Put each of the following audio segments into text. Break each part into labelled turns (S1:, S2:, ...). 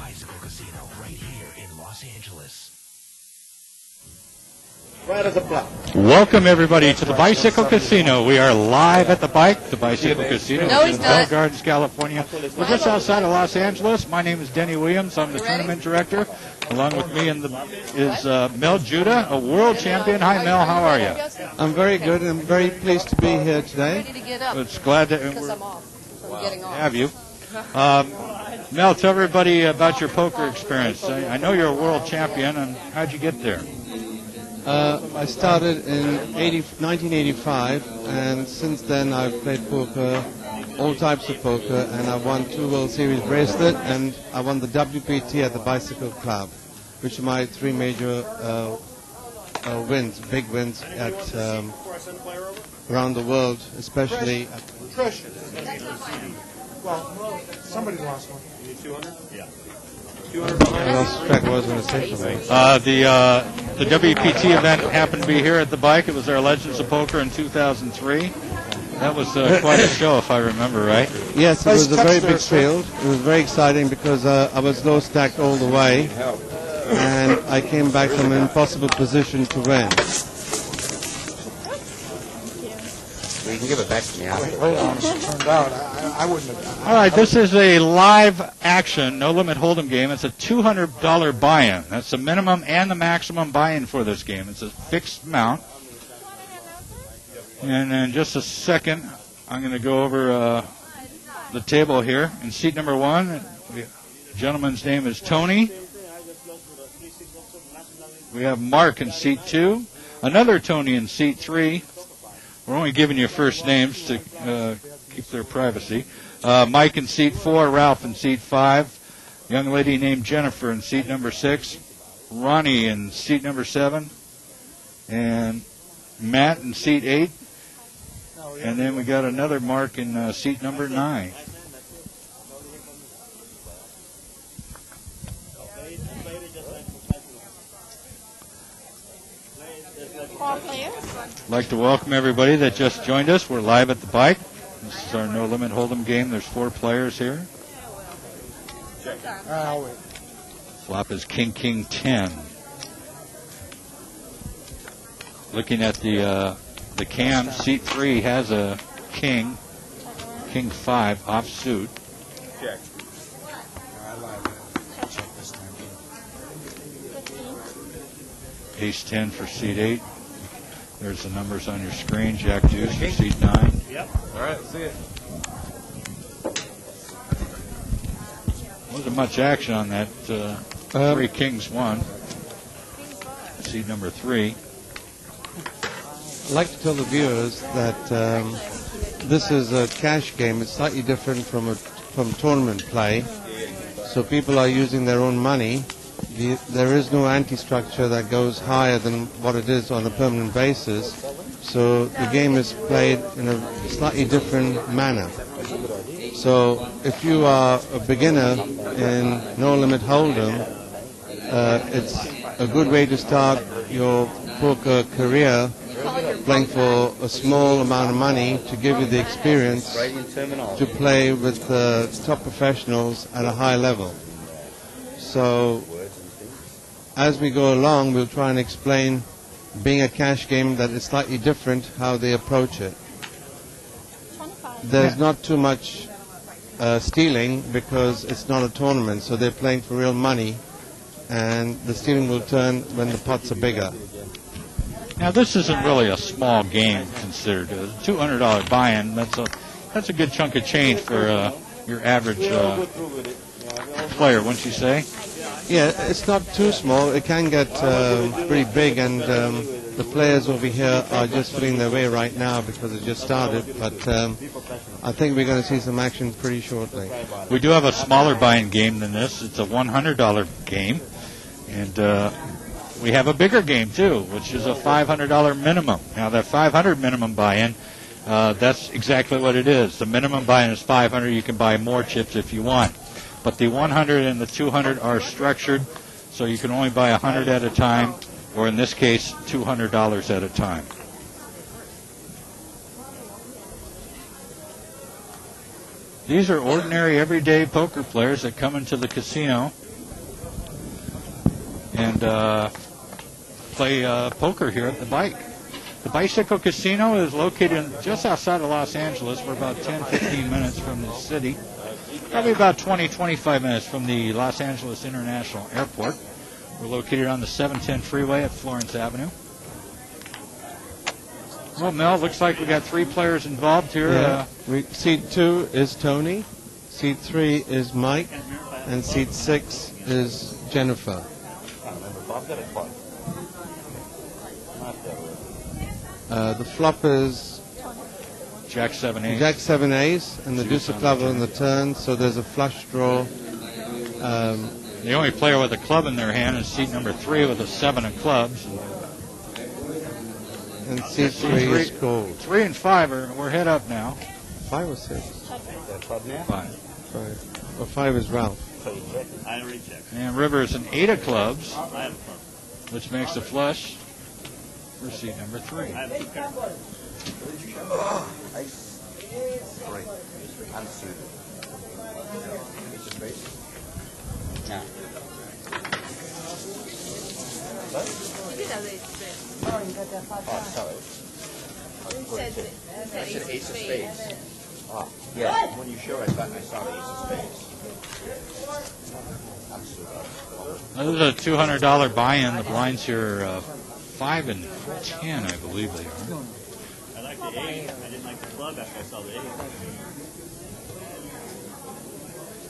S1: Bicycle Casino right here in Los Angeles.
S2: Right as a block.
S3: Welcome, everybody, to the Bicycle Casino. We are live at the Bicycle Casino in Bell Gardens, California. We're just outside of Los Angeles. My name is Denny Williams. I'm the tournament director. Along with me is Mel Judah, a world champion. Hi, Mel. How are you?
S2: I'm very good, and I'm very pleased to be here today.
S3: It's glad to have you. Mel, tell everybody about your poker experience. I know you're a world champion, and how'd you get there?
S2: I started in 1985, and since then I've played poker, all types of poker, and I won 2 World Series bracelets, and I won the WPT at the Bicycle Club, which are my 3 major wins, big wins at around the world, especially.
S4: Well, somebody lost one. You need 200? Yeah.
S2: I lost track of what I was going to say for me.
S3: The WPT event happened to be here at the Bike. It was our Legends of Poker in 2003. That was quite a show, if I remember right.
S2: Yes, it was a very big field. It was very exciting because I was low stacked all the way, and I came back from an impossible position to win.
S5: You can give it back to me.
S4: Turned out, I wouldn't have.
S3: All right, this is a live action, no limit hold'em game. It's a $200 buy-in. That's the minimum and the maximum buy-in for this game. It's a fixed amount. And in just a second, I'm going to go over the table here. In seat number 1, the gentleman's name is Tony. We have Mark in seat 2. Another Tony in seat 3. We're only giving you first names to keep their privacy. Mike in seat 4, Ralph in seat 5, young lady named Jennifer in seat number 6, Ronnie in seat number 7, and Matt in seat 8, and then we got another Mark in seat number 9. I'd like to welcome everybody that just joined us. We're live at the Bike. This is our No Limit Hold'em game. There's 4 players here. Flop is King, King, 10. Looking at the cam, seat 3 has a King, King 5 offsuit. Ace 10 for seat 8. There's the numbers on your screen. Jack deuce for seat 9.
S5: Yep. All right, let's see it.
S3: Wasn't much action on that. 3 kings 1. Seat number 3.
S2: I'd like to tell the viewers that this is a cash game. It's slightly different from tournament play. So people are using their own money. There is no anti-structure that goes higher than what it is on a permanent basis. So the game is played in a slightly different manner. So if you are a beginner in No Limit Hold'em, it's a good way to start your poker career, playing for a small amount of money to give you the experience to play with top professionals at a high level. So as we go along, we'll try and explain, being a cash game, that it's slightly different how they approach it. There's not too much stealing because it's not a tournament, so they're playing for real money, and the stealing will turn when the pots are bigger.
S3: Now, this isn't really a small game considered. A $200 buy-in, that's a good chunk of change for your average player, wouldn't you say?
S2: Yeah, it's not too small. It can get pretty big, and the players over here are just feeling their way right now because it just started. But I think we're going to see some action pretty shortly.
S3: We do have a smaller buy-in game than this. It's a $100 game, and we have a bigger game too, which is a $500 minimum. Now, that $500 minimum buy-in, that's exactly what it is. The minimum buy-in is $500. You can buy more chips if you want. But the 100 and the 200 are structured, so you can only buy 100 at a time, or in this case, $200 at a time. These are ordinary, everyday poker players that come into the casino. and play poker here at the bike. The Bicycle Casino is located just outside of Los Angeles. We're about 10-15 minutes from the city. Probably about 20-25 minutes from the Los Angeles International Airport. We're located on the 710 freeway at Florence Avenue. Well, Mel, looks like we got 3 players involved here.
S2: Yeah. Seat 2 is Tony, seat 3 is Mike, and seat 6 is Jennifer. The flop is
S3: Jack 7 Ace.
S2: Jack 7 Ace, and the deuce of club on the turn, so there's a flush draw.
S3: The only player with a club in their hand is seat number 3 with a 7 of clubs.
S2: And seat 3 is gold.
S3: 3 and 5 we're head up now.
S2: 5 or 6?
S3: 5.
S2: 5. Well, 5 is Ralph.
S6: I already checked.
S3: And River is an 8 of clubs,
S6: I have a club.
S3: which makes a flush for seat number 3.
S6: I have 2 pairs.
S5: Great. I'm suited. I said ace of spades. Oh, yeah. When you showed, I thought I saw the ace of spades. I'm suited.
S3: This is a $200 buy-in. The blinds here are 5 and 10, I believe they are.
S6: I like the 8. I didn't like the club after I saw the 8.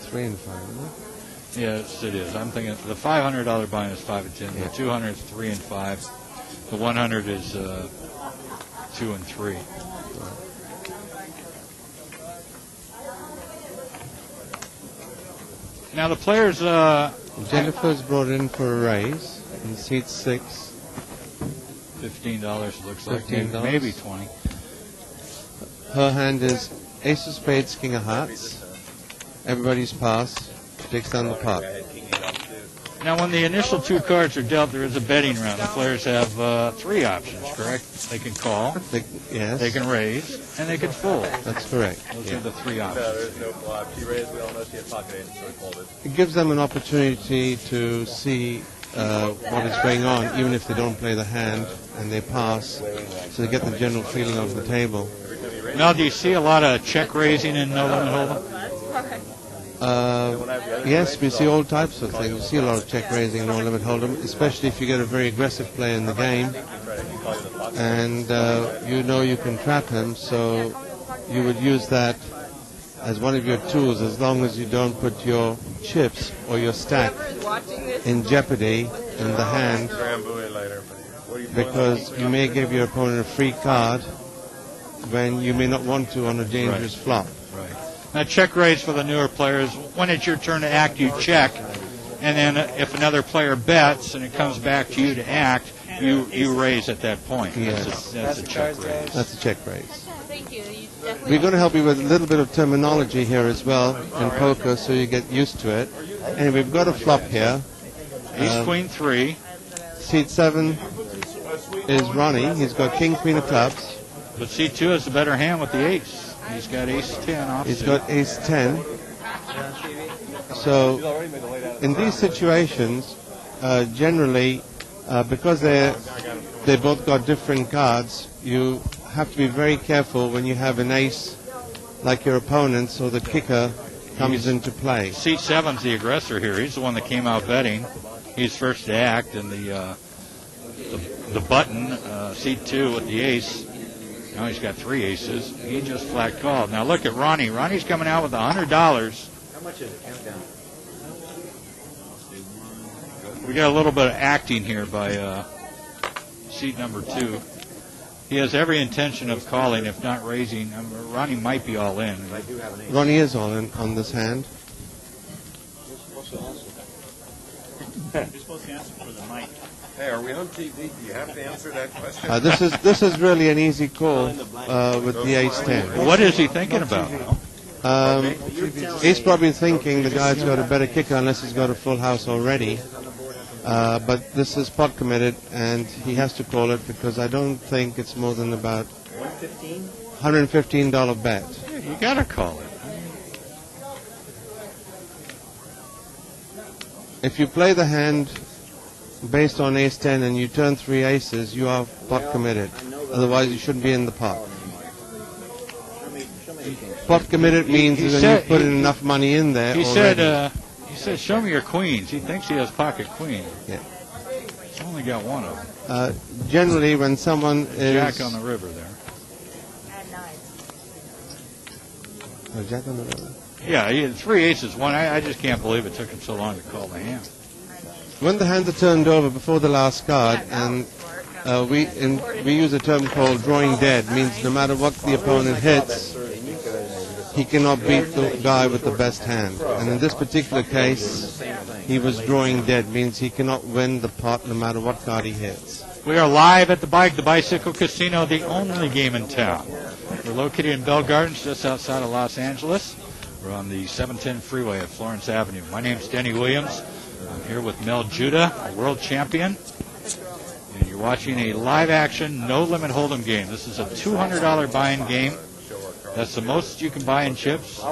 S2: 3 and 5, isn't it?
S3: Yes, it is. I'm thinking the $500 buy-in is 5 and 10.
S2: Yeah.
S3: The 200 is 3 and 5. The 100 is 2 and 3. Now the players,
S2: Jennifer's brought in for a raise in seat 6.
S3: $15 looks like,
S2: $15.
S3: maybe 20.
S2: Her hand is ace of spades, king of hearts. Everybody's pass. She takes down the pot.
S3: Now, when the initial 2 cards are dealt, there is a betting round. The players have 3 options, correct? They can call,
S2: Yes,
S3: they can raise, and they can fold.
S2: that's correct.
S3: Those
S2: Yeah.
S3: are the 3 options.
S5: there's no flop. She raised. We all know she had pocket ace, so we folded.
S2: It gives them an opportunity to see what is going on, even if they don't play the hand and they pass, so they get the general feeling of the table.
S3: Now, do you see a lot of check raising in No Limit Hold'em?
S2: Yes, we see all types of things. We see a lot of check raising in No Limit Hold'em, especially if you get a very aggressive player in the game, and you know you can trap him, so you would use that as one of your tools, as long as you don't put your chips or your stack in jeopardy in the hand, because you may give your opponent a free card when you may not want to on a dangerous flop.
S3: Right. Now, check raise for the newer players. When it's your turn to act, you check, and then if another player bets and it comes back to you to act, you raise at that point.
S2: Yes.
S3: That's a check raise.
S2: That's a check raise.
S7: Thank you. You definitely
S2: We're going to help you with a little bit of terminology here as well in poker, so you get used to it. And we've got a flop here.
S3: Ace, Queen, 3.
S2: Seat 7 is Ronnie. He's got king, queen of clubs.
S3: But C2 is the better hand with the ace. He's got ace 10 offsuit.
S2: He's got ace 10. So in these situations, generally, because they both got different cards, you have to be very careful when you have an ace like your opponent, so the kicker comes into play.
S3: Seat 7's the aggressor here. He's the one that came out betting. He's first to act, and the button, seat 2 with the ace. Now he's got 3 aces. He just flat called. Now look at Ronnie. Ronnie's coming out with $100.
S5: How much is it? Countdown.
S3: We got a little bit of acting here by seat number 2. He has every intention of calling, if not raising. Ronnie might be all in.
S2: Ronnie is on this hand.
S6: You're supposed to answer for the mic.
S5: Hey, are we on TV? Do you have to answer that question?
S2: This is really an easy call with the ace 10.
S3: What is he thinking about?
S2: He's probably thinking the guy's got a better kicker unless he's got a full house already. But this is pot committed, and he has to call it because I don't think it's more than about $115 bet.
S3: Yeah, you got to call it.
S2: If you play the hand based on ace 10 and you turn 3 aces, you are pot committed. Otherwise, you shouldn't be in the pot. Pot committed means
S3: He
S2: that
S3: said-
S2: you put in enough money in there
S3: He
S2: already.
S3: said, show me your queens. He thinks he has pocket queen.
S2: Yeah.
S3: He's only got one of them.
S2: Generally, when someone is...
S3: Jack on the river there.
S2: Oh, Jack on the river.
S3: Yeah, he had 3 aces. One. I just can't believe it took him so long to call the hand.
S2: When the hands are turned over before the last card, and we use a term called drawing dead, means no matter what the opponent hits, he cannot beat the guy with the best hand. And in this particular case, he was drawing dead, means he cannot win the pot no matter what card he hits.
S3: We are live at the Bicycle Casino, the only game in town. We're located in Bell Gardens, just outside of Los Angeles. We're on the 710 freeway at Florence Avenue. My name's Denny Williams. I'm here with Mel Judah, a world champion. And you're watching a live-action, no-limit hold'em game. This is a $200 buy-in game. That's the most you can buy in chips,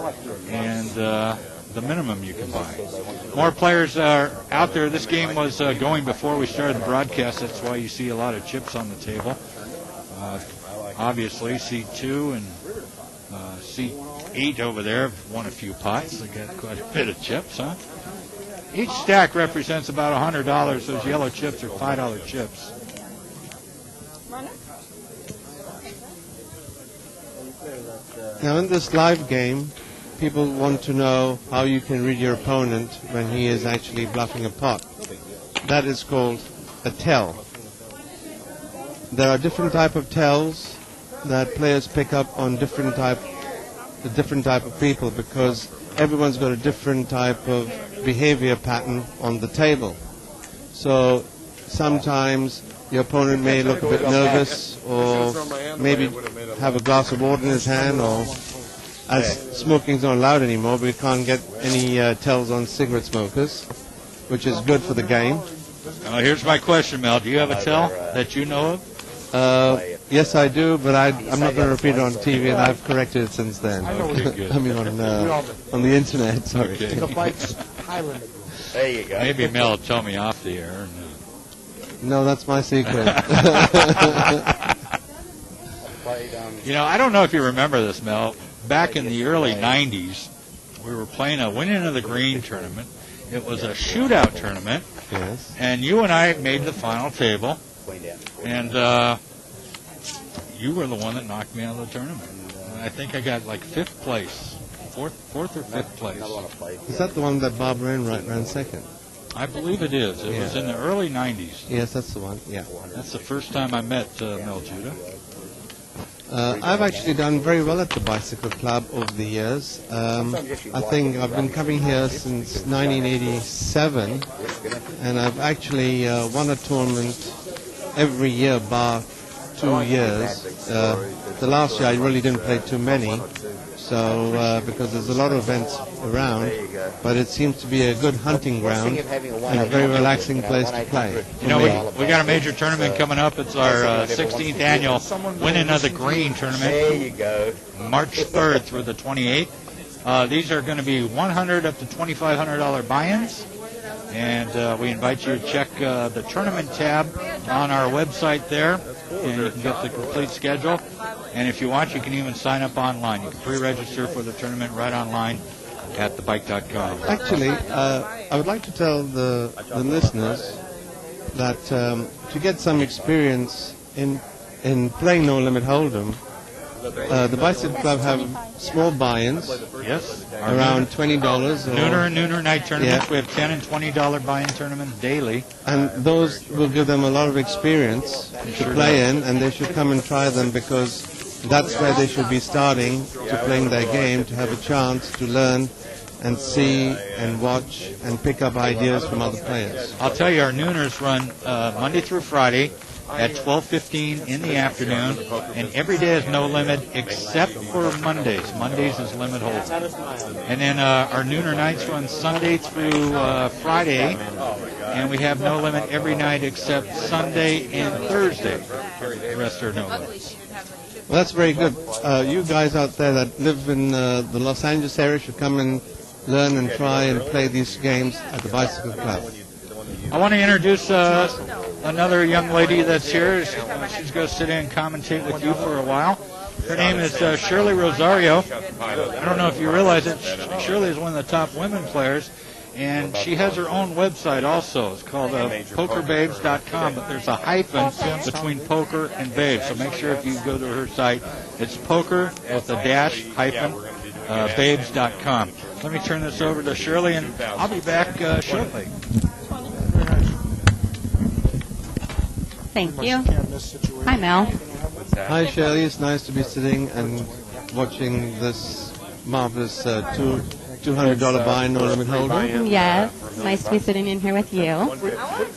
S3: and the minimum you can buy. More players are out there. This game was going before we started the broadcast. That's why you see a lot of chips on the table. Obviously, C2 and C8 over there have won a few pots. They got quite a bit of chips, huh? Each stack represents about $100. Those yellow chips are $5 chips.
S2: Now, in this live game, people want to know how you can read your opponent when he is actually bluffing a pot. That is called a tell. There are different type of tells that players pick up on the different type of people, because everyone's got a different type of behavior pattern on the table. So sometimes your opponent may look a bit nervous, or maybe have a glass of water in his hand, or as smoking's not allowed anymore, we can't get any tells on cigarette smokers, which is good for the game.
S3: Here's my question, Mel. Do you have a tell that you know of?
S2: Yes, I do, but I'm not going to repeat it on TV, and I've corrected it since then.
S3: Okay, good.
S2: I mean, on the internet, sorry.
S3: Okay.
S4: The bike's piloting.
S5: There you go.
S3: Maybe Mel will tell me off the air.
S2: No, that's my secret.
S3: You know, I don't know if you remember this, Mel. Back in the early 90s, we were playing a Winning of the Green tournament. It was a shootout tournament,
S2: Yes.
S3: and you and I made the final table, and you were the one that knocked me out of the tournament. I think I got like 5th place, fourth or 5th place.
S2: Is that the one that Bob ran second?
S3: I believe it is. It was in the early 90s.
S2: Yes, that's the one. Yeah.
S3: That's the first time I met Mel Judah.
S2: I've actually done very well at the Bicycle Club over the years. I think I've been coming here since 1987, and I've actually won a tournament every year bar 2 years. The last year I really didn't play too many, so because there's a lot of events around, but it seems to be a good hunting ground and a very relaxing place to play.
S3: You know, we got a major tournament coming up. It's our 16th annual Winning of the Green tournament.
S5: There you go.
S3: March 3rd through the 28th. These are going to be $100 up to $2,500 buy-ins. And we invite you to check the tournament tab on our website there, and you can get the complete schedule. And if you want, you can even sign up online. You can pre-register for the tournament right online at thebike.com.
S2: Actually, I would like to tell the listeners that to get some experience in playing No Limit Hold'em, the Bicycle Club have small buy-ins,
S3: Yes.
S2: around $20.
S3: Nooner and Nooner night tournaments.
S2: Yeah.
S3: We have $10 and $20 buy-in tournaments daily.
S2: And those will give them a lot of experience to play in, and they should come and try them, because that's where they should be starting to playing their game, to have a chance to learn and see and watch and pick up ideas from other players.
S3: I'll tell you, our Nooners run Monday through Friday at 12:15 in the afternoon, and every day is no limit except for Mondays. Mondays is limit hold'em. And then our Nooner nights run Sunday through Friday, and we have no limit every night except Sunday and Thursday. The rest are no limit.
S2: Well, that's very good. You guys out there that live in the Los Angeles area should come and learn and try and play these games at the Bicycle Club.
S3: I want to introduce another young lady that's here. She's going to sit in and commentate with you for a while. Her name is Shirley Rosario. I don't know if you realize it. Shirley is one of the top women players, and she has her own website also. It's called pokerbabes.com, but there's a hyphen between poker and babes. So make sure if you go to her site, it's poker with a dash hyphen babes.com. Let me turn this over to Shirley, and I'll be back shortly.
S7: Thank you. Hi, Mel.
S2: Hi, Shirley. It's nice to be sitting and watching this marvelous $200 buy no limit hold'em.
S7: Yes, nice to be sitting in here with you.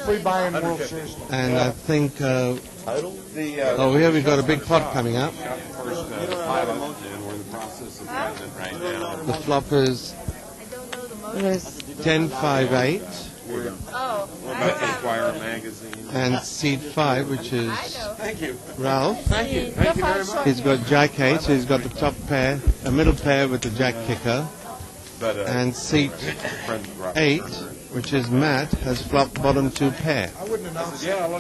S4: Free buy-in World Series.
S2: And I think, here we've got a big pot coming up. The flop is
S7: There's
S2: 10-5-8. And seed 5, which is Ralph.
S4: Thank you very much.
S2: He's got Jack 8, so he's got the top pair, a middle pair with the Jack kicker. And seat 8, which is Matt, has flopped bottom 2 pair.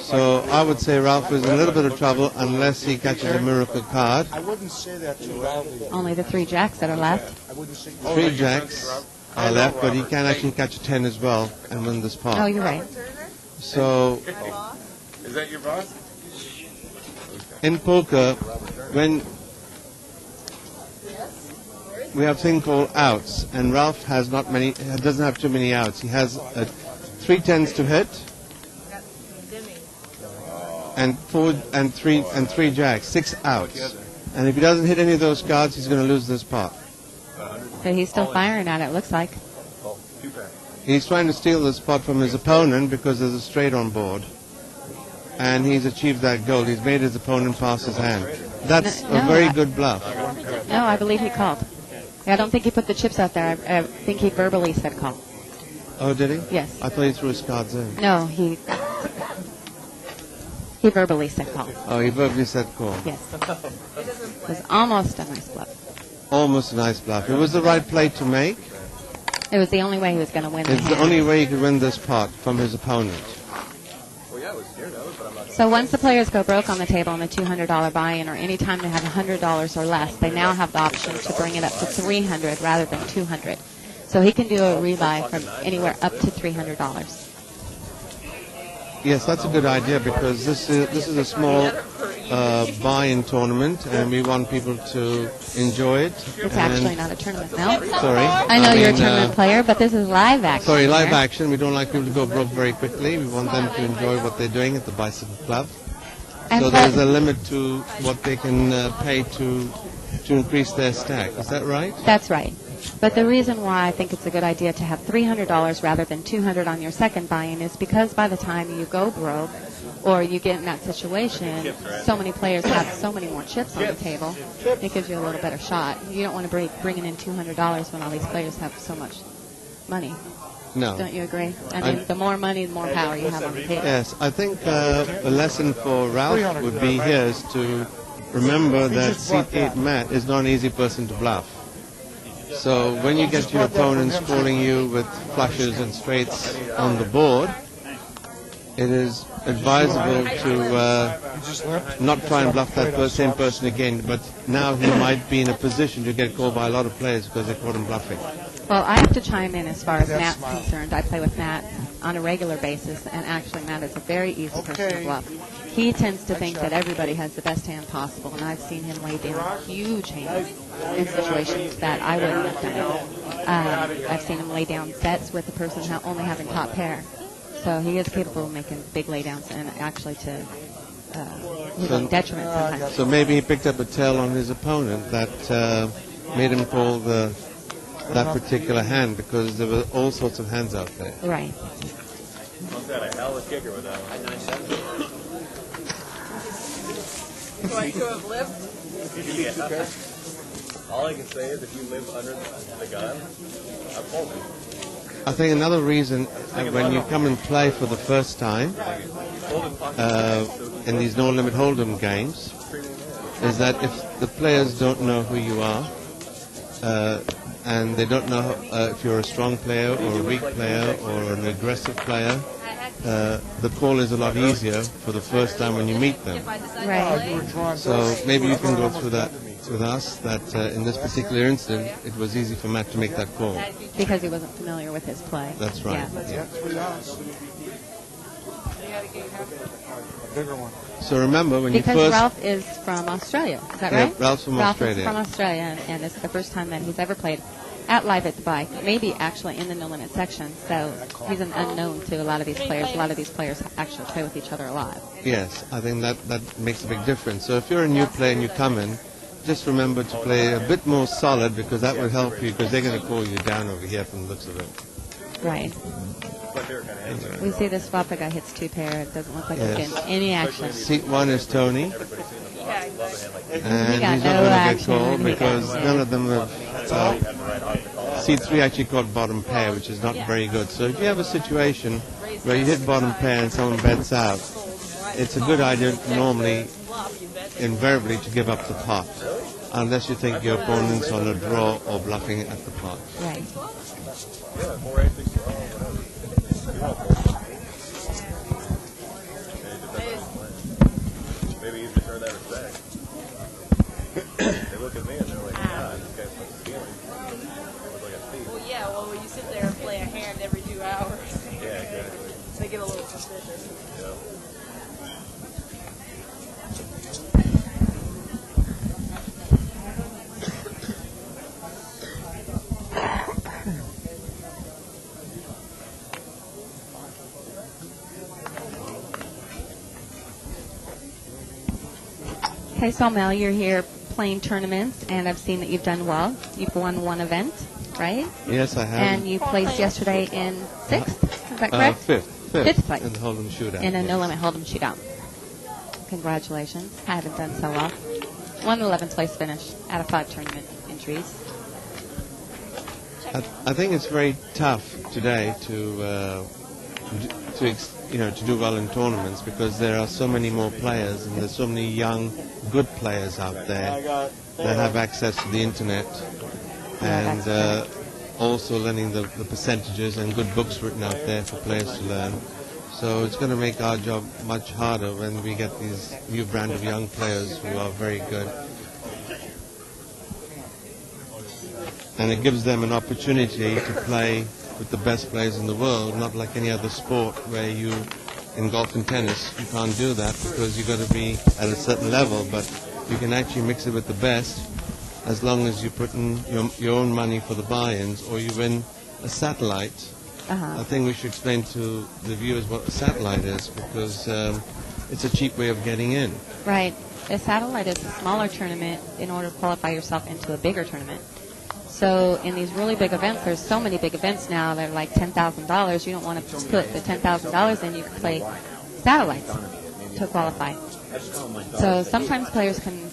S2: So I would say Ralph is in a little bit of trouble unless he catches a miracle card.
S4: I wouldn't say that too loudly.
S7: only the 3 jacks that are left.
S2: 3 jacks are left, but he can actually catch a 10 as well and win this pot.
S7: Oh, you're right.
S2: So
S8: Is that your boss?
S2: in poker, when we have a thing called outs, and Ralph has doesn't have too many outs. He has 3 tens to hit, and 4 and 3 jacks, 6 outs. And if he doesn't hit any of those cards, he's going to lose this pot.
S7: But he's still firing at it, looks like.
S2: He's trying to steal this pot from his opponent because there's a straight on board. And he's achieved that goal. He's made his opponent pass his hand. That's a very good bluff.
S7: No, I believe he called. I don't think he put the chips out there. I think he verbally said call.
S2: Oh, did he?
S7: Yes.
S2: I thought he threw his cards in.
S7: No, he verbally said call.
S2: Oh, he verbally said call.
S7: Yes. It was almost a nice bluff.
S2: Almost a nice bluff. It was the right play to make.
S7: It was the only way he was going to win.
S2: It's the only way he could win this pot from his opponent.
S7: So once the players go broke on the table on the $200 buy-in, or any time they have $100 or less, they now have the option to bring it up to $300 rather than $200. So he can do a rebuy from anywhere up to $300.
S2: Yes, that's a good idea because this is a small buy-in tournament, and we want people to enjoy it.
S7: It's actually not a tournament, no?
S2: Sorry.
S7: I know you're a tournament player, but this is live action.
S2: Sorry, live
S7: here.
S2: action. We don't like people to go broke very quickly. We want them to enjoy what they're doing at the Bicycle Club.
S7: And
S2: So
S7: but-
S2: there's a limit to what they can pay to increase their stack. Is that right?
S7: That's right. But the reason why I think it's a good idea to have $300 rather than $200 on your second buy-in is because by the time you go broke or you get in that situation, so many players have so many more chips on the table, it gives you a little better shot. You don't want to bringing in $200 when all these players have so much money.
S2: No.
S7: Don't you agree? I mean, the more money, the more power you have on the table.
S2: Yes, I think a lesson for Ralph would be here is to remember that seat 8 Matt is not an easy person to bluff. So when you get your opponent scoring you with flushes and straights on the board, it is advisable to not try and bluff that same person again, but now he might be in a position to get called by a lot of players because they caught him bluffing.
S7: Well, I have to chime in as far as Matt's concerned. I play with Matt on a regular basis, and actually Matt is a very easy person to bluff. He tends to think that everybody has the best hand possible, and I've seen him lay down huge hands in situations that I wouldn't have done. I've seen him lay down sets with the person only having top pair. So he is capable of making big laydowns and actually to detriment sometimes.
S2: So maybe he picked up a tail on his opponent that made him call that particular hand because there were all sorts of hands out there.
S7: Right.
S8: Must have had a hell of a kicker with that one.
S9: Going to have lived?
S8: All I can say is if you live under the gun, I'm folding.
S2: I think another reason when you come and play for the first time in these no-limit hold'em games is that if the players don't know who you are and they don't know if you're a strong player or a weak player or an aggressive player, the call is a lot easier for the first time when you meet them.
S7: Right.
S2: So maybe you can go through that with us, that in this particular instance, it was easy for Matt to make that call.
S7: Because he wasn't familiar with his play.
S2: That's right.
S7: Yeah.
S4: A bigger one.
S2: So remember, when
S7: Because
S2: you first...
S7: Ralph is from Australia, is that
S2: Yeah,
S7: right?
S2: Ralph's from Australia.
S7: Is from Australia, and it's the first time that he's ever played at Live at the Bike, maybe actually in the no limit section. So he's an unknown to a lot of these players. A lot of these players actually play with each other a lot.
S2: Yes, I think that makes a big difference. So if you're a new player and you come in, just remember to play a bit more solid, because that will help you, because they're going to call you down over here from the looks of it.
S7: Right. We see this flop, the guy hits 2 pair. It doesn't look like he's getting any action.
S2: Seat 1 is Tony, and
S7: got
S2: he's
S7: no
S2: not going to get
S7: action.
S2: called
S7: He
S2: because
S7: got-
S2: none of them have... Seat 3 actually called bottom pair, which is not very good. So if you have a situation where you hit bottom pair and someone bets out, it's a good idea normally, invariably, to give up the pot, unless you think your opponent's on a draw or bluffing at the pot.
S7: Right.
S8: Maybe you should turn that respect. They look at me and they're like, God, this guy's supposed to steal it. Look like a thief.
S9: Well, yeah, well, when you sit there and play a hand every 2 hours,
S8: Yeah, exactly.
S9: they get a little suspicious.
S8: Yeah.
S7: Okay, so Mel, you're here playing tournaments, and I've seen that you've done well. You've won 1 event, right?
S2: Yes, I have.
S7: And you placed yesterday in 6th, is that correct?
S2: Fifth
S7: place.
S2: in the Hold'em shootout.
S7: In a no-limit hold'em shootout. Congratulations. I haven't done so well. 1 11th place finish out of 5 tournament entries.
S2: I think it's very tough today to do well in tournaments, because there are so many more players, and there's so many young, good players out there that have access to the internet, and also learning the percentages, and good books written out there for players to learn. So it's going to make our job much harder when we get these new brand of young players who are very good. And it gives them an opportunity to play with the best players in the world, not like any other sport where in golf and tennis, you can't do that because you've got to be at a certain level, but you can actually mix it with the best as long as you put in your own money for the buy-ins, or you win a satellite. I think we should explain to the viewers what a satellite is, because it's a cheap way of getting in.
S7: Right. A satellite is a smaller tournament in order to qualify yourself into a bigger tournament. So in these really big events, there's so many big events now that are like $10,000. You don't want to put the $10,000 in. You can play satellites to qualify. So sometimes players can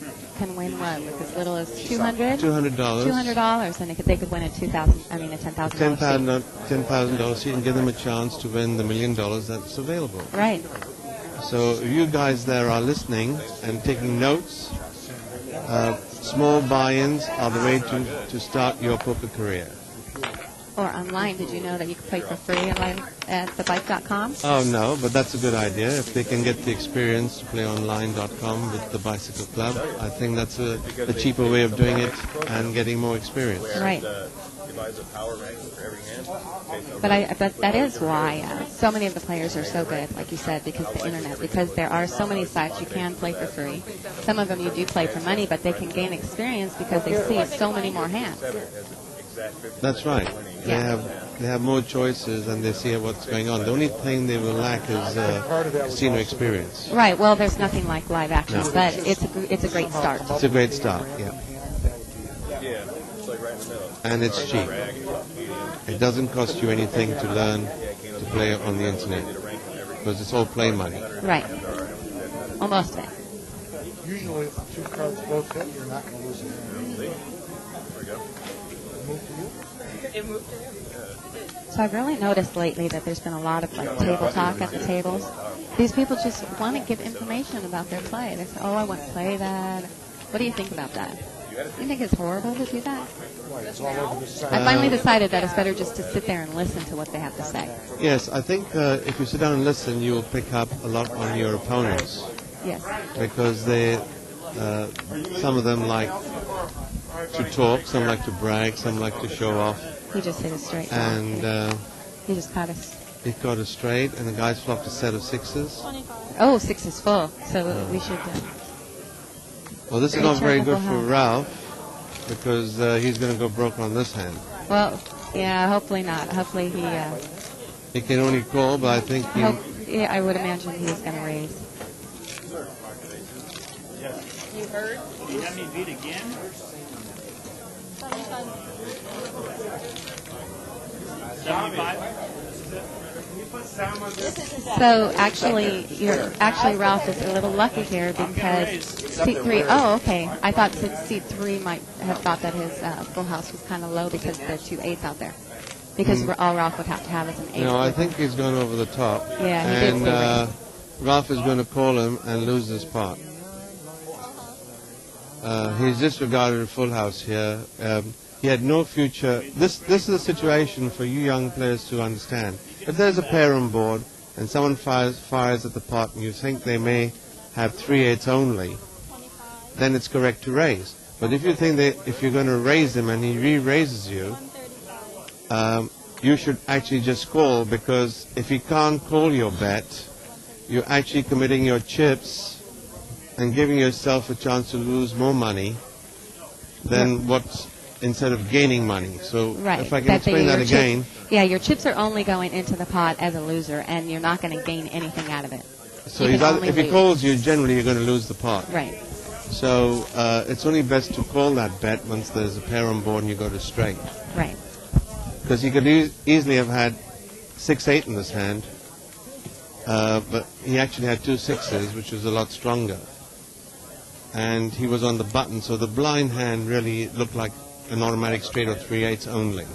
S7: win what, with as little as $200? $200, and they could win a $10,000.
S2: $10,000 seat and give them a chance to win the $1 million that's available.
S7: Right.
S2: So if you guys there are listening and taking notes, small buy-ins are the way to start your poker career.
S7: Or online. Did you know that you can play for free at thebike.com?
S2: Oh, no, but that's a good idea. If they can get the experience to play online.com with the Bicycle Club, I think that's a cheaper way of doing it and getting more experience.
S7: Right. But that is why so many of the players are so good, like you said, because of the internet, because there are so many sites you can play for free. Some of them you do play for money, but they can gain experience because they see so many more hands.
S2: That's right. They have more choices and they see what's going on. The only thing they will lack is casino experience.
S7: Right. Well, there's nothing like live action, but it's a great start.
S2: It's a great start. Yeah. And it's cheap. It doesn't cost you anything to learn to play on the internet because it's all play money.
S7: Right. Well, most of it.
S4: Usually, if 2 cards both hit, you're not going to lose it.
S7: So I've really noticed lately that there's been a lot of table talk at the tables. These people just want to give information about their play. They say, "Oh, I want to play that." What do you think about that? You think it's horrible to do that?
S4: Why, it's all over the side.
S7: I finally decided that it's better just to sit there and listen to what they have to say.
S2: Yes, I think if you sit down and listen, you will pick up a lot on your opponents
S7: Yes.
S2: because some of them like to talk, some like to brag, some like to show off.
S7: He just hit a straight.
S2: And
S7: he just caught us.
S2: he got a straight, and the guys flopped a set of sixes.
S7: Oh, 6 is full, so we should.
S2: Well, this is
S7: Be
S2: not very
S7: careful
S2: good for
S7: how-
S2: Ralph because he's going to go broke on this hand.
S7: Well, yeah, hopefully not. Hopefully he.
S2: He can only call, but I think he.
S7: Yeah, I would imagine he's going to raise.
S9: You heard?
S6: Do you have me beat again? 75?
S7: So actually, Ralph is a little lucky here because seat 3. Oh, okay. I thought seat 3 might have thought that his full house was kind of low because there are 2 8s out there. Because all Ralph would have to have is an 8.
S2: No, I think he's gone over the top.
S7: Yeah, he did
S2: and
S7: say raise.
S2: Ralph is going to call him and lose this pot. He's disregarded a full house here. He had no future. This is a situation for you young players to understand. If there's a pair on board and someone fires at the pot and you think they may have 3 8s only, then it's correct to raise. But if you think that if you're going to raise him and he re-raises you, you should actually just call, because if he can't call your bet, you're actually committing your chips and giving yourself a chance to lose more money than what's instead of gaining money. So
S7: Right.
S2: if I can explain that again.
S7: Yeah, your chips are only going into the pot as a loser, and you're not going to gain anything out of it.
S2: So
S7: You
S2: he's
S7: can
S2: either,
S7: only
S2: if he
S7: lose.
S2: calls you, generally you're going to lose the pot.
S7: Right.
S2: So it's only best to call that bet once there's a pair on board and you go to straight.
S7: Right.
S2: Because he could easily have had 6 8 in this hand, but he actually had 2 6s, which was a lot stronger. And he was on the button, so the blind hand really looked like an automatic straight or 3 8s only.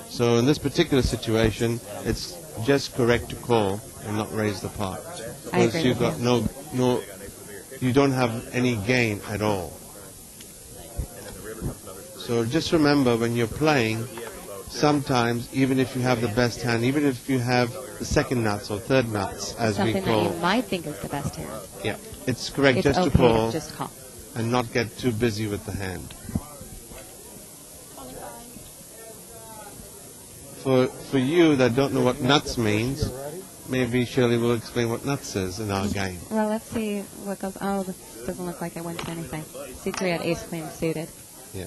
S2: So in this particular situation, it's just correct to call and not raise the pot.
S7: I
S2: Because
S7: agree
S2: you've
S7: with
S2: got you don't have any gain at all. So just remember, when you're playing, sometimes even if you have the best hand, even if you have the second nuts or third nuts, as we
S7: Something
S2: call,
S7: that you might think is the best hand.
S2: yeah, it's correct
S7: It's
S2: just
S7: okay
S2: to call
S7: to just call.
S2: and not get too busy with the hand. For you that don't know what nuts means, maybe Shirley will explain what nuts is in our game.
S7: Well, let's see what goes. Oh, this doesn't look like it went to anything. C3 had ace queen suited.
S2: Yeah.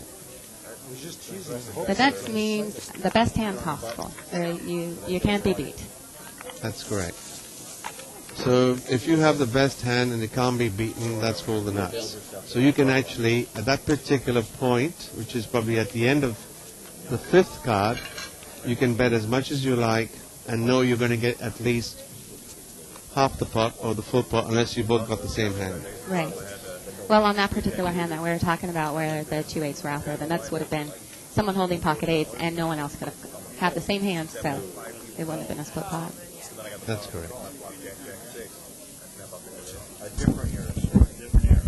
S7: The nuts means the best hand possible. You can't be beat.
S2: That's correct. So if you have the best hand and it can't be beaten, that's called the nuts. So you can actually, at that particular point, which is probably at the end of the 5th card, you can bet as much as you like and know you're going to get at least half the pot or the full pot, unless you both got the same hand.
S7: Right. Well, on that particular hand that we were talking about, where the 2 8s were out there, the nuts would have been someone holding pocket 8s, and no one else could have had the same hand, so it wouldn't have been a split pot.
S2: That's correct.
S8: A different era. Different era.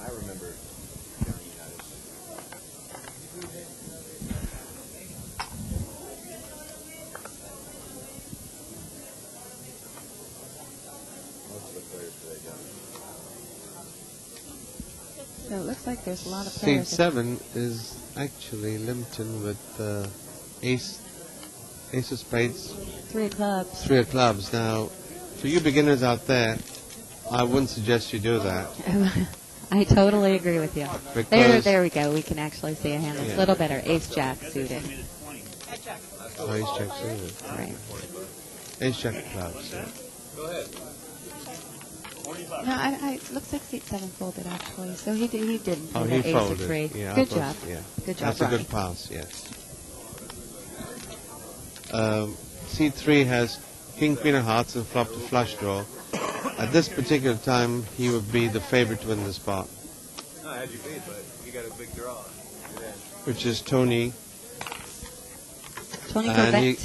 S8: I remember Johnny Unitas. Most of the players today don't.
S7: So it looks like there's a lot of
S2: Seed
S7: players.
S2: 7 is actually Limpton with ace of spades,
S7: 3 of clubs.
S2: 3 of clubs. Now, for you beginners out there, I wouldn't suggest you do that.
S7: I totally agree with you.
S2: Because-
S7: There we go. We can actually see a hand that's a little better. Ace jack suited.
S2: Oh, ace jack suited.
S7: Right.
S2: Ace jack of clubs. Yeah.
S7: No, it looks like seat 7 folded actually. So he didn't.
S2: Oh,
S7: do
S2: he
S7: the ace
S2: folded.
S7: of 3.
S2: Yeah,
S7: Good
S2: I
S7: job.
S2: thought- yeah.
S7: Good job,
S2: That's a
S7: Ronnie.
S2: good pass, yes. Seat 3 has king, queen of hearts and flop to flush draw. At this particular time, he would be the favorite to win the spot,
S8: No, I had you beat, but you got a big draw.
S2: which is Tony.
S7: Tony
S2: And
S7: Corbett.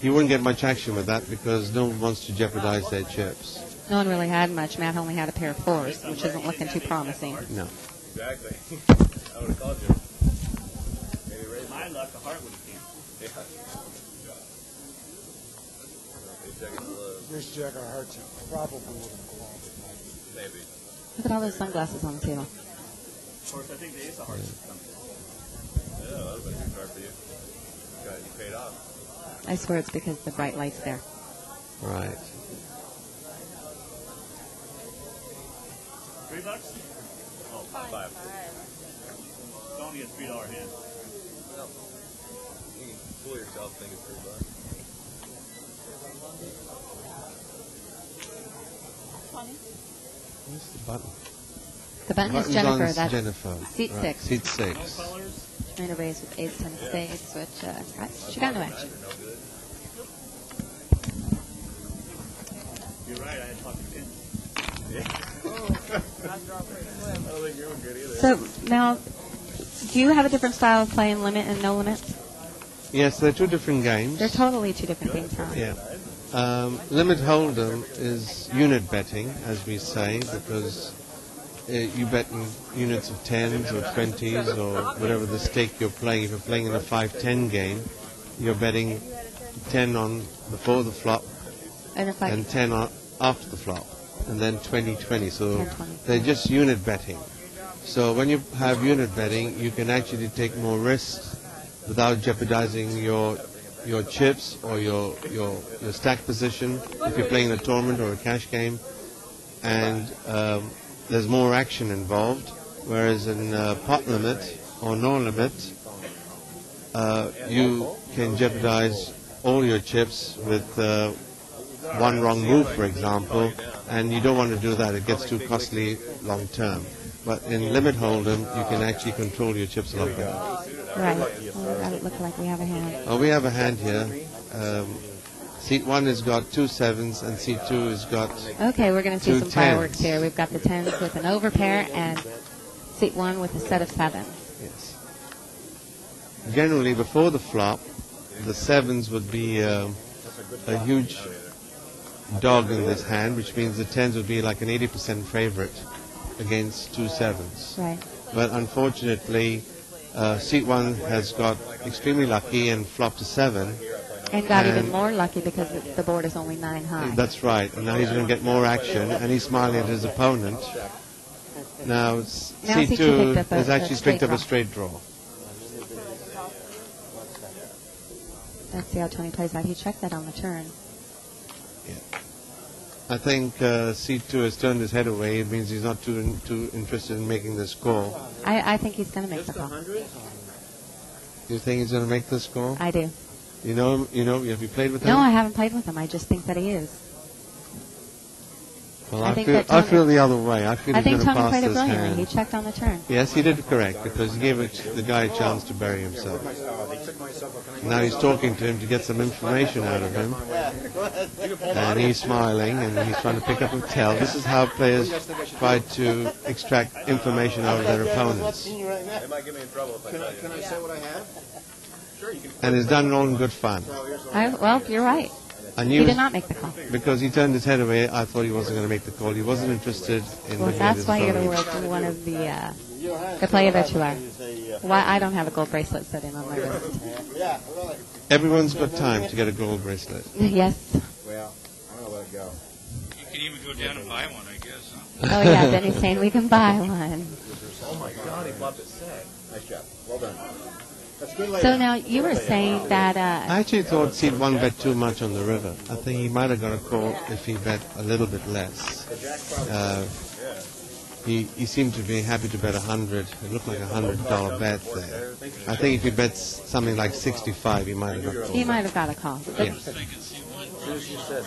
S2: he wouldn't get much action with that because no one wants to jeopardize their chips.
S7: No one really had much. Matt only had a pair of 4s, which isn't looking too promising.
S2: No.
S8: Exactly. I would have called you. Maybe raise
S6: My luck, a heart would have came.
S8: Yeah. These jackets love.
S4: This jack of hearts probably would have called.
S8: Maybe.
S7: Look at all those sunglasses on the table.
S6: Of course, I think the ace of hearts is something.
S8: Yeah, that would have been a good card for you. You paid off.
S7: I swear it's because the bright light's there.
S2: Right.
S6: $3? Oh,
S8: Five.
S6: it's only a $3 hand.
S8: No. You can fool yourself thinking $3.
S2: Where's the button?
S7: The button is
S2: Button's
S7: Jennifer.
S2: on
S7: That's
S2: Jennifer.
S7: seat
S2: Right.
S7: 6.
S2: Seat 6.
S6: No colors?
S7: Trying to raise with ace, 10 of spades, which she got no action.
S8: No good.
S6: You're right, I had pocket pins.
S8: I don't think you were good either.
S7: So now, do you have a different style of play in limit and no limit?
S2: Yes, they're two different games.
S7: They're totally two different games, huh?
S2: Yeah. Limit Hold'em is unit betting, as we say, because you bet in units of 10s or 20s or whatever the stake you're playing. If you're playing in a 5-10 game, you're betting 10 on before the flop
S7: And it's like
S2: and 10 on after the flop, and then 20-20. So
S7: 10-20.
S2: they're just unit betting. So when you have unit betting, you can actually take more risks without jeopardizing your chips or your stack position if you're playing in a tournament or a cash game, and there's more action involved. Whereas in pot limit or no limit, you can jeopardize all your chips with one wrong move, for example, and you don't want to do that. It gets too costly long term. But in limit hold'em, you can actually control your chips a lot better.
S7: right. Well, that would look like we have a hand.
S2: Oh, we have a hand here. Seat 1 has got 2 7s, and seat 2 has got
S7: Okay, we're going to see
S2: 2
S7: some
S2: 10s.
S7: fireworks here. We've got the 10s with an overpair and seat 1 with a set of 7s.
S2: Yes. Generally, before the flop, the 7s would be a huge dog in this hand, which means the 10s would be like an 80% favorite against 2 7s.
S7: Right.
S2: But unfortunately, seat 1 has got extremely lucky and flopped a 7.
S7: And got even
S2: And-
S7: more lucky because the board is only 9 high.
S2: That's right. And now he's going to get more action, and he's smiling at his opponent. Now,
S7: Now
S2: C2
S7: C2 picked up
S2: has
S7: a
S2: actually
S7: straight
S2: picked up
S7: draw.
S2: a straight draw.
S7: Let's see how Tony plays that. He checked that on the turn.
S2: I think C2 has turned his head away. It means he's not too interested in making this call.
S7: I think he's going to make the call.
S2: You think he's going to make this call?
S7: I do.
S2: You know him? Have you played with him?
S7: No, I haven't played with him. I just think that he is.
S2: Well,
S7: I
S2: I
S7: think
S2: feel,
S7: that
S2: I
S7: Tony-
S2: feel the other way. I feel
S7: I
S2: he's
S7: think
S2: going to
S7: Tony
S2: pass
S7: played it
S2: this
S7: brilliantly.
S2: hand.
S7: He checked on the turn.
S2: Yes, he did correct, because he gave the guy a chance to bury himself. Now he's talking to him to get some information out of him. And he's smiling, and he's trying to pick up a tell. This is how players try to extract information out of their opponents.
S8: They might get me in trouble if I tell you.
S5: Can I say what I have? Sure, you can.
S2: And he's done it all in good fun.
S7: Well, you're right.
S2: I
S7: He
S2: knew
S7: did not make the call.
S2: because he turned his head away, I thought he wasn't going to make the call. He wasn't interested in
S7: Well,
S2: looking at
S7: that's
S2: his
S7: why you're the
S2: opponent.
S7: world, one of the player that you are. Why I don't have a gold bracelet set in on my wrist.
S5: Yeah, really.
S2: Everyone's got time to get a gold bracelet.
S7: Yes.
S5: Well, I'm gonna let it go.
S3: You can even go down and buy one, I guess.
S7: Oh yeah, then he's saying we can buy one.
S8: Oh my God, he flopped it set.
S5: Nice job. Well done. That's good later.
S7: So now you were saying that
S2: I actually thought seat 1 bet too much on the river. I think he might have got a call if he bet a little bit less. He seemed to be happy to bet 100. It looked like $100 bet there. I think if he bets something like 65, he might have got called.
S7: he might have got a call. But
S2: Yeah.
S8: She said,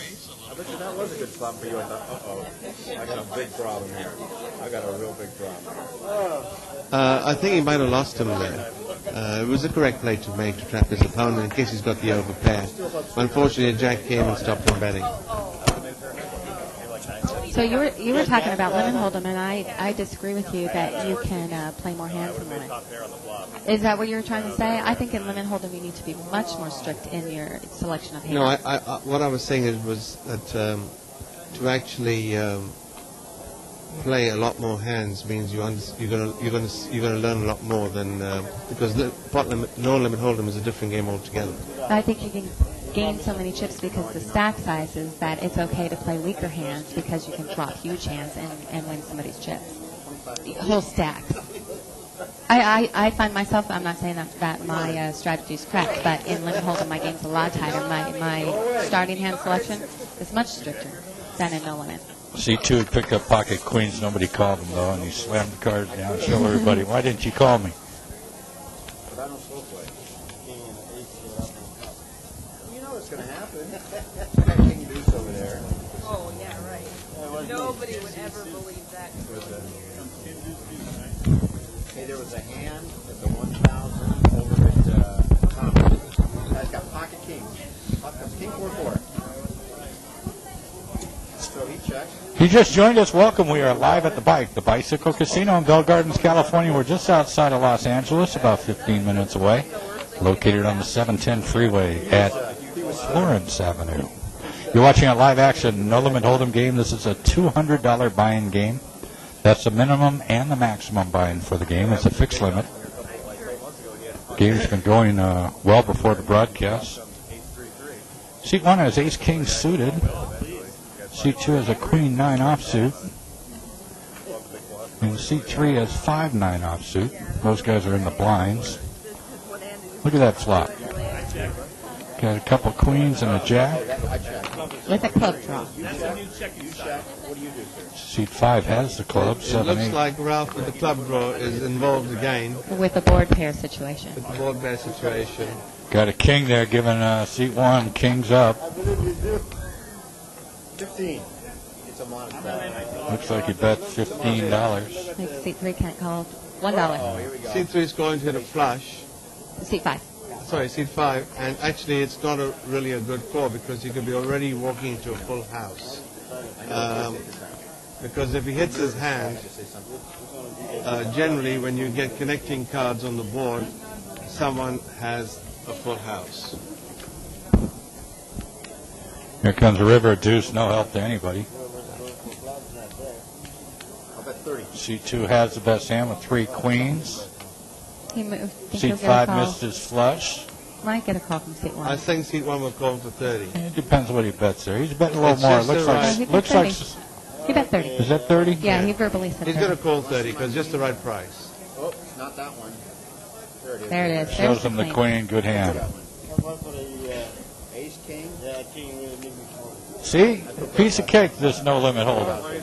S8: I bet you that was a good flop for you. I thought, uh-oh, I got a big problem here. I got a real big problem.
S2: I think he might have lost him there. It was the correct play to make to trap his opponent in case he's got the overpair. Unfortunately, Jack came and stopped him betting.
S7: So you were talking about limit hold'em, and I disagree with you that you can play more hands in limit. Is that what you were trying to say? I think in limit hold'em you need to be much more strict in your selection of hands.
S2: No, what I was saying was that to actually play a lot more hands means you're gonna learn a lot more than because the no limit hold'em is a different game altogether.
S7: I think you can gain so many chips because the stack size is that it's okay to play weaker hands because you can flop huge hands and win somebody's chips. Whole stacks. I find myself, I'm not saying that my strategy is correct, but in limit hold'em my game's a lot tighter. My starting hand selection is much stricter than in no limit.
S3: C2 had picked up pocket queens. Nobody called him, though, and he slammed the cards down and showed everybody, why didn't you call me?
S8: But I don't slow play. You know what's going to happen. I got king deuce over there.
S9: Oh, yeah, right. Nobody would ever believe that.
S8: Hey, there was a hand at the 1,000 over at Thomas. Guy's got pocket kings. King 4-4. So he checked.
S3: He just joined us. Welcome. We are live at the Bike, the Bicycle Casino in Bell Gardens, California. We're just outside of Los Angeles, about 15 minutes away, located on the 710 freeway at Florence Avenue. You're watching a live action no limit hold'em game. This is a $200 buy-in game. That's the minimum and the maximum buy-in for the game. It's a fixed limit. The game's been going well before the broadcast. Seat 1 has ace-king suited. Seat 2 has a queen 9 offsuit. And seat 3 has 5-9 offsuit. Those guys are in the blinds. Look at that flop. Got a couple queens and a jack.
S7: With a club draw.
S3: Seat 5 has the club.
S2: It
S3: 7,
S2: looks
S3: 8.
S2: like Ralph with the club draw is involved again
S7: With a board pair situation.
S2: with the board pair situation.
S3: Got a king there giving seat 1 kings up.
S8: 15. It's a modest value.
S3: Looks like he bet $15.
S7: Like seat 3 can't call $1.
S8: Here we go.
S2: Seat 3 is going to hit a flush.
S7: Seat 5.
S2: Sorry, seat 5. And actually, it's not really a good call because you could be already walking into a full house. Because if he hits his hand, generally when you get connecting cards on the board, someone has a full house.
S3: Here comes a river of deuce. No help to anybody.
S8: I'll bet 30.
S3: Seat 2 has the best hand with 3 queens.
S7: He moved.
S3: Seat 5 missed his flush.
S7: Might get a call from seat 1.
S2: I think seat 1 will call for 30.
S3: It depends what he bets there. He's betting a little
S2: It's
S3: more.
S2: just
S3: Looks
S2: the
S3: like.
S2: right-
S7: He bet
S3: Looks like.
S7: 30. He bet 30.
S3: Is that 30?
S7: Yeah, he verbally said
S2: He's
S7: 30.
S2: going to call 30 because just the right price.
S8: Oh, not that one. There it is.
S7: There it is.
S3: Shows
S7: There's
S3: him the
S7: queen.
S3: queen. Good hand.
S8: Ace king. Yeah, king really need me.
S3: See? Piece of cake, this no limit hold'em.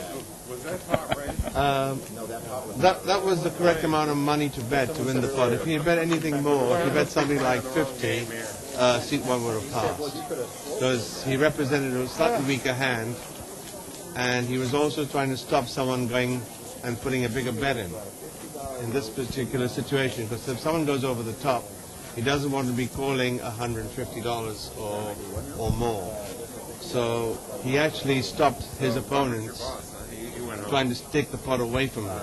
S2: That was the correct amount of money to bet to win the pot. If he had bet anything more, if he bet something like 50, seat 1 would have passed. Because he represented a slightly weaker hand, and he was also trying to stop someone going and putting a bigger bet in this particular situation. Because if someone goes over the top, he doesn't want to be calling $150 or more. So he actually stopped his opponents trying to take the pot away from him.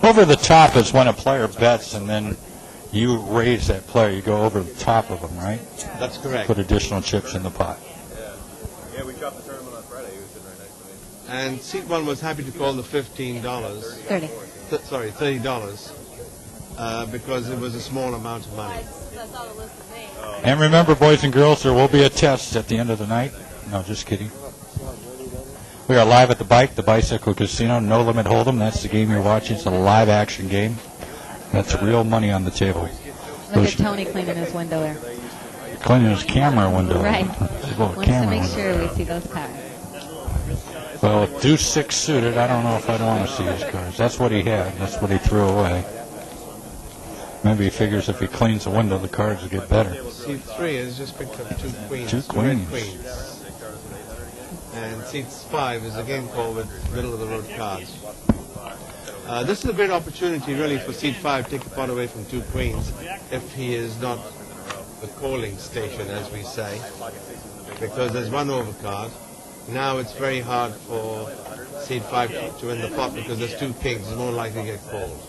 S3: Over the top is when a player bets and then you raise that player. You go over the top of them, right?
S2: That's correct.
S3: Put additional chips in the pot.
S8: Yeah, we dropped the tournament on Friday. He was sitting right next to me.
S2: And seat 1 was happy to call the $15.
S7: 30.
S2: $30. Because it was a small amount of money.
S9: That's all the list of names.
S3: And remember, boys and girls, there will be a test at the end of the night. No, just kidding. We are live at the Bike, the Bicycle Casino. No limit hold'em. That's the game you're watching. It's a live action game. That's real money on the table.
S7: Look at Tony cleaning his window there.
S3: Cleaning his camera window.
S7: Right.
S3: Well,
S7: Wants to
S3: camera
S7: make
S3: window.
S7: sure we see those cards.
S3: Well, with deuce 6 suited, I don't know if I'd want to see his cards. That's what he had. That's what he threw away. Maybe he figures if he cleans the window, the cards will get better.
S2: Seat 3 has just picked up 2 queens.
S3: 2
S2: red
S3: queens.
S2: And seat 5 is again called with middle of the road cards. This is a great opportunity really for seat 5 to take the pot away from 2 queens if he is not the calling station, as we say, because there's 1 overcard. Now it's very hard for seat 5 to win the pot because there's 2 kings. It's more likely to get called.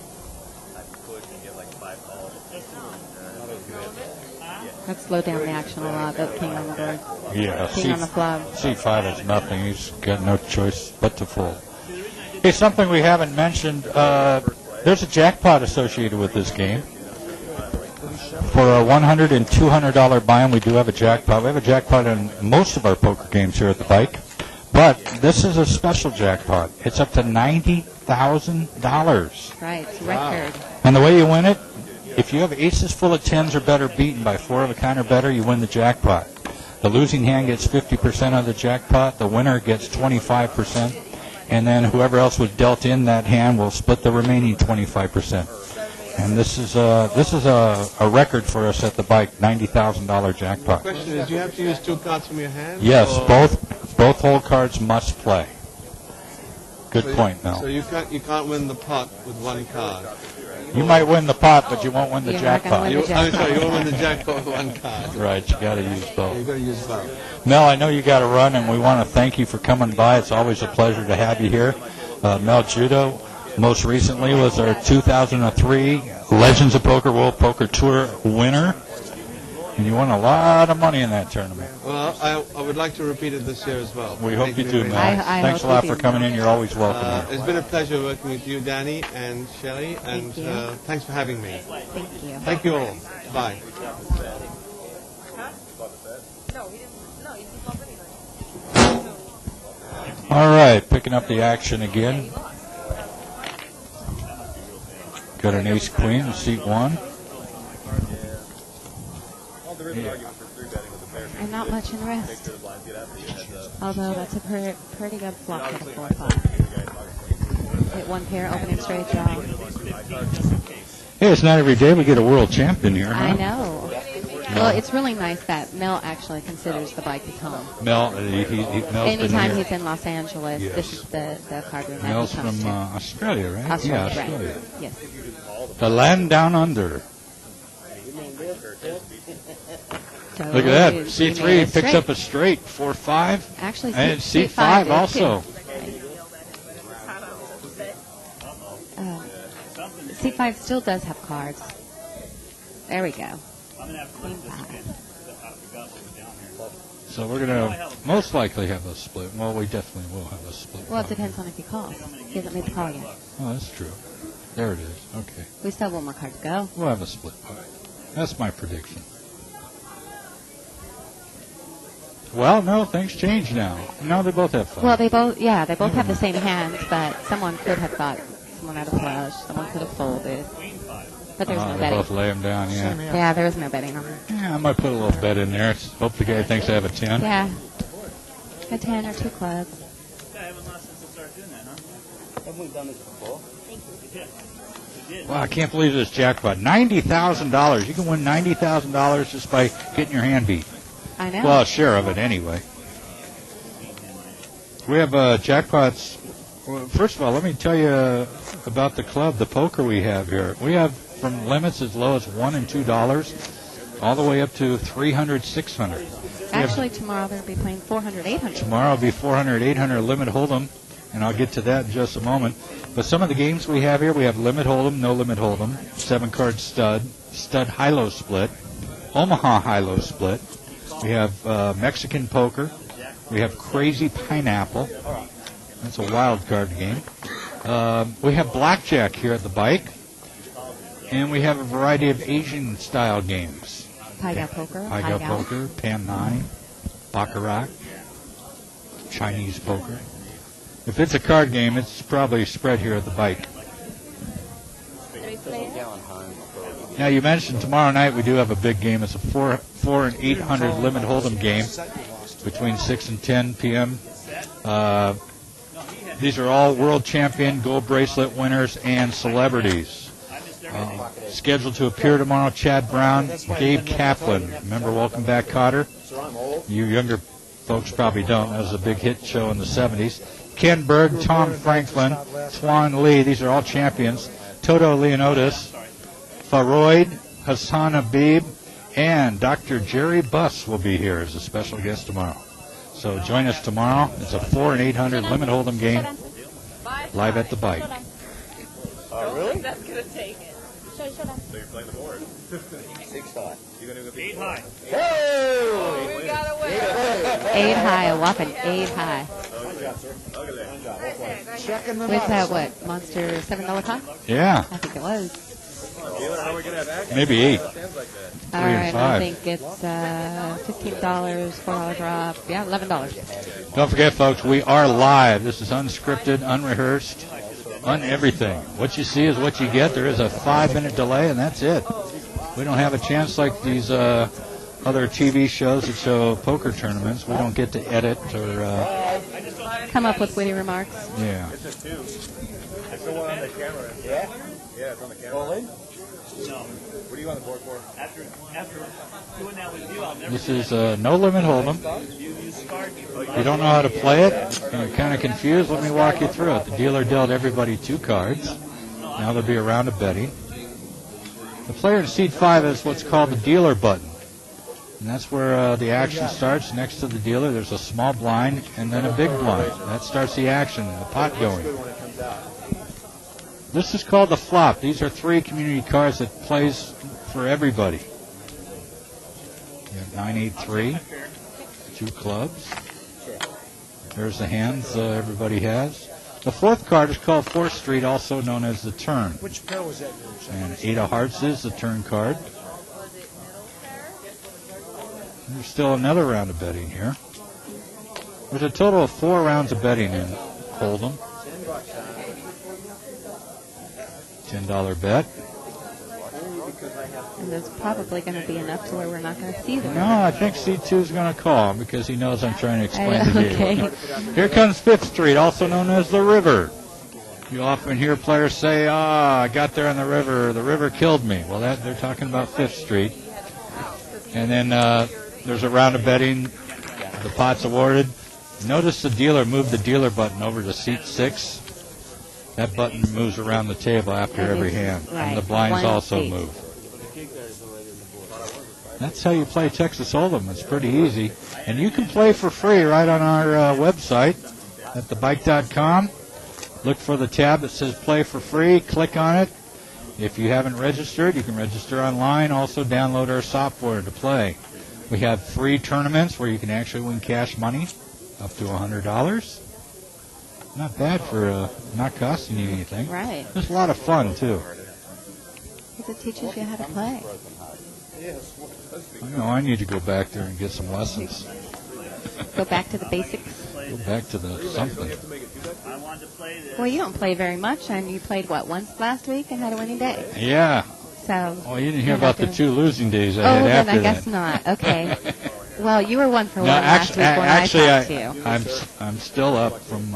S7: That slowed down the action a lot, that king on the board.
S3: Yeah,
S7: King on the flop.
S3: C5 is nothing. He's got no choice but to fold. Hey, something we haven't mentioned, there's a jackpot associated with this game. For a $100 and $200 buy-in, we do have a jackpot. We have a jackpot in most of our poker games here at the bike. But this is a special jackpot. It's up to $90,000.
S7: Right, it's a record.
S3: And the way you win it, if you have aces full of 10s or better beaten by 4 of a kind or better, you win the jackpot. The losing hand gets 50% of the jackpot. The winner gets 25%. And then whoever else was dealt in that hand will split the remaining 25%. And this is a record for us at the bike, $90,000 jackpot.
S2: The question is, do you have to use 2 cards from your hand?
S3: Yes,
S2: or-
S3: both hole cards must play. Good point, Mel.
S2: So you can't win the pot with 1 card.
S3: You might win the pot, but you won't win the
S7: You're not gonna
S3: jackpot.
S7: win the
S2: I'm sorry, you won't win the jackpot with 1 card.
S3: Right, you got to use both.
S2: You've got to use both.
S3: Mel, I know you got to run, and we want to thank you for coming by. It's always a pleasure to have you here. Mel Judo, most recently, was our 2003 Legends of Poker World Poker Tour winner, and you won a lot of money in that tournament.
S2: Well, I would like to repeat it this year as well.
S3: We hope you do,
S2: very
S3: Mel.
S2: much.
S7: I
S3: Thanks a
S7: hope
S3: lot
S7: you
S3: for
S7: do.
S3: coming in. You're always welcome here.
S2: It's been a pleasure working with you, Danny and Shelley, and
S7: Thank you.
S2: thanks for having me.
S7: Thank you.
S2: Thank you all. Bye.
S3: All right, picking up the action again. Got an ace-queen in seat 1.
S7: And not much in rest. Although that's a pretty good flop for the 4-5. Hit 1 pair, opening straight draw.
S3: Hey, it's not every day we get a world champion here, huh?
S7: I know. Well, it's really nice that Mel actually considers the bike his home.
S3: Mel, Mel's been
S7: Anytime
S3: here.
S7: he's in Los Angeles,
S3: Yes.
S7: this is the card room that
S3: Mel's
S7: he comes
S3: from
S7: to.
S3: Australia, right?
S7: Australia,
S3: Yeah,
S7: right.
S3: Australia.
S7: Yes.
S3: The land down under.
S7: So
S3: Look at that.
S7: we made
S3: C3
S7: it
S3: picks
S7: straight.
S3: up a straight. 4-5.
S7: Actually,
S3: And
S7: C5
S3: C5
S7: did
S3: also.
S7: too. C5 still does have cards. There we go. Queen 5.
S3: So we're going to most likely have a split. Well, we definitely will have a split.
S7: Well, it depends on if he calls. He hasn't made the call yet.
S3: Oh, that's true. There it is. Okay.
S7: We still have 1 more card to go.
S3: We'll have a split pie. That's my prediction. Well, no, things change now. No, they both have fun.
S7: Well, they both have the same hands, but someone could have thought someone had a flush. Someone could have folded. But there's no
S3: they
S7: betting.
S3: both lay them down, yeah.
S7: Yeah, there was no betting on it.
S3: Yeah, I might put a little bet in there. Hope the guy thinks I have a 10.
S7: Yeah. A 10 or 2 clubs.
S6: I haven't lost since I started doing that, huh?
S5: Haven't we done this before?
S3: Wow, I can't believe this jackpot. $90,000. You can win $90,000 just by getting your hand beat.
S7: I know.
S3: Well, a share of it anyway. We have jackpots. Well, first of all, let me tell you about the club, the poker we have here. We have from limits as low as $1 and $2, all the way up to $300, $600.
S7: Actually, tomorrow they'll be playing 400, 800.
S3: Tomorrow will be 400, 800 limit hold'em, and I'll get to that in just a moment. But some of the games we have here, we have limit hold'em, no limit hold'em, 7-card stud, stud high-low split, Omaha high-low split. We have Mexican poker. We have crazy pineapple. That's a wild card game. We have blackjack here at the bike, and we have a variety of Asian-style games.
S7: Pai poker.
S3: Pai poker, Pan 9, Baccarat, Chinese poker. If it's a card game, it's probably spread here at the bike. Now, you mentioned tomorrow night we do have a big game. It's a 4 and 800 limit hold'em game between 6 and 10 p.m. These are all world champion, gold bracelet winners, and celebrities. Scheduled to appear tomorrow, Chad Brown, Dave Kaplan. Remember Welcome Back, Cotter? You younger folks probably don't. That was a big hit show in the 70s. Ken Berg, Tom Franklin, Tuan Lee. These are all champions. Toto Leonidas, Faroid, Hassan Habib, and Dr. Jerry Buss will be here as a special guest tomorrow. So join us tomorrow. It's a 4 and 800 limit hold'em game live at the bike.
S5: Oh, really?
S9: That's going to take it. show you.
S8: So you're playing the board.
S5: 6 high.
S8: You're going to go
S6: 8 high.
S9: Oh, we got away.
S7: 8 high, a whopping 8 high.
S8: Look at that.
S4: Checking them
S7: Was
S4: out.
S7: that what, Monster $7 pot?
S3: Yeah,
S7: I think it was.
S8: Dealer, how are we going to have action?
S3: maybe 8.
S8: Stands like that.
S7: All
S3: and
S7: right, I
S3: 5.
S7: think it's $15, $4 drop. Yeah, $11.
S3: Don't forget, folks, we are live. This is unscripted, unrehearsed, everything. What you see is what you get. There is a 5-minute delay, and that's it. We don't have a chance like these other TV shows that show poker tournaments. We don't get to edit or,
S7: Come up with witty remarks.
S3: yeah.
S8: It's a 2. It's the one on the camera.
S5: Yeah?
S8: Yeah, it's on the camera.
S5: All in?
S6: No.
S8: What are you on the board for?
S6: After doing that with you, I'll never
S3: This is No Limit Hold'em.
S6: you scarred me.
S3: If you don't know how to play it, and you're kind of confused, let me walk you through it. The dealer dealt everybody 2 cards. Now there'll be a round of betting. The player in seat 5 is what's called the dealer button. And that's where the action starts. Next to the dealer, there's a small blind and then a big blind. That starts the action, the pot going. This is called the flop. These are 3 community cards that plays for everybody. You have 9, 8, 3, 2 clubs. There's the hands everybody has. The 4th card is called 4th Street, also known as the turn.
S4: Which pair was that?
S3: And 8 of hearts is the turn card. And there's still another round of betting here. There's a total of 4 rounds of betting in Hold'em. $10 bet.
S7: And there's probably going to be enough to where we're not going to see them.
S3: No, I think C2 is going to call because he knows I'm trying to explain the game.
S7: Okay.
S3: Here comes 5th Street, also known as the river. You often hear players say, I got there on the river killed me. Well, they're talking about 5th Street. And then there's a round of betting. The pot's awarded. Notice the dealer moved the dealer button over to seat 6. That button moves around the table after every hand. And the blinds also move. That's how you play Texas Hold'em. It's pretty easy. And you can play for free right on our website at thebike.com. Look for the tab that says Play for Free. Click on it. If you haven't registered, you can register online. Also download our software to play. We have free tournaments where you can actually win cash money up to $100. Not bad for not costing you anything.
S7: Right.
S3: It's a lot of fun, too.
S7: Because it teaches you how to play.
S3: I know I need to go back there and get some lessons.
S7: Go back to the basics.
S3: Go back to the something.
S6: I wanted to play this.
S7: Well, you don't play very much, and you played, once last week and had a winning day.
S3: Yeah.
S7: So.
S3: Well, you didn't hear about the 2 losing days I
S7: Oh,
S3: had
S7: then
S3: after
S7: I
S3: that.
S7: guess not. Okay. Well, you were 1 for 1
S3: No,
S7: last week when
S3: actually,
S7: I talked to you.
S3: I'm still up from.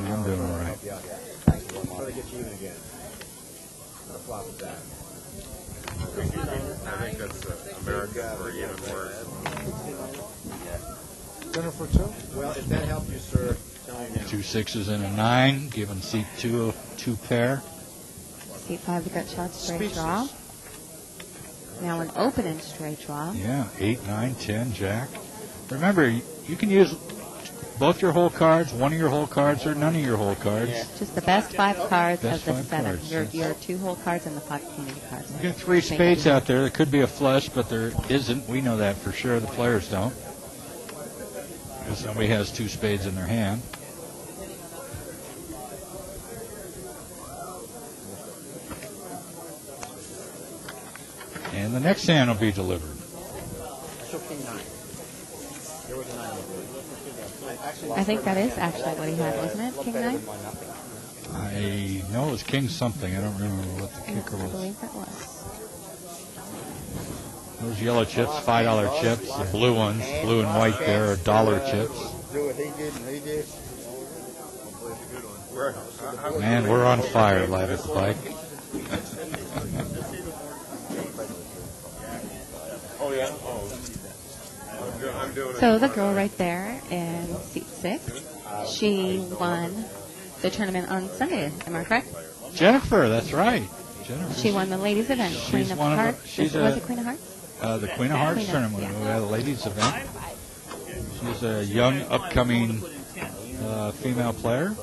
S3: I'm doing all right.
S8: Try to get you even again. What a flop is that? I think that's American for even worse.
S4: Dinner for 2?
S8: Well, if that helps you, sir, tell me now.
S3: 2 6s and a 9, giving seat 2 pair.
S7: Seat 5, we got shot straight draw. Now an opening straight draw.
S3: Yeah, 8, 9, 10, jack. Remember, you can use both your whole cards, one of your whole cards, or none of your whole cards.
S7: Just the best 5 cards
S3: Best
S7: of the
S3: 5
S7: 7.
S3: cards,
S7: Your 2 whole cards and the 5 community cards.
S3: You got 3 spades out there. There could be a flush, but there isn't. We know that for sure. The players don't. Because somebody has 2 spades in their hand. And the next hand will be delivered.
S7: I think that is actually what he had, wasn't it? King 9?
S3: I know it was king something. I don't remember what the kicker
S7: I
S3: was.
S7: believe that was.
S3: Those yellow chips, $5 chips. The blue ones, blue and white there, are dollar chips.
S5: Do what he did and he did.
S3: Man, we're on fire live at the bike.
S8: Oh, yeah? Oh. I'm doing it.
S7: So the girl right there in seat 6, she won the tournament on Sunday. Am I correct?
S3: Jennifer, that's right. Jennifer.
S7: She won the ladies event. Queen
S3: She's
S7: of
S3: one of
S7: Hearts.
S3: the- she's
S7: was
S3: a-
S7: it Queen of Hearts?
S3: The Queen of Hearts
S7: Queen of-
S3: tournament.
S7: yeah.
S3: We had a ladies event. She's a young, upcoming female player.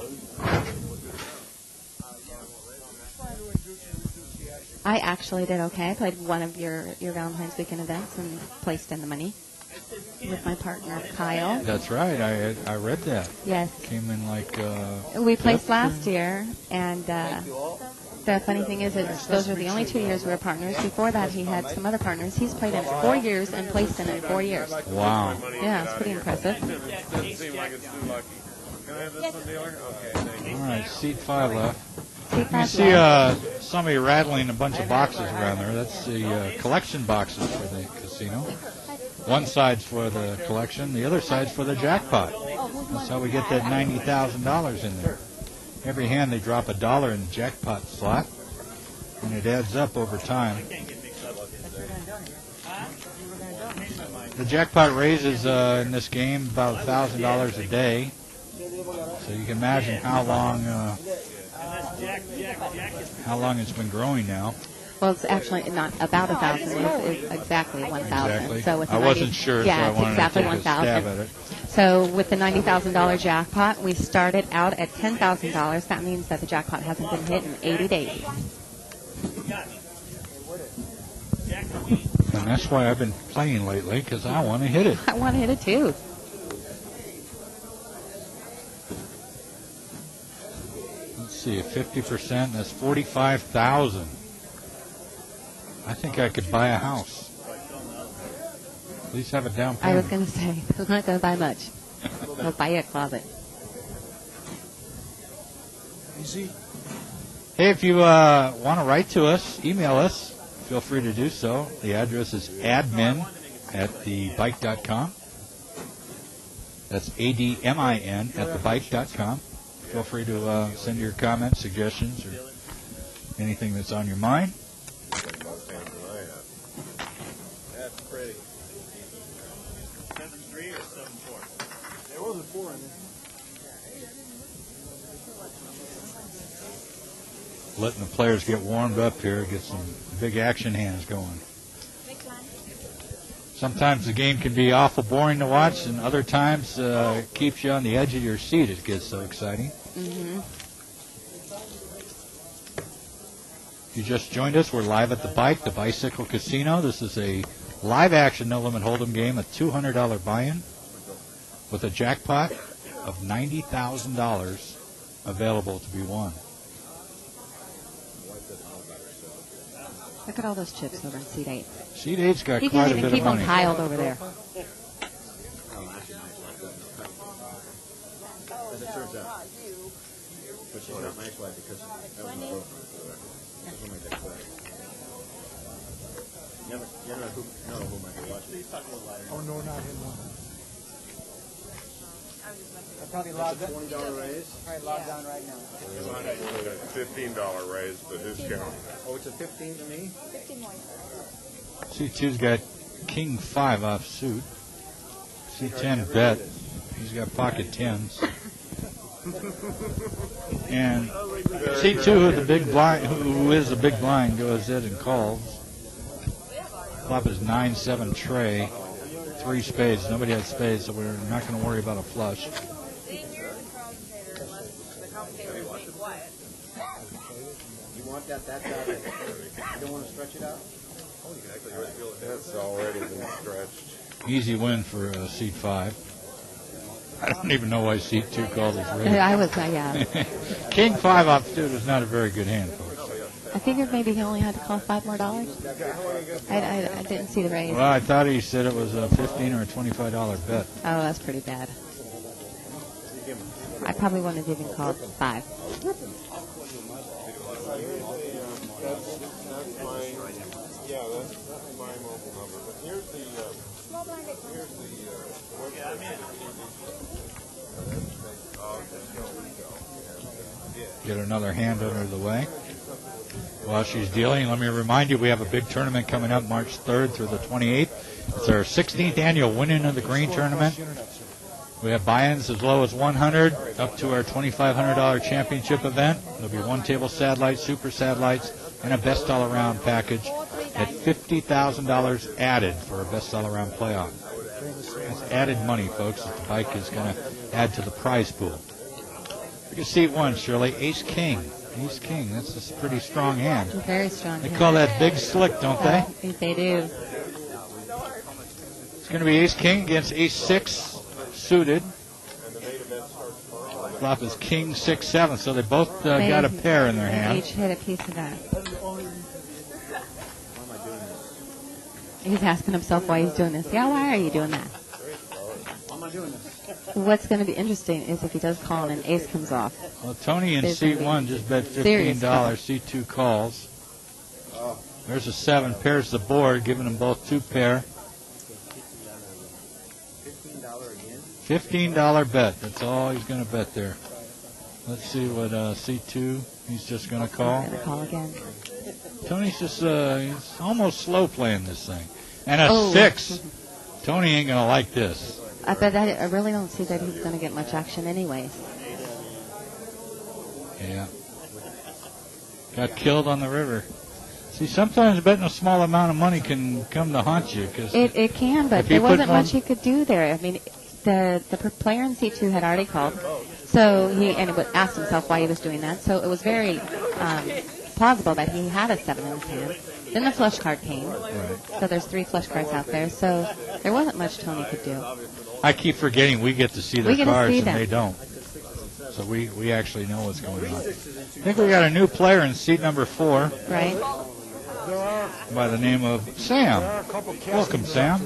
S7: I actually did okay. I played one of your Valentine's weekend events and placed in the money with my partner, Kyle.
S3: That's right. I read that.
S7: Yes.
S3: Came in like...
S7: We placed last year, and the funny thing is that those are the only 2 years we were partners. Before that, he had some other partners. He's played in 4 years and placed in it 4 years.
S3: Wow.
S7: Yeah, it's pretty impressive.
S8: Doesn't seem like it's too lucky. Can I have this one, dealer? Okay, thank you.
S3: All right, seat 5 left.
S7: Seat
S3: You
S7: 5
S3: see
S7: left.
S3: somebody rattling a bunch of boxes around there. That's the collection boxes for the casino. One side's for the collection, the other side's for the jackpot. That's how we get that $90,000 in there. Every hand they drop $1 in the jackpot slot, and it adds up over time. The jackpot raises in this game about $1,000 a day, so you can imagine how long it's been growing now.
S7: Well, it's actually not about 1,000. It's exactly 1,000.
S3: Exactly.
S7: So with the
S3: I wasn't sure, so I
S7: it's
S3: wanted
S7: exactly
S3: to take a stab at it.
S7: So with the $90,000 jackpot, we started out at $10,000. That means that the jackpot hasn't been hit in 80 days.
S3: And that's why I've been playing lately, because I want to hit it.
S7: I want to hit it too.
S3: Let's see, 50%, that's $45,000. I think I could buy a house. At least have a down
S7: I was
S3: payment.
S7: going to say, I'm not going to buy much. We'll buy you a closet.
S4: Easy.
S3: Hey, if you want to write to us, email us, feel free to do so. The address is admin@thebike.com. That's ADMIN @thebike.com. Feel free to send your comments, suggestions, or anything that's on your mind.
S8: That's pretty.
S6: 7-3 or 7-4?
S4: There was a 4 in there.
S3: Letting the players get warmed up here, get some big action hands going. Sometimes the game can be awful boring to watch, and other times it keeps you on the edge of your seat. It gets so exciting.
S7: Mm-hmm.
S3: If you just joined us, we're live at the Bike, the Bicycle Casino. This is a live action no limit hold'em game, a $200 buy-in with a jackpot of $90,000 available to be won.
S7: Look at all those chips over in Seat 8.
S3: Seat 8's got
S7: You
S3: quite
S7: can't
S3: a
S7: even
S3: bit
S7: keep
S3: of money.
S7: them piled over there.
S8: As it turns out. But she's not nice like because that was my girlfriend. So this will make that clear. You never know who might be watching.
S4: Oh, no, not him. I probably logged
S8: That's a $20 raise.
S4: Probably logged on right now.
S10: $15 raise to his count.
S8: Oh, it's a 15 to me?
S3: Seat 2's got King 5 off suit. Seat 10 bet. He's got pocket 10s. And Seat 2, the big blind, who is the big blind, goes in and calls. Flop is 9-7 tray, 3 spades. Nobody has spades, so we're not going to worry about a flush.
S8: You want that bad? You don't want to stretch it out?
S10: That's already been stretched.
S3: Easy win for Seat 5. I don't even know why Seat 2 called his raise.
S7: I was, yeah.
S3: King 5 off suit is not a very good hand, folks.
S7: I figured maybe he only had to call $5 more. I didn't see the raise.
S3: Well, I thought he said it was a $15 or a $25 bet.
S7: Oh, that's pretty bad. I probably wouldn't have even called 5.
S10: That's my mobile number. But here's the
S3: Get another hand under the way. While she's dealing, let me remind you, we have a big tournament coming up March 3rd through the 28th. It's our 16th annual Winning of the Green tournament. We have buy-ins as low as $100 up to our $2,500 championship event. There'll be one table satellites, super satellites, and a best all-around package at $50,000 added for a best all-around playoff. That's added money, folks, that the bike is going to add to the prize pool. Look at seat 1, Shirley. Ace King. Ace King. That's a pretty strong hand.
S7: Very strong
S3: They
S7: hand.
S3: call that big slick, don't they?
S7: They do.
S3: It's going to be Ace King against Ace 6 suited. Flop is King 6-7, so they both got a pair in their hand.
S7: Each hit a piece of that. He's asking himself why he's doing this. Yeah, why are you doing that? What's going to be interesting is if he does call and an ace comes off.
S3: Well, Tony in
S7: There's
S3: seat
S7: gonna
S3: 1
S7: be
S3: just bet
S7: serious
S3: $15. Seat 2 calls. There's a 7, pairs the board, giving them both 2 pair. $15 bet. That's all he's going to bet there. Let's see what C2 he's just going to call.
S7: Going to call again.
S3: Tony's just he's almost slow playing this thing. And a 6. Tony ain't going to like this.
S7: But I really don't see that he's going to get much action anyways.
S3: Yeah. Got killed on the river. See, sometimes betting a small amount of money can come to haunt you. Cause
S7: it can, but there wasn't much he could do there. I mean, the player in C2 had already called, so he asked himself why he was doing that. So it was very plausible that he had a 7 in his hand. Then the flush card came, so there's 3 flush cards out there. So there wasn't much Tony could do.
S3: I keep forgetting we get to see their cards and they don't. So we actually know what's going on. I think we got a new player in seat number 4.
S7: Right.
S3: By the name of Sam. Welcome, Sam.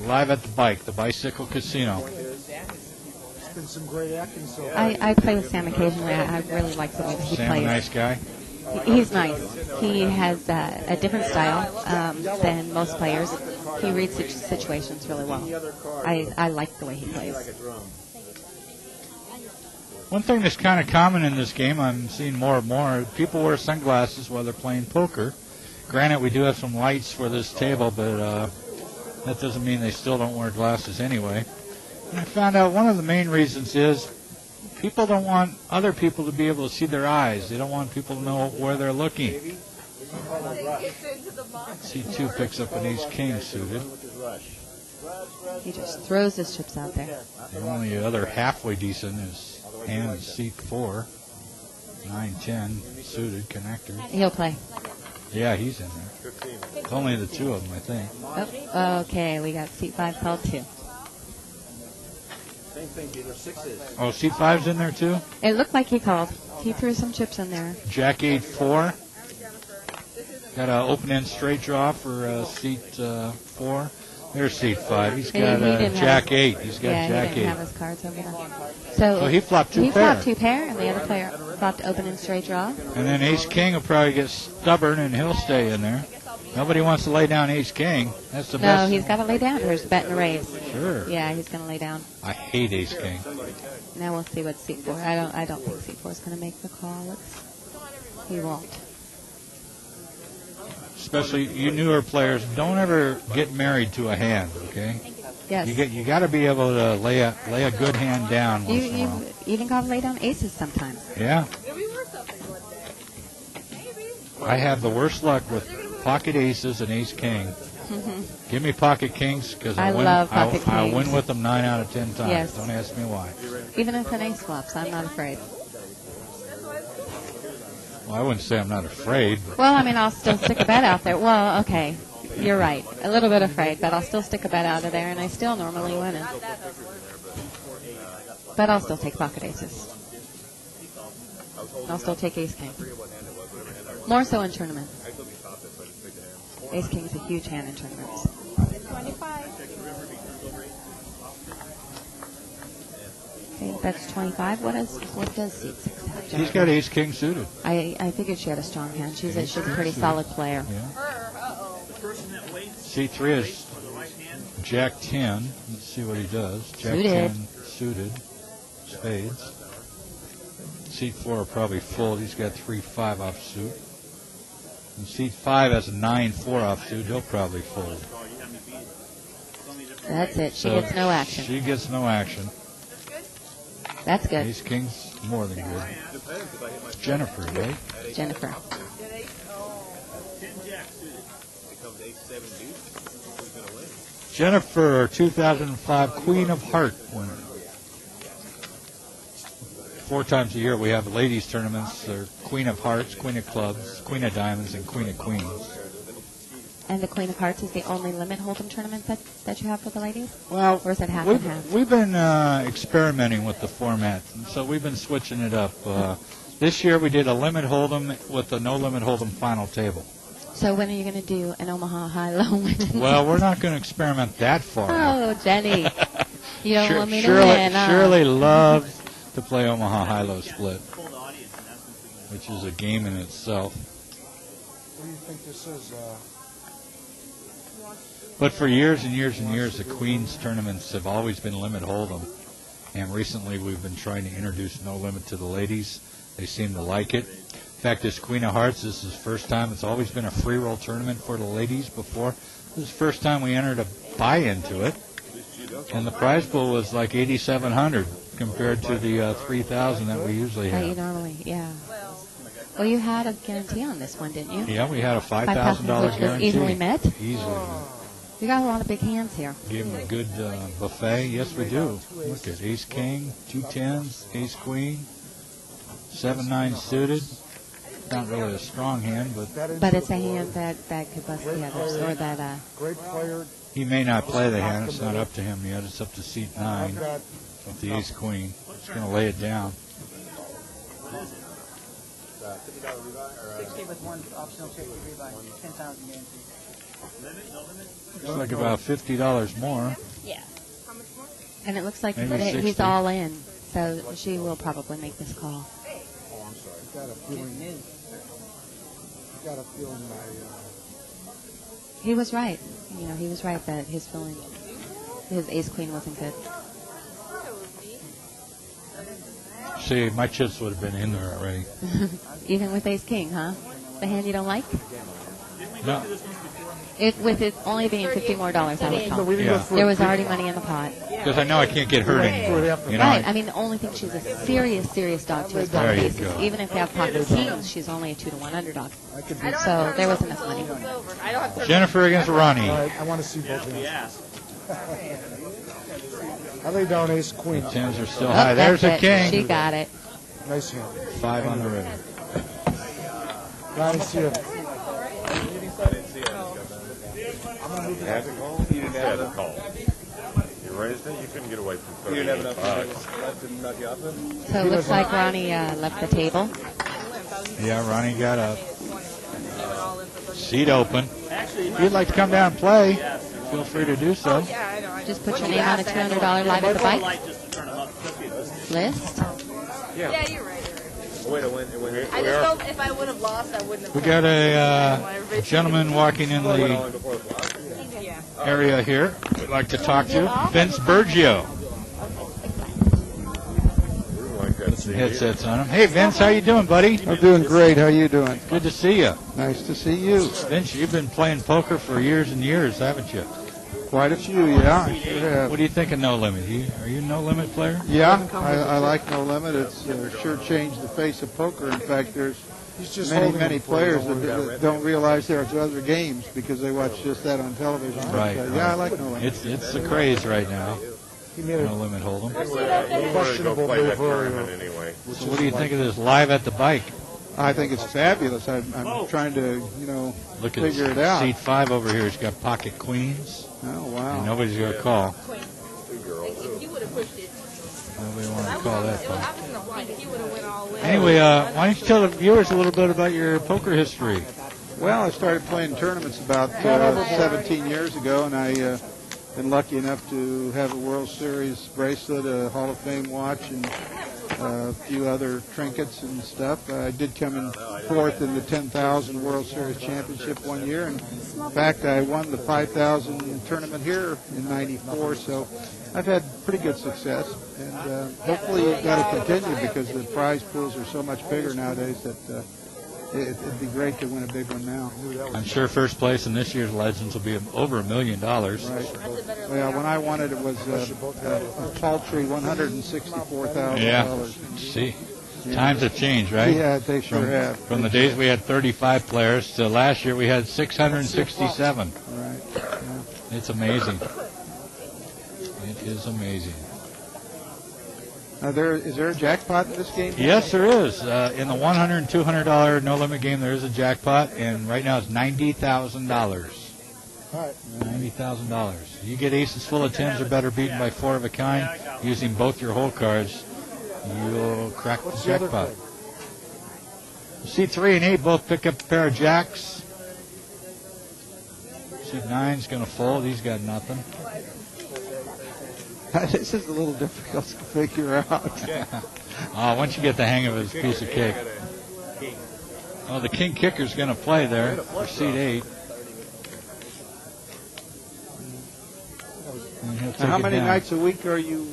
S3: Live at the Bicycle Casino.
S4: It's been some great acting so far.
S7: I play with Sam occasionally. I really like the way that he
S3: Sam,
S7: plays.
S3: a nice guy.
S7: He's nice. He has a different style than most players. He reads situations really well. I like the way he plays.
S3: One thing that's kind of common in this game, I'm seeing more and more, people wear sunglasses while they're playing poker. Granted, we do have some lights for this table, but that doesn't mean they still don't wear glasses anyway. And I found out one of the main reasons is people don't want other people to be able to see their eyes. They don't want people to know where they're looking. C2 picks up an ace-king suited.
S7: He just throws his chips out there.
S3: The only other halfway decent is hand is seat 4. 9-10 suited connector.
S7: He'll play.
S3: Yeah, he's in there. It's only the 2 of them, I think.
S7: Oh, okay, we got seat 5 called too.
S5: Same thing, these are 6s.
S3: Oh, seat 5's in there too?
S7: It looked like he called. He threw some chips in there.
S3: Jack 8-4. Got an open-end straight draw for seat 4. There's seat 5. He's got Jack 8. He's got Jack 8.
S7: He didn't have his cards over there. So
S3: he flopped 2 pair.
S7: He flopped 2 pair, and the other player flopped open and straight draw.
S3: And then Ace King will probably get stubborn, and he'll stay in there. Nobody wants to lay down Ace King. That's the best.
S7: No, he's got to lay down. There's a bet and a raise.
S3: Sure.
S7: Yeah, he's going to lay down.
S3: I hate Ace King.
S7: Now we'll see what seat 4. I don't think seat 4 is going to make the call. He won't.
S3: Especially you newer players, don't ever get married to a hand, okay?
S7: Yes.
S3: You got to be able to lay a good hand down once in a while.
S7: You even got to lay down aces sometimes.
S3: Yeah. I have the worst luck with pocket aces and ace king.
S7: Mm-hmm.
S3: Give me pocket kings because
S7: I love pocket kings.
S3: I win with them 9 out of 10 times.
S7: Yes.
S3: Don't ask me why.
S7: Even if an ace flops, I'm not afraid.
S3: Well, I wouldn't say I'm not afraid. But
S7: well, I mean, I'll still stick a bet out there. Well, okay, you're right. A little bit afraid, but I'll still stick a bet out of there, and I still normally win it. But I'll still take pocket aces. I'll still take ace king. More so in tournaments. Ace king is a huge hand in tournaments.
S9: 25.
S7: Okay, that's 25. What does seat 6 have?
S3: she's got ace king suited.
S7: I figured she had a strong hand. She's a pretty solid player.
S3: Yeah. Seat 3 is Jack 10. Let's see what he does. Jack
S7: Suited.
S3: 10 suited. Spades. Seat 4 are probably full. He's got 3-5 offsuit. And seat 5 has a 9-4 offsuit. He'll probably fold.
S7: That's it. She gets no action.
S3: She gets no action.
S7: That's good.
S3: Ace king's more than good. Jennifer, right?
S7: Jennifer.
S3: Jennifer, 2005 Queen of Heart winner. 4 times a year we have ladies tournaments. They're Queen of Hearts, Queen of Clubs, Queen of Diamonds, and Queen of Queens.
S7: And the Queen of Hearts is the only limit hold'em tournament that you have for the ladies?
S3: Well,
S7: or is it half and half?
S3: We've been experimenting with the format, and so we've been switching it up. This year we did a limit hold'em with a no limit hold'em final table.
S7: So when are you going to do an Omaha high-low win?
S3: Well, we're not going to experiment that far.
S7: Oh, Jenny. You don't want me to
S3: Shirley,
S7: win, huh?
S3: Shirley loves to play Omaha high-low split, which is a game in itself.
S4: What do you think this is?
S3: But for years and years and years, the Queens tournaments have always been limit hold'em. And recently we've been trying to introduce no limit to the ladies. They seem to like it. In fact, this Queen of Hearts, this is the first time. It's always been a free roll tournament for the ladies before. This is the first time we entered a buy-in to it. And the prize pool was like $8,700 compared to the $3,000 that we usually
S7: That you
S3: have.
S7: normally, yeah. Well, you had a guarantee on this one, didn't you?
S3: Yeah, we had a $5,000
S7: which was
S3: guarantee.
S7: easily met?
S3: Easily met.
S7: You got a lot of big hands here.
S3: Give them a good buffet. Yes, we do. Look at Ace King, 2 10s, Ace Queen, 7-9 suited. Not really a strong hand,
S7: But it's a hand that could bust the others, or that.
S4: Great player.
S3: he may not play the hand. It's not up to him yet. It's up to seat 9 with the Ace Queen. He's going to lay it down.
S11: 60 with one optional 50 rebuy, 10,000 guarantee.
S3: Looks like about $50 more.
S9: Yeah.
S7: And it looks like
S3: Maybe
S7: he's
S3: 60.
S7: all in, so she will probably make this call.
S4: Oh, I'm sorry. Got a feeling. Got a feeling
S7: He was right. You know, he was right that his Ace Queen wasn't good.
S3: See, my chips would have been in there already.
S7: Even with Ace King, huh? The hand you don't like?
S3: No.
S7: With it only being $50 more, I would call.
S3: Yeah.
S7: There was already money in the pot.
S3: Because I know I can't get hurt anymore. You know,
S7: Right. I mean, the only thing, she's a serious dog to his
S3: There
S7: pocket
S3: you
S7: aces.
S3: go.
S7: Even if they have pocket kings, she's only a 2-to-1 underdog. So there was enough money.
S3: Jennifer against Ronnie.
S4: I want to see both hands. I lay down Ace Queen.
S3: The 10s are still
S7: Oh,
S3: high. There's
S7: that's
S3: a
S7: it.
S3: king.
S7: She got it.
S4: Nice hand.
S3: 5 on the river.
S4: Ronnie, see it.
S10: Had to call? You didn't have to call. You raised it, you couldn't get away from 30.
S8: You didn't have enough left to knock you off then?
S7: So it looks like Ronnie left the table.
S3: Yeah, Ronnie got a seat open. If you'd like to come down and play, feel free to do so.
S7: Just put your name on a $200 live at the bike list.
S9: Yeah, you're right.
S8: Wait, it went
S9: I just don't, if I would have lost, I wouldn't have.
S3: We got a gentleman walking in the area here we'd like to talk to. Vince Bergio. Headsets on him. Hey, Vince, how you doing, buddy?
S12: I'm doing great. How you doing?
S3: Good to see you.
S12: Nice to see you.
S3: Vince, you've been playing poker for years and years, haven't you?
S12: Quite a few, yeah. I sure have.
S3: What do you think of No Limit? Are you a No Limit player?
S12: Yeah, I like No Limit. It's sure changed the face of poker. In fact, there's many players that don't realize there's other games because they watch just that on television.
S3: Right.
S12: But, yeah, I like No Limit.
S3: It's the craze right now. No Limit Hold'em.
S10: Questionable play that tournament anyway.
S3: So what do you think of this live at the bike?
S12: I think it's fabulous. I'm trying to,
S3: Look at
S12: figure it out.
S3: seat 5 over here. He's got pocket queens.
S12: Oh, wow.
S3: And nobody's going to call.
S9: If you would have pushed it,
S3: Nobody wanted to call that
S9: I
S3: far.
S9: was in the point. He would have went all in.
S3: Anyway, why don't you tell the viewers a little bit about your poker history?
S12: Well, I started playing tournaments about 17 years ago, and I been lucky enough to have a World Series bracelet, a Hall of Fame watch, and a few other trinkets and stuff. I did come in fourth in the 10,000 World Series Championship one year, and in fact, I won the 5,000 tournament here in '94. So I've had pretty good success, and hopefully that'll continue because the prize pools are so much bigger nowadays that it'd be great to win a big one now.
S3: I'm sure first place in this year's Legends will be over $1 million.
S12: Right. Well, when I won it, it was a paltry $164,000.
S3: Yeah. See, times have changed, right?
S12: Yeah, they sure have.
S3: From the days we had 35 players to last year we had 667.
S12: Right. Yeah.
S3: It's amazing. It is amazing.
S12: Is there a jackpot in this game?
S3: Yes, there is. In the $100 and $200 no limit game, there is a jackpot, and right now it's $90,000.
S4: All right.
S3: $90,000. You get aces full of tens or better beaten by 4 of a kind using both your whole cards, you'll crack the jackpot. Seat 3 and 8 both pick up a pair of jacks. Seat 9's going to fold. He's got nothing.
S12: This is a little difficult to figure out.
S3: Once you get the hang of it, it's a piece of cake. Oh, the king kicker's going to play there for seat 8.
S12: Now, how many nights a week are you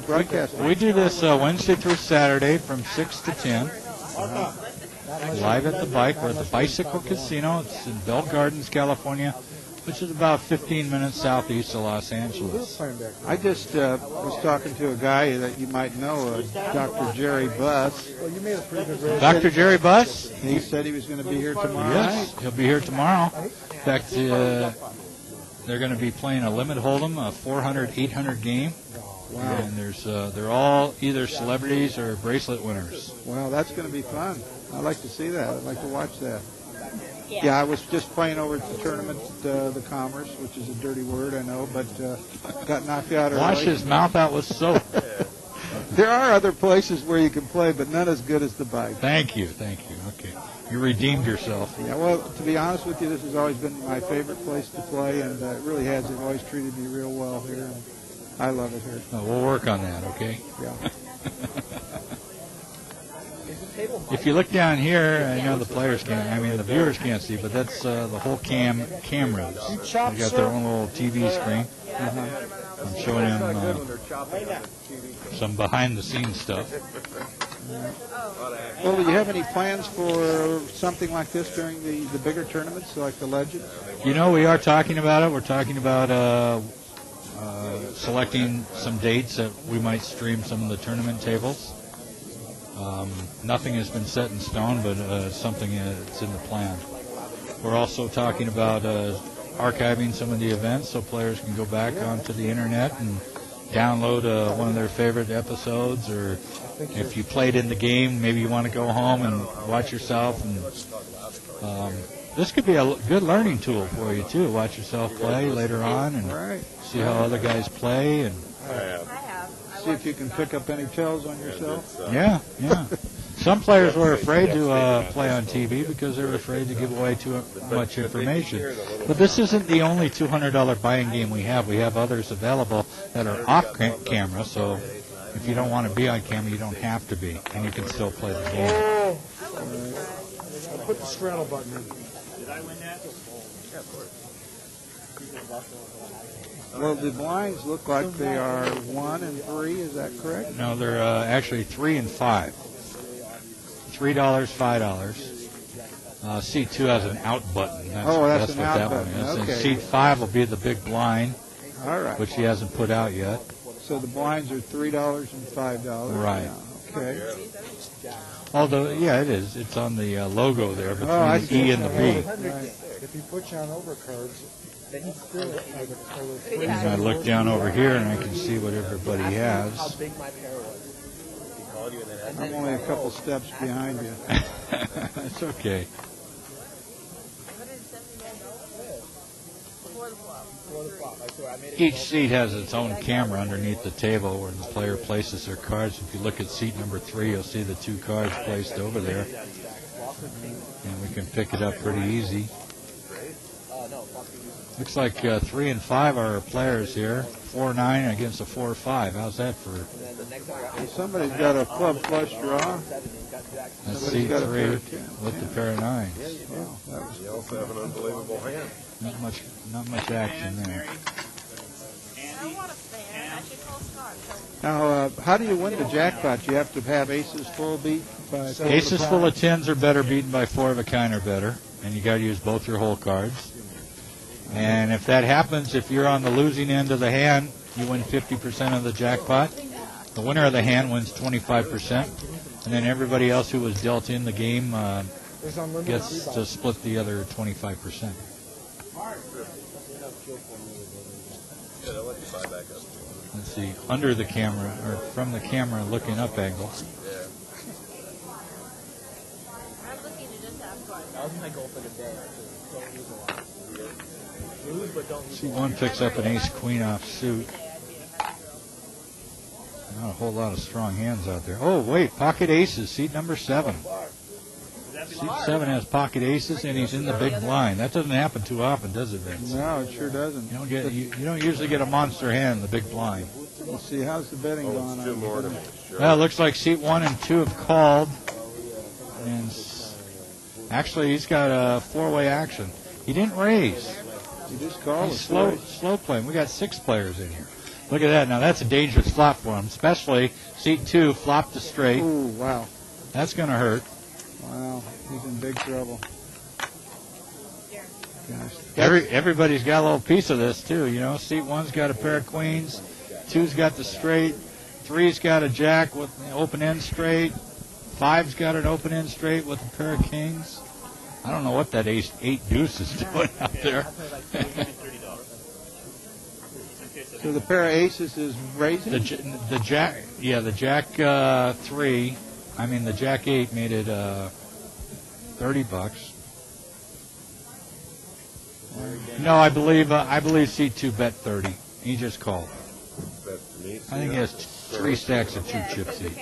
S12: broadcasting?
S3: We do this Wednesday through Saturday from 6 to 10. Live at the bike. We're at the Bicycle Casino. It's in Bell Gardens, California, which is about 15 minutes southeast of Los Angeles.
S12: I just was talking to a guy that you might know, Dr. Jerry Buss.
S4: Well, you made a pretty good raise.
S3: Dr. Jerry Buss?
S12: He said he was going to be here tomorrow
S3: Yes,
S12: night.
S3: he'll be here tomorrow. In fact, they're going to be playing a limit hold'em, a 400, 800 game.
S12: Wow.
S3: And they're all either celebrities or bracelet winners.
S12: Wow, that's going to be fun. I'd like to see that. I'd like to watch that. Yeah, I was just playing over at the tournament, the Commerce, which is a dirty word, I know, but got knocked out early.
S3: Wash his mouth out with soap.
S12: There are other places where you can play, but none as good as the bike.
S3: Thank you. Okay. You redeemed yourself.
S12: Yeah, well, to be honest with you, this has always been my favorite place to play, and it really has. They've always treated me real well here, and I love it here.
S3: We'll work on that, okay?
S12: Yeah.
S3: If you look down here, I know the the viewers can't see, but that's the whole cameras. They got their own little TV screen. I'm showing them some behind-the-scenes stuff.
S12: Well, do you have any plans for something like this during the bigger tournaments, like the Legends?
S3: We are talking about it. We're talking about selecting some dates that we might stream some of the tournament tables. Nothing has been set in stone, but something that's in the plan. We're also talking about archiving some of the events so players can go back onto the internet and download one of their favorite episodes, or if you played in the game, maybe you want to go home and watch yourself. And this could be a good learning tool for you, too. Watch yourself play later on and see how other guys play. And
S12: see if you can pick up any tells on yourself.
S3: Yeah. Some players were afraid to play on TV because they were afraid to give away too much information. But this isn't the only $200 buy-in game we have. We have others available that are off camera, so if you don't want to be on camera, you don't have to be, and you can still play the game.
S4: I put the straddle button in.
S6: Did I win that?
S4: Yeah, of course.
S12: Well, the blinds look like they are 1 and 3. Is that correct?
S3: No, they're actually 3 and 5. $3, $5. Seat 2 has an out button.
S12: That's an
S3: what
S12: out
S3: that
S12: button.
S3: one is.
S12: Okay.
S3: And seat 5 will be the big blind,
S12: All right.
S3: which he hasn't put out yet.
S12: So the blinds are $3 and $5.
S3: Right.
S12: Okay.
S3: Although, yeah, it is. It's on the logo there between
S12: I
S3: the
S12: see.
S3: E and the B.
S4: If he puts you on overcards, then he still has a color.
S3: And I look down over here and I can see what everybody has.
S12: I'm only a couple steps behind you.
S3: It's okay. Each seat has its own camera underneath the table where the player places their cards. If you look at seat number 3, you'll see the 2 cards placed over there. And we can pick it up pretty easy. Looks like 3 and 5 are our players here. 4-9 against a 4-5. How's that for?
S12: Somebody's got a club flush draw.
S3: That's seat 3 with the pair of 9s.
S10: You also have an unbelievable hand.
S3: Not much action there.
S12: Now, how do you win the jackpot? You have to have aces full beat by
S3: Aces full of 10s or better beaten by 4 of a kind or better. And you got to use both your whole cards. And if that happens, if you're on the losing end of the hand, you win 50% of the jackpot. The winner of the hand wins 25%. And then everybody else who was dealt in the game gets to split the other 25%.
S10: Yeah, they'll let you buy back up.
S3: Let's see, under the camera, or from the camera looking up angle.
S10: Yeah.
S9: I'm looking to just have fun.
S11: That was my goal for the day. Don't lose a lot. Lose, but don't lose.
S3: C1 picks up an ace-queen off suit. Not a whole lot of strong hands out there. Oh, wait, pocket aces, seat number 7. Seat 7 has pocket aces, and he's in the big blind. That doesn't happen too often, does it, Vince?
S12: No, it sure doesn't.
S3: You don't usually get a monster hand in the big blind.
S12: Let's see, how's the betting going on?
S10: Two more to me. Sure.
S3: Well, it looks like seat 1 and 2 have called. And actually, he's got a four-way action. He didn't raise.
S12: He just called.
S3: He's slow playing. We got 6 players in here. Look at that. Now, that's a dangerous flop for him, especially seat 2 flopped to straight.
S12: Ooh, wow.
S3: That's going to hurt.
S12: Wow, he's in big trouble. Gosh.
S3: Everybody's got a little piece of this, too. You know, seat 1's got a pair of queens. 2's got the straight. 3's got a jack with an open-end straight. 5's got an open-end straight with a pair of kings. I don't know what that 8 deuce is doing out there.
S12: So the pair of aces is raising?
S3: The jack 3, the jack 8 made it $30. No, I believe seat 2 bet 30. He just called. I think he has 3 stacks of 2 chips each.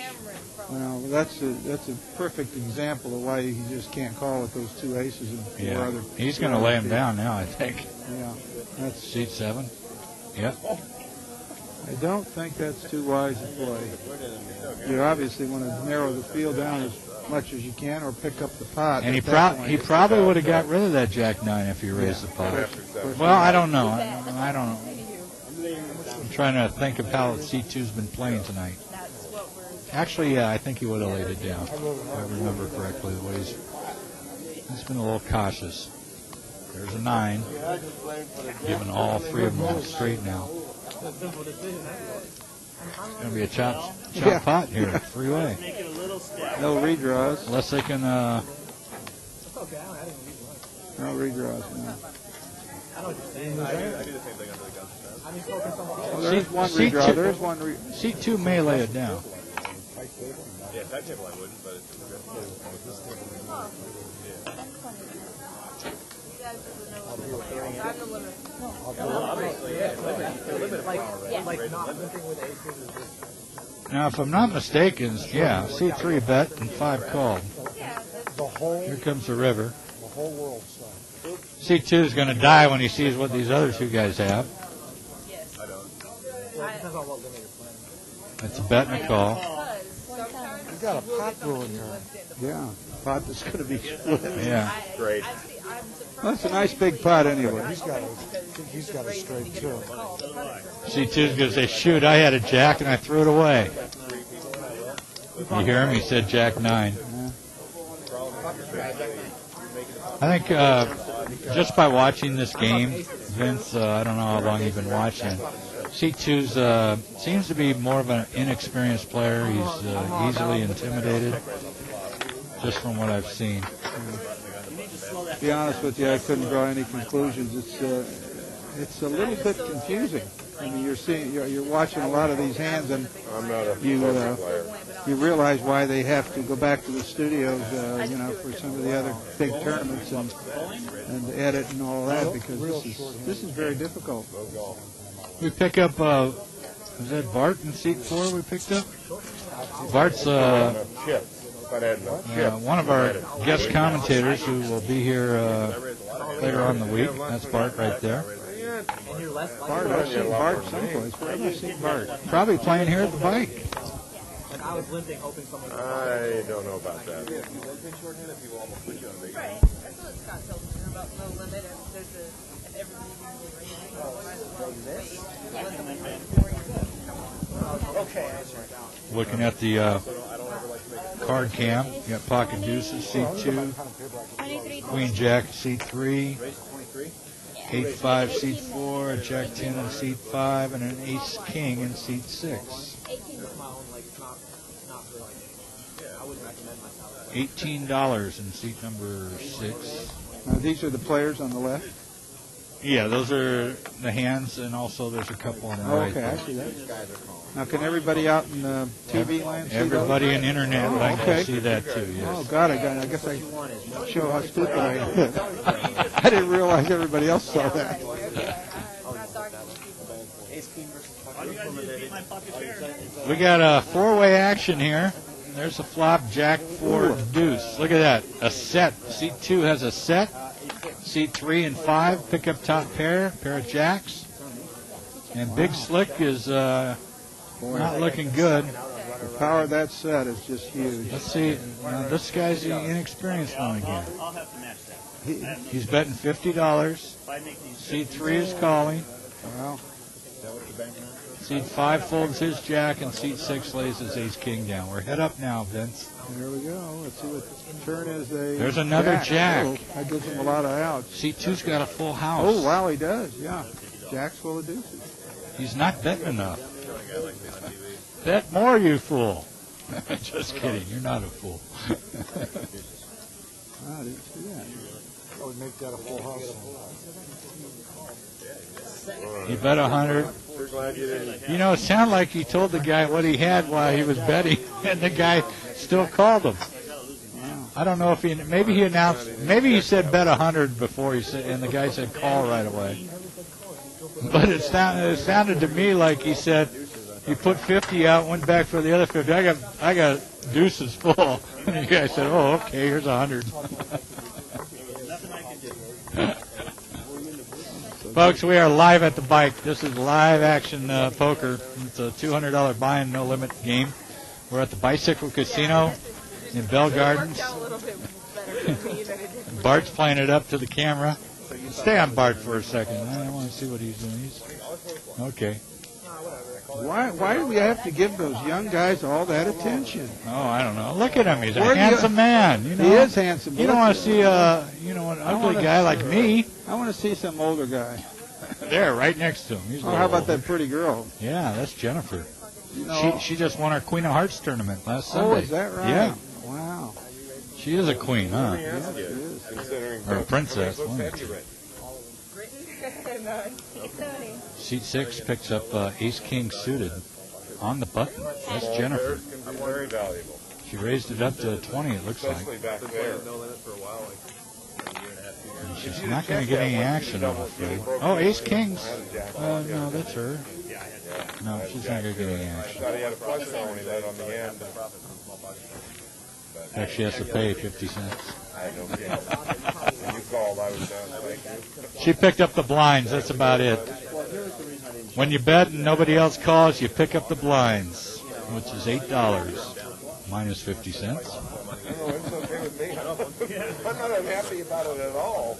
S12: Well, that's a perfect example of why he just can't call with those 2 aces and 4 other.
S3: He's going to lay him down now, I think.
S12: Yeah, that's
S3: seat 7. Yep.
S12: I don't think that's too wise a play. You obviously want to narrow the field down as much as you can, or pick up the pot.
S3: And he probably would have got rid of that jack 9 if he raised the pot. Well, I don't know. I don't know. I'm trying to think of how C2's been playing tonight. Actually, yeah, I think he would have laid it down, if I remember correctly. The way he's been a little cautious. There's a 9, giving all 3 of them straight now. It's going to be a chop pot here, 3-way.
S12: No redraws.
S3: Unless they can.
S12: No redraws. No. Well, there's one redraw. There's one.
S3: Seat 2 may lay it down.
S10: Yeah, that table I wouldn't, but it's
S3: Now, if I'm not mistaken, yeah, C3 bet and 5 called. Here comes the river. C2 is going to die when he sees what these other 2 guys have. That's a bet and a call.
S4: You got a pot brewing here.
S12: Yeah, pot that's going to be split.
S3: Yeah.
S10: Great.
S12: Well, that's a nice big pot anyway.
S4: He's got a straight too.
S3: C2's going to say, shoot, I had a jack and I threw it away. You hear him? He said jack 9. I think just by watching this game, Vince, I don't know how long you've been watching, C2's seems to be more of an inexperienced player. He's easily intimidated, just from what I've seen.
S12: To be honest with you, I couldn't draw any conclusions. It's a little bit confusing. I mean, you're watching a lot of these hands, and you realize why they have to go back to the studios, for some of the other big tournaments and edit and all that, because this is very difficult.
S3: We pick up, was that Bart in seat 4 we picked up? Bart's one of our guest commentators who will be here later on in the week. That's Bart right there.
S12: Bart, I've seen Bart someplace. Where have I seen Bart?
S3: Probably playing here at the bike.
S11: I was limping, hoping someone.
S10: I don't know about that.
S9: Right. That's what Scott told me about no limit. And there's
S11: Okay.
S3: Looking at the card cam, you got pocket deuces, seat 2, queen jack, seat 3, 8-5, seat 4, a jack 10 in seat 5, and an ace king in seat 6. $18 in seat number 6.
S12: These are the players on the left.
S3: Yeah, those are the hands, and also there's a couple on the right.
S12: Okay, I see that. Now, can everybody out in TV land see
S3: Everybody
S12: those?
S3: in internet land
S12: okay.
S3: can see that too. Yes.
S12: Oh God, I guess I show how stupid I am. I didn't realize everybody else saw that.
S3: We got a four-way action here. There's a flop, jack, four, deuce. Look at that. A set. Seat 2 has a set. Seat 3 and 5 pick up top pair of jacks. And Big Slick is not looking good.
S12: The power of that set is just huge.
S3: Let's see. This guy's the inexperienced one again. He's betting $50. Seat 3 is calling.
S12: Well,
S3: Seat 5 folds his jack, and seat 6 lays his ace-king down. We're head up now, Vince.
S12: there we go. Let's see what the turn is.
S3: There's another jack.
S12: Oh, that gives him a lot of outs.
S3: Seat 2's got a full house.
S12: Oh, wow, he does, yeah. Jack's full of deuces.
S3: He's not betting enough. Bet more, you fool. Just kidding. You're not a fool.
S12: I didn't see that.
S4: I would make that a full house.
S3: He bet 100. You know, it sounded like he told the guy what he had while he was betting, and the guy still called him. I don't know if maybe he announced, maybe he said bet 100 before he said, and the guy said call right away. But it sounded to me like he said he put 50 out, went back for the other 50. I got deuces full, and the guy said, oh, okay, here's 100. Folks, we are live at the bike. This is live action poker. It's a $200 buy-in, no limit game. We're at the Bicycle Casino in Bell Gardens. Bart's playing it up to the camera. Stay on Bart for a second. I want to see what he's doing. Okay.
S12: Why do we have to give those young guys all that attention?
S3: Oh, I don't know. Look at him. He's a handsome man. You know?
S12: He is handsome.
S3: You don't want to see an ugly guy like me.
S12: I want to see some older guy.
S3: There, right next to him. He's
S12: how about that pretty girl?
S3: Yeah, that's Jennifer.
S12: You know,
S3: She just won our Queen of Hearts tournament last Sunday.
S12: Oh, is that right?
S3: Yeah.
S12: Wow.
S3: She is a queen, huh?
S12: Yeah, she is.
S3: Or a princess. Seat 6 picks up ace-king suited on the button. That's Jennifer.
S10: Very valuable.
S3: She raised it up to 20, it looks like.
S10: Especially back there.
S3: And she's not going to get any action, I'm afraid. Oh, ace-kings. No, that's her. No, she's not going to get any
S10: I
S3: action.
S10: thought he had a plus there when he let on the end.
S3: In fact, she has to pay 50 cents.
S10: I had no game. When you called, I was done. Thank you.
S3: She picked up the blinds. That's about it. When you bet and nobody else calls, you pick up the blinds, which is $8 minus 50 cents.
S10: No, it's okay with me. I'm not unhappy about it at all.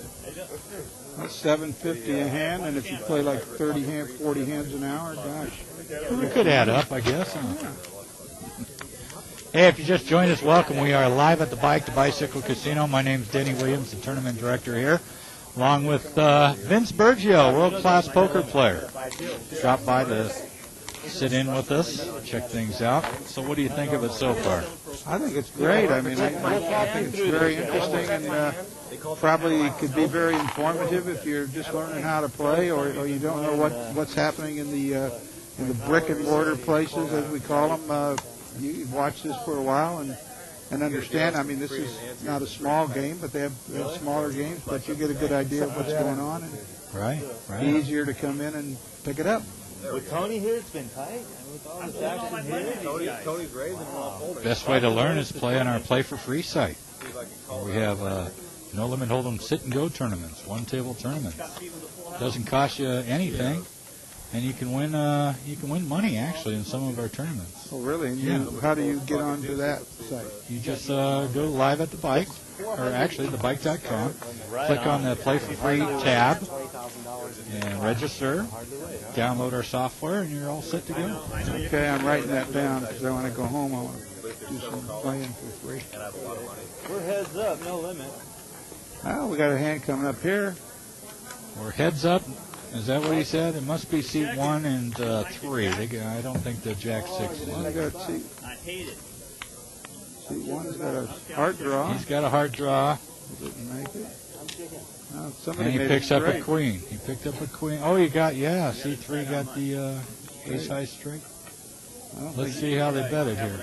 S12: That's $7.50 a hand, and if you play like 40 hands an hour, gosh.
S3: It could add up, I guess. Huh? Hey, if you just joined us, welcome. We are live at the Bicycle Casino. My name's Denny Williams, the tournament director here, along with Vince Bergio, world-class poker player. Drop by to sit in with us, check things out. So what do you think of it so far?
S12: I think it's great. I mean, I think it's very interesting and probably could be very informative if you're just learning how to play or you don't know what's happening in the brick and mortar places, as we call them. You watch this for a while and understand. I mean, this is not a small game, but they have smaller games, but you get a good idea of what's going on. And
S3: Right.
S12: easier to come in and pick it up.
S6: With Tony here, it's been tight. With all the action here,
S8: Tony's raising and all folding.
S3: Best way to learn is play on our Play for Free site. We have no limit hold'em sit and go tournaments, one table tournaments. Doesn't cost you anything, and you can win money actually in some of our tournaments.
S12: Oh, really? And how do you get onto that site?
S3: You just go live at the bike, or actually thebike.com. Click on the Play for Free tab and register. Download our software, and you're all set to go.
S12: Okay, I'm writing that down because I want to go home. I want to do some playing for free.
S6: we're heads up, no limit.
S12: Oh, we got a hand coming up here.
S3: We're heads up. Is that what he said? It must be seat 1 and 3. I don't think the Jack 6 is
S12: I
S3: in.
S12: got seat. Seat 1's got a hard draw.
S3: He's got a hard draw.
S12: Didn't make it. Somebody
S3: And he
S12: made
S3: picks
S12: it
S3: up a
S12: straight.
S3: queen. He picked up a queen. Oh, C3 got the ace high straight. Let's see how they bet it here.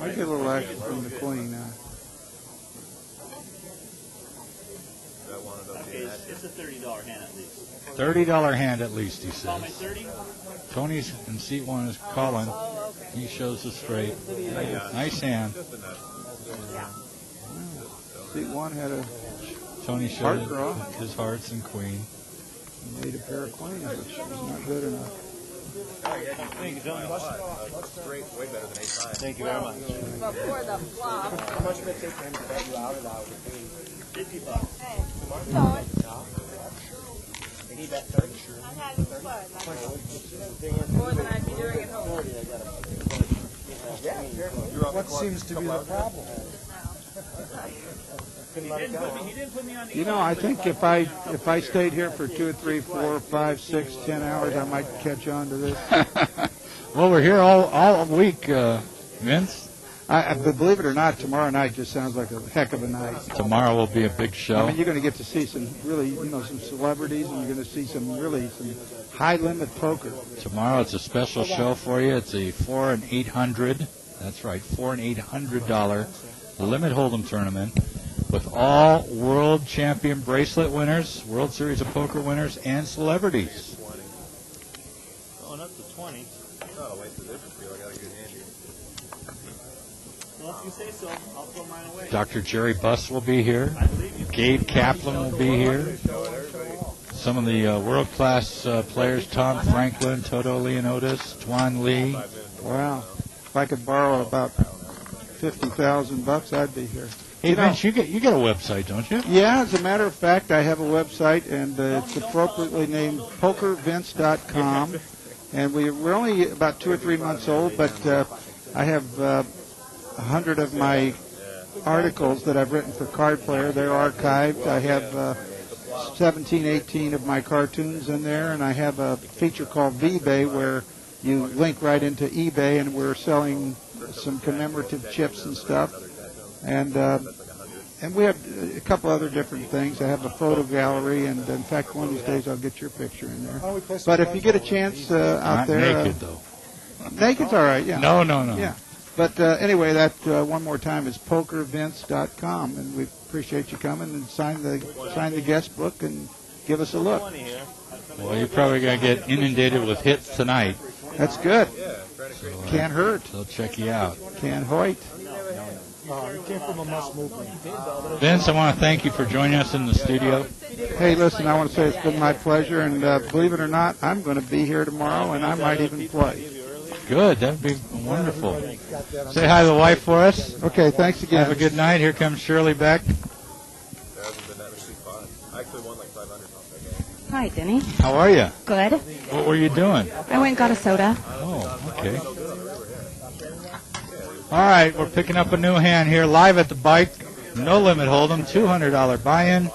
S12: I get a little action from the queen now.
S6: Okay, it's a $30 hand at least.
S3: $30 hand at least, he
S6: Call me
S3: says.
S6: 30?
S3: Tony's in seat 1 is calling. He shows the straight. Nice hand.
S12: Seat 1 had a
S3: Tony
S12: heart
S3: showed
S12: draw.
S3: his hearts and queen.
S12: He made a pair of queens, which was not good enough.
S6: Thank you, Tony.
S5: Great, way better than 8-5.
S6: Thank you very much.
S9: Before the flop.
S5: How much would it take for him to bet you out of that with the queen?
S6: $50.
S9: Hey, Tony.
S5: Did he bet 30?
S9: I'm having fun. More than I'd be doing at home.
S4: What seems to be the problem?
S6: He didn't put me on the
S12: You know, I think if I stayed here for 2 or 3, 4, 5, 6, 10 hours, I might catch on to this.
S3: Well, we're here all week, Vince.
S12: But believe it or not, tomorrow night just sounds like a heck of a night.
S3: Tomorrow will be a big show.
S12: I mean, you're going to get to see some really, some celebrities, and you're going to see some high-limit poker.
S3: Tomorrow it's a special show for you. It's a $400 and $800. That's right, $400 and $800 limit hold'em tournament with all world champion bracelet winners, World Series of Poker winners, and celebrities.
S6: Going up to 20.
S8: Oh, wait, the difference feel I got a good hand here.
S6: Well, if you say so, I'll throw mine away.
S3: Dr. Jerry Buss will be here. Gabe Kaplan will be here. Some of the world-class players, Tom Franklin, Toto Leonotis, Tuan Lee.
S12: Wow. If I could borrow about $50,000, I'd be here.
S3: Hey, Vince, you get a website, don't you?
S12: Yeah, as a matter of fact, I have a website, and it's appropriately named pokervince.com. And we're only about 2 or 3 months old, but I have 100 of my articles that I've written for Card Player. They're archived. I have 17, 18 of my cartoons in there, and I have a feature called eBay where you link right into eBay, and we're selling some commemorative chips and stuff. And we have a couple other different things. I have a photo gallery, and in fact, one of these days I'll get your picture in there. But if you get a chance out
S3: Not
S12: there,
S3: naked, though.
S12: Naked's all right. Yeah.
S3: No.
S12: Yeah. But anyway, that one more time is pokervince.com, and we appreciate you coming and sign the guest book and give us a look.
S3: Well, you're probably going to get inundated with hits tonight.
S12: That's good.
S3: So,
S12: Can't hurt.
S3: They'll check you out.
S12: Can't hoit.
S4: It came from a must movement.
S3: Vince, I want to thank you for joining us in the studio.
S12: Hey, listen, I want to say it's been my pleasure, and believe it or not, I'm going to be here tomorrow, and I might even play.
S3: Good. That would be wonderful. Say hi to the wife for us.
S12: Okay, thanks again.
S3: Have a good night. Here comes Shirley Beck.
S8: There hasn't been that much fun. I actually won like 500 something.
S7: Hi, Denny.
S3: How are you?
S7: Good.
S3: What were you doing?
S7: I went and got a soda.
S3: Oh, okay. All right, we're picking up a new hand here live at the bike. No limit hold'em, $200 buy-in.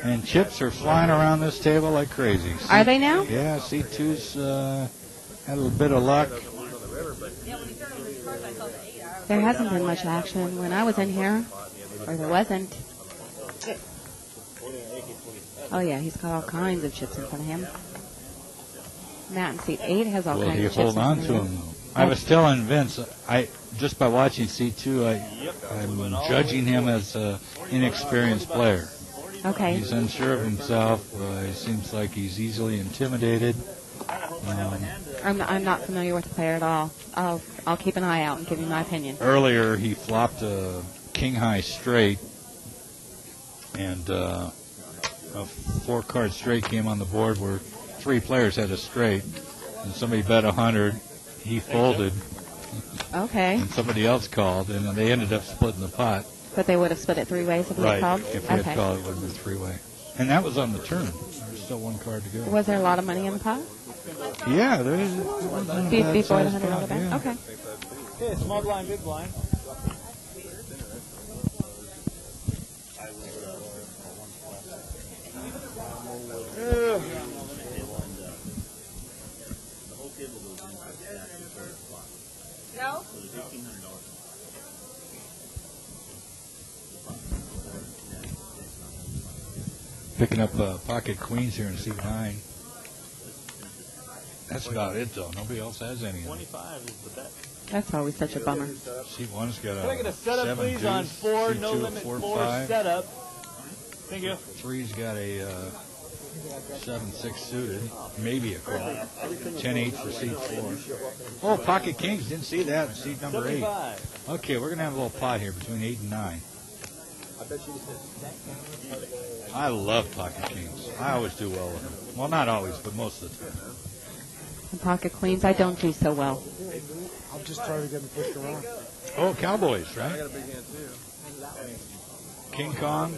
S3: And chips are flying around this table like crazy.
S7: Are they now?
S3: Yeah, C2's had a little bit of luck.
S7: There hasn't been much action. When I was in here, or there wasn't. Oh, yeah, he's got all kinds of chips in front of him. Matt in seat 8 has all
S3: Will
S7: kinds
S3: he
S7: of chips
S3: hold
S7: in
S3: on
S7: front
S3: to
S7: of
S3: him? I was telling Vince, just by watching C2, I'm judging him as an inexperienced player.
S7: Okay.
S3: He's unsure of himself. He seems like he's easily intimidated.
S7: I'm not familiar with the player at all. I'll keep an eye out and give you my opinion.
S3: Earlier, he flopped a king high straight, and a 4-card straight came on the board where 3 players had a straight, and somebody bet 100. He folded.
S7: Okay.
S3: And somebody else called, and they ended up splitting the pot.
S7: But they would have split it 3 ways if he had called?
S3: If he had called, it would have been 3-way. And that was on the turn. There's still 1 card to go.
S7: Was there a lot of money in the pot?
S3: Yeah, there is.
S7: Before the $100 bet?
S3: Yeah.
S7: Okay.
S11: Okay, small blind, big blind.
S9: No?
S3: Picking up pocket queens here in seat 9. That's about it, though. Nobody else has any.
S6: 25 is the bet.
S7: That's always such a bummer.
S3: Seat 1's got a
S6: Can I get a setup,
S3: 7
S6: please, on
S3: deuce.
S6: 4,
S3: Seat
S6: no
S3: 2,
S6: limit
S3: 4,
S6: 4
S3: 5.
S6: setup. Thank you.
S3: 3's got a 7-6 suited, maybe a call. 10-8 for seat 4. Oh, pocket kings. Didn't see that in seat number 8.
S6: 75.
S3: Okay, we're going to have a little pot here between 8 and 9. I love pocket kings. I always do well with them. Well, not always, but most of the time.
S7: And pocket queens, I don't do so well.
S4: I'll just try to get them pushed around.
S3: Oh, Cowboys,
S8: I
S3: right?
S8: got a big hand too.
S3: King Kong,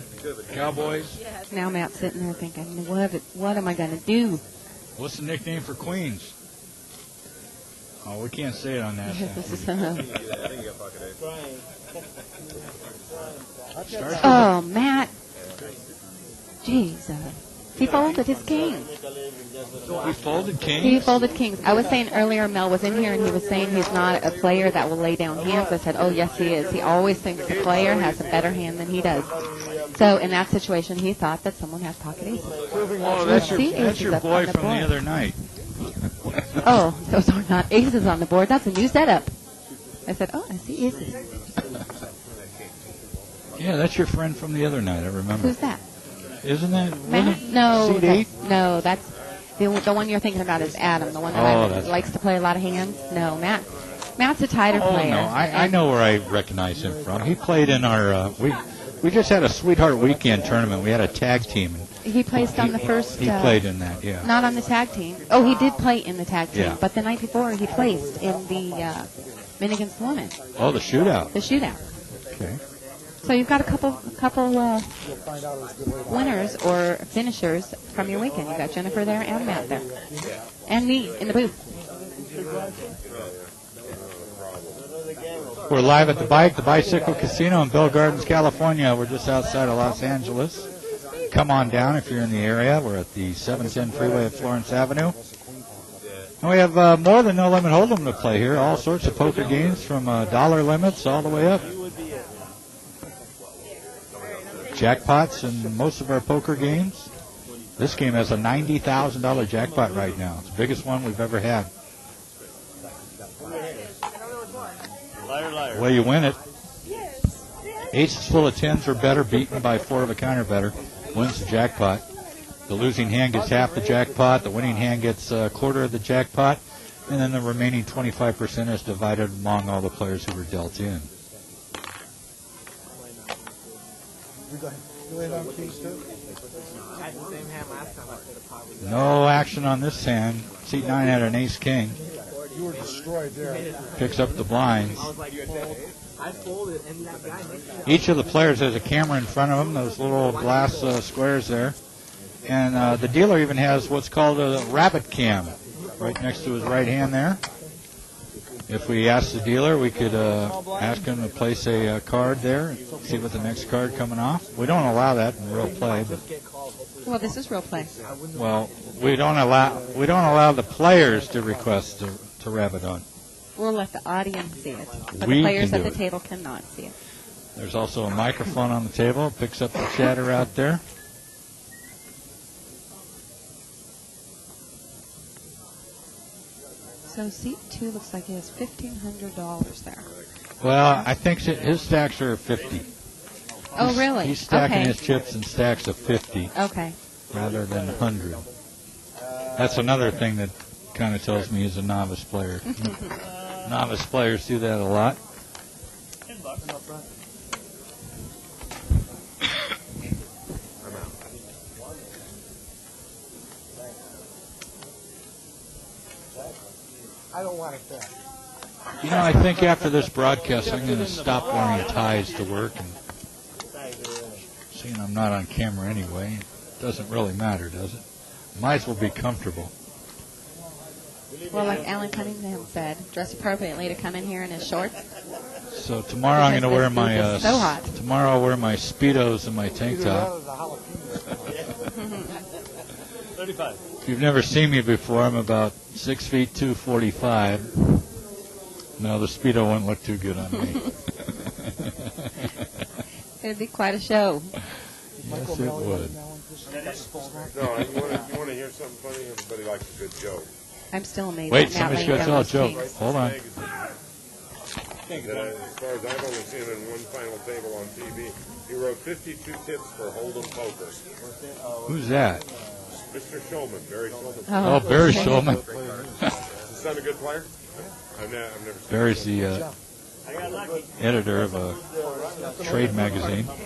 S3: Cowboys.
S7: Now Matt's sitting there thinking, what am I going to do?
S3: What's the nickname for queens? Oh, we can't say it on that.
S7: This is,
S8: I think you got pocket ace.
S7: oh, Matt. Jeez. He folded his king.
S3: He folded kings?
S7: He folded kings. I was saying earlier, Mel was in here, and he was saying he's not a player that will lay down hands. I said, oh, yes, he is. He always thinks the player has a better hand than he does. So in that situation, he thought that someone had pocket aces.
S3: Oh, that's your boy from the other night.
S7: Oh, those are not aces on the board. That's a new setup. I said, oh, I see aces.
S3: Yeah, that's your friend from the other night, I remember.
S7: Who's that?
S3: Isn't that?
S7: Matt? No.
S3: Seat 8?
S7: No, that's the one you're thinking about is Adam, the one that likes to play a lot of hands. No, Matt's a tighter player.
S3: Oh, no, I know where I recognize him from. He played in our, we just had a Sweetheart Weekend tournament. We had a tag team.
S7: He placed on the first.
S3: He played in that, yeah.
S7: Not on the tag team. Oh, he did play in the tag team.
S3: Yeah.
S7: But the night before, he placed in the men against women.
S3: Oh, the shootout.
S7: The shootout.
S3: Okay.
S7: So you've got a couple winners or finishers from your weekend. You've got Jennifer there and Matt there. And me in the booth.
S3: We're live at the Bicycle Casino in Bell Gardens, California. We're just outside of Los Angeles. Come on down if you're in the area. We're at the 710 freeway at Florence Avenue. And we have more than no limit hold'em to play here. All sorts of poker games from dollar limits all the way up. Jackpots in most of our poker games. This game has a $90,000 jackpot right now. It's the biggest one we've ever had.
S6: Liar, liar.
S3: Well, you win it. Aces full of tens or better, beaten by 4 of a kind or better, wins the jackpot. The losing hand gets half the jackpot. The winning hand gets a quarter of the jackpot. And then the remaining 25% is divided among all the players who were dealt in. No action on this hand. Seat 9 had an ace-king.
S4: You were destroyed there.
S3: Picks up the blinds. Each of the players has a camera in front of them, those little glass squares there. And the dealer even has what's called a rabbit cam right next to his right hand there. If we ask the dealer, we could ask him to place a card there and see what the next card coming off. We don't allow that in real play, but
S7: Well, this is real play.
S3: well, we don't allow the players to request to rabbit on.
S7: We'll let the audience see it. But
S3: We
S7: the players
S3: can
S7: at
S3: do
S7: the
S3: it.
S7: table cannot see it.
S3: There's also a microphone on the table. Picks up the chatter out there.
S7: So seat 2 looks like he has $1,500 there.
S3: Well, I think his stacks are 50.
S7: Oh, really?
S3: He's stacking
S7: Okay.
S3: his chips in stacks of 50
S7: Okay.
S3: rather than 100. That's another thing that kind of tells me he's a novice player. Novice players do that a lot.
S4: I don't want it back.
S3: You know, I think after this broadcast, I'm going to stop wearing ties to work. And seeing I'm not on camera anyway, it doesn't really matter, does it? Might as well be comfortable.
S7: Well, like Alan Cunningham said, dress appropriately to come in here in his shorts.
S3: So tomorrow I'm going to wear my
S7: Because this booth is so hot.
S3: tomorrow I'll wear my Speedos and my tank top.
S6: 35.
S3: If you've never seen me before, I'm about 6 feet 245. No, the Speedo wouldn't look too good on me.
S7: It'd be quite a show.
S3: Yes, it would.
S10: No, you want to hear something funny? Everybody likes a good joke.
S7: I'm still amazed.
S3: Wait,
S7: that Matt
S3: somebody's
S7: Lane
S3: got to tell a
S7: those
S3: joke.
S7: kings.
S3: Hold on.
S10: That, as far as I've only seen in one final table on TV, he wrote 52 tips for Hold'em poker.
S3: Who's that?
S10: Mr. Shulman, Barry Shulman.
S3: Oh, Barry Shulman.
S10: Is his son a good player? I've never seen
S3: Barry's the editor of a trade magazine.
S10: Well,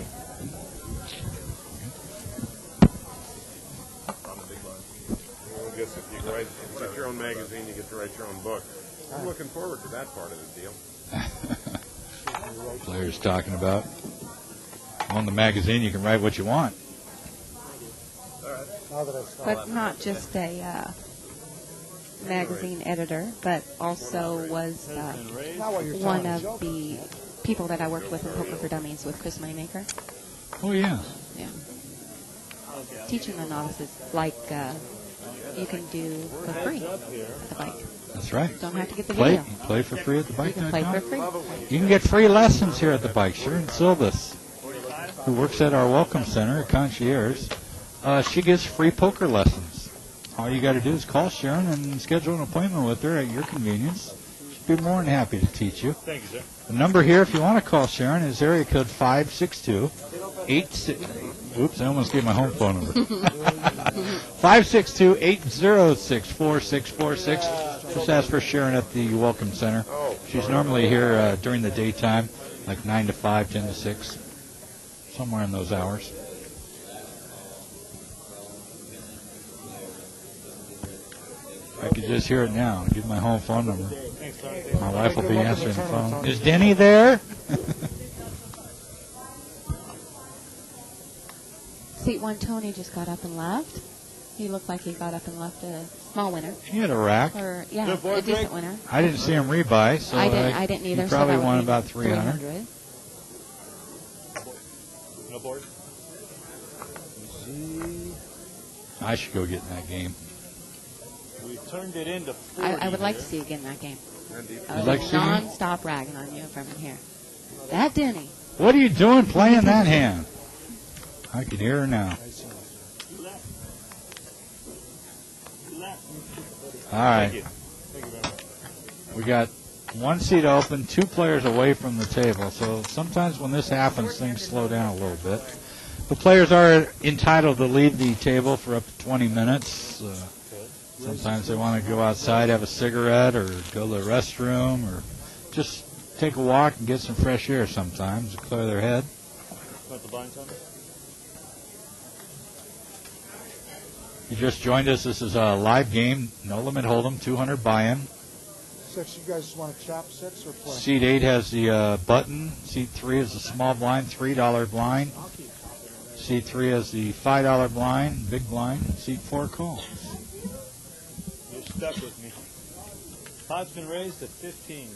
S10: I guess if you get your own magazine, you get to write your own book. I'm looking forward to that part of the deal.
S3: Players talking about. On the magazine, you can write what you want.
S7: But not just a magazine editor, but also was one of the people that I worked with in Poker for Dummies with Chris Moneymaker.
S3: Oh, yeah.
S7: Yeah. Teaching the novices like you can do for free at the bike.
S3: That's right.
S7: Don't have to get the
S3: Play,
S7: video.
S3: play for free at the
S7: You can play for free.
S3: You can get free lessons here at the bike. Sharon Silvas, who works at our Welcome Center at Concierge, she gives free poker lessons. All you got to do is call Sharon and schedule an appointment with her at your convenience. She'd be more than happy to teach you.
S6: Thank you, sir.
S3: The number here, if you want to call Sharon, is area code 562-86. Oops, I almost gave my home phone number. 562-806-4646. Just ask for Sharon at the Welcome Center. She's normally here during the daytime, like 9 to 5, 10 to 6, somewhere in those hours. I could just hear it now. Give my home phone number. My wife will be answering the phone. Is Denny there?
S7: Seat 1 Tony just got up and left. He looked like he got up and left a small winner.
S3: He had a rack.
S7: Or, yeah, a decent winner.
S3: I didn't see him rebuy, so
S7: I didn't either.
S3: he probably
S7: so that
S3: won
S7: would be
S3: about 300.
S6: No board?
S3: I should go get in that game.
S6: We turned it into 40
S7: I would like to
S6: here.
S7: see you get in that game.
S3: You'd like to see me?
S7: Non-stop ragging on you from in here. That Denny.
S3: What are you doing playing that hand? I can hear her now. All right. We got one seat open, 2 players away from the table. So sometimes when this happens, things slow down a little bit. The players are entitled to leave the table for up to 20 minutes. Sometimes they want to go outside, have a cigarette, or go to the restroom, or just take a walk and get some fresh air sometimes to clear their head.
S6: Want the blinds on?
S3: You just joined us. This is a live game, no limit hold'em, 200 buy-in.
S4: 6, you guys want to chop 6 or play?
S3: Seat 8 has the button. Seat 3 is the small blind, $3 blind. Seat 3 has the $5 blind, big blind. Seat 4 calls.
S6: You're stuck with me. Pot's been raised to 15.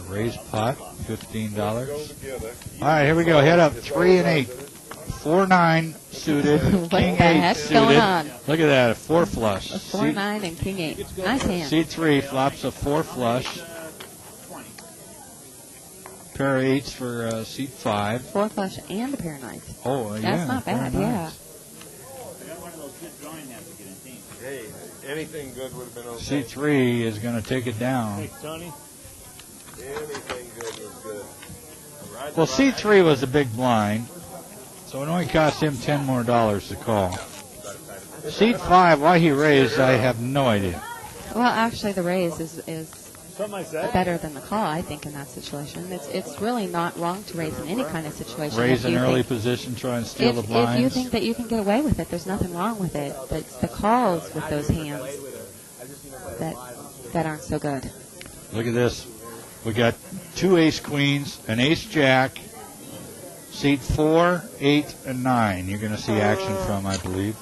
S3: Raised pot, $15. All right, here we go. Head up, 3 and 8. 4-9 suited.
S7: What
S3: King
S7: the
S3: 8
S7: heck's
S3: suited.
S7: going on?
S3: Look at that, a 4 flush.
S7: A 4-9 and King 8. Nice hand.
S3: Seat 3 flops a 4 flush. Pair of 8s for seat 5.
S7: 4 flush and a pair of 9s.
S3: Oh, yeah.
S7: That's not bad,
S3: very
S7: yeah.
S3: nice.
S6: I got one of those good drawing hands to get in team.
S10: Hey, anything good would have been okay.
S3: Seat 3 is going to take it down.
S6: Thanks, Tony.
S10: Anything good was good.
S3: Well, seat 3 was a big blind, so it only cost him $10 more to call. Seat 5, why he raised, I have no idea.
S7: Well, actually, the raise is
S6: Something like that.
S7: better than the call, I think, in that situation. It's really not wrong to raise in any kind of situation.
S3: Raise
S7: if
S3: an
S7: you
S3: early
S7: think-
S3: position, try and steal the
S7: If
S3: blinds.
S7: you think that you can get away with it, there's nothing wrong with it. But it's the calls with those hands that aren't so good.
S3: Look at this. We got 2 ace queens, an ace jack, seat 4, 8, and 9. You're going to see action from, I believe.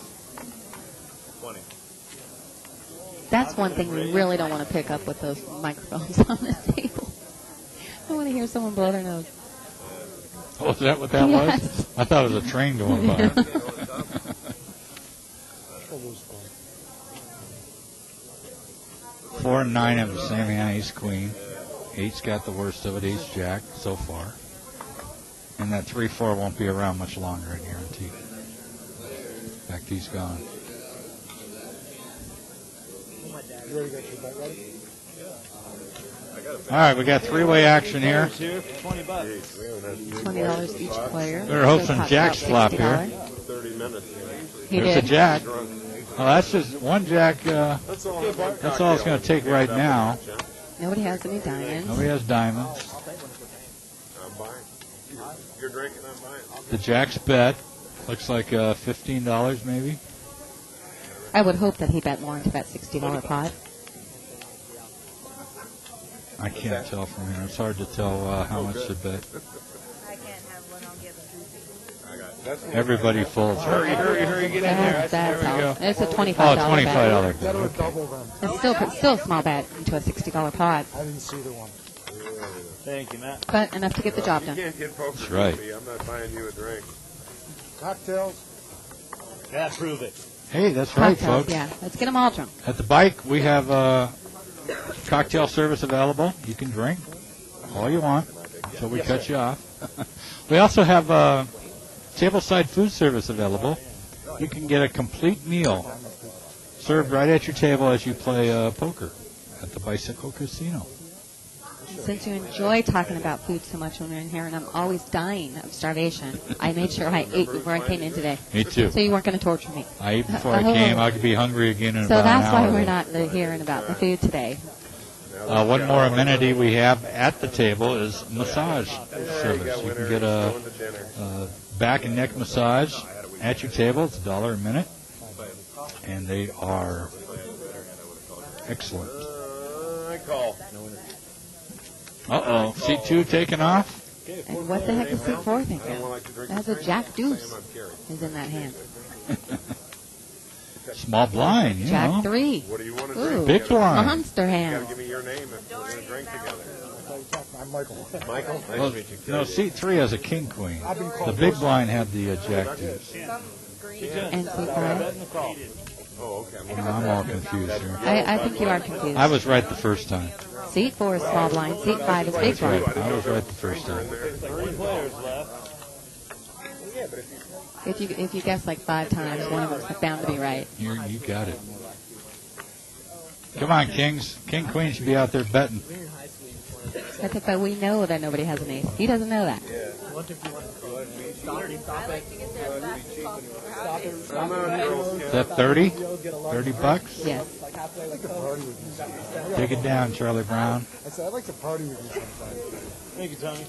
S7: That's one thing we really don't want to pick up with those microphones on the table. I want to hear someone blow their nose.
S3: Oh, is that what that
S7: Yes.
S3: was? I thought it was a train going by. 4 and 9 have the same hand, ace queen. 8's got the worst of it, ace jack so far. And that 3-4 won't be around much longer, I guarantee. In fact, he's gone.
S4: You already got your bet ready?
S3: All right, we got three-way action here.
S6: Here for $20.
S7: $20 each player.
S3: Better hope some jacks flop here.
S10: 30 minutes.
S7: He
S3: There's
S7: did.
S3: a jack. Well, that's just one jack. That's all it's going to take right now.
S7: Nobody has any diamonds.
S3: Nobody has diamonds.
S10: I'm buying. You're drinking, I'm buying.
S3: The jack's bet. Looks like $15 maybe.
S7: I would hope that he bet more into that $60 pot.
S3: I can't tell from here. It's hard to tell how much to bet.
S9: I can't have one. I'll give a
S3: Everybody folds. Hurry, get in there.
S7: That's
S3: There we
S7: all.
S3: go.
S7: It's a $25
S3: $25
S7: bet.
S3: bet. Okay.
S4: Double then.
S7: It's still a small bet into a $60 pot,
S4: I didn't see the one.
S6: Thank you, Matt.
S7: but enough to get the job
S10: You
S7: done.
S10: can't get poker
S3: That's right.
S10: from me. I'm not buying you a drink.
S4: Cocktails?
S6: Yeah, prove it.
S3: Hey, that's right,
S7: Cocktails,
S3: folks.
S7: yeah. Let's get them all drunk.
S3: At the bike, we have cocktail service available. You can drink all you want until we cut you off. We also have tableside food service available. You can get a complete meal served right at your table as you play poker at the Bicycle Casino.
S7: Since you enjoy talking about food so much when we're in here, and I'm always dying of starvation, I made sure I ate before I came in today.
S3: Me too.
S7: So you weren't going to torture me.
S3: I ate before I came. I could be hungry again in
S7: So
S3: about an
S7: that's
S3: hour.
S7: why we're not hearing about the food today.
S3: One more amenity we have at the table is massage service. You can get a back and neck massage at your table. It's $1 a minute, and they are excellent.
S10: I call.
S3: Uh-oh, seat 2 taken off.
S7: And what the heck is seat 4 thinking? That's a jack deuce is in that hand.
S3: Small blind, you
S7: Jack
S3: know.
S7: 3.
S10: What do you want to
S7: Ooh,
S10: drink?
S3: Big blind.
S7: monster
S10: You
S7: hand.
S10: gotta give me your name if we're going to drink together.
S4: I'm Michael.
S10: Michael, nice
S3: Well,
S10: to meet you.
S3: no, seat 3 has a king queen. The big blind had the jack deuce.
S7: And seat 5.
S10: Oh, okay.
S3: I'm all confused here.
S7: I think you are confused.
S3: I was right the first time.
S7: Seat 4 is small blind. Seat 5 is big
S3: That's right.
S7: blind.
S3: I was right the first time.
S6: 3 players left.
S7: If you guess like 5 times, one of them's bound to be right.
S3: You got it. Come on, kings. King, queen should be out there betting.
S7: But we know that nobody has an ace. He doesn't know that.
S3: Is that 30? 30 bucks?
S7: Yes.
S3: Take it down, Charlie Brown.
S4: I said, I'd like to party with you sometime.
S6: Thank you, Tony.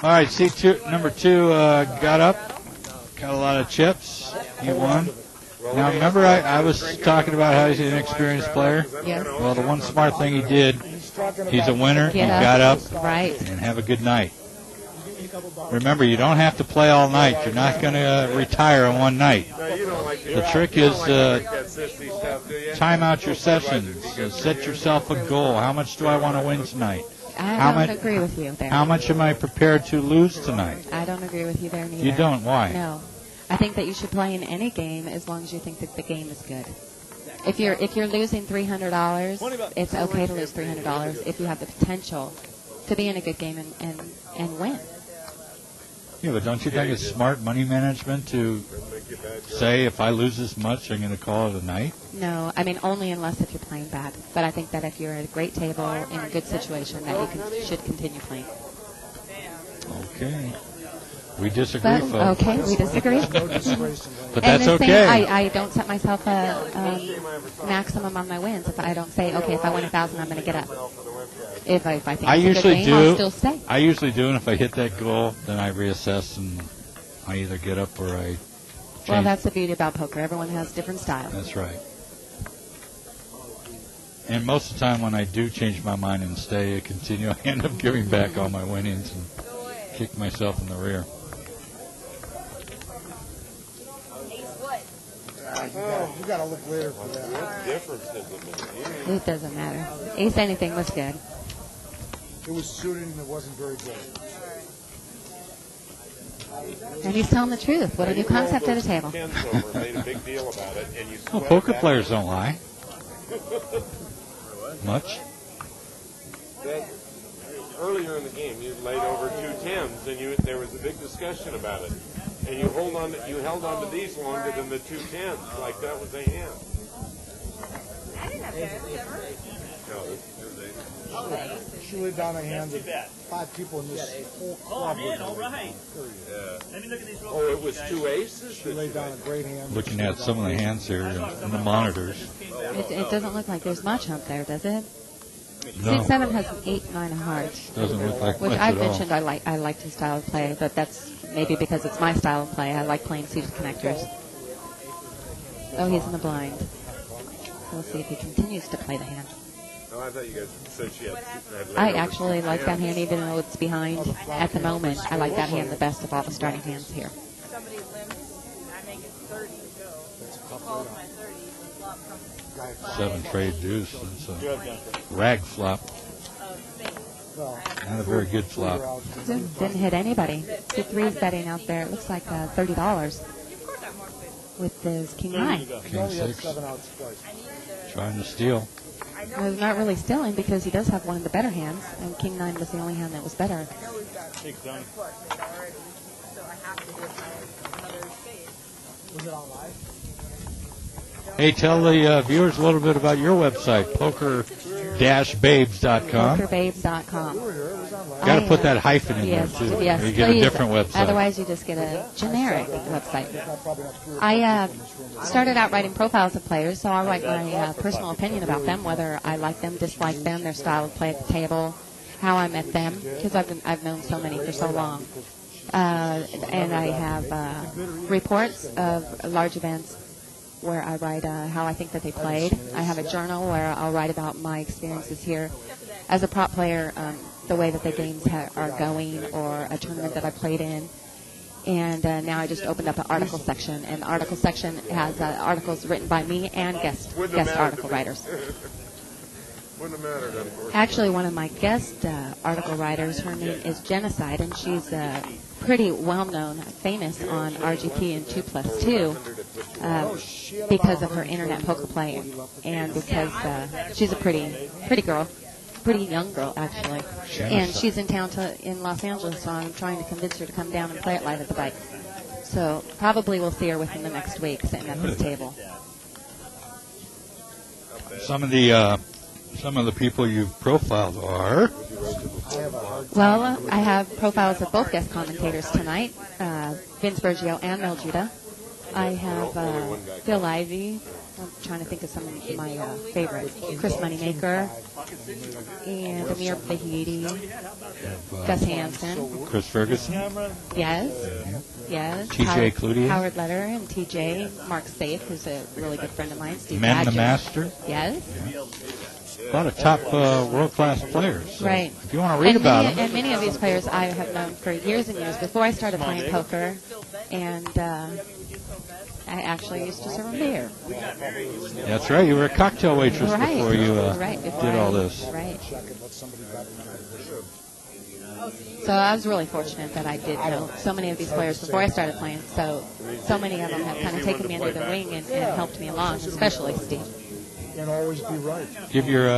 S3: All right, seat 2, number 2 got up. Got a lot of chips. He won. Now, remember I was talking about how he's an inexperienced player?
S7: Yes.
S3: Well, the one smart thing he did, he's a winner. He
S7: Get up.
S3: got up
S7: Right.
S3: and have a good night. Remember, you don't have to play all night. You're not going to retire in one night. The trick is time out your sessions. Set yourself a goal. How much do I want to win tonight?
S7: I don't agree with you there.
S3: How much am I prepared to lose tonight?
S7: I don't agree with you there neither.
S3: You don't? Why?
S7: No. I think that you should play in any game as long as you think that the game is good. If you're losing $300, it's okay to lose $300 if you have the potential to be in a good game and win.
S3: Yeah, but don't you think it's smart money management to say if I lose this much, I'm going to call it a night?
S7: No, I mean only unless if you're playing bad. But I think that if you're at a great table in a good situation, that you should continue playing.
S3: Okay. We disagree,
S7: But,
S3: folks.
S7: okay, we disagree.
S3: But that's
S7: and the
S3: okay.
S7: Same, I don't set myself a maximum on my wins. If I don't say, okay, if I win 1,000, I'm going to get up. If I think
S3: I
S7: it's a
S3: usually
S7: good game, I'll
S3: do.
S7: still stay.
S3: I usually do, and if I hit that goal, then I reassess and I either get up or I change.
S7: Well, that's the beauty about poker. Everyone has different styles.
S3: That's right. And most of the time when I do change my mind and stay, I continue, I end up giving back all my winnings and kick myself in the rear.
S4: You got to look later for that.
S10: What difference does it make?
S7: It doesn't matter. Ace anything was good.
S4: It was suited and it wasn't very good.
S7: And he's telling the truth. What a new concept at a table.
S10: Made a big deal about it, and you
S3: Well, poker players don't lie. Much?
S10: That, earlier in the game, you laid over 2 10s, and there was a big discussion about it. And you held on to these longer than the 2 10s, like that was a hand.
S9: I didn't have tens ever.
S10: No,
S4: She laid down a hand that 5 people in this whole club would
S11: all right.
S10: yeah.
S11: Let me look at these real
S10: Oh, it was 2 aces?
S4: She laid down a great hand.
S3: Looking at some of the hands here in the monitors.
S7: It doesn't look like there's much up there, does it?
S3: No.
S7: Suit 7 has an 8, 9 of hearts.
S3: Doesn't look like
S7: Which
S3: much
S7: I've
S3: at all.
S7: mentioned I liked his style of play, but that's maybe because it's my style of play. I like playing suited connectors. Oh, he's in the blind. We'll see if he continues to play the hand.
S10: No, I thought you guys said she had laid
S7: I
S10: over
S7: actually
S10: 2
S7: like that
S10: 10s.
S7: hand even though it's behind. At the moment, I like that hand the best of all the starting hands here.
S9: Somebody limps, I make it 30 to go. He calls my 30, the flop comes
S3: 7 trade deuce. That's a rag flop. Not a very good flop.
S7: Didn't hit anybody. Suit 3 is betting out there. It looks like $30 with his king 9.
S3: King 6. Trying to steal.
S7: Well, he's not really stealing because he does have one of the better hands, and king 9 was the only hand that was better.
S4: Was it on live?
S3: Hey, tell the viewers a little bit about your website, poker-babes.com.
S7: Pokerbabes.com.
S3: Got to put that hyphen in
S7: Yes,
S3: there, too.
S7: yes,
S3: Or you get
S7: please.
S3: a different website.
S7: Otherwise, you just get a generic website. I started out writing profiles of players, so I write my personal opinion about them, whether I like them, dislike them, their style of play at the table, how I met them, because I've known so many for so long. And I have reports of large events where I write how I think that they played. I have a journal where I'll write about my experiences here as a prop player, the way that the games are going, or a tournament that I played in. And now I just opened up an article section, and the article section has articles written by me and guest article writers.
S10: Wouldn't have mattered, unfortunately.
S7: Actually, one of my guest article writers, her name is Genocide, and she's pretty well-known, famous on RGP and 2+2 because of her internet poker play, and because she's a pretty girl, pretty young girl, actually. And she's in town in Los Angeles, so I'm trying to convince her to come down and play it live at the bike. So probably we'll see her within the next week sitting at this table.
S3: Some of the people you've profiled are...
S7: Well, I have profiles of both guest commentators tonight, Vince Bergio and Mel Judah. I have Phil Ivey. I'm trying to think of some of my favorites. Chris Moneymaker and Amir Bahidi. Gus Hansen.
S3: Chris Ferguson.
S7: Yes. Yes.
S3: TJ Cloutier.
S7: Howard Letter and TJ. Mark Safe, who's a really good friend of mine. Steve
S3: Men the
S7: Badger.
S3: Master.
S7: Yes.
S3: A lot of top world-class players. So
S7: right.
S3: If you want to read about them.
S7: And many of these players I have known for years and years before I started playing poker. And I actually used to serve them beer.
S3: That's right. You were a cocktail waitress before you did all this.
S7: Right. So I was really fortunate that I did know so many of these players before I started playing. So many of them have kind of taken me under their wing and helped me along, especially Steve.
S4: And always be right.
S3: Give your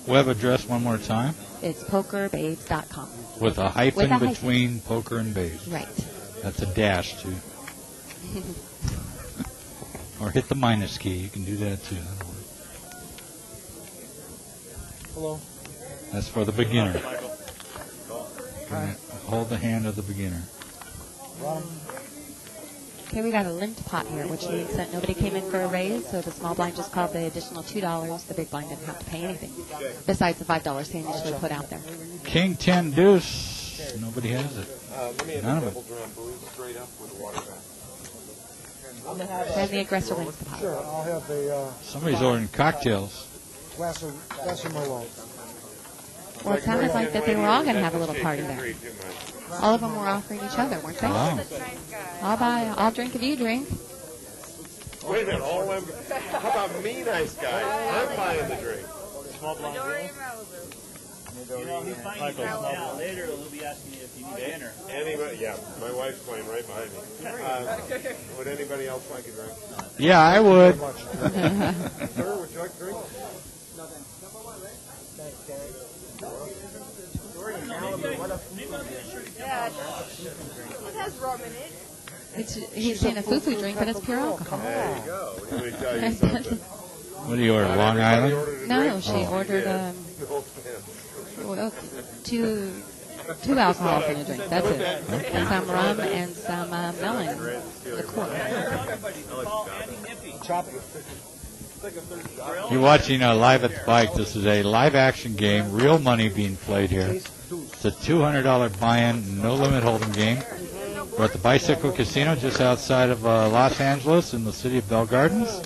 S3: web address one more time.
S7: It's pokerbabes.com.
S3: With a hyphen between poker and babes.
S7: Right.
S3: That's a dash, too. Or hit the minus key. You can do that, too. That'll work.
S4: Hello.
S3: That's for the beginner. Hold the hand of the beginner.
S7: Okay, we got a limped pot here, which means that nobody came in for a raise, so the small blind just called the additional $2. The big blind didn't have to pay anything, besides the $5 they initially put out there.
S3: King 10 deuce. Nobody has it. None of it.
S7: And the aggressor wins the pot.
S4: Sure, I'll have a
S3: Somebody's ordering cocktails.
S4: glass of Merlot.
S7: Well, it sounded like that they were all going to have a little party there. All of them were offering each other, weren't they?
S3: Wow.
S7: I'll drink if you drink.
S10: Wait a minute, how about me, nice guy? I'm buying the drink.
S11: Small blind deal. You know, he's buying the now. Later, he'll be asking you if you need dinner.
S10: Anybody? Yeah, my wife's playing right behind me. Would anybody else like a drink?
S3: Yeah, I would.
S10: Sir, would you like a drink?
S9: Yeah. It has rum in it.
S7: He's saying a foo-foo drink, but it's pure alcohol.
S10: There you go. Let me tell you something.
S3: What do you order, Long Island?
S7: No, she ordered two alcohols in a drink. That's it. And some rum and some melon liqueur.
S3: You're watching Live at the Bike. This is a live-action game, real money being played here. It's a $200 buy-in, no-limit hold'em game. We're at the Bicycle Casino just outside of Los Angeles in the city of Bell Gardens,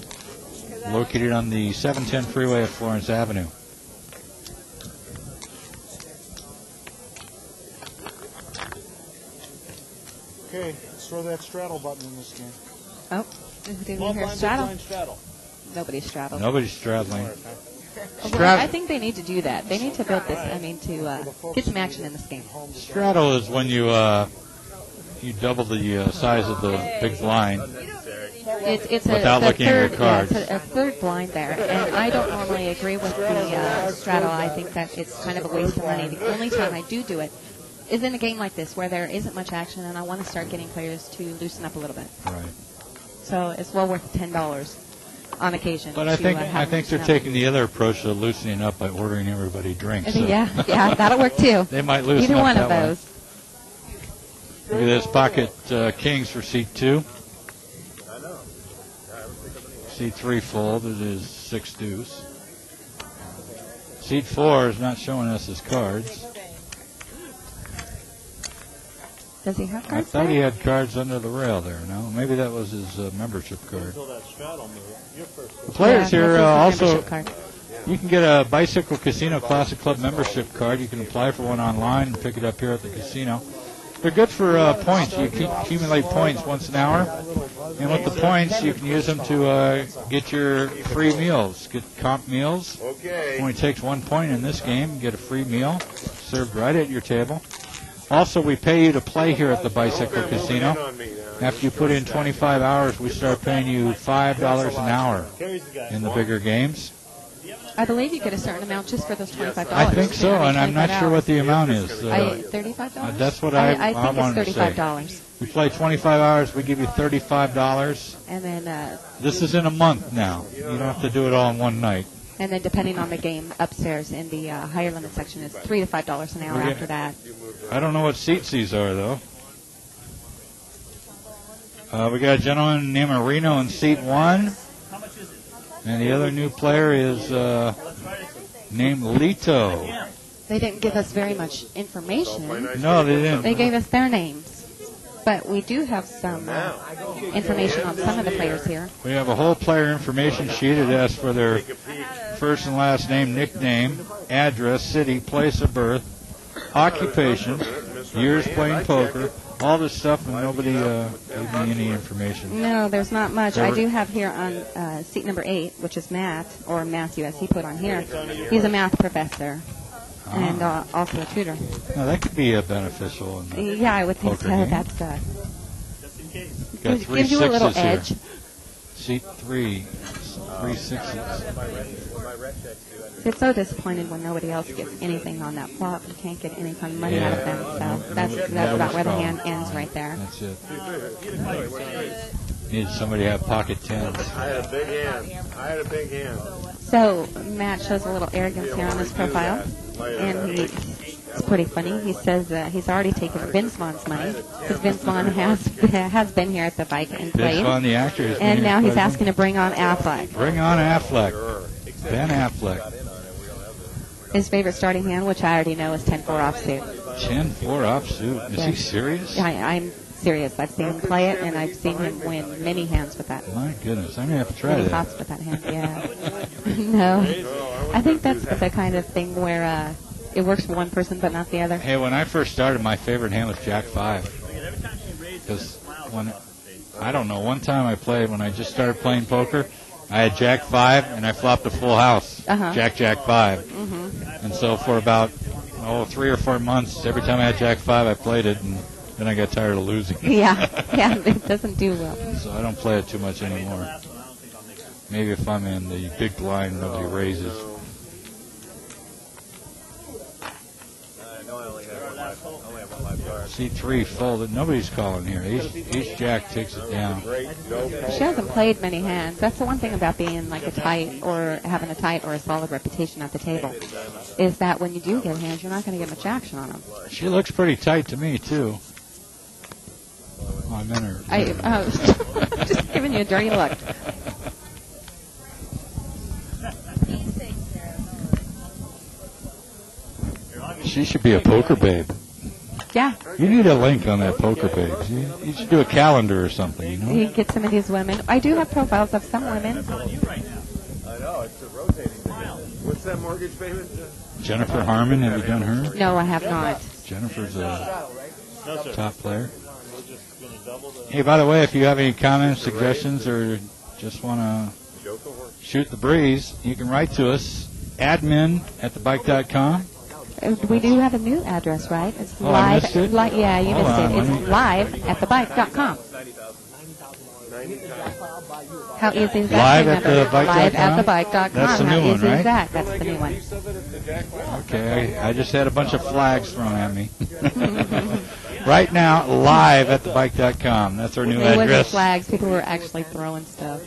S3: located on the 710 freeway of Florence Avenue.
S4: Okay, let's throw that straddle button in this game.
S7: Oh, did we hear straddle? Nobody's straddled.
S3: Nobody's straddling.
S7: Well, I think they need to do that. They need to build this, to get some action in this game.
S3: Straddle is when you double the size of the big blind
S7: it's
S3: without looking at your cards.
S7: Yeah, it's a third blind there, and I don't normally agree with the straddle. I think that it's kind of a waste of money. The only time I do it is in a game like this where there isn't much action, and I want to start getting players to loosen up a little bit.
S3: Right.
S7: So it's well worth $10 on occasion.
S3: But I think they're taking the other approach to loosening up by ordering everybody drinks. So.
S7: Yeah, that'll work too.
S3: They might loosen
S7: Either
S3: up
S7: one
S3: that
S7: of those.
S3: Way. Look at this, pocket kings for seat 2. Seat 3 fold, it is 6 deuce. Seat 4 is not showing us his cards.
S7: Does he have cards?
S3: I thought he had cards under the rail there. No, maybe that was his membership card. The players here also, you can get a Bicycle Casino Classic Club membership card. You can apply for one online and pick it up here at the casino. They're good for points. You accumulate points once an hour. And with the points, you can use them to get your free meals, get comp meals.
S10: Okay.
S3: Only takes 1 point in this game. You get a free meal served right at your table. Also, we pay you to play here at the Bicycle Casino. After you put in 25 hours, we start paying you $5 an hour in the bigger games.
S7: I believe you get a certain amount just for those $25.
S3: I think so, and I'm not sure what the amount is.
S7: $35?
S3: That's what I
S7: think it's
S3: $35. We play 25 hours, we give you $35.
S7: And then
S3: this is in a month now. You don't have to do it all in one night.
S7: And then depending on the game upstairs in the higher limit section, it's $3 to $5 an hour after that.
S3: I don't know what seats these are, though. We got a gentleman named Marino in seat 1. And the other new player is named Lito.
S7: They didn't give us very much information.
S3: No, they didn't.
S7: They gave us their names. But we do have some information on some of the players here.
S3: We have a whole player information sheet. It asks for their first and last name, nickname, address, city, place of birth, occupation, years playing poker, all this stuff, and nobody gave me any information.
S7: No, there's not much. I do have here on seat number 8, which is Matt, or Matthew as he put on here. He's a math professor and also a tutor.
S3: Now, that could be beneficial.
S7: Yeah, I would think so.
S3: Game.
S7: That's
S3: got 3
S7: gives you a little
S3: sixes here.
S7: edge.
S3: Seat 3, 3 sixes.
S7: It's so disappointed when nobody else gets anything on that flop. You can't get any kind of money out of them. So that's about where the hand ends right there.
S3: That's it. Needed somebody to have pocket tens.
S10: I had a big hand.
S7: So Matt shows a little arrogance here on his profile, and it's pretty funny. He says he's already taken Vince Vaughn's money because Vince Vaughn has been here at the bike and played.
S3: Vince Vaughn, the actor,
S7: and now he's asking to bring on Affleck.
S3: Bring on Affleck. Ben Affleck.
S7: His favorite starting hand, which I already know, is 10-4 offsuit.
S3: 10-4 offsuit. Is he serious?
S7: I'm serious. I've seen him play it, and I've seen him win many hands with that.
S3: My goodness, I'm going to have to try
S7: many
S3: that.
S7: pots with that hand, yeah. No. I think that's the kind of thing where it works for one person but not the other.
S3: Hey, when I first started, my favorite hand was Jack 5. Because I don't know, one time I played, when I just started playing poker, I had Jack 5, and I flopped a full house. Jack 5. Mm-hmm. And so for about 3 or 4 months, every time I had Jack 5, I played it, and then I got tired of losing.
S7: Yeah, it doesn't do well.
S3: So I don't play it too much anymore. Maybe if I'm in the big blind, nobody raises. C3 folded. Nobody's calling here. Ace Jack takes it down.
S7: She hasn't played many hands. That's the one thing about being like a tight or having a tight or a solid reputation at the table, is that when you do get hands, you're not going to get much action on them.
S3: She looks pretty tight to me, too. Oh, I'm in her.
S7: Just giving you a dirty look.
S3: She should be a poker babe.
S7: Yeah.
S3: You need a link on that poker page. You should do a calendar or something, you know?
S7: You get some of these women. I do have profiles of some women.
S8: I know, it's a rotating thing. What's that mortgage payment?
S3: Jennifer Harmon, have you done her?
S7: No, I have not.
S3: Jennifer's a top player. Hey, by the way, if you have any comments, suggestions, or just want to shoot the breeze, you can write to us, admin@thebike.com.
S7: We do have a new address, right? It's
S3: I missed it?
S7: Yeah, you missed it. It's live@thebike.com. How easy is that?
S3: Live@thebike.com?
S7: Live@thebike.com.
S3: That's the new
S7: How
S3: one,
S7: easy
S3: right?
S7: is that? That's the new one.
S3: Okay, I just had a bunch of flags thrown at me. Right now, live@thebike.com. That's our new
S7: It wasn't
S3: address.
S7: flags. People were actually throwing stuff.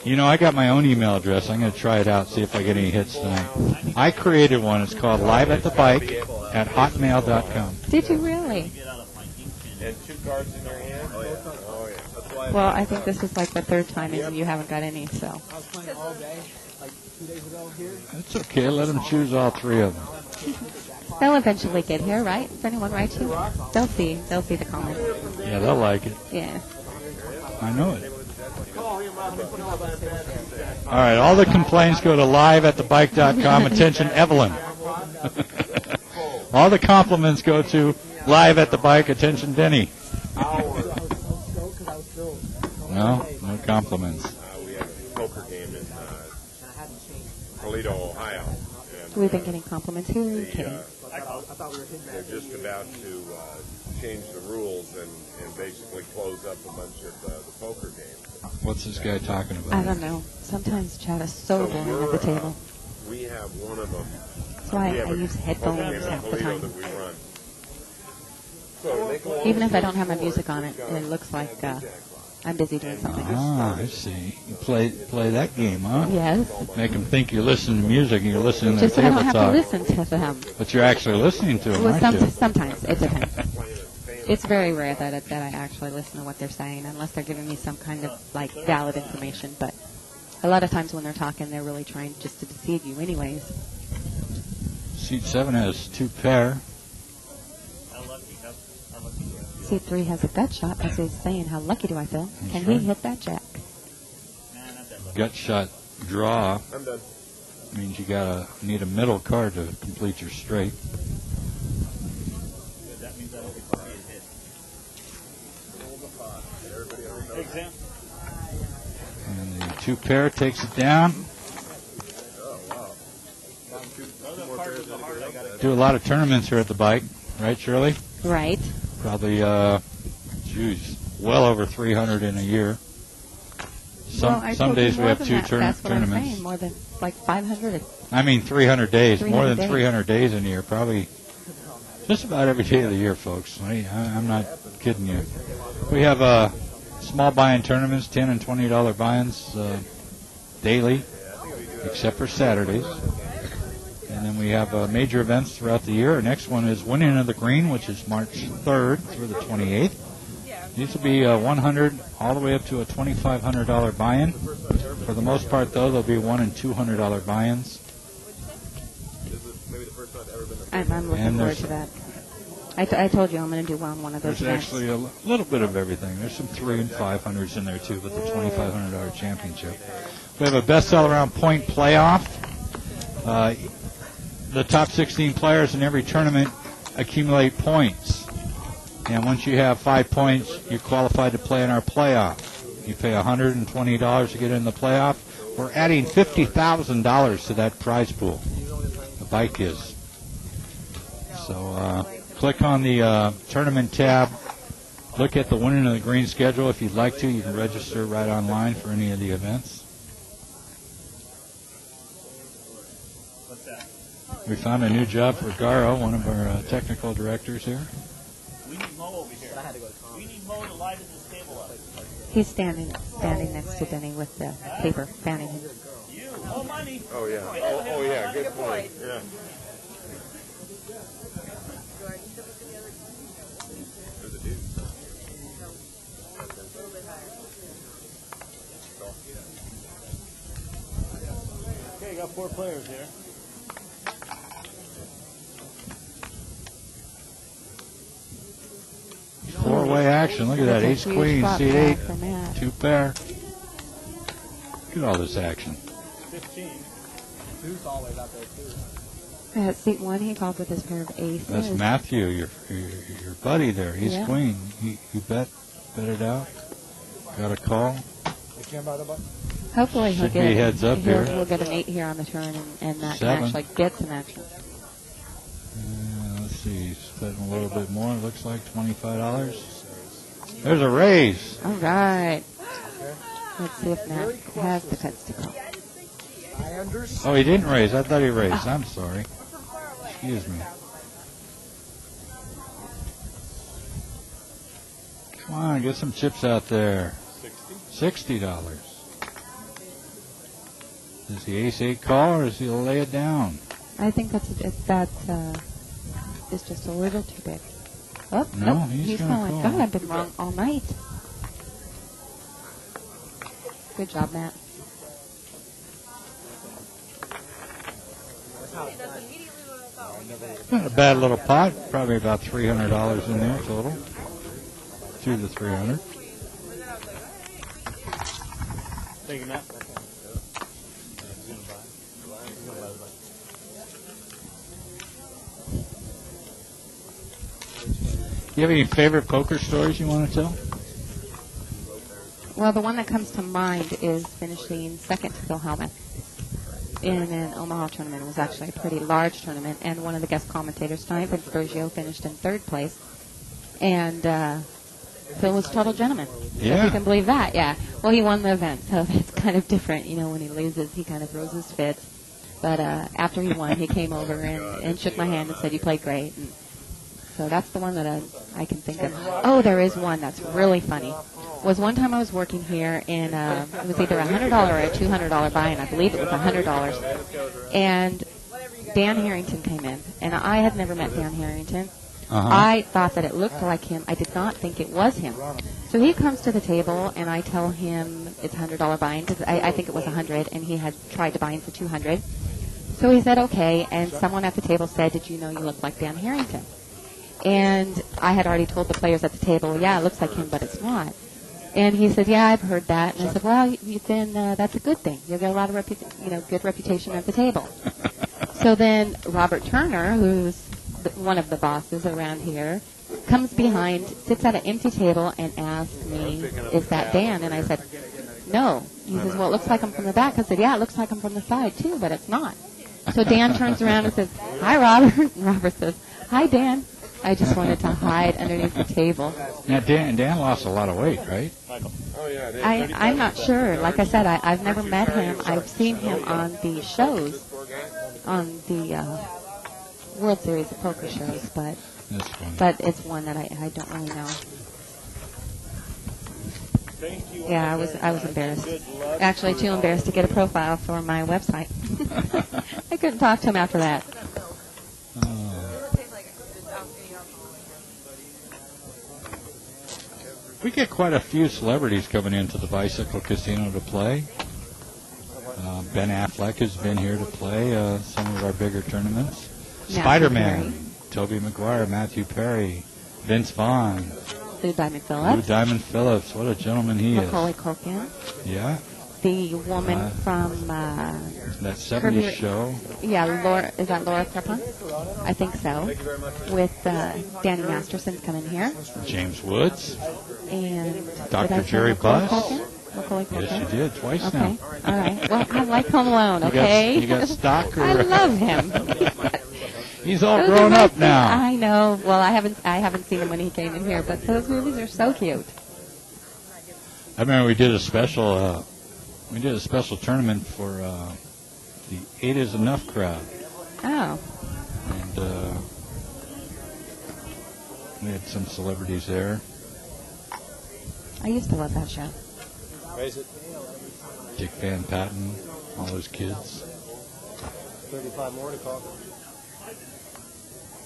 S3: You know, I got my own email address. I'm going to try it out, see if I get any hits tonight. I created one. It's called liveatthebike@hotmail.com.
S7: Did you really?
S10: And 2 cards in your hand? Oh, yeah. Oh, yeah. That's why
S7: Well, I think this is like the third time and you haven't got any, so.
S4: I was playing all day, like 2 days ago here.
S3: It's okay. Let them choose all 3 of them.
S7: They'll eventually get here, right? If anyone writes you, they'll see the comment.
S3: Yeah, they'll like it.
S7: Yeah.
S3: I know it. All right, all the complaints go to live@thebike.com. Attention, Evelyn. All the compliments go to live@thebike. Attention, Denny. No compliments.
S10: we have a poker game in Toledo, Ohio.
S7: We've been getting compliments. Who are you kidding?
S10: They're just about to change the rules and basically close up a bunch of the poker games.
S3: What's this guy talking about?
S7: I don't know. Sometimes chat is so boring at the table.
S10: We have one of them.
S7: That's why I use headphones half the time.
S10: That we run.
S7: Even if I don't have my music on it, it looks like I'm busy doing something.
S3: Ah, I see. You play that game, huh?
S7: Yes.
S3: Make them think you're listening to music and you're listening to
S7: Just so
S3: their
S7: I
S3: table
S7: don't have
S3: talk.
S7: to listen to them.
S3: But you're actually listening to them,
S7: Well,
S3: aren't you?
S7: sometimes. It depends. It's very rare that I actually listen to what they're saying, unless they're giving me some kind of, like, valid information. But a lot of times when they're talking, they're really trying just to deceive you anyways.
S3: Seat 7 has 2 pair.
S7: C3 has a gut shot, as he's saying, how lucky do I feel? Can he hit that jack?
S3: Gut shot draw
S10: I'm done.
S3: means you need a middle card to complete your straight.
S6: That means that'll be a hit.
S3: And the 2 pair takes it down. Do a lot of tournaments here at the bike, right, Shirley?
S7: Right.
S3: Probably, well over 300 in a year. Some days we have 2
S7: That's what I'm
S3: tournaments.
S7: saying, more than like 500.
S3: I mean 300 days,
S7: 300
S3: more than
S7: days.
S3: 300 days in a year, probably just about every day of the year, folks. I'm not kidding you. We have small buy-in tournaments, $10 and $20 buy-ins daily, except for Saturdays. And then we have major events throughout the year. Our next one is Winning of the Green, which is March 3rd through the 28th. These will be $100 all the way up to a $2,500 buy-in. For the most part, though, there'll be $100 and $200 buy-ins.
S7: I'm looking forward to that. I told you I'm going to do one of those
S3: There's
S7: events.
S3: actually a little bit of everything. There's some 300 and 500s in there, too, with the $2,500 championship. We have a best all-around point playoff. The top 16 players in every tournament accumulate points. And once you have 5 points, you're qualified to play in our playoff. You pay $120 to get in the playoff. We're adding $50,000 to that prize pool. The bike is. So click on the tournament tab. Look at the Winning of the Green schedule. If you'd like to, you can register right online for any of the events.
S6: What's that?
S3: We found a new job for Garo, one of our technical directors here.
S11: We need Mo over here. We need Mo to liven this table up.
S7: He's standing next to Denny with the paper, fanning him.
S11: You, more money.
S10: Oh, yeah. Oh, yeah, good point. Yeah.
S6: Okay, you got 4 players here.
S3: Four-way action. Look at that. Ace, queen,
S7: Huge
S3: C8,
S7: flop for Matt.
S3: 2 pair. Look at all this action.
S6: 15.
S11: Who's always out there, too?
S7: At seat 1, he called with his pair of aces.
S3: That's Matthew, your buddy there. He's
S7: Yeah.
S3: queen. He bet it out. Got a call.
S7: Hopefully he'll
S3: Should
S7: get
S3: be heads up here.
S7: We'll get an 8 here on the turn, and Matt can
S3: 7.
S7: actually get some action.
S3: Let's see. He's betting a little bit more. It looks like $25. There's a raise.
S7: All right. Let's see if Matt has the cuts to call.
S3: Oh, he didn't raise. I thought he raised. I'm sorry. Excuse me. Come on, get some chips out there. $60. Does the ace-8 call, or does he lay it down?
S7: I think that is just a little too big. Oh,
S3: No,
S7: nope,
S3: he's gonna
S7: calling.
S3: call.
S7: God, I've been wrong all night. Good job, Matt.
S3: Not a bad little pot. Probably about $300 in there total. 2 to 300.
S6: Thank you, Matt.
S3: Do you have any favorite poker stories you want to tell?
S7: Well, the one that comes to mind is finishing second to Phil Hellman in an Omaha tournament. It was actually a pretty large tournament, and one of the guest commentators tonight, Vince Bergio, finished in third place. And Phil was a total gentleman.
S3: Yeah.
S7: If you can believe that, yeah. Well, he won the event, so it's kind of different. You know, when he loses, he kind of throws his fits. But after he won, he came over and shook my hand and said, "You played great." And so that's the one that I can think of. Oh, there is one that's really funny. Was one time I was working here, and it was either a $100 or a $200 buy-in. I believe it was $100. And Dan Harrington came in, and I had never met Dan Harrington. I thought that it looked like him. I did not think it was him. So he comes to the table, and I tell him it's a $100 buy-in, because I think it was $100, and he had tried to buy in for $200. So he said, okay, and someone at the table said, "Did you know you look like Dan Harrington?" And I had already told the players at the table, "Yeah, it looks like him, but it's not." And he said, "Yeah, I've heard that." And I said, "Well, then that's a good thing. You'll get a lot of good reputation at the table." So then Robert Turner, who's one of the bosses around here, comes behind, sits at an empty table, and asks me, "Is that Dan?" And I said, "No." He says, "Well, it looks like him from the back." I said, "Yeah, it looks like him from the side too, but it's not." So Dan turns around and says, "Hi, Robert." And Robert says, "Hi, Dan. I just wanted to hide underneath the table."
S3: Now, Dan lost a lot of weight, right?
S10: Oh, yeah.
S7: I'm not sure. Like I said, I've never met him. I've seen him on the shows, on the World Series of Poker shows, but it's one that I don't really know. Yeah, I was embarrassed. Actually, too embarrassed to get a profile for my website. I couldn't talk to him after that.
S3: We get quite a few celebrities coming into the Bicycle Casino to play. Ben Affleck has been here to play some of our bigger tournaments. Spider-Man, Tobey Maguire, Matthew Perry, Vince Vaughn,
S7: Lou Diamond Phillips.
S3: What a gentleman he
S7: Macaulay
S3: is.
S7: Culkin.
S3: Yeah.
S7: The woman from
S3: that 70s show.
S7: Yeah, Laura. Is that Laura Prepon? I think so. With Danny Masterson's coming here.
S3: James Woods.
S7: And
S3: Dr. Jerry Buss.
S7: Macaulay Culkin?
S3: Yes, you did. Twice
S7: okay.
S3: now.
S7: All right. Well, I like Home Alone, okay?
S3: You got stock? Or
S7: I love him.
S3: He's all grown up now.
S7: I know. Well, I haven't seen him when he came in here, but those movies are so cute.
S3: I remember we did a special tournament for the 8 is Enough crowd.
S7: Oh.
S3: And we had some celebrities there.
S7: I used to love that show.
S8: Raise it.
S3: Dick Van Patten, all those kids.
S8: 35 more to call.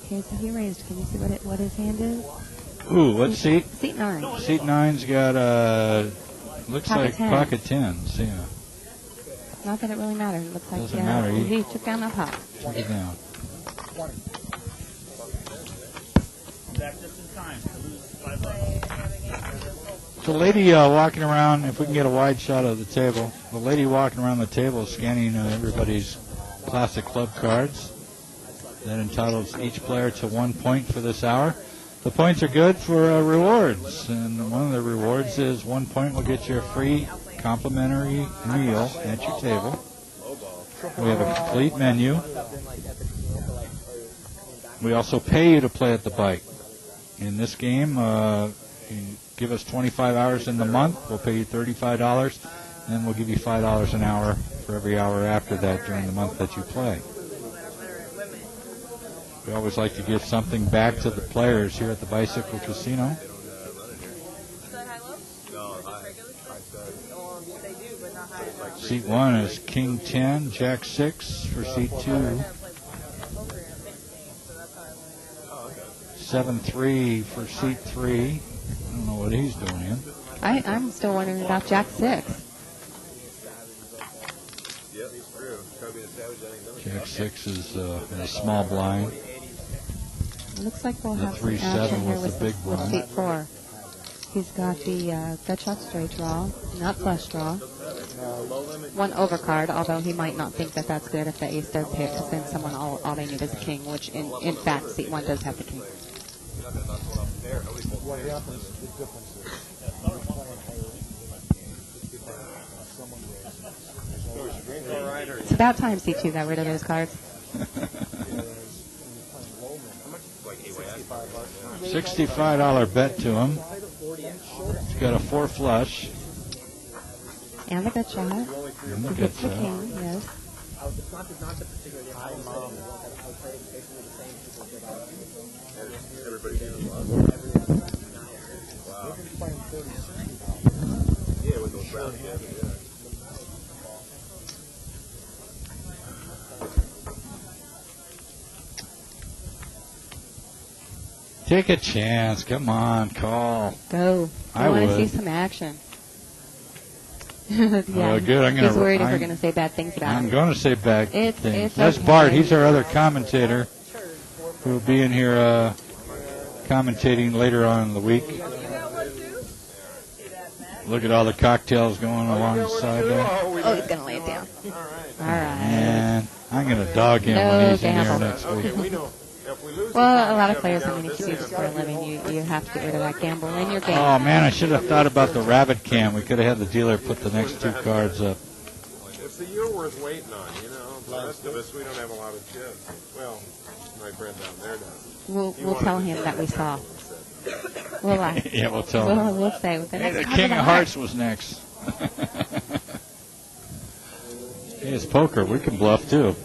S7: Okay, so he raised. Can you see what his hand is?
S3: Ooh, what seat?
S7: Seat 9.
S3: Seat 9's got looks
S7: Pocket
S3: like
S7: 10.
S3: pocket 10s, yeah.
S7: Not that it really matters. It looks like
S3: Doesn't matter.
S7: he took down that pot.
S3: Took it down.
S11: Back just in time to lose $5.
S3: The lady walking around, if we can get a wide shot of the table, the lady walking around the table scanning everybody's classic club cards. That entitles each player to 1 point for this hour. The points are good for rewards, and one of the rewards is 1 point will get you a free complimentary meal at your table. We have a complete menu. We also pay you to play at the bike. In this game, you give us 25 hours in the month, we'll pay you $35, and then we'll give you $5 an hour for every hour after that during the month that you play. We always like to give something back to the players here at the Bicycle Casino. Seat 1 is King 10, Jack 6 for seat 2. 7-3 for seat 3. I don't know what he's doing in.
S7: I'm still wondering about Jack 6.
S3: Jack 6 is in a small blind.
S7: It looks like we'll have some
S3: 3-7
S7: action here
S3: was
S7: with
S3: the big
S7: with
S3: blind.
S7: seat 4. He's got the gut shot straight draw, not flush draw. One overcard, although he might not think that that's good if the ace third pick, because then someone all they need is a king, which in fact seat 1 does have the king.
S4: What happens, the difference is, you're playing higher.
S7: It's about time seat 2 got rid of those cards.
S3: $65 bet to him. He's got a 4 flush.
S7: And the gut shot.
S3: And the
S7: He
S3: gut
S7: gets the
S3: shot.
S7: king, yes.
S3: Take a chance. Come on, call.
S7: Go.
S3: I
S7: want to
S3: would.
S7: see some action. Yeah,
S3: Oh, good. I'm gonna.
S7: he's worried if we're going to say bad things about
S3: I'm
S7: him.
S3: going to say bad
S7: It's
S3: things.
S7: okay.
S3: That's Bart. He's our other commentator who will be in here commentating later on in the week. Look at all the cocktails going along the side there.
S7: Oh, he's going to lay it down. All right.
S3: And I'm going to dog him
S7: No
S3: when he's in
S7: gamble.
S3: here next week.
S7: Well, a lot of players, if you do this for a living, you have to get rid of that gamble in your game.
S3: Oh, man, I should have thought about the rabbit cam. We could have had the dealer put the next 2 cards up.
S10: It's the year worth waiting on, you know. The rest of us, we don't have a lot of chips. Well, my friend down there does.
S7: We'll tell him that we saw. We'll lie.
S3: Yeah, we'll tell him.
S7: We'll say the
S3: Hey,
S7: next
S3: the
S7: card
S3: King
S7: the
S3: of Hearts was next. Hey, it's poker. We can bluff, too.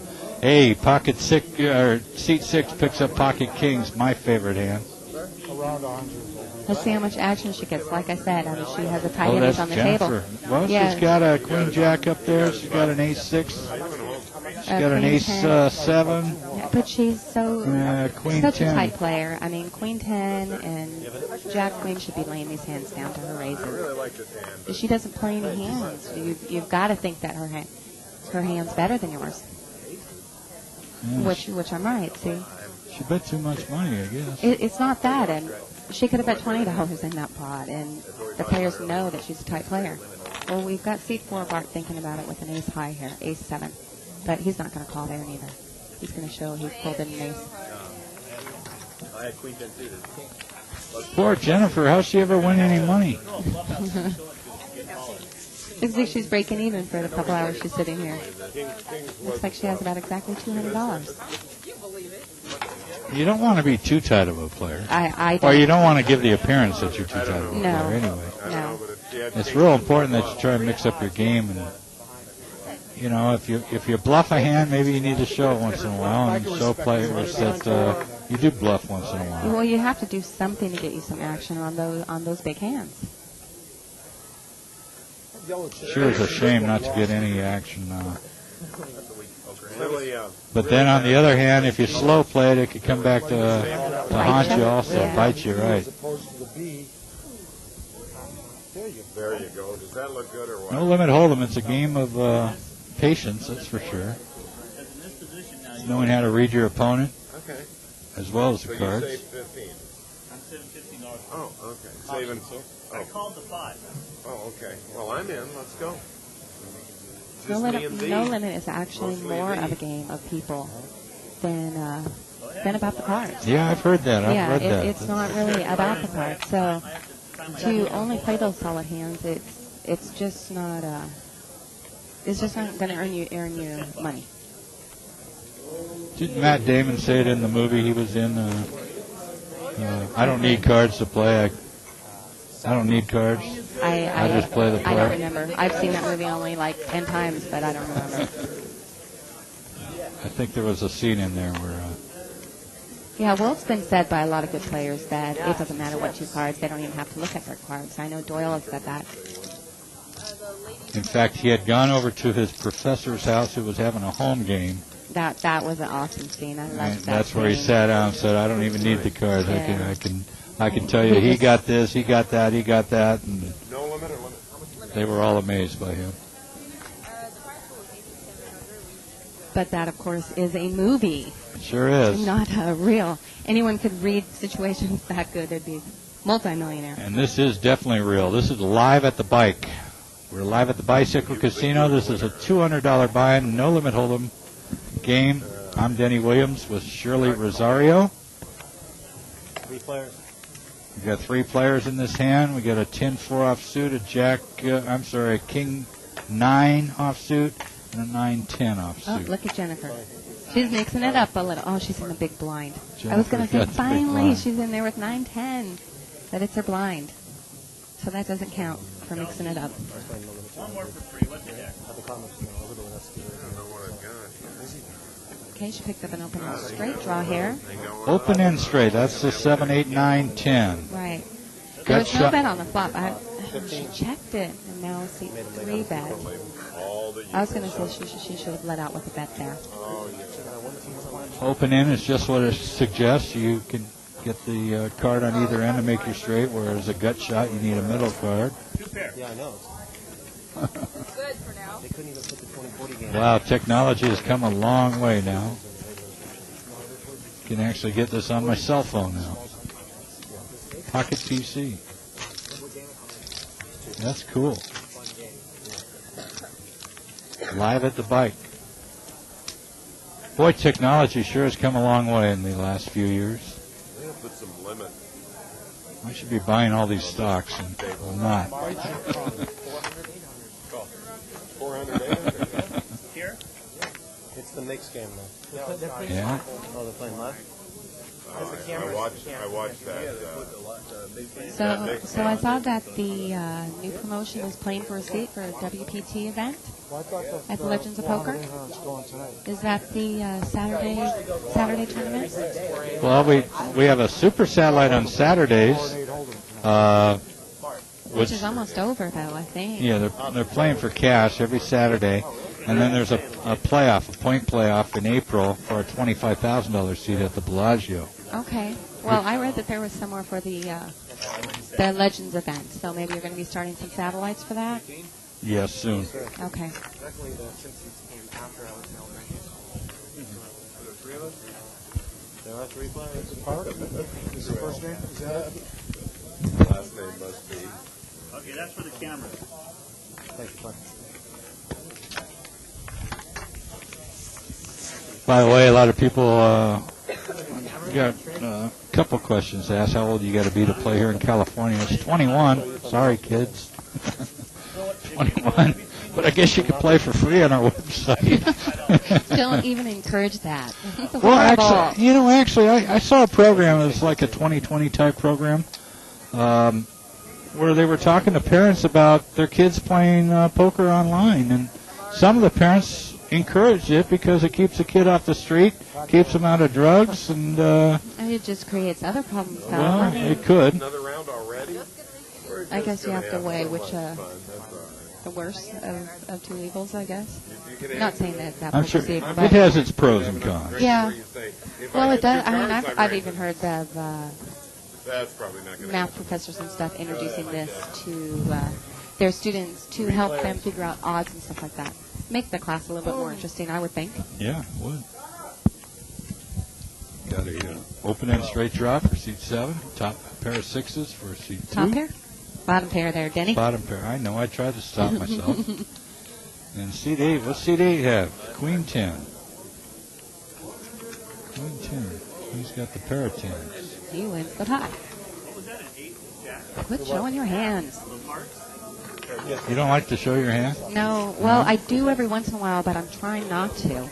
S3: Hey, pocket 6, or seat 6 picks up pocket kings, my favorite hand.
S4: Around 100.
S7: Let's see how much action she gets. Like I said, I mean, she has a tight
S3: Oh,
S7: image
S3: that's
S7: on the
S3: Jennifer.
S7: table.
S3: Well,
S7: Yeah.
S3: she's got a queen jack up there. She's got an ace 6. She's got an
S7: queen
S3: ace
S7: 10.
S3: 7.
S7: Yeah, but she's
S3: Queen
S7: such
S3: 10.
S7: a tight player. I mean, queen 10 and jack queen should be laying these hands down to her raises. She doesn't play any hands. You've got to think that her hand's better than yours.
S3: Yeah,
S7: Which I'm right, see.
S3: she bet too much money, I guess.
S7: It's not that, and she could have bet $20 in that pot, and the players know that she's a tight player. Well, we've got seat 4, Bart thinking about it with an ace high here, ace 7. But he's not going to call there neither. He's going to show he's pulled in an ace.
S8: I had queen 10 suited.
S3: Poor Jennifer, how's she ever win any money?
S7: Looks like she's breaking even for the couple hours she's sitting here. Looks like she has about exactly $200.
S3: You don't want to be too tight of a player.
S7: I
S3: Or
S7: don't.
S3: you don't want to give the appearance that you're too tight of a
S7: No.
S3: player anyway.
S7: No.
S3: It's real important that you try and mix up your game and you know, if you bluff a hand, maybe you need to show it once in a while and show players that you do bluff once in a while.
S7: Well, you have to do something to get you some action on those big hands.
S3: Sure, it's a shame not to get any action. But then on the other hand, if you slow play it could come back to haunt you also, bite you, right.
S10: There you go. Does that look good or what?
S3: No limit hold'em. It's a game of patience, that's for sure. Knowing how to read your opponent, as well as the cards.
S10: So you saved 15.
S11: I'm saving $15.
S10: Oh, okay. Saving.
S11: I called the 5.
S10: Oh, okay. Well, I'm in. Let's go.
S7: No limit is actually more of a game of people than about the cards.
S3: Yeah, I've heard that. I've read that.
S7: It's not really about the cards. So to only play those solid hands, it's just not going to earn you money.
S3: Didn't Matt Damon say it in the movie he was in? I don't need cards to play. I don't need cards. I just play the
S7: I
S3: part.
S7: don't remember. I've seen that movie only like 10 times, but I don't remember.
S3: I think there was a scene in there where...
S7: Yeah, well, it's been said by a lot of good players that it doesn't matter what two cards. They don't even have to look at their cards. I know Doyle has said that.
S3: In fact, he had gone over to his professor's house who was having a home game.
S7: That was an awesome scene. I loved that.
S3: That's where he sat down and said, I don't even need the cards. Yeah. I can tell you he got this, he got that, and
S10: no limit or limit?
S3: They were all amazed by him.
S7: But that, of course, is a movie.
S3: It sure is.
S7: Not real. Anyone could read situations that good. They'd be multimillionaire.
S3: And this is definitely real. This is live at the bike. We're live at the Bicycle Casino. This is a $200 buy-in, no limit hold'em game. I'm Denny Williams with Shirley Rosario.
S6: 3 players.
S3: We got 3 players in this hand. We got a 10-4 offsuit, a King 9 offsuit, and a 9-10 offsuit.
S7: Oh, look at Jennifer. She's mixing it up a little. Oh, she's in the big blind.
S3: Jennifer,
S7: I was going to say,
S3: got the big
S7: finally,
S3: blind.
S7: she's in there with 9-10. But it's her blind. So that doesn't count for mixing it up.
S11: One more for free. What the heck?
S7: Okay, she picked up an open and straight draw here.
S3: Open and straight. That's the 7, 8, 9, 10.
S7: Right.
S3: Gut
S7: There was no
S3: shot.
S7: bet on the flop. She checked it, and now see 3 bet. I was going to say she should have let out with a bet there.
S3: Open in is just what it suggests. You can get the card on either end to make your straight, whereas a gut shot, you need a middle card.
S11: 2 pair.
S4: Yeah, I know.
S9: Good for now.
S4: They couldn't even put the 2040 game.
S3: Wow, technology has come a long way now. Can actually get this on my cell phone now. Pocket PC. That's cool. Live at the bike. Boy, technology sure has come a long way in the last few years.
S10: They have put some limit.
S3: I should be buying all these stocks, and I'm not.
S10: 400, 800.
S11: Here?
S4: It's the mixed game, though.
S3: Yeah.
S4: Oh, they're playing live?
S10: I watched that.
S7: So I saw that the new promotion is playing for a seat for a WPT event at the Legends of Poker. Is that the Saturday tournament?
S3: Well, we have a super satellite on Saturdays.
S7: Which is almost over, though, I think.
S3: Yeah, they're playing for cash every Saturday. And then there's a playoff, a point playoff in April for a $25,000 seat at the Bellagio.
S7: Okay. Well, I read that there was somewhere for the Legends event, so maybe you're going to be starting some satellites for that?
S3: Yes, soon.
S7: Okay.
S4: There are 3 players. Is the first name? Is that it?
S10: Last name must be.
S11: Okay, that's for the camera.
S4: Thank you, Clark.
S3: By the way, a lot of people got a couple questions to ask. How old you got to be to play here in California? It's 21. Sorry, kids. 21. But I guess you could play for free on our website.
S7: Don't even encourage that.
S3: Well, actually, I saw a program. It was like a 2020 type program where they were talking to parents about their kids playing poker online. And some of the parents encourage it because it keeps the kid off the street, keeps them out of drugs, and
S7: And it just creates other problems. Though.
S3: well,
S7: I mean,
S3: it could.
S10: Another round already?
S7: I guess you have to weigh which the worst of two evils. I guess. Not saying that that
S3: I'm
S7: was
S3: sure
S7: evil,
S3: it
S7: but
S3: has its pros and cons.
S7: yeah. Well, it does. I mean, I've even heard of
S10: That's probably not going to
S7: math professors and stuff introducing this to their students to help them figure out odds and stuff like that. Make the class a little bit more interesting, I would think.
S3: Yeah, it would. Got a open-end straight draw for seat 7. Top pair of 6s for seat 2.
S7: Top pair? Bottom pair there, Denny.
S3: Bottom pair. I know. I tried to stop myself. And seat 8. What's seat 8 have? Queen 10. Queen 10. He's got the pair of 10s.
S7: He wins the pot. Quit showing your hands.
S3: You don't like to show your hand?
S7: No, well, I do every once in a while, but I'm trying not to.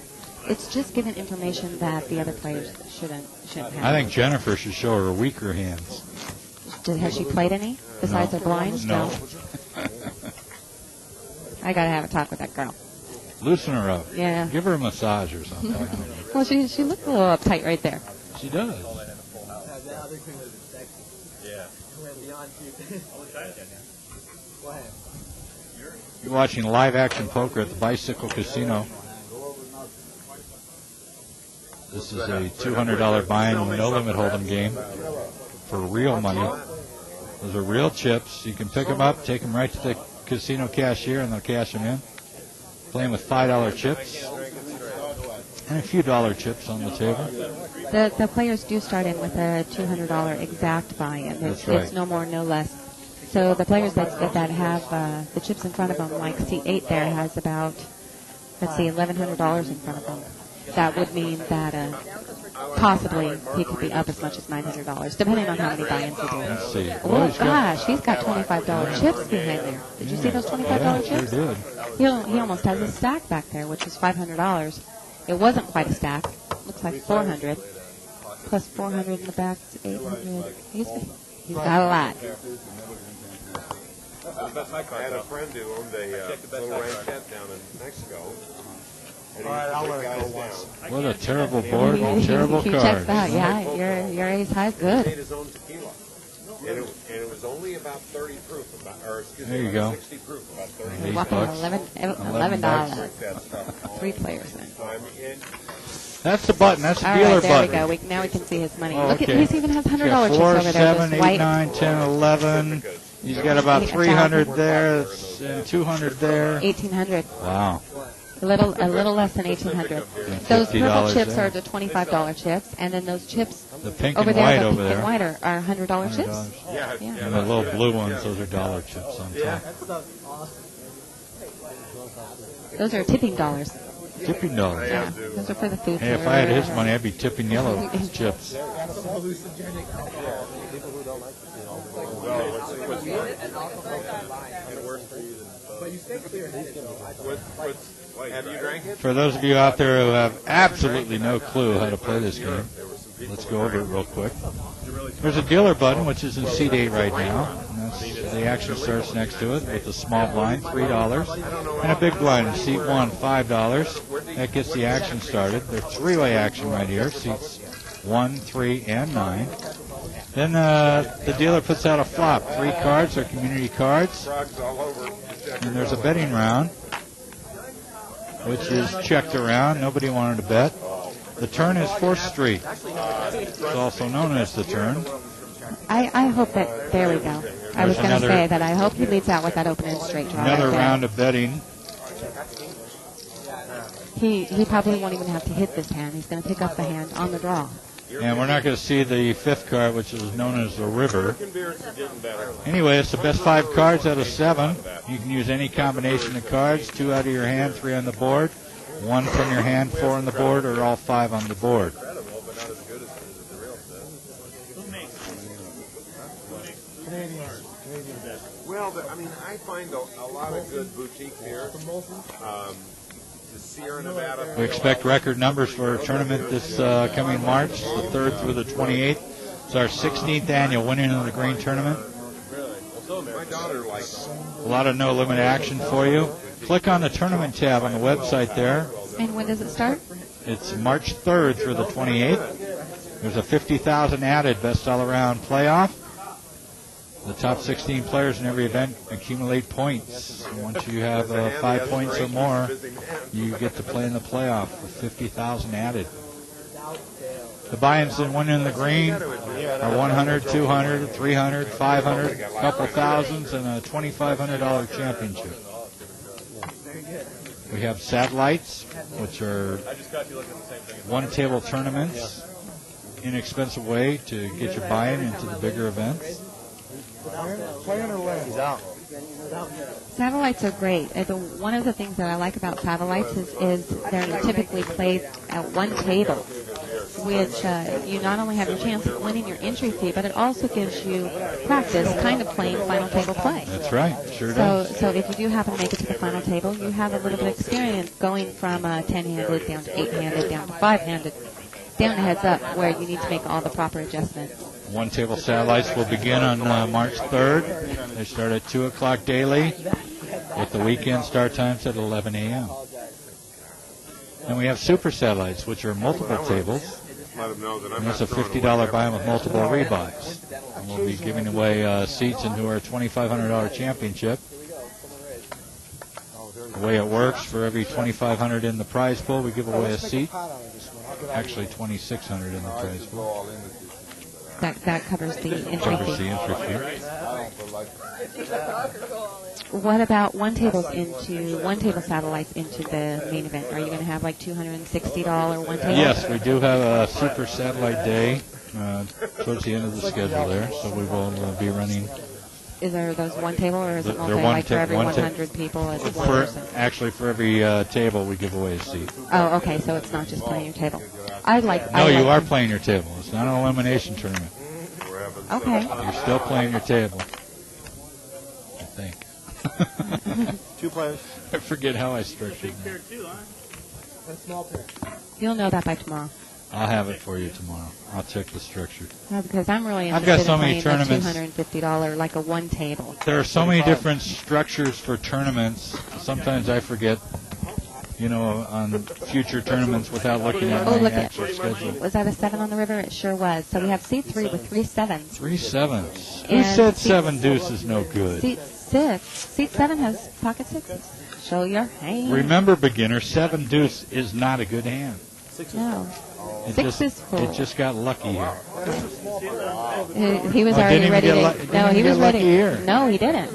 S7: It's just giving information that the other players shouldn't have.
S3: I think Jennifer should show her weaker hands.
S7: Has she played any besides her blinds?
S3: No.
S7: I gotta have a talk with that girl.
S3: Loosen her up.
S7: Yeah.
S3: Give her a massage or something.
S7: Well, she looked a little uptight right there.
S3: She does.
S5: Yeah.
S3: You're watching live action poker at the Bicycle Casino. This is a $200 buy-in, no limit hold'em game for real money. Those are real chips. You can pick them up, take them right to the casino cashier, and they'll cash them in. Playing with $5 chips and a few dollar chips on the table.
S7: The players do start in with a $200 exact buy-in.
S3: That's right.
S7: It's no more, no less. So the players that have the chips in front of them, like seat 8 there has about, let's see, $1,100 in front of them. That would mean that possibly he could be up as much as $900, depending on how many buy-ins he
S3: Let's
S7: does.
S3: see.
S7: Oh, gosh, he's got $25 chips behind there. Did you see those $25
S3: Sure
S7: chips?
S3: did.
S7: He almost has a stack back there, which is $500. It wasn't quite a stack. Looks like $400. Plus $400 in the back, $800. He's got a lot.
S10: I had a friend who owned a little ranchette down in Mexico. And
S4: All right, I'll let it go once.
S3: What a terrible board, terrible
S7: He
S3: card.
S7: checks out. Yeah, your ace high is
S10: He made
S7: good.
S10: his own tequila. And it was only about 30 proof,
S3: There you go.
S10: 60 proof, about 30.
S3: $8.
S7: Whopping $11. 3 players then.
S3: That's the button. That's the
S7: All
S3: dealer
S7: right, there
S3: button.
S7: we go. Now we can see his money.
S3: Oh,
S7: Look
S3: okay.
S7: at, he even has $100
S3: Yeah,
S7: chips
S3: 4,
S7: over there.
S3: 7,
S7: Those
S3: 8,
S7: white.
S3: 9, 10, 11. He's got about 300 there and 200 there.
S7: 1,800.
S3: Wow.
S7: A little less than 1,800. Those purple
S3: $50
S7: chips
S3: there.
S7: are the $25 chips, and then those chips
S3: The pink
S7: over
S3: and
S7: there,
S3: white
S7: the
S3: over
S7: pink
S3: there.
S7: and white are $100 chips.
S3: $100. And the little blue ones, those are dollar chips on top.
S7: Those are tipping dollars.
S3: Tipping dollars.
S7: Yeah, those are for the food.
S3: Hey, if I had his money, I'd be tipping yellow chips.
S10: Have you drank it?
S3: For those of you out there who have absolutely no clue how to play this game, let's go over it real quick. There's a dealer button, which is in seat 8 right now. And that's, the action starts next to it with a small blind, $3. And a big blind in seat 1, $5. That gets the action started. There's three-way action right here, seats 1, 3, and 9. Then the dealer puts out a flop. 3 cards are community cards. And there's a betting round, which is checked around. Nobody wanted to bet. The turn is 4th Street. It's also known as the turn.
S7: I hope that, there we go. I was going to say that I hope he leads out with that open-end straight draw.
S3: Another
S7: right there.
S3: round of betting.
S7: He probably won't even have to hit this hand. He's going to pick up the hand on the draw.
S3: And we're not going to see the 5th card, which is known as the river. Anyway, it's the best 5 cards out of 7. You can use any combination of cards, 2 out of your hand, 3 on the board, 1 from your hand, 4 on the board, or all 5 on the board.
S10: Well, I mean, I find a lot of good boutique beers. The Sierra Nevada.
S3: We expect record numbers for our tournament this coming March, the 3rd through the 28th. It's our 16th annual Winning of the Green tournament.
S10: My daughter likes
S3: A lot of no limit action for you. click on the tournament tab on the website there.
S7: And when does it start?
S3: It's March 3rd through the 28th. There's a 50,000 added best all-around playoff. The top 16 players in every event accumulate points. Once you have 5 points or more, you get to play in the playoff with 50,000 added. The buy-ins that went in the green are 100, 200, 300, 500, a couple thousands, and a $2,500 championship. We have satellites, which are one-table tournaments, inexpensive way to get your buy-in into the bigger events.
S7: Satellites are great. One of the things that I like about satellites is they're typically played at one table, which you not only have your chance of winning your entry fee, but it also gives you practice kind of playing final table play.
S3: That's right, sure does.
S7: So if you do happen to make it to the final table, you have a little bit of experience going from 10-handed down to 8-handed down to 5-handed, down to heads up, where you need to make all the proper adjustments.
S3: One-table satellites will begin on March 3rd. They start at 2 o'clock daily, with the weekend start times at 11 a.m. And we have super satellites, which are multiple tables. And that's a $50 buy-in with multiple rebuys. And we'll be giving away seats into our $2,500 championship. The way it works, for every $2,500 in the prize pool, we give away a seat. Actually, $2,600 in the prize pool.
S7: That covers the entry
S3: Covers
S7: fee.
S3: the entry fee.
S7: What about one-table satellites into the main event? Are you going to have like $260 one table?
S3: Yes, we do have a super satellite day towards the end of the schedule there, so we will be running.
S7: Is there those one table, or is it multi,
S3: one
S7: like for every 100 people, it's one person?
S3: Actually, for every table, we give away a seat.
S7: Oh, okay, so it's not just playing your table.
S3: No, you are playing your table. It's not an elimination tournament.
S7: Okay.
S3: You're still playing your table. I think.
S4: 2 players.
S3: I forget how I structured it.
S4: A small pair.
S7: You'll know that by tomorrow.
S3: I'll have it for you tomorrow. I'll check the structure.
S7: No, because I'm really
S3: I've
S7: interested
S3: got so
S7: in
S3: many
S7: playing
S3: tournaments.
S7: the $250, like a one table.
S3: There are so many different structures for tournaments. Sometimes I forget, on future tournaments without looking at my actual schedule.
S7: Was that a 7 on the river? It sure was. So we have seat 3 with 3 sevens.
S3: 3 sevens. Who
S7: And
S3: said
S7: seat
S3: 7 deuce is no good?
S7: Seat 6. Seat 7 has pocket sixes. Show your hand.
S3: Remember, beginner, 7 deuce is not a good hand.
S7: No.
S3: It
S7: 6 is full.
S3: It just got lucky here.
S7: He was already ready to. No, he was ready.
S3: Here.
S7: No, he didn't.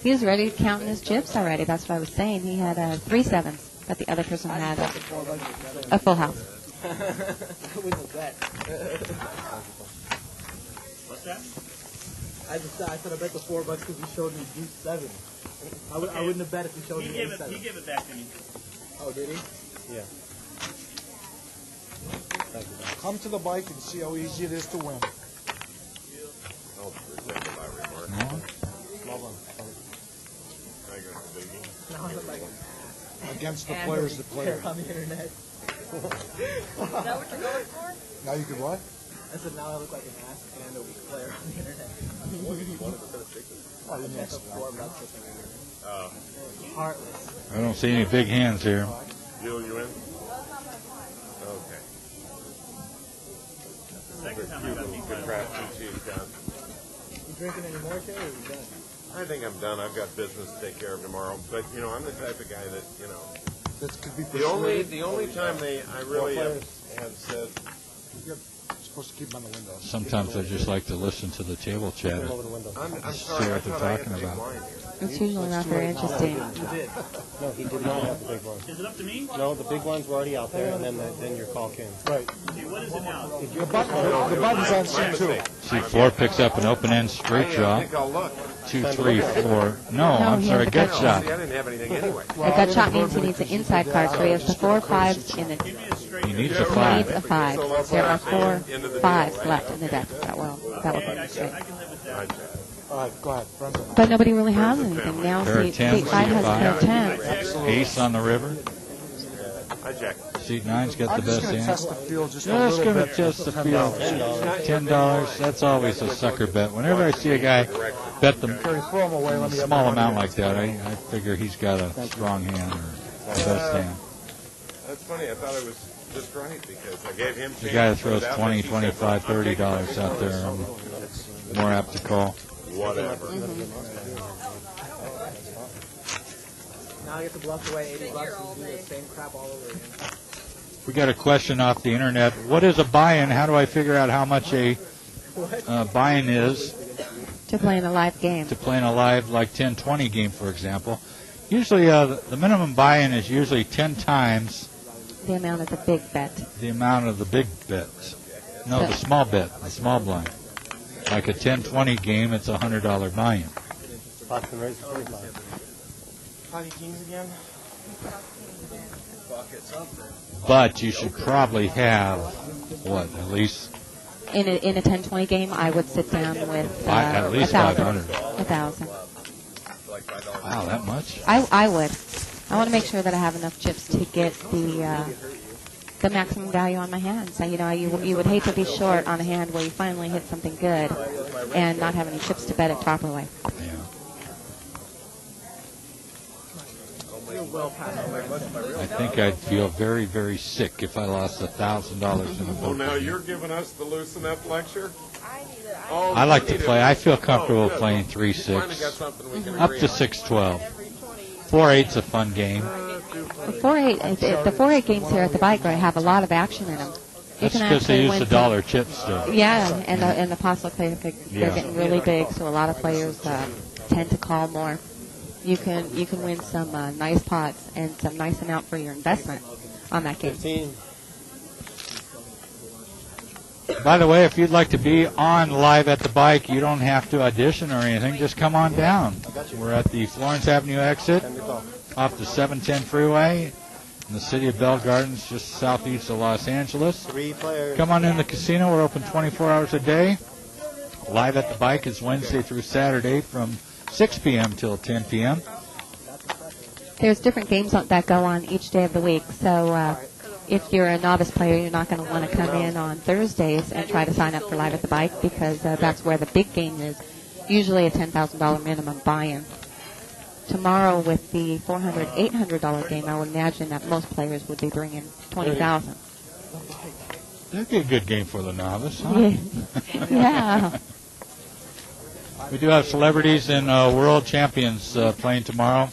S7: He was ready to count his chips already. That's what I was saying. He had 3 sevens, but the other person had a full house.
S11: What's that?
S13: I said I bet the $4 because he showed me deuce 7. I wouldn't have bet if he showed me
S11: He
S13: 7.
S11: gave it back to me.
S13: Oh, did he?
S4: Yeah. Come to the bike and see how easy it is to win. Against the players that play
S13: on the internet.
S9: Is that what you're going for?
S4: Now you could what?
S13: I said now I look like an ass and a weak player on the internet. Heartless.
S3: I don't see any big hands here.
S10: Jill, you in? Okay.
S11: Second time I got beat by
S10: Good crap, she's done.
S13: You drinking any more, Jay, or are you done?
S10: I think I'm done. I've got business to take care of tomorrow. But, I'm the type of guy that,
S4: This could be
S10: the only time I really have said,
S4: You're supposed to keep them on the window.
S3: Sometimes I just like to listen to the table chatter.
S10: I'm
S3: See
S10: sorry, I
S3: what they're
S10: thought I had
S3: talking
S10: big
S3: about.
S10: wine here.
S7: It's usually not very interesting.
S11: You did.
S14: No, he did not have the big ones.
S11: Is it up to me?
S14: No, the big ones were already out there, and then your call came.
S4: Right.
S11: Okay, what is it now?
S4: The button's on seat 2.
S3: Seat 4 picks up an open-end straight draw.
S10: I think I'll look.
S3: 2, 3, 4. No, I'm
S7: he
S3: sorry,
S7: has
S3: gut
S7: the
S3: shot.
S10: See, I didn't have anything anyway.
S7: A gut shot means he needs an inside card, so he has the 4 5s in the.
S3: He needs a
S7: He
S3: 5.
S7: needs a 5. There are 4 5s left in the deck. That will go straight.
S4: All right, go ahead. Brendan.
S7: But nobody really has anything now.
S3: Pair of
S7: Seat
S3: 10s,
S7: 5 has a pair of
S3: seat
S7: 10s.
S3: 5. Ace on the river.
S10: I check.
S3: Seat 9's got the best hand.
S4: Test the field just a
S3: Just
S4: little
S3: going to
S4: bit.
S3: test the field. $10. That's always a sucker bet. Whenever I see a guy bet them a small amount like that, I figure he's got a strong hand or the best hand.
S10: That's funny. I thought it was just right because I gave him.
S3: The guy that throws $20, $25, $30 out there, I'm more apt to call.
S10: Whatever.
S13: Now I get to bluff away $80 and do the same crap all over again.
S3: We got a question off the internet. What is a buy-in? How do I figure out how much a buy-in is?
S7: To play in a live game.
S3: To play in a live, like 10-20 game, for example. Usually, the minimum buy-in is usually 10 times
S7: the amount of the big bet.
S3: The amount of the big bets. No, the small bet, the small blind. Like a 10-20 game, it's a $100 buy-in.
S14: How many teams again?
S3: But you should probably have, what, at least?
S7: In a 10-20 game, I would sit down with
S3: at least
S7: 1,000.
S3: 500.
S7: 1,000.
S3: Wow, that much?
S7: I would. I want to make sure that I have enough chips to get the maximum value on my hand. So, you would hate to be short on a hand where you finally hit something good and not have any chips to bet it properly.
S3: I think I'd feel very, very sick if I lost $1,000 in a
S10: Oh,
S3: book.
S10: now you're giving us the loosen up lecture?
S3: I like to play. I feel comfortable playing 3-6, up to 6-12. 4-8's a fun game.
S7: The 4-8 games here at the bike ride have a lot of action in them.
S3: That's because they use the dollar chips still.
S7: Yeah, and the pots look like they're getting really big, so a lot of players tend to call more. You can win some nice pots and some nice amount for your investment on that game.
S14: 15.
S3: By the way, if you'd like to be on live at the bike, you don't have to audition or anything. Just come on down. We're at the Florence Avenue exit off the 710 freeway in the city of Bell Gardens, just southeast of Los Angeles.
S14: 3 players.
S3: Come on in the casino. We're open 24 hours a day. Live at the bike is Wednesday through Saturday from 6 p.m. till 10 p.m.
S7: There's different games that go on each day of the week, so if you're a novice player, you're not going to want to come in on Thursdays and try to sign up for Live at the Bike because that's where the big game is, usually a $10,000 minimum buy-in. Tomorrow with the $400, $800 game, I would imagine that most players would be bringing $20,000.
S3: That'd be a good game for the novice, huh?
S7: Yeah.
S3: We do have celebrities and world champions playing tomorrow.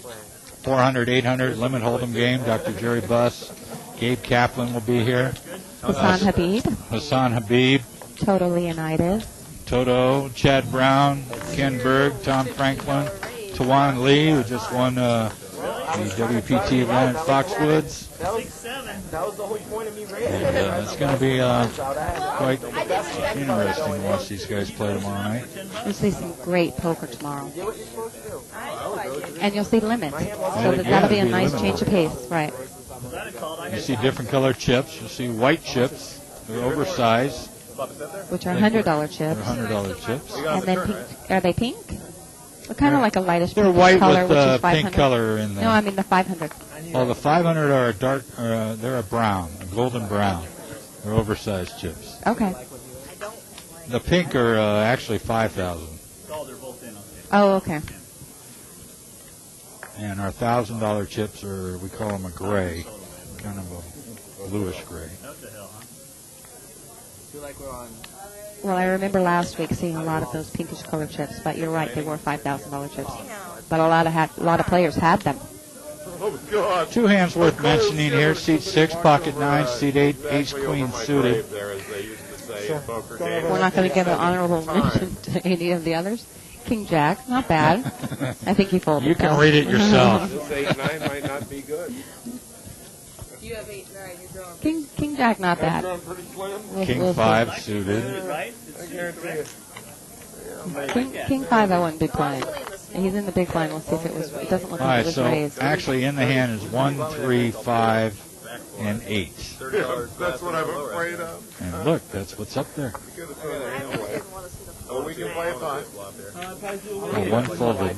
S3: 400, 800 limit hold'em game. Dr. Jerry Buss, Gabe Kaplan will be here.
S7: Hassan Habib. Toto Leonidas.
S3: Toto, Chad Brown, Ken Berg, Tom Franklin, Tawan Lee, who just won the WPT event at Foxwoods.
S13: That was the whole point of me raising
S3: And it's going to be quite interesting to watch these guys play tomorrow night.
S7: You'll see some great poker tomorrow. And you'll see limits. So that'll be a nice change of pace, right?
S3: You see different color chips. You'll see white chips. They're oversized.
S7: Which are $100 chips.
S3: They're $100 chips.
S7: And then pink. Are they pink? They're kind of like a lightish
S3: They're
S7: pink
S3: white
S7: color,
S3: with
S7: which is 500.
S3: pink color in them.
S7: No, I mean the 500.
S3: Oh, the 500 are a dark. They're a brown, a golden brown. They're oversized chips.
S7: Okay.
S3: The pink are actually 5,000.
S7: Oh, okay.
S3: And our $1,000 chips are, we call them a gray, kind of a bluish gray.
S7: Well, I remember last week seeing a lot of those pinkish colored chips, but you're right, they were $5,000 chips. But a lot of players had them.
S10: Oh, God.
S3: Two hands worth mentioning here. Seat 6, pocket 9, seat 8, ace queen suited.
S7: We're not going to give an honorable mention to any of the others. King Jack, not bad. I think he folded.
S3: You can read it yourself.
S10: This 8-9 might not be good.
S9: You have 8-9. You're drawing.
S7: King Jack, not bad.
S3: King 5 suited.
S7: King 5 I wouldn't be playing. He's in the big blind. We'll see if it doesn't look like it was raised.
S3: Actually in the hand is 1, 3, 5, and 8.
S10: That's what I'm afraid of.
S3: And look, that's what's up there.
S10: Oh, we can play a 5.
S3: Oh, 1 folded.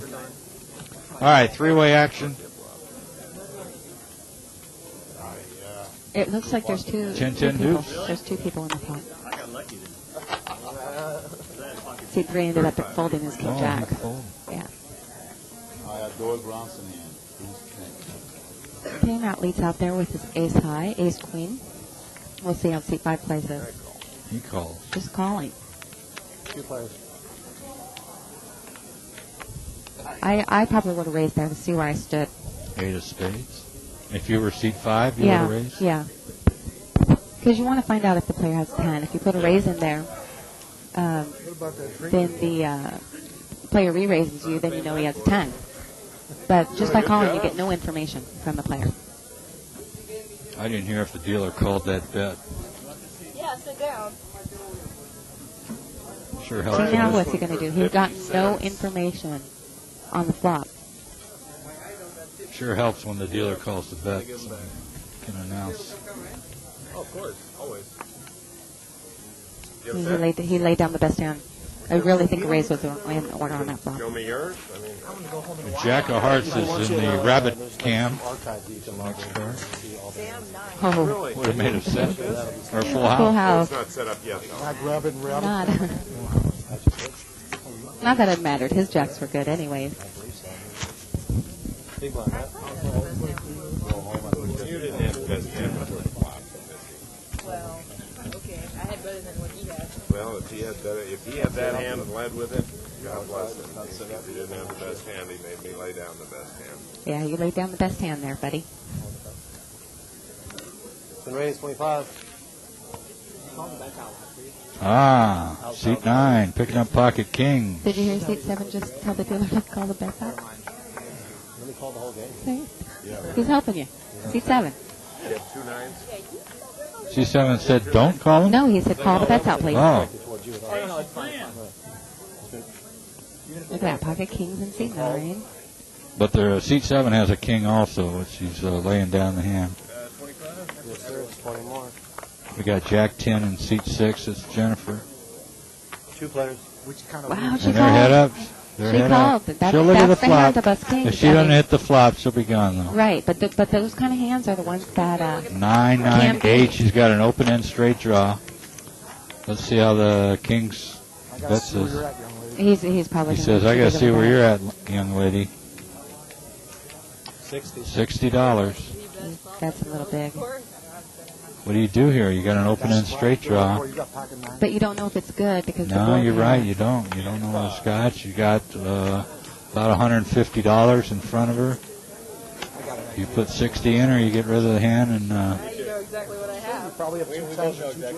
S3: All right, 3-way action.
S7: It looks like there's two
S3: Chin
S7: people.
S3: deuce.
S7: There's two people in the pot.
S11: I got lucky then.
S7: See, 3 ended up folding his king jack. Yeah.
S4: I adore Bronson and
S7: Came out leads out there with his ace high, ace queen. We'll see how seat 5 plays this.
S3: He calls.
S7: Just calling.
S13: 2 players.
S7: I probably would have raised there to see where I stood.
S3: 8 of spades. If you were seat 5, you would have raised?
S7: Yeah. Because you want to find out if the player has 10. If you put a raise in there, then the player re-raises you, then you know he has 10. But just by calling, you get no information from the player.
S3: I didn't hear if the dealer called that bet.
S9: Yeah, sit down.
S3: Sure
S7: So
S3: helps.
S7: now what's he going to do? He's got no information on the flop.
S3: Sure helps when the dealer calls the bet, so you can announce.
S10: Oh, of course, always.
S7: He laid down the best hand. I really think a raise was in order on that flop.
S10: Show me yours.
S3: Jack of Hearts is in the rabbit cam. Next card.
S7: Oh.
S3: Would have made a set. Or a full house.
S7: Full house.
S10: It's not set up yet, though.
S7: Not, not that it mattered. His jacks were good anyways.
S10: You didn't have the best hand with the flop.
S9: Well, okay. I had better than what he had.
S10: Well, if he had that hand and led with it, God bless him. If he didn't have the best hand, he made me lay down the best hand.
S7: Yeah, you laid down the best hand there, buddy.
S14: Been raised 25.
S3: Ah, seat 9, picking up pocket king.
S7: Did you hear seat 7 just tell the dealer to call the bets out?
S14: Let me call the whole game.
S7: See? He's helping you. Seat 7.
S10: You have 2 9s?
S3: Seat 7 said don't call him?
S7: No, he said call the bets out, please.
S3: Oh.
S7: Look at that, pocket kings in seat 9.
S3: But the seat 7 has a king also, which he's laying down the hand.
S14: 25? Yes, sir. 20 more.
S3: We got Jack 10 in seat 6. It's Jennifer.
S14: 2 players.
S13: Which kind of
S7: Wow, she
S3: And they're head
S7: called.
S3: up. They're
S7: She
S3: head
S7: called.
S3: up.
S7: That's-
S3: She'll look at the
S7: that's the hand
S3: flop.
S7: of us kings.
S3: If she
S7: I
S3: doesn't
S7: mean-
S3: hit the flop, she'll be gone though.
S7: Right, but those kind of hands are the ones that
S3: 9, 9, 8. She's got an open end straight draw. Let's see how the king's bets is.
S7: he's probably.
S3: He
S7: gonna
S3: says, I got to
S7: give
S3: see
S7: it
S3: where
S7: back.
S3: you're at, young lady.
S14: 60.
S3: $60.
S7: That's a little big.
S3: What do you do here? You got an open end straight draw.
S7: But you don't know if it's good because the
S3: No,
S7: board
S3: you're
S7: hand-
S3: right. You don't. You don't know what it's got. You got about $150 in front of her. You put 60 in, or you get rid of the hand, and
S9: You know exactly what I have.
S14: Probably have 2 tens and 2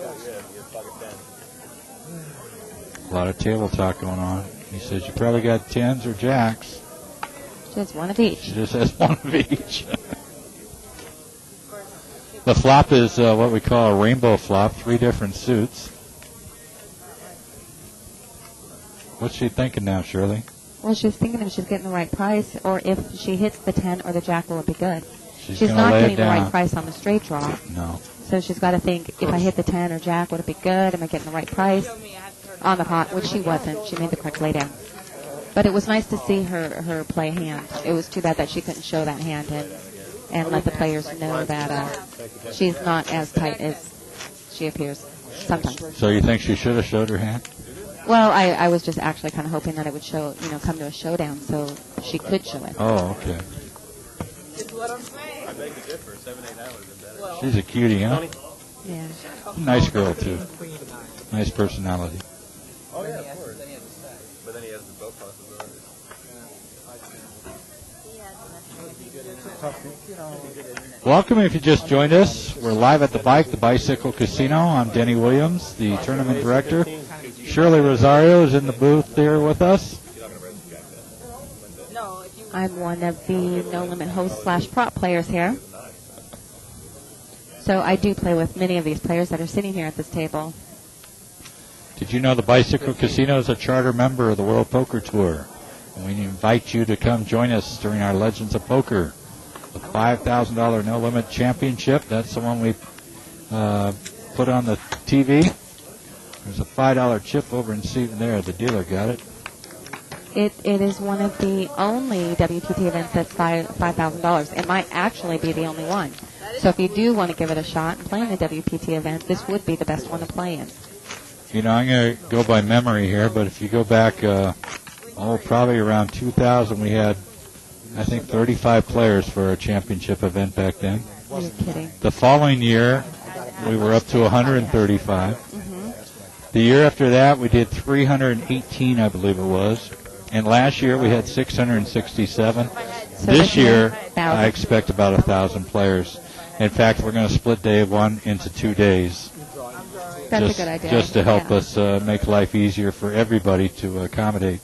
S3: a lot of table talk going on. He says you probably got 10s or jacks.
S7: Just one of each.
S3: She just has one of each. The flop is what we call a rainbow flop, 3 different suits. What's she thinking now, Shirley?
S7: Well, she's thinking if she's getting the right price, or if she hits the 10 or the jack, will it be good?
S3: She's
S7: She's
S3: gonna
S7: not
S3: lay it
S7: getting the right
S3: down.
S7: price on the straight draw.
S3: No.
S7: So she's got to think, if I hit the 10 or jack, would it be good? Am I getting the right price on the pot? Which she wasn't. She made the correct lay down. But it was nice to see her play a hand. It was too bad that she couldn't show that hand and let the players know that she's not as tight as she appears sometimes.
S3: So you think she should have showed her hand?
S7: Well, I was just actually kind of hoping that it would show, come to a showdown so she could show it.
S3: Oh, okay.
S9: It's what I'm saying.
S11: I beg to differ. 7, 8, 9 would have been better.
S3: She's a cutie, huh?
S7: Yeah.
S3: Nice girl, too. Nice personality.
S11: Oh, yeah, of course. But then he has the both possibilities.
S3: Welcome if you just joined us. We're live at the Bicycle Casino. I'm Denny Williams, the tournament director. Shirley Rosario is in the booth there with us.
S7: I'm one of the No Limit host / prop players here. So I do play with many of these players that are sitting here at this table.
S3: Did you know the Bicycle Casino is a charter member of the World Poker Tour? And we invite you to come join us during our Legends of Poker. The $5,000 No Limit Championship, that's the one we put on the TV. There's a $5 chip over in seat there. The dealer got it.
S7: It is one of the only WTT events that's $5,000. It might actually be the only one. So if you do want to give it a shot and play in the WPT event, this would be the best one to play in.
S3: You know, I'm going to go by memory here, but if you go back, probably around 2000, we had, I think, 35 players for our championship event back then.
S7: Are you kidding?
S3: The following year, we were up to 135. The year after that, we did 318, I believe it was. And last year, we had 667.
S7: So
S3: This year,
S7: 1,000.
S3: I expect about 1,000 players. In fact, we're going to split day one into 2 days.
S7: That's a good idea.
S3: Just to help
S7: Yeah.
S3: us make life easier for everybody to accommodate.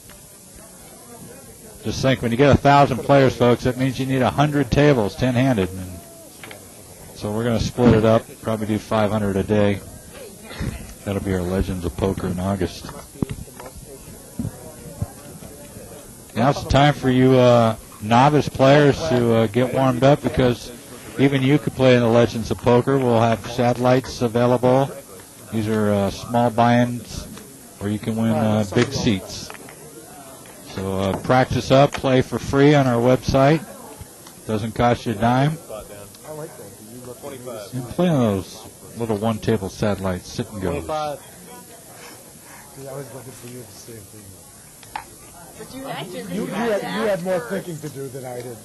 S3: Just think, when you get 1,000 players, folks, that means you need 100 tables, 10-handed. And so we're going to split it up, probably do 500 a day. That'll be our Legends of Poker in August. Now it's time for you novice players to get warmed up, because even you could play in the Legends of Poker. We'll have satellites available. These are small buy-ins where you can win big seats. So practice up, play for free on our website. Doesn't cost you a dime.
S14: I like that. You look 25.
S3: You can play on those little one-table satellites, sit and goes.
S14: 25.
S4: I was looking for you to say a thing.
S9: But you actually
S4: You had more thinking to do than I did.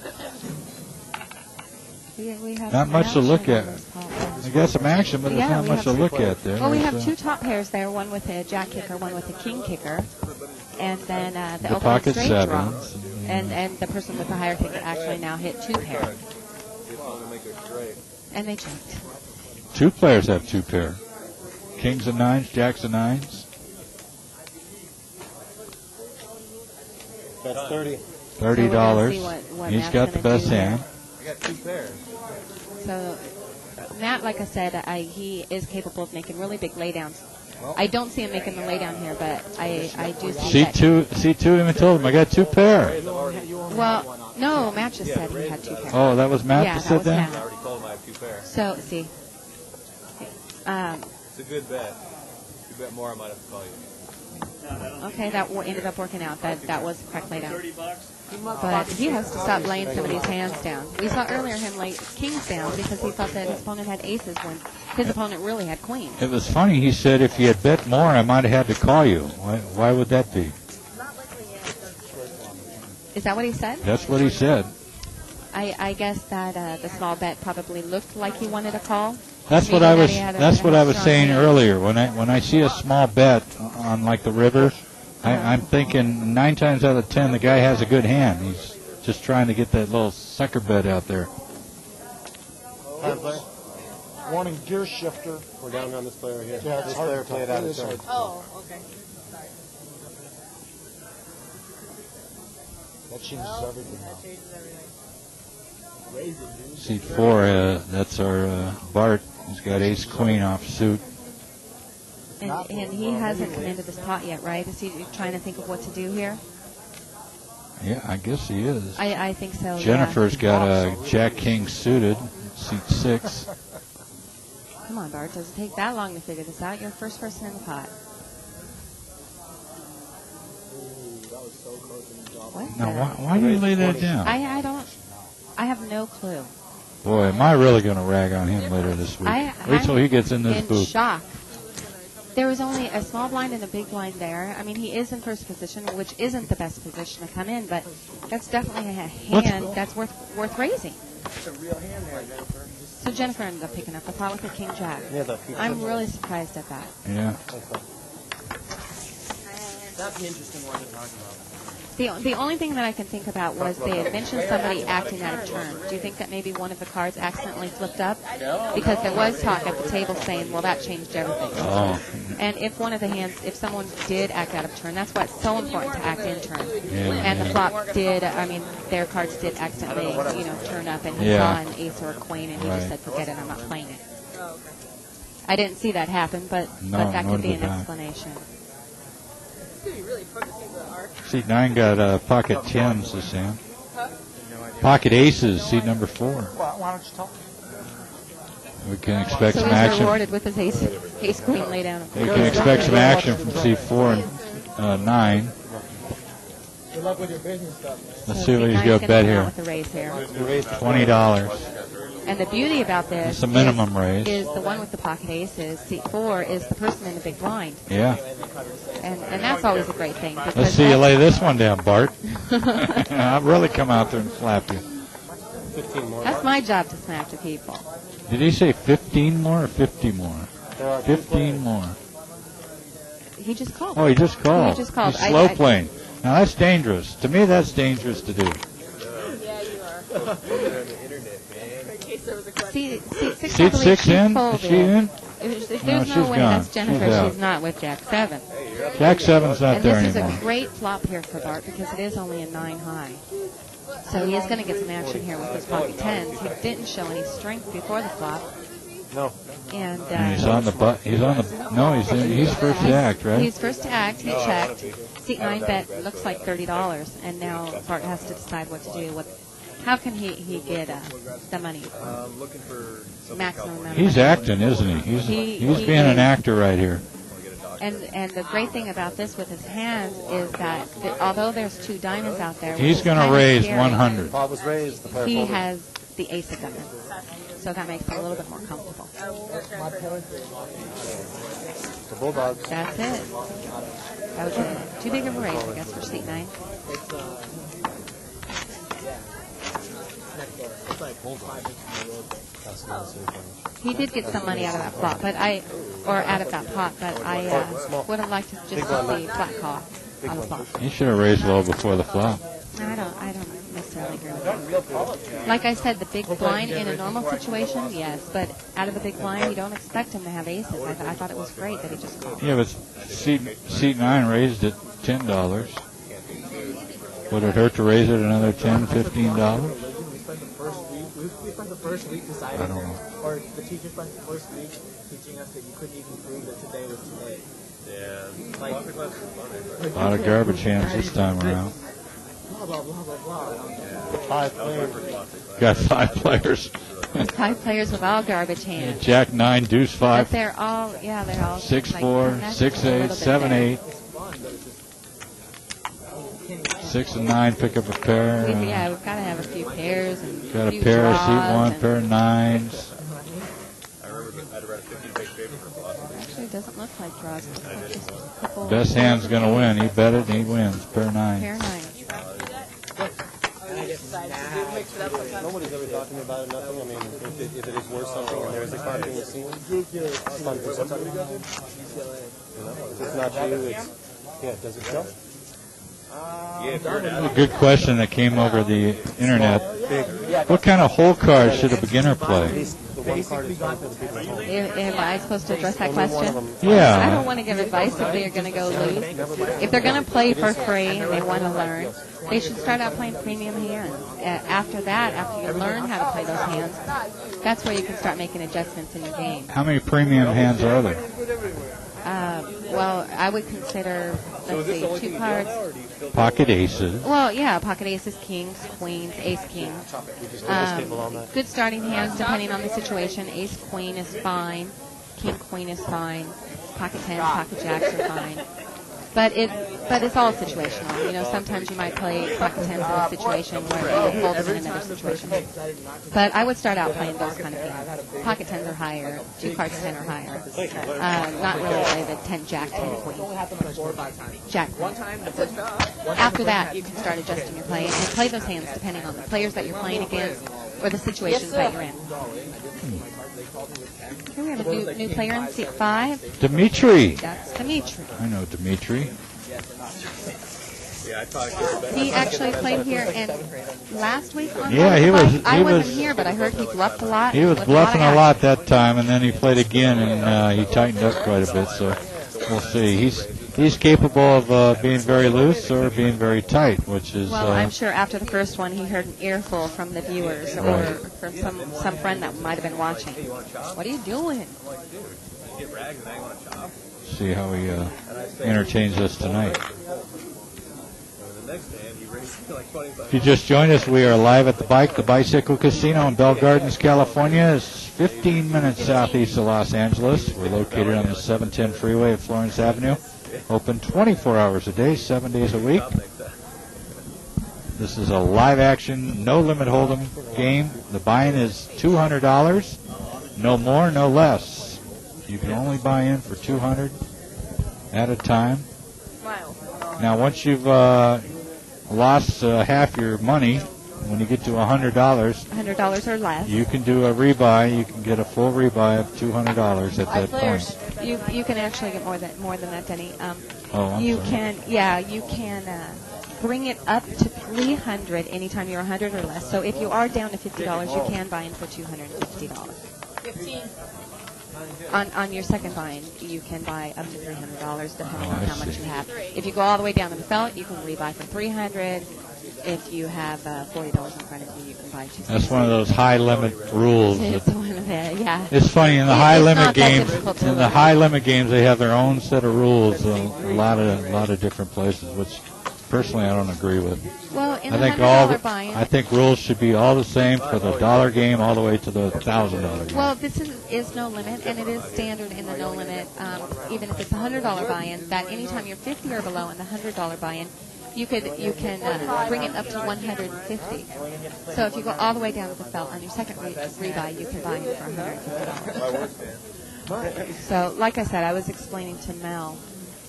S7: We have
S3: Not
S7: some
S3: much to look
S7: action
S3: at.
S7: on this pot.
S3: I got some action, but there's
S7: Yeah,
S3: not
S7: we
S3: much
S7: have
S3: to
S7: some-
S3: look at there.
S7: Well, we have
S3: There's,
S7: 2 top pairs there, one with a jack kicker, one with a king kicker, and then the
S3: The
S7: open
S3: pocket
S7: straight draw.
S3: sevens.
S7: And the person with the higher kicker actually now hit 2 pair, and they checked.
S3: 2 players have 2 pair. Kings and nines, jacks and nines.
S14: That's 30.
S3: $30.
S7: So we're gonna see what
S3: He's
S7: Matt's
S3: got the
S7: gonna
S3: best
S7: do
S3: hand.
S8: I got 2 pairs.
S7: So Matt, like I said, he is capable of making really big laydowns. I don't see him making the laydown here, but I do see that.
S3: C2 even told him, I got 2 pair.
S7: Well, no, Matt just said he had 2 pairs.
S3: Oh, that was Matt
S7: Yeah,
S3: that
S7: that
S3: said
S7: was
S3: that?
S7: Matt.
S8: I already told him I have 2 pairs.
S7: So, see.
S8: It's a good bet. If you bet more, I might have to call you.
S7: Okay, that ended up working out. That was the correct laydown.
S11: $30.
S7: But he has to stop laying some of these hands down. We saw earlier him lay kings down because he thought that his opponent had aces when his opponent really had queens.
S3: It was funny. He said, if you had bet more, I might have had to call you. Why would that be?
S7: Is that what he said?
S3: That's what he said.
S7: I guess that the small bet probably looked like he wanted a call.
S3: That's what I was. That's what I was saying earlier. When I see a small bet on like the river, I'm thinking 9 times out of 10 the guy has a good hand. He's just trying to get that little sucker bet out there.
S14: Time player?
S4: Warning, gear shifter.
S14: We're down on this player right here.
S4: Yeah, it's
S14: This
S4: hard
S14: player
S4: to
S14: played
S4: tell.
S14: out
S4: It
S14: of
S4: is
S14: turn.
S4: hard.
S9: Oh, okay.
S4: That changes everything now.
S9: That changes everything.
S3: Seat 4. That's our Bart. He's got ace queen off suit.
S7: And he hasn't come into this pot yet, right? Is he trying to think of what to do here?
S3: Yeah, I guess he is.
S7: I think so.
S3: Jennifer's got a jack king suited. Seat 6.
S7: Yeah. Come on, Bart. Doesn't take that long to figure this out. You're the first person in the pot. What?
S3: Now, why do you lay that down?
S7: I don't. I have no clue.
S3: Boy, am I really going to rag on him later this week. Wait till he gets in this
S7: in
S3: booth.
S7: shock. There was only a small blind and a big blind there. I mean, he is in first position, which isn't the best position to come in, but that's definitely a hand that's worth raising.
S14: It's a real hand there, Jennifer.
S7: So Jennifer ended up picking up the pot with a king jack.
S14: Yeah,
S7: I'm really surprised at that.
S3: Yeah.
S13: That's the interesting one to talk about.
S7: The only thing that I can think about was they had mentioned somebody acting out of turn. Do you think that maybe one of the cards accidentally flipped up? Because there was talk at the table saying, well, that changed everything.
S3: Oh.
S7: And if one of the hands, if someone did act out of turn, that's why it's so important to act in turn.
S3: Yeah.
S7: And the flop did, I mean, their cards did accidentally, turn up, and he
S3: Yeah.
S7: saw an ace or a queen, and he
S3: Right.
S7: just said, forget it, I'm not playing it. I didn't see that happen, but that
S3: nor
S7: could be
S3: did
S7: an
S3: I.
S7: explanation.
S9: It's going to be really fun to see the arc.
S3: Seat 9 got pocket 10s this hand. Pocket aces, seat number 4.
S4: Why don't you tell me?
S3: We can expect
S7: So
S3: some
S7: he's
S3: action.
S7: rewarded with his ace queen lay down.
S3: We can expect some action from seat 4 and 9.
S4: Good luck with your business stuff, man.
S3: Let's see what he's got bet here.
S7: With the raise here.
S3: $20.
S7: And the beauty about this
S3: It's a minimum raise.
S7: is the one with the pocket aces. Seat 4 is the person in the big blind.
S3: Yeah.
S7: And that's always a great thing.
S3: Let's see you lay this one down, Bart. I'll really come out there and slap you.
S14: 15 more.
S7: That's my job to smack the people.
S3: Did he say 15 more or 50 more?
S14: There are
S3: 15 more.
S7: He just called.
S3: Oh, he just called.
S7: He just called.
S3: He's slow playing. Now, that's dangerous. To me, that's dangerous to do.
S9: Yeah, you are. In case there was a question.
S7: Seat 6
S3: in? Is she in?
S7: If
S3: No,
S7: there's
S3: she's
S7: no way,
S3: gone.
S7: that's Jennifer.
S3: She's out.
S7: She's not with Jack 7.
S3: Jack 7's not
S7: And
S3: there
S7: this
S3: anymore.
S7: is a great flop here for Bart because it is only a 9 high. So he is going to get some action here with his pocket 10s. He didn't show any strength before the flop.
S14: No.
S7: And
S3: He's on the butt. He's on the. No, he's first to act, right?
S7: He's first to act. He checked. Seat 9 bet looks like $30, and now Bart has to decide what to do. How can he get the money?
S5: Looking for
S7: Maximum amount of
S3: He's
S7: money.
S3: acting, isn't he? He's
S7: He
S3: being an
S7: is.
S3: actor right here.
S7: And the great thing about this with his hands is that although there's 2 diamonds out there,
S3: He's going to raise 100.
S14: Bob was raised. The player
S7: He
S14: folded.
S7: has the ace of diamonds, so that makes it a little bit more comfortable.
S14: The Bulldogs.
S7: That's it. That was too big of a raise, I guess, for seat 9.
S13: It's like 5 inches from the road.
S7: He did get some money out of that flop, or out of that pot, but I would have liked to just see flat call on the flop.
S3: He should have raised well before the flop.
S7: I don't necessarily agree with that. Like I said, the big blind in a normal situation, yes, but out of the big blind, you don't expect him to have aces. I thought it was great that he just called.
S3: Yeah, but seat 9 raised it $10. Would it hurt to raise it another $10, $15?
S13: We spent the first week deciding,
S3: I don't know.
S13: or the teacher spent the first week teaching us that you couldn't even prove that today was today.
S5: Yeah.
S13: Like,
S3: A lot of garbage hands this time around.
S13: blah, blah, blah, blah, blah.
S14: 5 players.
S3: Got 5 players.
S7: 5 players with all garbage hands.
S3: Jack 9, deuce 5.
S7: But they're all
S3: 6,
S7: like
S3: 4,
S7: connected
S3: 6,
S7: a
S3: 8,
S7: little bit
S3: 7,
S7: there.
S3: 8. 6 and 9, pick up a pair.
S7: Yeah, we've got to have a few pairs and
S3: Got a
S7: few
S3: pair of
S7: draws
S3: seat 1,
S7: and-
S3: pair of 9s.
S5: I remember I'd read a 15-page paper for philosophy.
S7: Actually, it doesn't look like draws. It looks like just a couple
S3: Best hand's going to win. He bet it and he wins. Pair 9.
S7: pair 9.
S14: Nobody's ever talking about it, nothing. I mean, if it is worth something and there's a card being seen, it's fun for somebody. You know, if it's not you, it's, yeah, does it show?
S3: A good question that came over the internet. What kind of hole card should a beginner play?
S14: The one card is fine for the big one.
S7: Am I supposed to address that question?
S3: Yeah.
S7: I don't want to give advice if they're going to go lose. If they're going to play for free and they want to learn, they should start out playing premium hands. After that, after you learn how to play those hands, that's where you can start making adjustments in your game.
S3: How many premium hands are there?
S7: Well, I would consider, let's see, 2 cards.
S3: Pocket aces.
S7: Well, yeah, pocket aces, kings, queens, ace, king. Good starting hands depending on the situation. Ace, queen is fine. King, queen is fine. Pocket tens, pocket jacks are fine. But it's all situational. You know, sometimes you might play pocket tens in a situation where you fold them in another situation. But I would start out playing those kind of hands. Pocket tens are higher. 2 cards 10 are higher. Not really play the 10 jack, 10 queen. Jack. After that, you can start adjusting your play and play those hands depending on the players that you're playing against or the situations that you're in. Here we have a new player in seat 5.
S3: Dimitri.
S7: That's Dimitri.
S3: I know Dimitri.
S7: He actually played here and last week on
S3: Yeah, he was-
S7: I
S3: he
S7: wasn't
S3: was-
S7: here, but I heard he bluffed a lot.
S3: He was
S7: with
S3: bluffing
S7: of
S3: a lot that time, and then he played again, and he tightened up quite a bit. So we'll see. He's capable of being very loose or being very tight, which is.
S7: Well, I'm sure after the first one, he heard an earful from the viewers or
S3: Right.
S7: from some friend that might have been watching. What are you doing?
S3: See how he entertains us tonight. If you just joined us, we are live at the Bicycle Casino in Bell Gardens, California. It's 15 minutes southeast of Los Angeles. We're located on the 710 freeway at Florence Avenue. Open 24 hours a day, 7 days a week. This is a live action, no limit hold'em game. The buy-in is $200. No more, no less. You can only buy in for $200 at a time.
S9: Wow.
S3: Now, once you've lost half your money, when you get to $100,
S7: $100 or less.
S3: you can do a rebuy. You can get a full rebuy of $200 at that point.
S7: You can actually get more than that, Denny.
S3: I'm
S7: you
S3: sorry.
S7: can bring it up to $300 anytime you're 100 or less. So if you are down to $50, you can buy in for $250.
S9: 15.
S7: On your second buy-in, you can buy up to $300 depending on how much you have. If you go all the way down to the felt, you can rebuy for $300. If you have $40 in front of you, you can buy $250.
S3: That's one of those high limit rules.
S7: It's one of the, yeah.
S3: It's funny in the
S7: It's
S3: high
S7: not
S3: limit
S7: that
S3: games.
S7: difficult to
S3: In the
S7: learn.
S3: high limit games, they have their own set of rules. A lot of different places, which personally I don't agree with.
S7: Well, in
S3: I
S7: the
S3: think
S7: $100 buy-in.
S3: I think rules should be all the same for the dollar game all the way to the $1,000 game.
S7: Well, this is no limit, and it is standard in the no limit. Even if it's a $100 buy-in, that anytime you're 50 or below in the $100 buy-in, you can bring it up to 150. So if you go all the way down to the felt on your second rebuy, you can buy it for $150. So, like I said, I was explaining to Mel.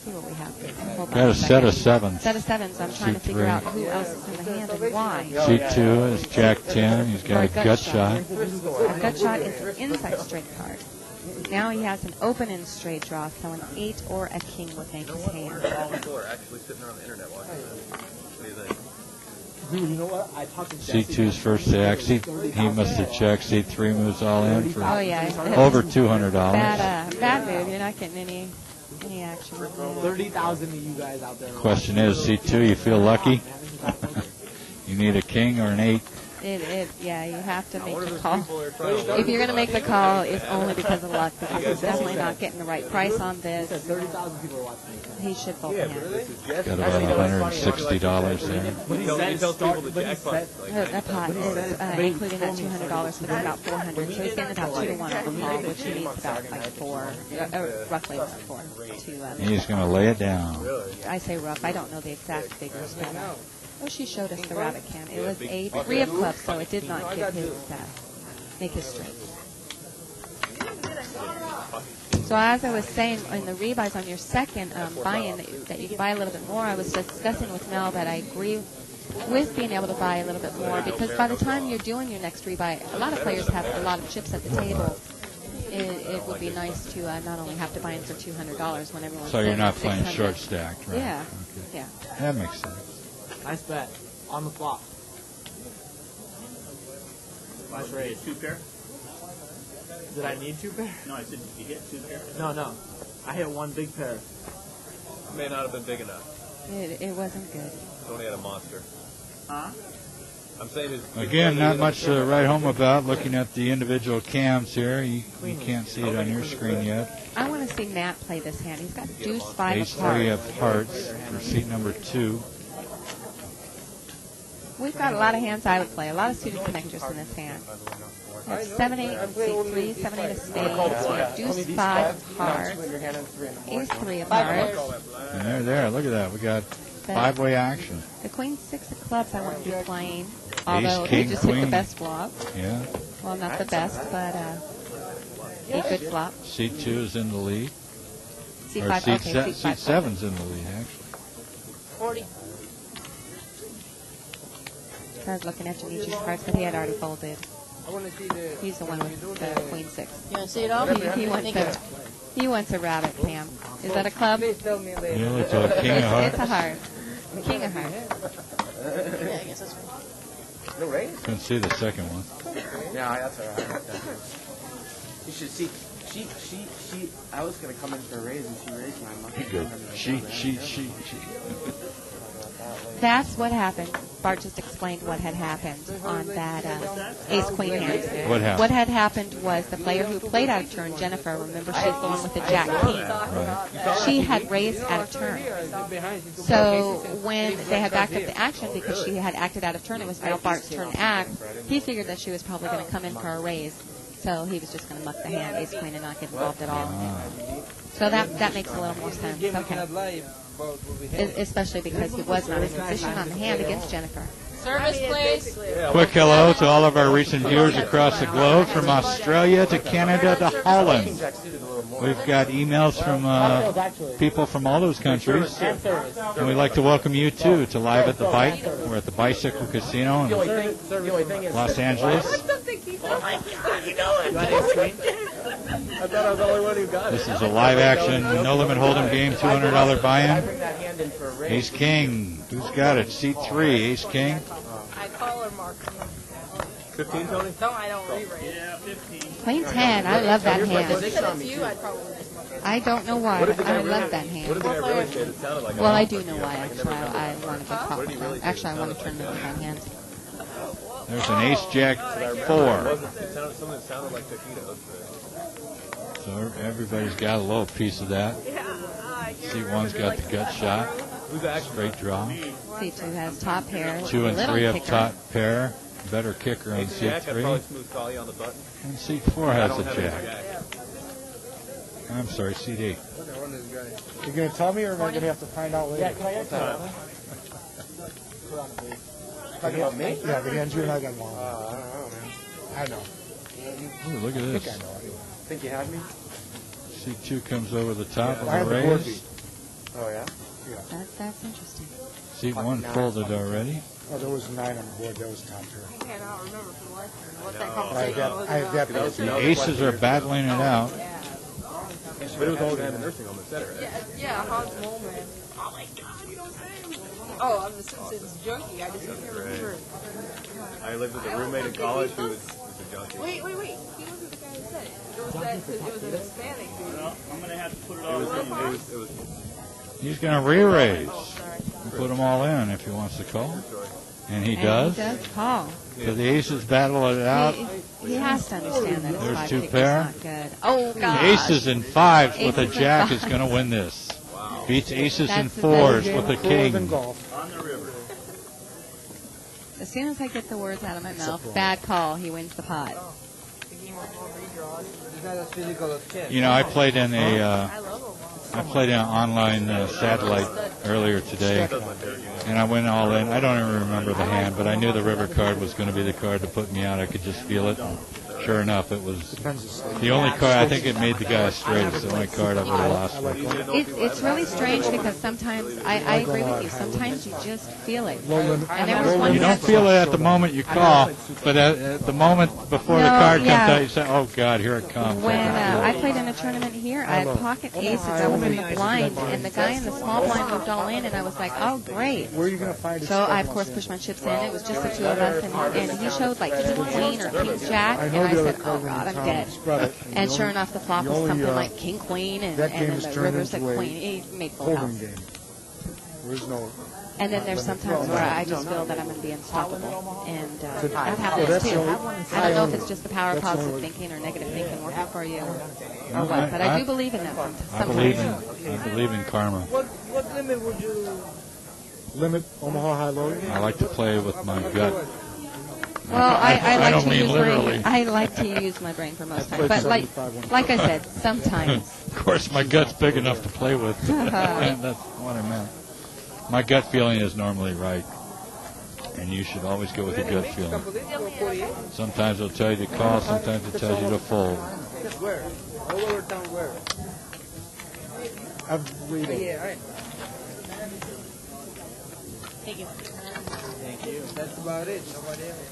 S7: See what we have. Hold on
S3: Got a
S7: second.
S3: set of sevens.
S7: Set of sevens. I'm trying to figure out who else is in the hand and why.
S3: C2 is Jack 10. He's got a gut shot.
S7: A gut shot is an inside straight card. Now he has an open-end straight draw, so an 8 or a king would make his hand.
S8: All people are actually sitting around the internet watching this. What do you think?
S13: Dude, you know what? I talked to Jesse.
S3: C2's first act. He must have checked. C3 moves all in for
S7: over
S3: $200.
S7: Bad move. You're not getting any action.
S13: 30,000 of you guys out there.
S3: Question is, C2, you feel lucky? You need a king or an 8?
S7: Yeah, you have to make the call. If you're going to make the call, it's only because of luck, because he's definitely not getting the right price on this.
S13: 30,000 people are watching.
S7: He should fold him.
S3: Got about $160 there.
S7: That pot is, including that $200, so it's about $400. So he's getting about 2 to 1 on the call, which he needs about like 4, roughly about 4 to.
S3: He's going to lay it down.
S7: I say rough. I don't know the exact figures, but she showed us the rabbit can. It was a 3 of clubs, so it did not give his make his straight. So as I was saying, in the rebuys on your second buy-in, that you can buy a little bit more, I was discussing with Mel that I agree with being able to buy a little bit more, because by the time you're doing your next rebuy, a lot of players have a lot of chips at the table. It would be nice to not only have to buy in for $200 when everyone's
S3: So you're not
S7: playing
S3: playing short stacked, right?
S7: Yeah,
S3: Okay.
S7: yeah.
S3: That makes sense.
S13: Nice bet. On the flop. Nice raise.
S11: 2 pair?
S13: Did I need 2 pair?
S11: No, I said, did you hit 2 pair?
S13: No. I hit 1 big pair.
S8: May not have been big enough.
S7: It wasn't good.
S8: It's only had a monster.
S11: Huh?
S8: I'm saying his
S3: Again, not much to write home about. Looking at the individual cams here, you can't see it on your screen yet.
S7: I want to see Matt play this hand. He's got deuce 5
S3: Ace
S7: of hearts.
S3: 3 of hearts for seat number 2.
S7: We've got a lot of hands I would play, a lot of suited connectors in this hand. We have 7-8 of C3, 7-8 of spades, we have deuce 5 of hearts, ace 3 of hearts.
S3: And there, look at that. We got 5-way action.
S7: The queen 6 of clubs I want to be playing, although
S3: king,
S7: he just hit
S3: queen.
S7: the best flop.
S3: Yeah.
S7: Well, not the best, but a good flop.
S3: Seat 2 is in the lead.
S7: C5,
S3: Or seat,
S7: okay,
S3: seat 7's in the lead, actually.
S9: 40.
S7: I was looking at Janichi's cards, but he had already folded. He's the one with the queen 6.
S9: You want to see it all?
S7: He wants a rabbit, Cam. Is that a club?
S3: Yeah, it's a king of hearts.
S7: It's a heart. King of hearts.
S9: Yeah, I guess that's right.
S5: No raise?
S3: Couldn't see the second one.
S5: Yeah, that's all right. You should see. She. I was gonna come in for a raise, and she raised my money.
S3: Good. She.
S7: That's what happened. Bart just explained what had happened on that ace-queen hand.
S3: What happened?
S7: What had happened was the player who played out of turn, Jennifer, remember she's the one with the jack-king.
S3: Right.
S7: She had raised out of turn. So when they had backed up the action, because she had acted out of turn, it was now Bart's turn to act, he figured that she was probably going to come in for a raise. So he was just going to muck the hand, ace-queen, and not get involved at all. So that makes a little more sense. Okay. Especially because he was not in position on the hand against Jennifer.
S9: Service, please.
S3: Quick hello to all of our recent viewers across the globe, from Australia to Canada to Holland. We've got emails from people from all those countries, and we'd like to welcome you too to Live at the Bike. We're at the Bicycle Casino in Los Angeles.
S14: I thought I was the only one who got it.
S3: This is a live action, no limit hold'em game, $200 buy-in. Ace King, who's got it? Seat 3, Ace King.
S9: I call her Mark.
S14: 15, Tony?
S9: No, I don't re-raise. Yeah, 15.
S7: Queen 10. I love that hand.
S9: If it's you, I'd probably just mark it.
S7: I don't know why, but I love that hand.
S14: What did the guy really say? It sounded like
S7: Well, I do know why, actually. I want to get caught with that. Actually, I want to turn with that hand.
S3: There's an Ace Jack 4.
S14: Something sounded like taquitos.
S3: So everybody's got a little piece of that. Seat 1's got the gut shot. Straight draw.
S7: Seat 2 has top pair.
S3: 2 and 3 have top pair. Better kicker on
S14: Ace
S3: seat
S14: Jack had
S3: 3.
S14: probably smooth collie on the button.
S3: And seat 4 has a jack. I'm sorry, seat 8.
S4: You going to tell me, or am I going to have to find out later?
S13: Yeah, can I answer that?
S4: Talking about me? Yeah, the hands you and I got along.
S10: I don't know, man.
S4: I know.
S3: Ooh, look at
S4: I think
S3: this.
S4: I know. Anyway.
S5: Think you have me?
S3: Seat 2 comes over the top
S4: I
S3: of
S4: have
S3: the
S4: the board
S3: raise.
S4: beat.
S5: Oh, yeah?
S7: That's interesting.
S3: Seat 1 folded already.
S4: Oh, there was 9 on the board. That was top tier.
S9: I cannot remember for the life of me what that
S4: I
S9: conversation
S4: have
S9: was
S4: that. I have that.
S9: about.
S3: The aces are battling it out.
S14: But it was always in the nursing home, et cetera.
S9: Yeah, Hans Molman. Oh my God, you don't say him. Oh, I'm the Simpsons junkie. I just can't remember.
S14: I lived with a roommate in college who was a junkie.
S9: Wait. He wasn't the guy who said it. It was that because it was an Hispanic dude.
S11: I'm going to have to put it
S14: It
S11: all
S14: was,
S11: in.
S14: it was
S3: He's going to re-raise. And put them all in if he wants to call. And he does.
S7: He does call.
S3: So the aces battle it out.
S7: He has to understand that his
S3: There's
S7: 5
S3: two
S7: kick
S3: pair.
S7: is not good. Oh,
S3: The
S7: God.
S3: aces and 5s with a
S7: Aces and
S3: jack is
S7: fives.
S3: going to win this. Beats aces and
S7: That's the
S3: 4s
S7: best
S3: with a
S4: Cooler than
S3: king.
S4: golf.
S11: On the river.
S7: As soon as I get the words out of my mouth, bad call, he wins the pot.
S13: The game of more redraws. It's not as physical as chess.
S3: You know, I played in an online satellite earlier today, and I went all in. I don't even remember the hand, but I knew the river card was going to be the card to put me out. I could just feel it. And sure enough, it was the only card. I think it made the guy straight. It's the only card I would have lost with.
S7: It's really strange because sometimes, I agree with you, sometimes you just feel it. And there was one
S3: You don't feel it at the moment you call, but at the moment before the card comes out, you say, oh, God, here it comes.
S7: When I played in a tournament here, I had pocket aces. I was in the blind, and the guy in the small blind moved all in, and I was like, oh, great.
S4: Where are you going to find it?
S7: So I, of course, pushed my chips in. It was just the two of us, and he showed like king queen or king jack, and I said, oh, God, I'm dead. And sure enough, the flop was something like king queen, and then the river said queen. He made full house.
S4: There's no.
S7: And then there's sometimes where I just feel that I'm going to be unstoppable, and that happens too. I don't know if it's just the power of positive thinking or negative thinking working for you or what, but I do believe in that
S3: I believe
S7: sometimes.
S3: in karma.
S13: What limit would you...
S4: Limit Omaha high low?
S3: I like to play with my gut.
S7: Well, I
S3: don't mean literally.
S7: I like to use my brain for most times, but like I said, sometimes.
S3: Of course, my gut's big enough to play with. That's what I meant. My gut feeling is normally right, and you should always go with your gut feeling. Sometimes it'll tell you to call, sometimes it tells you to fold.
S13: Where? All over town where?
S4: Every
S13: Yeah, right.
S9: Thank you.
S13: Thank you. That's about it. Nobody else.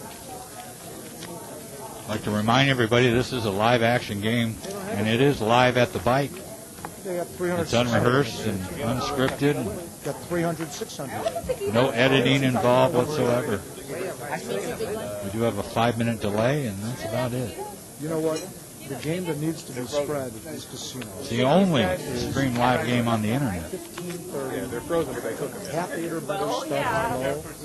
S3: I'd like to remind everybody this is a live action game, and it is live at the bike.
S4: They got 300.
S3: It's unrehearsed and unscripted.
S4: Got 300, 600.
S3: No editing involved whatsoever. We do have a 5-minute delay, and that's about it.
S4: You know what? The game that needs to be spread is casino.
S3: It's the only stream live game on the internet.
S4: 15:30.
S14: Yeah, they're frozen, but they cook them.
S4: Half 8 or better stuff.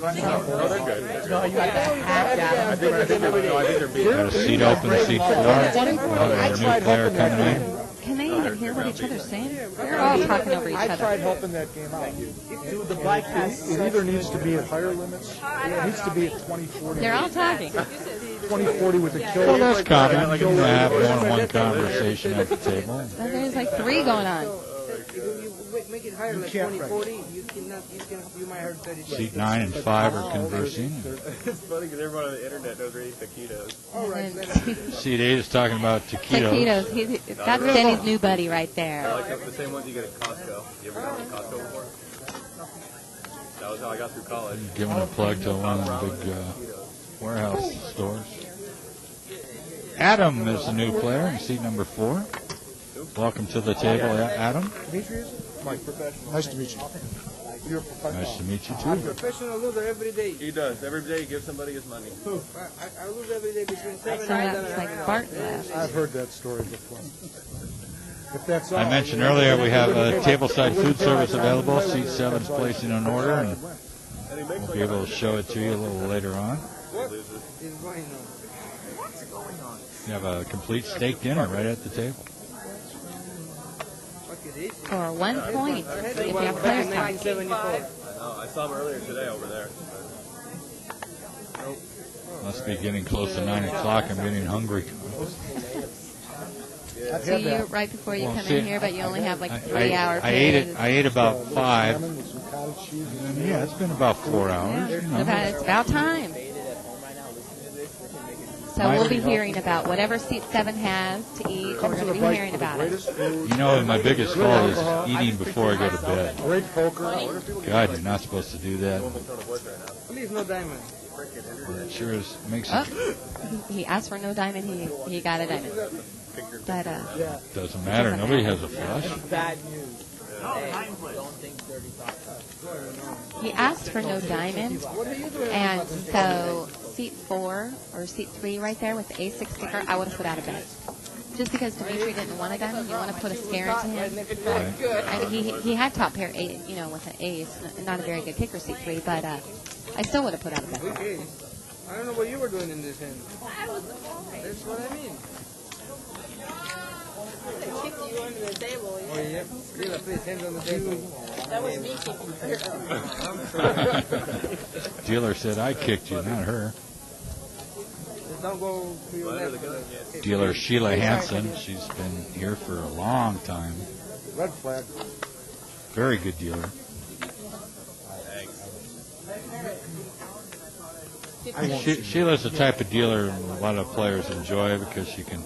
S14: No, they're good.
S13: No, you got to half down.
S14: I think they're being...
S3: Got a seat open, seat 4. Another new player coming in.
S7: Can they even hear what each other's saying? They're all talking over each
S4: I tried
S7: other.
S4: helping that game out.
S13: Dude, the bike has...
S4: It either needs to be at higher limits, or it needs to be at 20-40.
S7: They're all talking.
S4: 20-40 with a kill.
S3: Well, that's common. You can have one-on-one conversation at the table.
S7: There's like 3 going on.
S13: make it higher, like 20, 40. You might hurt 30.
S3: Seat 9 and 5 are conversing.
S8: It's funny because everyone on the internet knows where to eat taquitos.
S13: All right.
S3: Seat 8 is talking about taquitos.
S7: Taquitos. That's Denny's new buddy right there.
S8: I like the same ones you get at Costco. You ever gone to Costco before? That was how I got through college.
S3: Giving a plug to one of the big warehouse stores. Adam is the new player in seat number 4. Welcome to the table, Adam.
S4: Demetrius? Mike, professional. Nice to meet you. You're a professional.
S3: Nice to meet you,
S13: I'm
S3: too.
S13: professional loser every day.
S8: He does. Every day he gives somebody his money.
S13: I lose every day between 7 and 8.
S7: That's like Bart left.
S4: I've heard that story before. If that's all,
S3: I mentioned earlier we have tableside food service available. Seat 7 is placing an order, and we'll be able to show it to you a little later on.
S13: What is going on?
S9: What's going on?
S3: You have a complete steak dinner right at the table.
S7: For 1 point, if you have players count.
S13: 1974.
S8: I know. I saw him earlier today over there.
S3: Must be getting close to 9 o'clock. I'm getting hungry.
S7: So you're right before you come in here, but you only have like 3 hour period.
S3: I ate about 5. Yeah, it's been about 4 hours. You know.
S7: It's about time. So we'll be hearing about whatever seat 7 has to eat. We're going to be hearing about it.
S3: You know, my biggest fault is eating before I go to bed. God, you're not supposed to do that.
S13: Please, no diamond.
S3: It sure makes it.
S7: He asked for no diamond. He got a diamond. But
S3: doesn't matter. Nobody has a flush.
S13: Bad news.
S7: he asked for no diamond, and so seat 4 or seat 3 right there with the A6 sticker, I would have put out of bed. Just because Dimitri didn't want a diamond, you want to put a scare into him. I mean, he had top pair, with an ace, not a very good kicker, seat 3, but I still would have put out of bed.
S13: Okay. I don't know what you were doing in this hand. That's what I mean.
S9: I kicked you under the table.
S13: Oh, yeah. Leila, please, hands on the table.
S9: That was me kicking you.
S3: Dealer said I kicked you, not her.
S13: Don't go to your left.
S3: Dealer Sheila Hansen. She's been here for a long time.
S4: Red flag.
S3: Very good dealer. Sheila's the type of dealer a lot of players enjoy because she can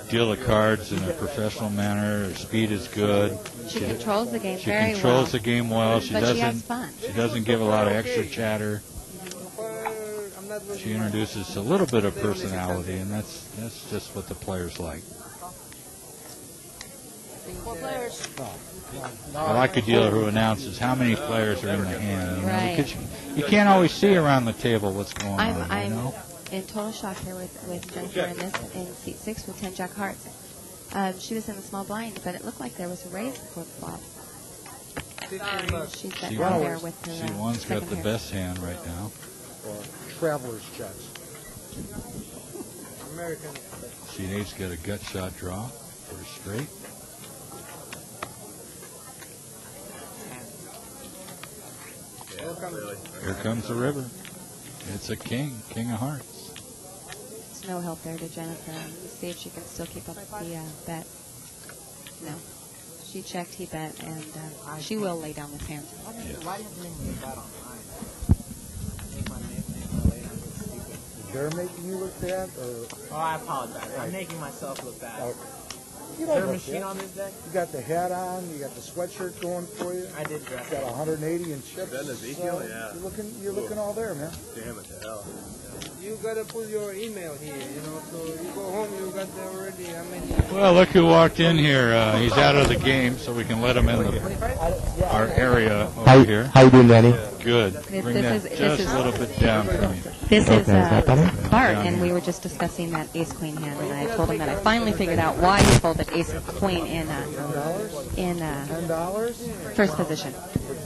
S3: deal the cards in a professional manner. Her speed is good.
S7: She controls the game very well.
S3: She controls the game well. She
S7: has fun.
S3: She doesn't give a lot of extra chatter. She introduces a little bit of personality, and that's just what the players like. I like a dealer who announces how many players are in the hand.
S7: Right.
S3: Because you can't always see around the table what's going on.
S7: I'm in total shock here with Jennifer in seat 6 with 10 jack hearts. She was in the small blind, but it looked like there was a raise before the flop. She's sitting down there with her
S3: C1's got the best hand right now.
S4: Traveler's checks.
S13: American.
S3: Sheet 8's got a gut shot draw for a straight. Here comes the river. It's a king of hearts.
S7: There's no help there to Jennifer. Let's see if she can still keep up the bet. No. She checked, he bet, and she will lay down this hand.
S3: Yes.
S13: Why do you have to make me bet on
S4: They're making you look bad?
S13: Oh, I apologize. I'm making myself look bad.
S4: Okay.
S13: Is there a machine on this deck?
S4: You got the hat on, you got the sweatshirt going for you.
S13: I did dress.
S4: You got 180 in chips.
S8: Ben Ezekiel, yeah.
S4: You're looking all there, man.
S8: Damn it to hell.
S13: You gotta put your email here, so you go home, you got there already. How many?
S3: Well, look who walked in here. He's out of the game, so we can let him in our area over here.
S5: How you doing, Danny?
S3: Good. Bring that just a little bit down for me.
S7: This is Bart, and we were just discussing that ace-queen hand, and I told him that I finally figured out why he folded ace-queen in first position.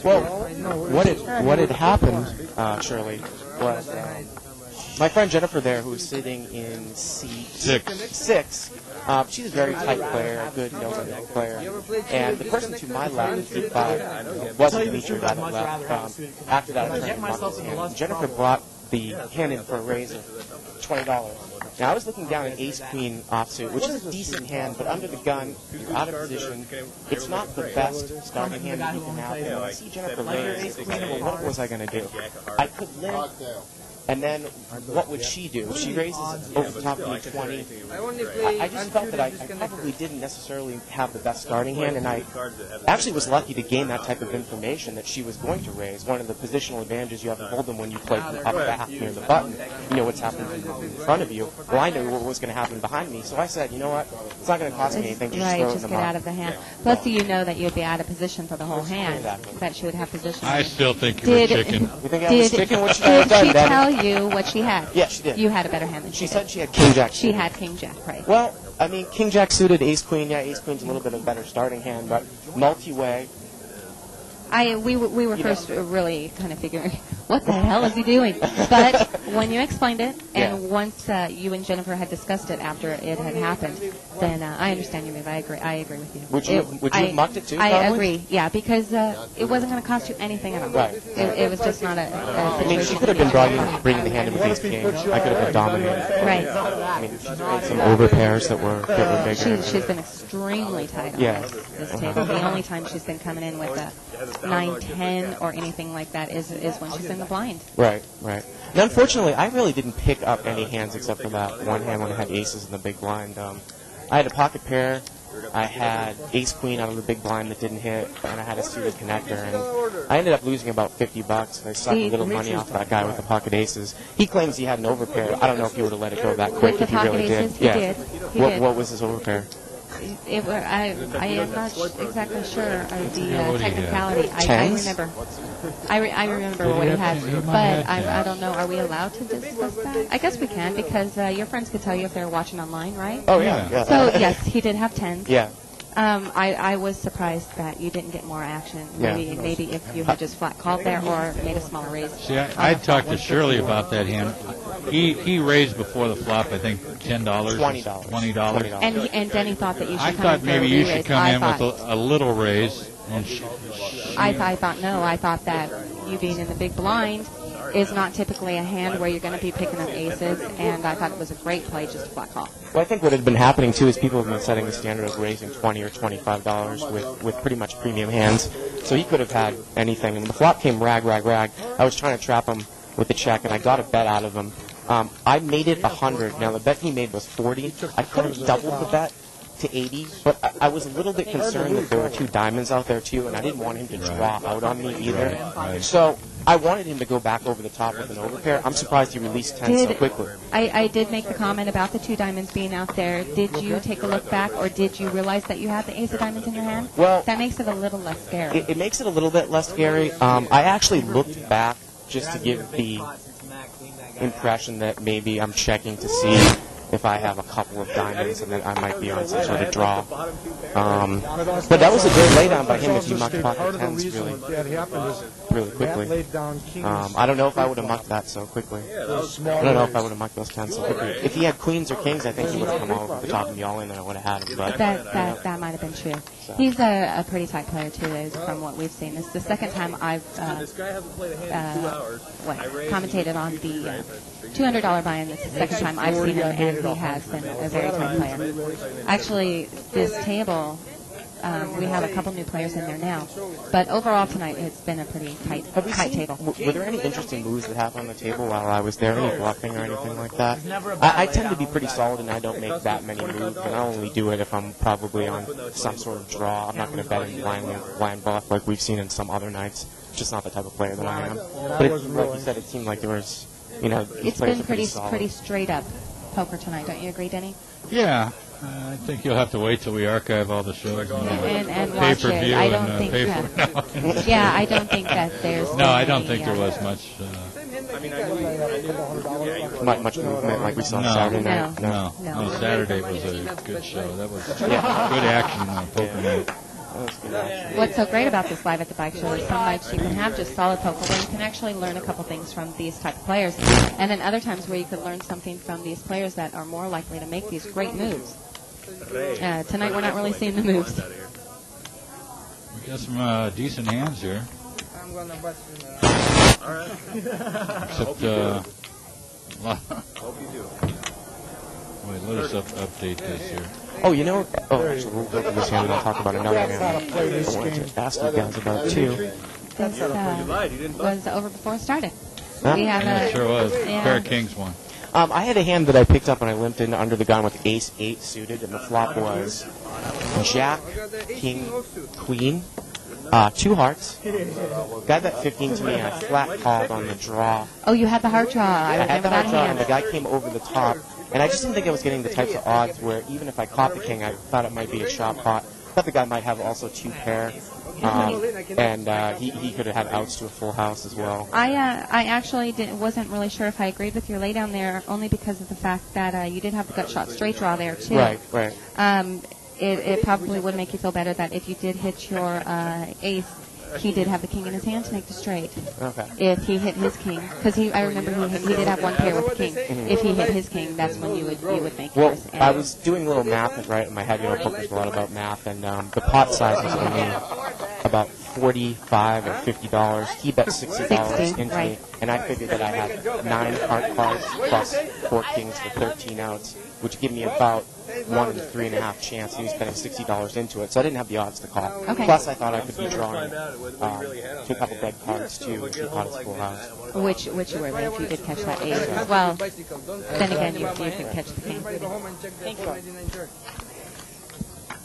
S5: Well, what had happened, Shirley, was my friend Jennifer there, who was sitting in seat 6, she's a very tight player, a good nose player, and the person to my left in seat 5 wasn't Dimitri that left. After that, I turned to Jennifer brought the hand in for a raise of $20. Now, I was looking down an ace-queen offsuit, which is a decent hand, but under the gun, you're out of position. It's not the best starting hand that you can have. And when I see Jennifer raise, it's like, well, what was I going to do? I could limp, and then what would she do? If she raises over the top of me 20, I just felt that I probably didn't necessarily have the best starting hand, and I actually was lucky to gain that type of information that she was going to raise. One of the positional advantages you have to hold them when you play from up back near the button. You know what's happening in front of you. Well, I knew what was going to happen behind me, so I said, you know what? It's not going to cost me anything.
S7: Just get out of the hand. Plus, you know that you'd be out of position for the whole hand. That she would have position.
S3: I still think you were chicken.
S5: You think I was chicken? What she
S7: did she tell you what she had?
S5: Yeah, she did.
S7: You had a better hand than she
S5: said she had king jack.
S7: She had king jack, right?
S5: Well, I mean, king jack suited, ace queen. Yeah, ace queen's a little bit of a better starting hand, but multi-way.
S7: We were first really kind of figuring, what the hell is he doing? But when you explained it, and once you and Jennifer had discussed it after it had happened, then I understand your move. I agree with you.
S5: Would you have mucked it too?
S7: I
S5: probably?
S7: agree. Yeah, because it wasn't going to cost you anything at all.
S5: Right.
S7: It was just not a
S5: I mean, she could have been bringing the hand in with ace king. I could have been dominating.
S7: Right.
S5: I mean, she's made some over pairs that were bigger.
S7: She's been extremely tight on this table. The only time she's been coming in with a 9-10 or anything like that is when she's in the blind.
S5: Right. And unfortunately, I really didn't pick up any hands except for that one hand when I had aces in the big blind. I had a pocket pair. I had ace-queen out of the big blind that didn't hit, and I had a suited connector, and I ended up losing about $50. I sucked a little money off that guy with the pocket aces. He claims he had an overpair. I don't know if he would have let it go that quick if he really did.
S7: He did.
S5: What was his overpair?
S7: I am not exactly sure of the technicality. I remember what he had, but I don't know. Are we allowed to discuss that? I guess we can, because your friends could tell you if they're watching online, right?
S5: Oh, yeah.
S7: So, yes, he did have 10s.
S5: Yeah.
S7: I was surprised that you didn't get more action. Maybe if you had just flat called there or made a smaller raise.
S3: See, I talked to Shirley about that hand. He raised before the flop, I think, $10. $20.
S7: And Denny thought that you should
S3: I
S7: come
S3: thought
S7: in
S3: maybe
S7: for a
S3: you
S7: re-raise.
S3: should come in with a little raise. And
S7: I thought no. I thought that you being in the big blind is not typically a hand where you're going to be picking up aces, and I thought it was a great play just to flat call.
S5: Well, I think what had been happening, too, is people have been setting the standard of raising $20 or $25 with pretty much premium hands. So he could have had anything. And the flop came rag. I was trying to trap him with the check, and I got a bet out of him. I made it 100. Now, the bet he made was 40. I could have doubled the bet to 80, but I was a little bit concerned that there were two diamonds out there, too, and I didn't want him to draw out on me either. So I wanted him to go back over the top with an overpair. I'm surprised he released 10 so quickly.
S7: I did make the comment about the two diamonds being out there. Did you take a look back, or did you realize that you had the ace of diamonds in your hand?
S5: Well,
S7: that makes it a little less scary.
S5: It makes it a little bit less scary. I actually looked back just to give the impression that maybe I'm checking to see if I have a couple of diamonds and then I might be on some sort of draw. But that was a good laydown by him if he mucked pocket tens really quickly. I don't know if I would have mucked that so quickly. I don't know if I would have mucked those tens so quickly. If he had queens or kings, I think he would have come over the top of me all in and I would have had him. But
S7: that might have been true. He's a pretty tight player, too, from what we've seen. This is the second time I've commentated on the $200 buy-in. This is the second time I've seen him, and he has been a very tight player. Actually, this table, we have a couple new players in there now, but overall tonight it's been a pretty tight table.
S5: Were there any interesting moves that happened on the table while I was there? Any bluffing or anything like that? I tend to be pretty solid, and I don't make that many moves, and I only do it if I'm probably on some sort of draw. I'm not going to bet in blind bluff like we've seen in some other nights. Just not the type of player that I am. But like you said, it seemed like there was,
S7: it's been pretty straight up poker tonight. Don't you agree, Denny?
S3: Yeah. I think you'll have to wait till we archive all the shows
S7: and watch it. I don't think I don't think that there's.
S3: No, I don't think there was much.
S5: Much movement like we saw Saturday night.
S3: No. Saturday was a good show. That was good action on poker night.
S7: What's so great about this Live at the Bike Show is some nights you can have just solid poker where you can actually learn a couple things from these type of players, and then other times where you could learn something from these players that are more likely to make these great moves. Tonight we're not really seeing the moves.
S3: We got some decent hands here.
S13: I'm gonna bust you
S3: now. Except,
S8: Hope you do.
S3: Wait, let us update this here.
S5: Oh, you know, actually, we'll go through this hand and I'll talk about another hand I wanted to ask you guys about, too.
S7: This was over before it started.
S5: Huh?
S7: We have
S3: Yeah,
S7: a,
S3: it sure was.
S7: yeah.
S3: Pair of Kings won.
S5: I had a hand that I picked up and I limped in under the gun with ace-8 suited, and the flop was Jack, King, Queen, 2 hearts. Guy bet 15 to me, and I flat called on the draw.
S7: Oh, you had the heart draw. I
S5: had
S7: remember
S5: the
S7: that
S5: hard draw,
S7: hand.
S5: and the guy came over the top. And I just didn't think I was getting the types of odds where even if I caught the king, I thought it might be a shot pot. I thought the guy might have also 2 pair. And he could have had outs to a full house as well.
S7: I actually wasn't really sure if I agreed with your lay down there, only because of the fact that you did have the gut shot straight draw there, too.
S5: Right.
S7: It probably would make you feel better that if you did hit your ace, he did have the king in his hand to make the straight.
S5: Okay.
S7: If he hit his king, because I remember he did have 1 pair with the king.
S5: Mm-hmm.
S7: If he hit his king, that's when you would make
S5: Well,
S7: yours.
S5: I was doing a little math right in my head. You know, poker's a lot about math, and the pot size was only about $45 or $50. He bet $60 into me, and I figured that I had 9 heart cards plus 4 kings for 13 outs, which give me about 1 in 3.5 chance. He was betting $60 into it, so I didn't have the odds to call.
S7: Okay.
S5: Plus, I thought I could be drawing to a couple dead cards too, if he caught his full house.
S7: Which you were, but if you did catch that ace as well, then again you could catch the king.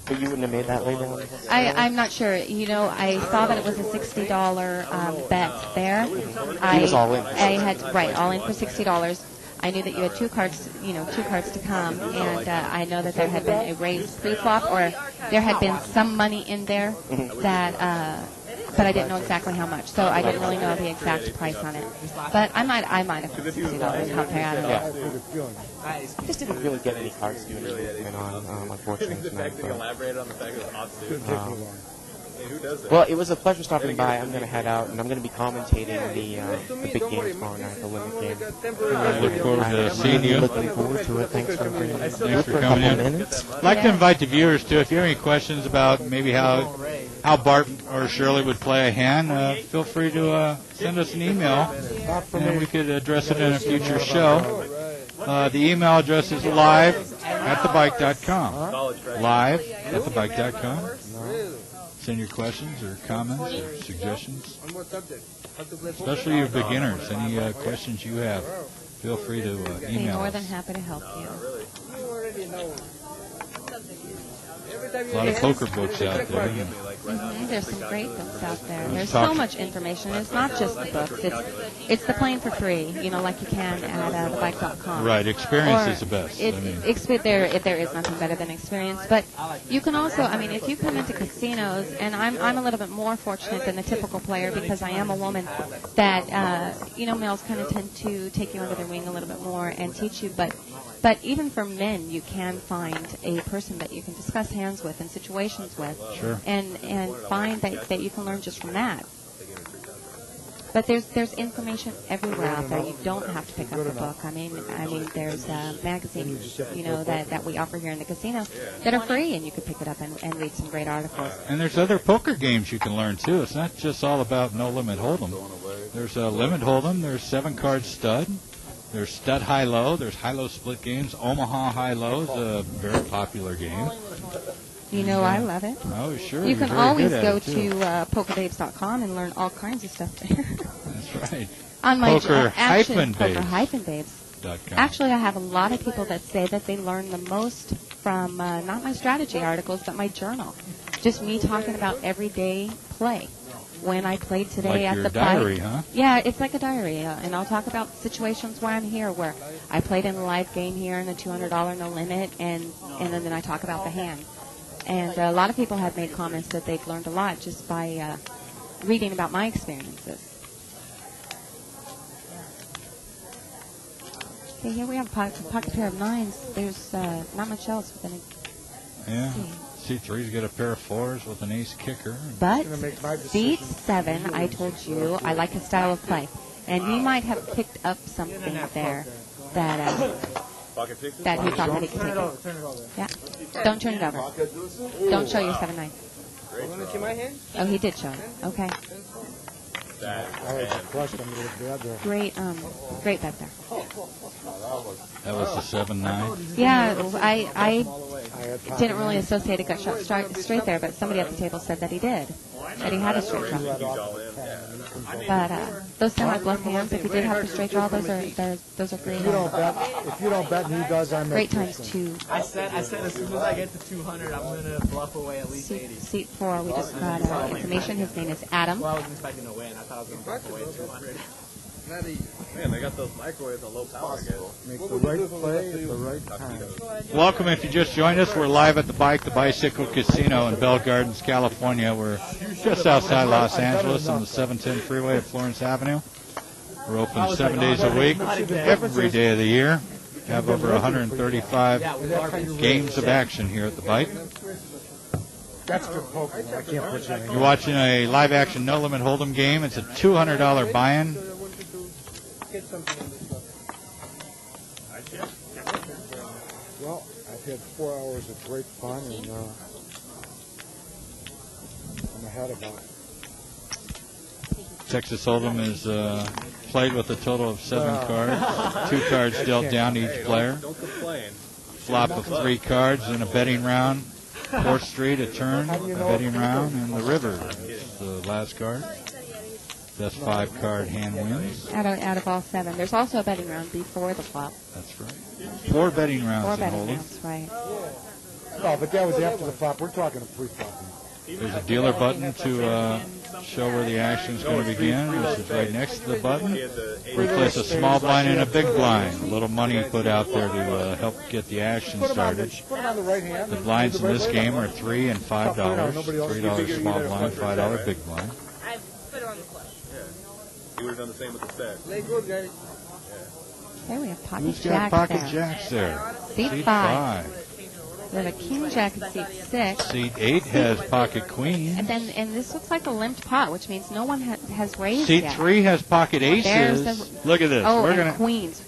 S5: But you wouldn't have made that lay down?
S7: I'm not sure. You know, I saw that it was a $60 bet there.
S5: He was all in.
S7: I had all in for $60. I knew that you had 2 cards, 2 cards to come, and I know that there had been a raise pre-flop, or there had been some money in there that, but I didn't know exactly how much, so I didn't really know the exact price on it. But I might have put $60 help pay out of it.
S5: I just didn't really get any cards to do any movement on, unfortunately.
S8: Elaborate on the fact that it's odd suit. Who does that?
S5: Well, it was a pleasure stopping by. I'm going to head out, and I'm going to be commentating the big game tomorrow night, the limit game.
S3: I look forward to seeing you.
S5: Looking forward to it. Thanks for bringing me.
S3: Thanks for coming in. I'd like to invite the viewers, too, if you have any questions about maybe how Bart or Shirley would play a hand, feel free to send us an email, and we could address it in a future show. The email address is live@thebike.com. Live@thebike.com. Send your questions or comments or suggestions, especially your beginners. Any questions you have, feel free to
S7: Be
S3: email
S7: more
S3: us.
S7: than happy to help you.
S3: A lot of poker books out there.
S7: There's some great books out there. There's so much information. It's not just the books. It's the playing for free, like you can at thebike.com.
S3: Right, experience is the best.
S7: There is nothing better than experience. But you can also, if you come into casinos, and I'm a little bit more fortunate than the typical player because I am a woman, that, males kind of tend to take you under their wing a little bit more and teach you. But even for men, you can find a person that you can discuss hands with and situations with,
S3: sure.
S7: and find that you can learn just from that. But there's information everywhere out there. You don't have to pick up the book. There's magazines, that we offer here in the casino that are free, and you can pick it up and read some great articles.
S3: And there's other poker games you can learn, too. It's not just all about no limit hold'em. There's limit hold'em. There's 7-card stud. There's stud high-low. There's high-low split games. Omaha high-low is a very popular game.
S7: I love it.
S3: Oh, sure.
S7: You can always go to pokerbabes.com and learn all kinds of stuff there.
S3: That's right.
S7: On my
S3: Poker-babes.com.
S7: Actually, I have a lot of people that say that they learn the most from not my strategy articles, but my journal. Just me talking about everyday play. When I played today
S3: like
S7: at
S3: your
S7: the
S3: diary,
S7: bike.
S3: Huh?
S7: Yeah, it's like a diary, and I'll talk about situations where I'm here, where I played in a live game here in a $200 no limit, and then I talk about the hand. And a lot of people have made comments that they've learned a lot just by reading about my experiences. Okay, here we have a pocket pair of 9s. There's not much else within it.
S3: Yeah. C3's got a pair of 4s with an ace kicker.
S7: But beat 7, I told you, I like his style of play. And he might have picked up something there that he thought that he could take it. Yeah. Don't turn it over. Don't show your 7-9.
S13: You want to see my hand?
S7: Oh, he did show it. Okay. Great bet there.
S3: That was the 7-9.
S7: Yeah, I didn't really associate a gut shot straight there, but somebody at the table said that he did. That he had a straight draw. But those semi-bluff hands, if you did have a straight draw, those are great.
S4: If you don't bet, and he does, I make
S7: great times too.
S13: I said as soon as I get to 200, I'm gonna bluff away at least 80.
S7: Seat 4, we just got information. His name is Adam.
S13: Well, I wasn't expecting to win. I thought I was gonna bluff away at 200.
S8: Man, they got those microwaves on low power, I guess.
S4: Make the right play at the right time.
S3: Welcome if you just joined us. We're live at the Bicycle Casino in Bell Gardens, California. We're just outside Los Angeles on the 710 freeway at Florence Avenue. We're open 7 days a week, every day of the year. We have over 135 games of action here at the Bike.
S4: That's good poker. I can't put you in.
S3: You're watching a live action no limit hold'em game. It's a $200 buy-in.
S4: Well, I've had 4 hours of great fun, and I'm ahead about it.
S3: Texas Hold'em is played with a total of 7 cards. 2 cards dealt down to each player. Flop of 3 cards in a betting round. 4th Street, a turn, a betting round, and the river is the last card. That's 5-card hand wins.
S7: Out of all 7. There's also a betting round before the flop.
S3: That's right. 4 betting rounds.
S7: 4
S3: in
S7: betting
S3: hold'em.
S7: rounds, right.
S4: Oh, but that was after the flop. We're talking a pre-flop.
S3: There's a dealer button to show where the action is going to begin, which is right next to the button. We place a small blind and a big blind. A little money put out there to help get the action started. The blinds in this game are $3 and $5. $3 small blind, $5 big blind.
S8: I put it on the flush. Yeah. You would have done the same with the stack.
S7: There we have pocket
S3: Who's got
S7: jacks
S3: pocket
S7: there.
S3: jacks there?
S7: Seat 5. We have a king jack in seat 6.
S3: Seat 8 has pocket queen.
S7: And this looks like a limped pot, which means no one has raised
S3: Seat
S7: yet.
S3: 3 has pocket aces.
S7: There's
S3: Look at this.
S7: Oh,
S3: We're
S7: and
S3: gonna,
S7: queens.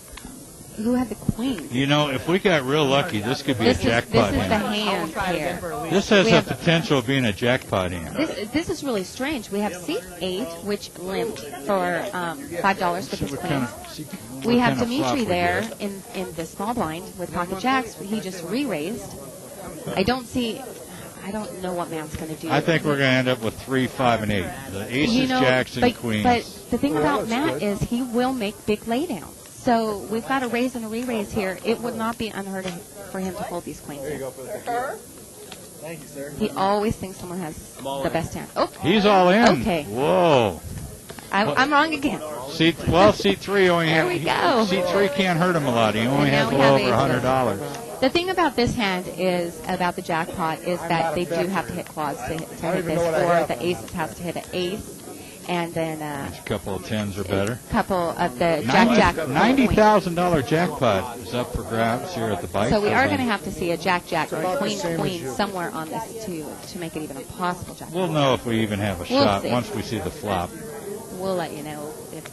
S7: Who had the queens?
S3: You know, if we got real lucky, this could be a jackpot
S7: This is the
S3: hand.
S7: hand here.
S3: This has the potential of being a jackpot hand.
S7: This is really strange. We have seat 8, which limped for $5 with his queens. We have Dimitri there in the small blind with pocket jacks. He just re-raised. I don't know what man's going to do.
S3: I think we're going to end up with 3, 5, and 8. The aces, jacks, and queens.
S7: But the thing about Matt is he will make big laydowns. So we've got a raise and a re-raise here. It would not be unheard of for him to hold these queens in.
S13: Thank you, sir.
S7: He always thinks someone has the best hand. Oh,
S3: he's all in.
S7: Okay.
S3: Whoa.
S7: I'm wrong again.
S3: Seat 3 only.
S7: There we go.
S3: Seat 3 can't hurt him a lot. He only has a little over $100.
S7: The thing about this hand is, about the jackpot, is that they do have to hit quads to hit this, or the aces has to hit an ace, and then
S3: A couple of 10s or better.
S7: a couple of the jack.
S3: $90,000 jackpot is up for grabs here at the Bike.
S7: So we are going to have to see a jack or a queen somewhere on this to make it even a possible jackpot.
S3: We'll know if we even have a shot once we see the flop.
S7: We'll let you know if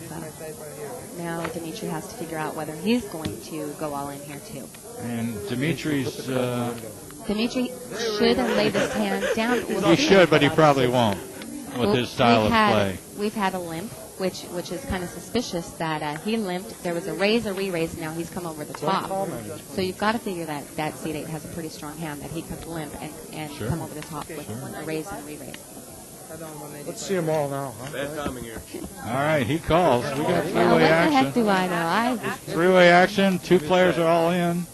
S7: now Dimitri has to figure out whether he's going to go all in here too.
S3: And Dimitri should
S7: have laid his hand down.
S3: He should, but he probably won't with his style of play.
S7: We've had a limp, which is kind of suspicious that he limped. There was a raise, a re-raise, and now he's come over the top. So you've got to figure that seat 8 has a pretty strong hand, that he could limp and come over the top with a raise and a re-raise.
S4: Let's see them all now, huh?
S8: Bad timing here.
S3: All right, he calls. We got
S7: What
S3: three-way
S7: the
S3: action.
S7: heck do I know?
S3: Three-way action. 2 players are all in.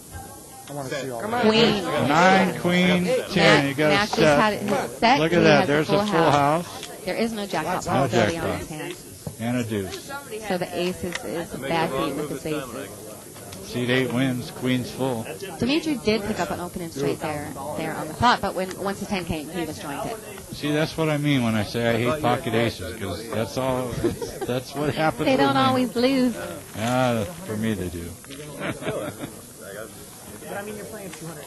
S4: I want to see all
S7: Queen.
S3: 9, queen, 10. You got
S7: Matt
S3: a
S7: just had it
S3: set.
S7: his set.
S3: Look
S7: He
S3: at that.
S7: has
S3: There's a full house.
S7: There is no jackpot
S3: No
S7: possibility on
S3: jackpot.
S7: his hand.
S3: And a deuce.
S7: So the ace is a bad beat with his aces.
S3: Seat 8 wins. Queen's full.
S7: Dimitri did pick up an opening straight there on the flop, but once the 10 came, he was jointed.
S3: See, that's what I mean when I say I hate pocket aces, because that's what happens.
S7: They don't
S3: with me.
S7: always lose.
S3: For me, they do.
S13: But I mean, you're playing 200.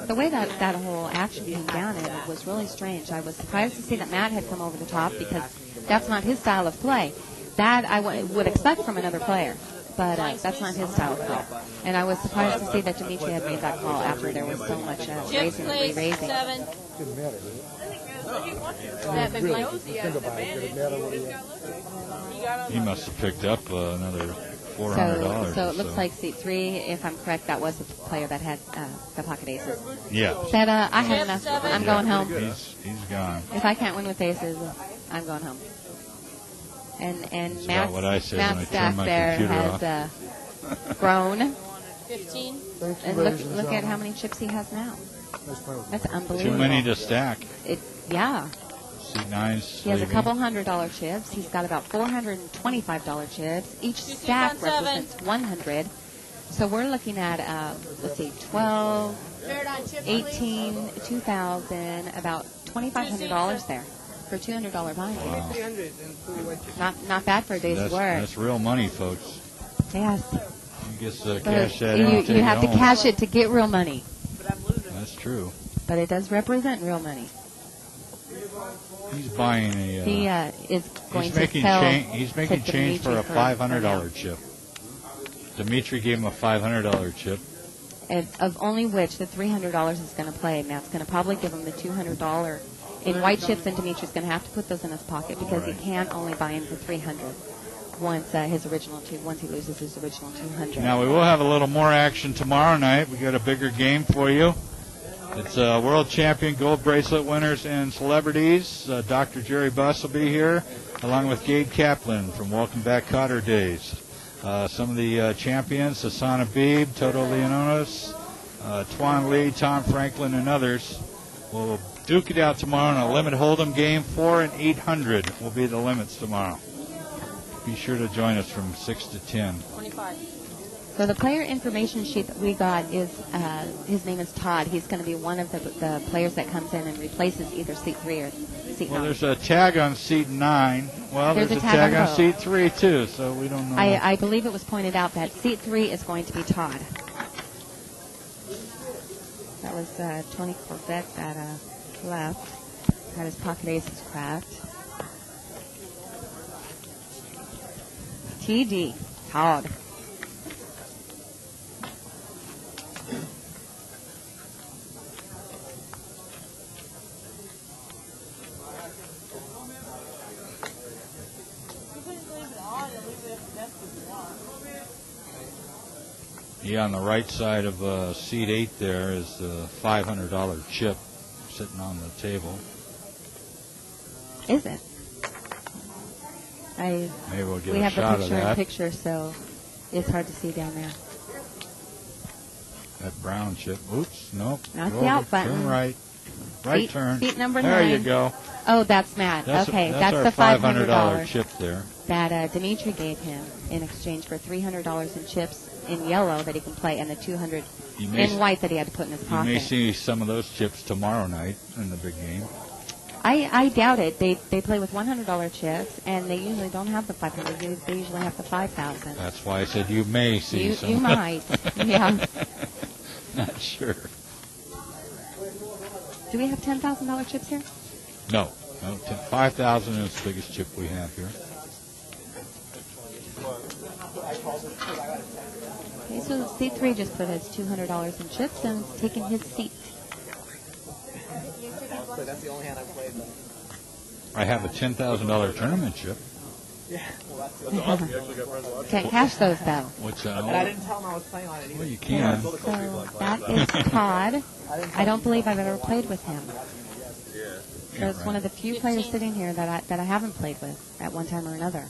S7: The way that whole action came down, it was really strange. I was surprised to see that Matt had come over the top, because that's not his style of play. That I would expect from another player, but that's not his style of play. And I was surprised to see that Dimitri had made that call after there was so much raising and re-raising.
S4: Didn't matter, did it? Think about it. Did it matter what he had?
S3: He must have picked up another $400.
S7: So it looks like seat 3, if I'm correct, that was the player that had the pocket aces.
S3: Yeah.
S7: Said, I had enough. I'm going home.
S3: He's gone.
S7: If I can't win with aces, I'm going home. And
S3: That's
S7: Matt's,
S3: about what I said when I
S7: Matt's
S3: turned
S7: stack
S3: my
S7: there
S3: computer
S7: has grown.
S9: 15.
S7: And look at how many chips he has now. That's unbelievable.
S3: Too many to stack.
S7: Yeah.
S3: Seat 9's
S7: He has a
S3: leaving.
S7: couple $100 chips. He's got about $425 chips. Each stack represents 100. So we're looking at, let's see, 12, 18, 2,000, about $2,500 there for a $200 buy.
S3: Wow.
S7: Not bad for a day's work.
S3: That's real money, folks.
S7: Yes.
S3: You just cash that
S7: You have to cash it to get real money.
S3: That's true.
S7: But it does represent real money.
S3: He's buying a.
S7: He is going to
S3: making
S7: sell.
S3: He's making change for a $500 chip. Dimitri gave him a $500 chip.
S7: And of only which the $300 is going to play. Matt's going to probably give him the $200 in white chips, and Dimitri's going to have to put those in his pocket because he can only buy in for $300 once once he loses his original $200.
S3: Now we will have a little more action tomorrow night. We got a bigger game for you. It's world champion gold bracelet winners and celebrities. Dr. Jerry Buss will be here, along with Gabe Kaplan from Welcome Back Cotter Days. Some of the champions, Hassan Habib, Toto Leononis, Twan Lee, Tom Franklin, and others will duke it out tomorrow in a limit hold'em game. 4 and 800 will be the limits tomorrow. Be sure to join us from 6 to 10.
S9: 25.
S7: So the player information sheet that we got is, his name is Todd. He's going to be one of the players that comes in and replaces either seat 3 or seat 9.
S3: Well, there's a tag on seat 9. Well, there's a tag on seat 3, too, so we don't know.
S7: I believe it was pointed out that seat 3 is going to be Todd. That was Tony Corbett that left. Got his pocket aces cracked. TD, Todd.
S3: Yeah, on the right side of seat 8 there is the $500 chip sitting on the table.
S7: Is it?
S3: Maybe we'll get
S7: we
S3: a
S7: have
S3: shot
S7: the
S3: of
S7: picture in
S3: that.
S7: picture, so it's hard to see down there.
S3: That brown chip. Oops, nope.
S7: Not
S3: Go
S7: the out
S3: over,
S7: button.
S3: Turn right. Right
S7: Seat,
S3: turn.
S7: Seat number
S3: there
S7: 9.
S3: You go.
S7: Oh, that's Matt. That's
S3: our
S7: the
S3: $500 chip there.
S7: that Dimitri gave him in exchange for $300 in chips in yellow that he can play, and the $200 in white that he had to put in his
S3: You
S7: pocket.
S3: may see some of those chips tomorrow night in the big game.
S7: I doubt it. They play with $100 chips, and they usually don't have the 500. They usually have the 5,000.
S3: That's why I said you may see some.
S7: You might, yeah.
S3: Not sure.
S7: Do we have $10,000 chips here?
S3: No. 5,000 is the biggest chip we have here.
S7: Okay, so seat 3 just put his $200 in chips and is taking his seat.
S13: That's the only hand I've played, though.
S3: I have a $10,000 tournament chip.
S13: Yeah, well, that's awesome. You actually got friends watching.
S7: Can't cash those, though.
S3: What's
S13: And I didn't tell him I was playing on it either.
S3: Well, you can.
S7: So that is Todd. I don't believe I've ever played with him. So it's one of the few players sitting here that I haven't played with at one time or another.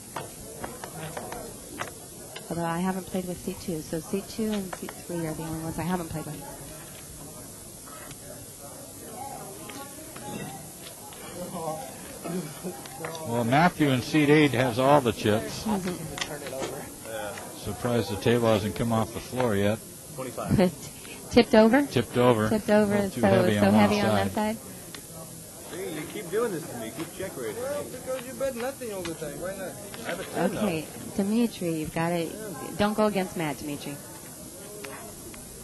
S7: Although I haven't played with seat 2. So seat 2 and seat 3 are the only ones I haven't played with.
S3: Well, Matthew in seat 8 has all the chips.
S7: Mm-hmm.
S3: Surprised the table hasn't come off the floor yet.
S13: 25.
S7: Tipped over?
S3: Tipped over.
S7: Tipped over.
S3: Well, too
S7: So
S3: heavy on one
S7: heavy on that
S3: side.
S7: side?
S8: See, you keep doing this to me. Keep check rating.
S13: Because you bet nothing all the time. Why not?
S8: I have a 10
S7: Okay, Dimitri, you've got to... Don't go against Matt, Dimitri.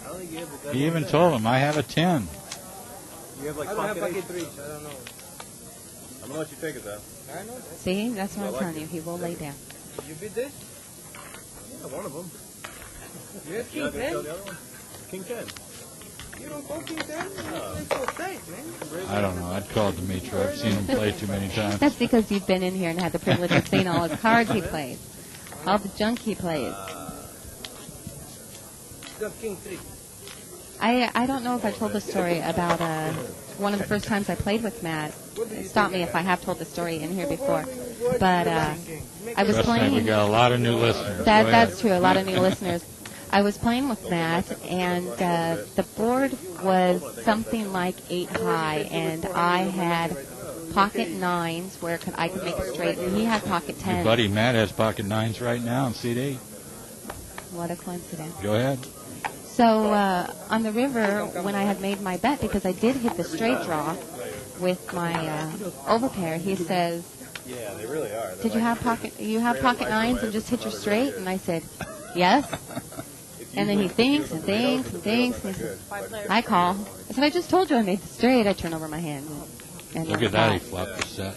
S8: I only give the
S3: He even told him, I have a 10.
S8: You have like
S13: I don't have
S8: pocket
S13: pocket 3s. I don't know.
S8: I'm gonna let you take it though.
S13: I know.
S7: See? That's what I'm telling you. He will lay down.
S13: Did you beat this?
S8: Yeah, one of them.
S13: You have
S8: You're
S13: King
S8: not gonna show
S13: 10?
S8: the other one? King 10.
S13: You don't go King 10? It's so tight, man.
S3: I don't know. I'd call Dimitri. I've seen him play too many times.
S7: That's because you've been in here and had the privilege of seeing all his cards he plays. All the junk he plays. I don't know if I told the story about one of the first times I played with Matt. Stop me if I have told the story in here before. But I was
S3: Trust me,
S7: playing.
S3: we got a lot of new listeners.
S7: That's true, a lot of new listeners. I was playing with Matt, and the board was something like 8 high, and I had pocket 9s where I could make it straight, and he had pocket 10s.
S3: Your buddy Matt has pocket 9s right now on seat 8.
S7: What a coincidence.
S3: Go ahead.
S7: So on the river, when I had made my bet, because I did hit the straight draw with my overpair, he says,
S8: Yeah, they really are.
S7: "Did you have pocket 9s and just hit your straight?" And I said, "Yes." And then he thinks and thinks and thinks, and he says, "I call." I said, "I just told you I made the straight." I turn over my hand. And
S3: Look at that, he flopped the set.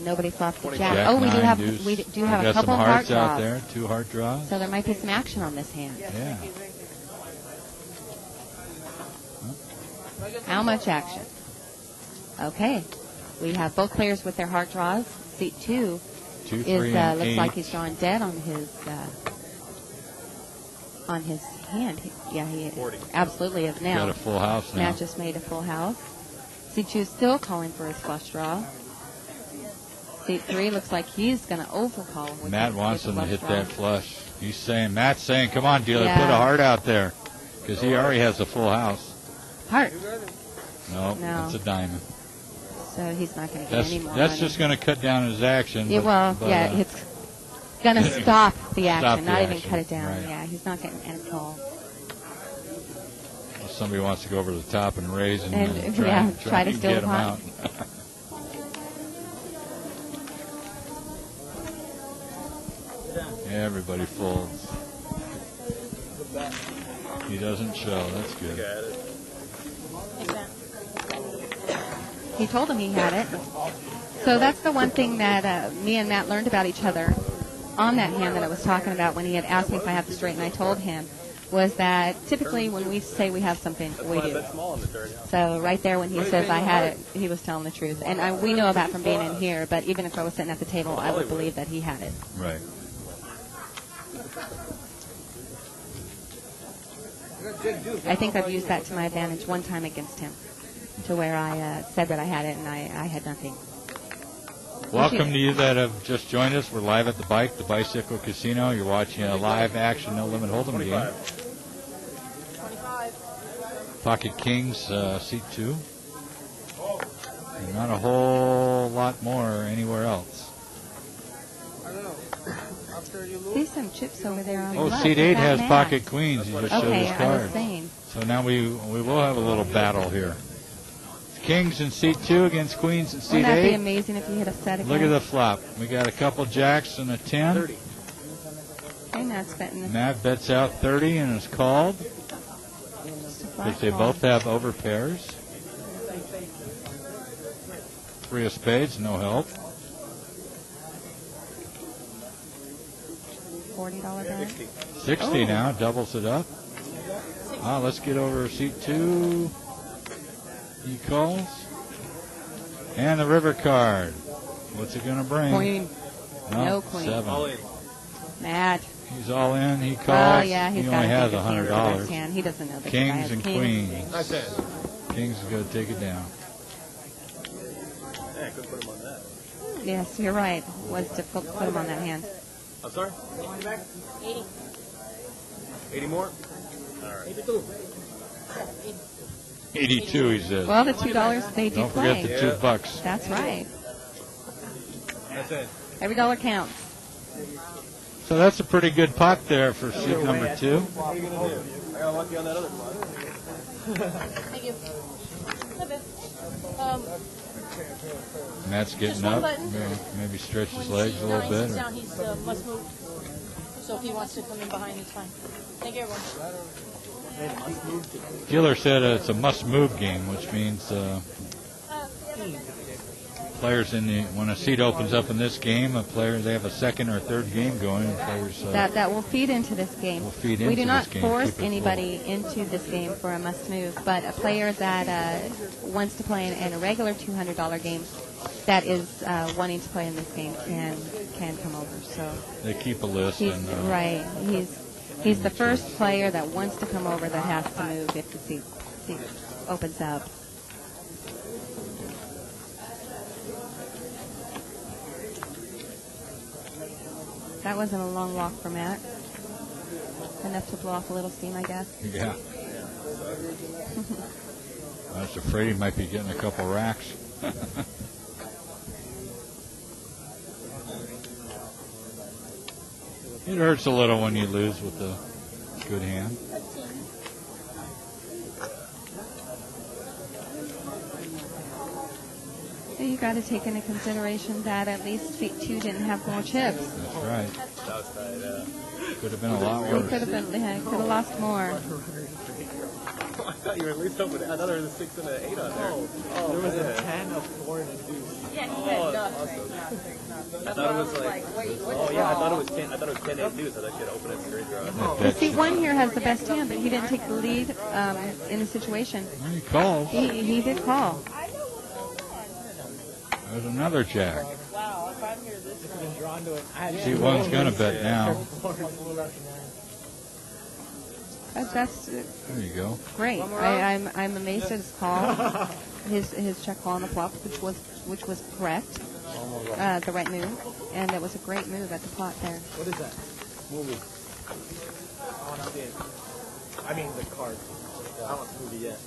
S7: Nobody flopped the
S3: Jack
S7: jack. Oh, we do have
S3: deuce.
S7: we do have
S3: We
S7: a
S3: got
S7: couple
S3: some
S7: of heart
S3: hearts out
S7: draws.
S3: there, 2 heart draws.
S7: So there might be some action on this hand.
S3: Yeah.
S7: How much action? Okay. We have both players with their heart draws. Seat 2
S3: 2, 3,
S7: is
S3: and
S7: looks
S3: 8.
S7: like he's drawn dead on his hand. Yeah, he absolutely is now.
S3: Got a full house now.
S7: Matt just made a full house. Seat 2 is still calling for his flush draw. Seat 3 looks like he's going to overcall. With
S3: Matt wants
S7: with
S3: him to
S7: the
S3: hit
S7: flush draw.
S3: that flush. Matt's saying, come on, dealer,
S7: Yeah.
S3: put a heart out there. Because he already has a full house.
S7: Heart.
S3: No,
S7: No.
S3: it's a diamond.
S7: So he's not going to get any more
S3: That's
S7: money.
S3: just going to cut down his action.
S7: Yeah, well, yeah, it's going to stop the action,
S3: Stop the
S7: not even
S3: action,
S7: cut it down.
S3: right.
S7: Yeah, he's not getting any call.
S3: If somebody wants to go over the top and raise and,
S7: And,
S3: try,
S7: yeah,
S3: try,
S7: try to
S3: to
S7: steal
S3: get
S7: the
S3: him
S7: pot.
S3: out. Yeah, everybody folds. He doesn't show. That's good.
S7: He told him he had it. So that's the one thing that me and Matt learned about each other on that hand that I was talking about when he had asked me if I had the straight, and I told him, was that typically when we say we have something, we do. So right there when he says I had it, he was telling the truth. And we know that from being in here, but even if I was sitting at the table, I would believe that he had it.
S3: Right.
S7: I think I've used that to my advantage one time against him, to where I said that I had it and I had nothing.
S3: Welcome to you that have just joined us. We're live at the Bicycle Casino. You're watching a live action No Limit Hold'em game. Pocket Kings, seat 2. And not a whole lot more anywhere else.
S7: See some chips over there on the
S3: Oh,
S7: left.
S3: seat 8
S7: Is that
S3: has
S7: Matt?
S3: Pocket Queens. He just showed
S7: Okay,
S3: his
S7: I
S3: card.
S7: was saying.
S3: So now we will have a little battle here. Kings in seat 2 against Queens in seat
S7: Wouldn't that be
S3: 8.
S7: amazing if you hit a set again?
S3: Look at the flop. We got a couple jacks and a 10.
S7: Hey, Matt's betting this.
S3: Matt bets out 30 and is called. Because they both have over pairs. 3 of spades, no help.
S7: $40 bet.
S3: 60 now, doubles it up. Let's get over seat 2. He calls. And the river card. What's it going to bring?
S7: Queen. No queen.
S3: 7.
S7: Matt.
S3: He's all in. He calls.
S7: Oh, yeah, he's
S3: he
S7: got
S3: only
S7: to
S3: has
S7: think it's the best
S3: $100.
S7: hand. He doesn't know the guy
S3: Kings
S7: has
S3: and
S7: kings.
S3: queens.
S8: That's it.
S3: Kings is going to take it down.
S8: Yeah, I could put him on that.
S7: Yes, you're right. It was difficult to put him on that hand.
S8: I'm sorry?
S9: 80.
S8: 80 more? All right.
S3: 82, he says.
S7: Well, the $2 they do
S3: Don't
S7: play.
S3: forget the $2.
S7: That's right.
S8: That's it.
S7: Every dollar counts.
S3: So that's a pretty good pot there for seat number 2.
S8: What are you going to do? I got lucky on that other spot.
S9: Thank you.
S3: Matt's getting
S9: Just one
S3: up.
S9: button.
S3: Maybe stretch his legs a little
S9: He
S3: bit.
S9: sits down, he's must move. So if he wants to come in behind, he's fine. Thank you, everyone.
S3: Dealer said it's a must-move game, which means players when a seat opens up in this game, they have a second or third game going. And players
S7: That will feed into this game.
S3: will feed
S7: We
S3: into
S7: do not
S3: this game.
S7: force
S3: Keep it
S7: anybody into this game for a must move, but a player that wants to play in a regular $200 game that is wanting to play in this game can come over. So
S3: They keep a list.
S7: he's
S3: And,
S7: right. He's the first player that wants to come over that has to move if the seat opens up. That wasn't a long walk for Matt. Enough to blow off a little steam, I guess.
S3: Yeah. I was afraid he might be getting a couple racks. It hurts a little when you lose with a good hand.
S7: You got to take into consideration that at least seat 2 didn't have more chips.
S3: That's right. Could have been a lot worse.
S7: Could have lost more.
S14: I thought you were at least hoping. I thought there was a 6 and an 8 on there.
S13: Oh, there was a 10, a 4, and a deuce.
S9: Yeah, he had nothing.
S14: I thought it was like, oh yeah, I thought it was 10. I thought it was 10 8 deuce. I thought you had opened it straight draw.
S7: The seat 1 here has the best hand, but he didn't take the lead in the situation.
S3: He called.
S7: He did call.
S3: There's another jack.
S13: Wow, if I'm here, this has been drawn to it.
S3: Seat 1's going to bet now.
S7: That's
S3: There you go.
S7: great. I'm amazed at his call, his check call on the flop, which was correct, the right move, and it was a great move at the pot there.
S13: What is that? Movie. I want to see it. I mean the card. I don't want the movie yet.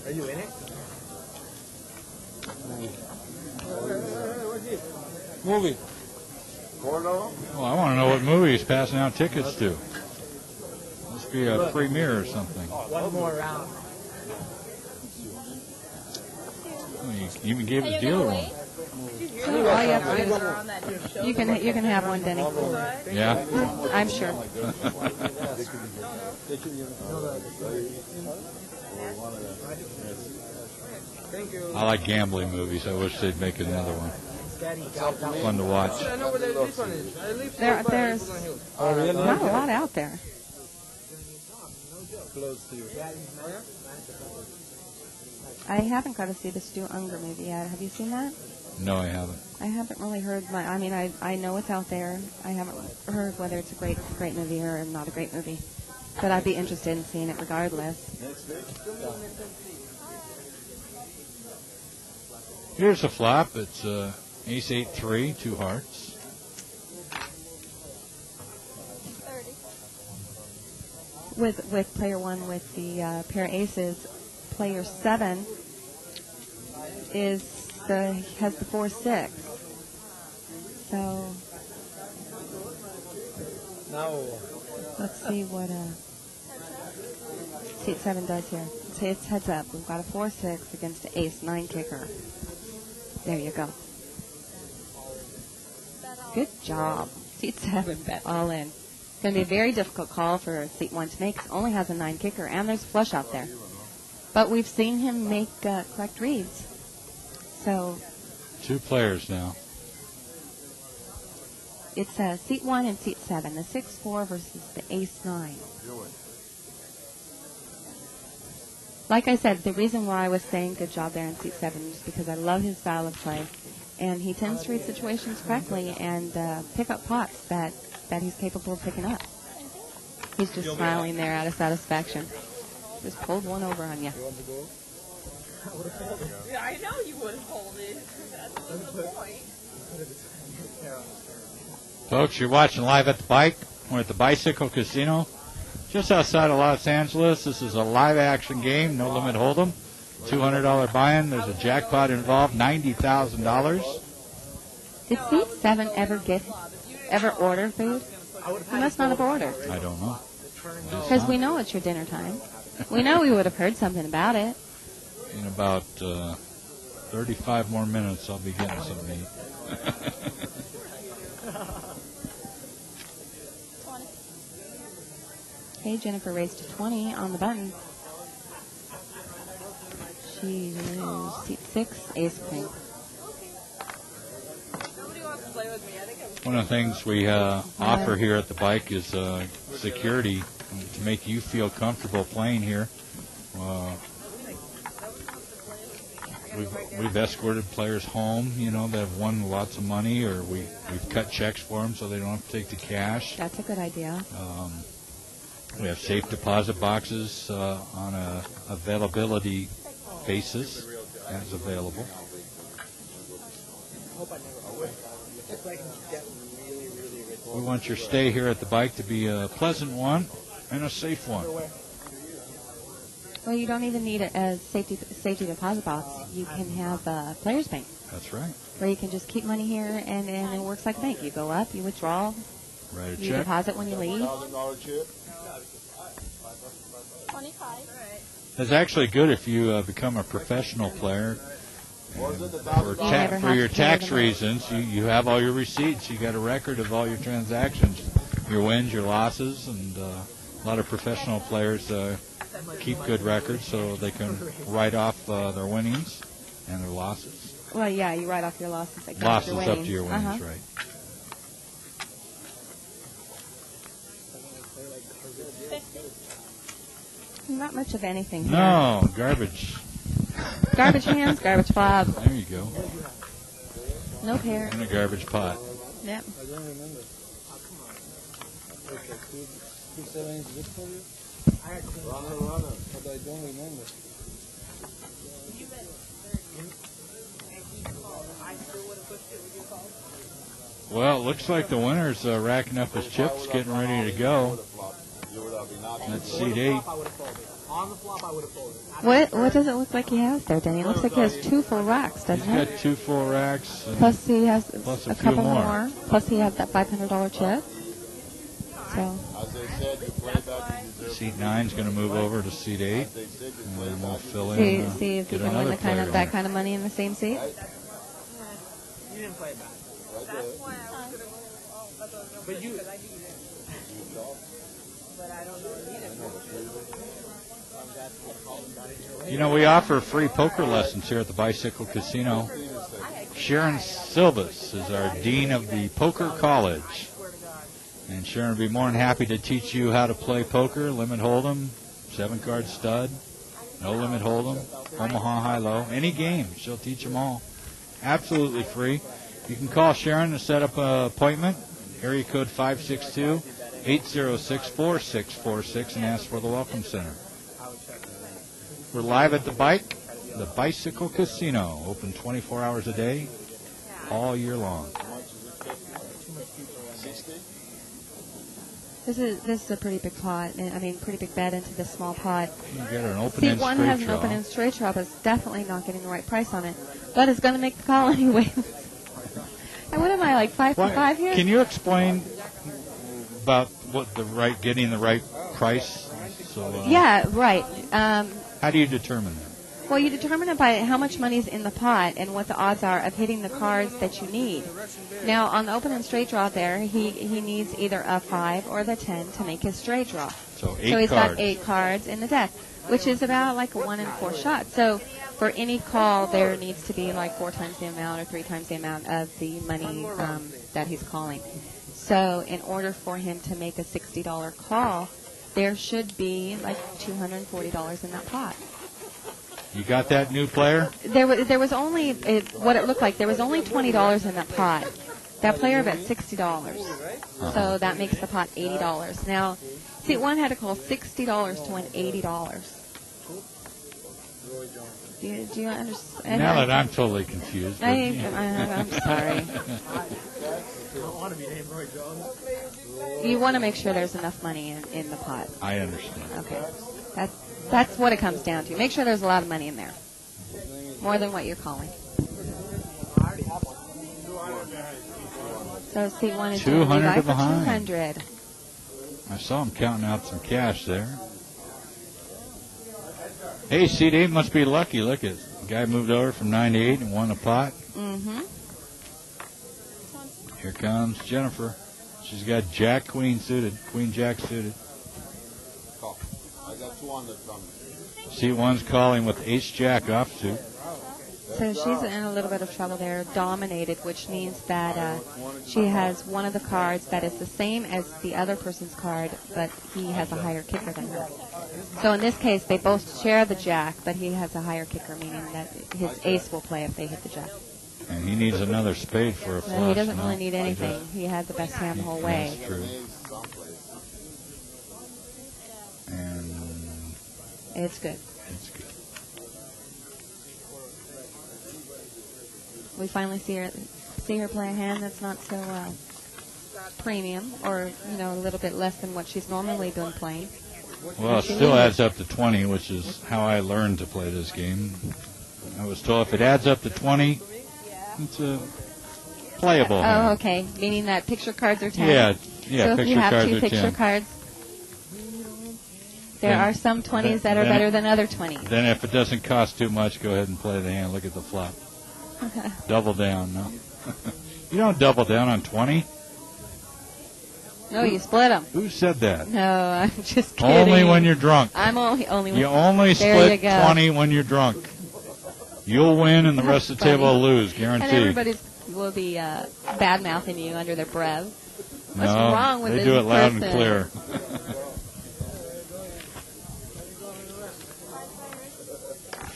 S13: Are you in it?
S12: Movie.
S3: Well, I want to know what movie he's passing out tickets to. Must be a premiere or something.
S13: One more round.
S3: Well, he even gave his dealer one.
S7: So all you have to do is you can have one, Denny.
S3: Yeah?
S7: I'm sure.
S3: I like gambling movies. I wish they'd make another one. Fun to watch.
S13: I know where this one is.
S7: There's not a lot out there. I haven't got to see the Stu Unger movie yet. Have you seen that?
S3: No, I haven't.
S7: I haven't really heard. I know it's out there. I haven't heard whether it's a great movie or not a great movie. But I'd be interested in seeing it regardless.
S3: Here's the flop. It's ace 8-3, 2 hearts.
S7: With player 1 with the pair of aces, player 7 has the 4-6. So
S13: No.
S7: let's see what seat 7 does here. So it's heads up. We've got a 4-6 against an ace-9 kicker. There you go. Good job. Seat 7 bet all in. It's going to be a very difficult call for seat 1 to make. It only has a 9 kicker, and there's a flush out there. But we've seen him make correct reads. So
S3: 2 players now.
S7: it's seat 1 and seat 7, the 6-4 versus the ace-9. Like I said, the reason why I was saying good job there in seat 7 is because I love his style of play. And he tends to read situations correctly and pick up pots that he's capable of picking up. He's just smiling there out of satisfaction. Just pulled one over on you.
S9: Yeah, I know you would hold it. That's the point.
S3: Folks, you're watching Live at the Bike. We're at the Bicycle Casino, just outside of Los Angeles. This is a live action game, no limit hold'em. $200 buy-in. There's a jackpot involved, $90,000.
S7: Did seat 7 ever order food? He must not have ordered.
S3: I don't know.
S7: Because we know it's your dinner time. We know we would have heard something about it.
S3: In about 35 more minutes, I'll be getting something to eat.
S7: Okay, Jennifer raised to 20 on the button. She is seat 6, ace queen.
S3: One of the things we offer here at the bike is security to make you feel comfortable playing here. We've escorted players home, that have won lots of money, or we've cut checks for them so they don't have to take the cash.
S7: That's a good idea.
S3: We have safe deposit boxes on a availability basis as available. We want your stay here at the bike to be a pleasant one and a safe one.
S7: Well, you don't even need a safety deposit box. You can have a player's bank.
S3: That's right.
S7: Where you can just keep money here, and it works like a bank. You go up, you withdraw,
S3: Write a
S7: you
S3: check.
S7: deposit when you leave.
S3: It's actually good if you become a professional player. For your tax reasons, you have all your receipts. You got a record of all your transactions, your wins, your losses, and a lot of professional players keep good records so they can write off their winnings and their losses.
S7: Well, yeah, you write off your losses.
S3: Losses
S7: your
S3: up to your winnings, right?
S7: Not much of anything here.
S3: No, garbage.
S7: Garbage cans, garbage flop.
S3: There you go.
S7: No pair.
S3: In a garbage pot.
S7: Yep.
S4: I don't remember. Okay, 2 is good for you? Runner. But I don't remember.
S3: Well, it looks like the winner's racking up his chips, getting ready to go. That's seat 8.
S7: What does it look like he has there, Danny? It looks like he has 2 full racks, doesn't
S3: He's
S7: it?
S3: got 2 full racks.
S7: Plus he has
S3: plus
S7: a
S3: few
S7: couple more. Plus he has that $500 chip. So.
S3: Seat 9 is going to move over to seat 8, and then we'll fill in.
S7: See if you can win that kind of money in the same seat.
S9: You didn't play bad. But you. But I don't know.
S3: You know, we offer free poker lessons here at the Bicycle Casino. Sharon Silvas is our dean of the Poker College. And Sharon would be more than happy to teach you how to play poker, limit hold'em, 7-card stud, no limit hold'em, Omaha high-low, any game. She'll teach them all. Absolutely free. You can call Sharon to set up an appointment, area code 562-806-4646, and ask for the Welcome Center. We're live at the Bicycle Casino, open 24 hours a day, all year long.
S7: This is a pretty big pot. I mean, pretty big bet into this small pot.
S3: You get an open
S7: Seat
S3: end
S7: 1
S3: straight
S7: has an
S3: draw.
S7: open end straight draw, but it's definitely not getting the right price on it. But it's going to make the call anyway. And what am I, like 5 for 5 here?
S3: Can you explain about getting the right price? So,
S7: yeah, right.
S3: How do you determine that?
S7: Well, you determine it by how much money is in the pot and what the odds are of hitting the cards that you need. Now, on the open and straight draw there, he needs either a 5 or the 10 to make his straight draw.
S3: So
S7: he's got 8 cards in the deck, which is about like a 1 in 4 shot. So for any call, there needs to be like 4 times the amount or 3 times the amount of the money that he's calling. So in order for him to make a $60 call, there should be like $240 in that pot.
S3: You got that, new player?
S7: There was only what it looked like. There was only $20 in that pot. That player bet $60, so that makes the pot $80. Now, seat 1 had to call $60 to win $80. Do you understand?
S3: Now that I'm totally confused.
S7: I'm sorry.
S9: I don't want to be named Roy Jones.
S7: You want to make sure there's enough money in the pot.
S3: I understand.
S7: Okay, that's what it comes down to. Make sure there's a lot of money in there, more than what you're calling. So seat 1 is
S3: 200
S7: for
S3: behind.
S7: 200.
S3: I saw him counting out some cash there. Hey, seat 8 must be lucky. Look at the guy moved over from 9 to 8 and won a pot.
S7: Mm-hmm.
S3: Here comes Jennifer. She's got Jack Queen suited, Queen Jack suited.
S10: I got 2 on the thumb.
S3: Seat 1's calling with Ace Jack offsuit.
S7: So she's in a little bit of trouble there, dominated, which means that she has one of the cards that is the same as the other person's card, but he has a higher kicker than her. So in this case, they both share the jack, but he has a higher kicker, meaning that his ace will play if they hit the jack.
S3: And he needs another spade for a flush.
S7: No, he doesn't really need anything. He had the best hand the whole way.
S3: That's true.
S7: It's good.
S3: It's good.
S7: We finally see her play a hand that's not so premium, or a little bit less than what she's normally been playing.
S3: Well, it still adds up to 20, which is how I learned to play this game. I was told if it adds up to 20, it's a playable hand.
S7: Oh, okay. Meaning that picture cards are 10.
S3: Yeah,
S7: So if you have 2 picture
S3: 10.
S7: cards, there are some 20s that are better than other 20s.
S3: Then if it doesn't cost too much, go ahead and play the hand. Look at the flop. Double down, no? You don't double down on 20.
S7: No, you split them.
S3: Who said that?
S7: No, I'm just kidding.
S3: Only when you're drunk.
S7: I'm only when
S3: You only
S7: there
S3: split
S7: you go.
S3: 20 when you're drunk. You'll win and the rest of the table will lose, guaranteed.
S7: And everybody will be bad-mouthing you under their breath. What's
S3: No,
S7: wrong with
S3: they
S7: this
S3: do it loud
S7: person?
S3: and clear.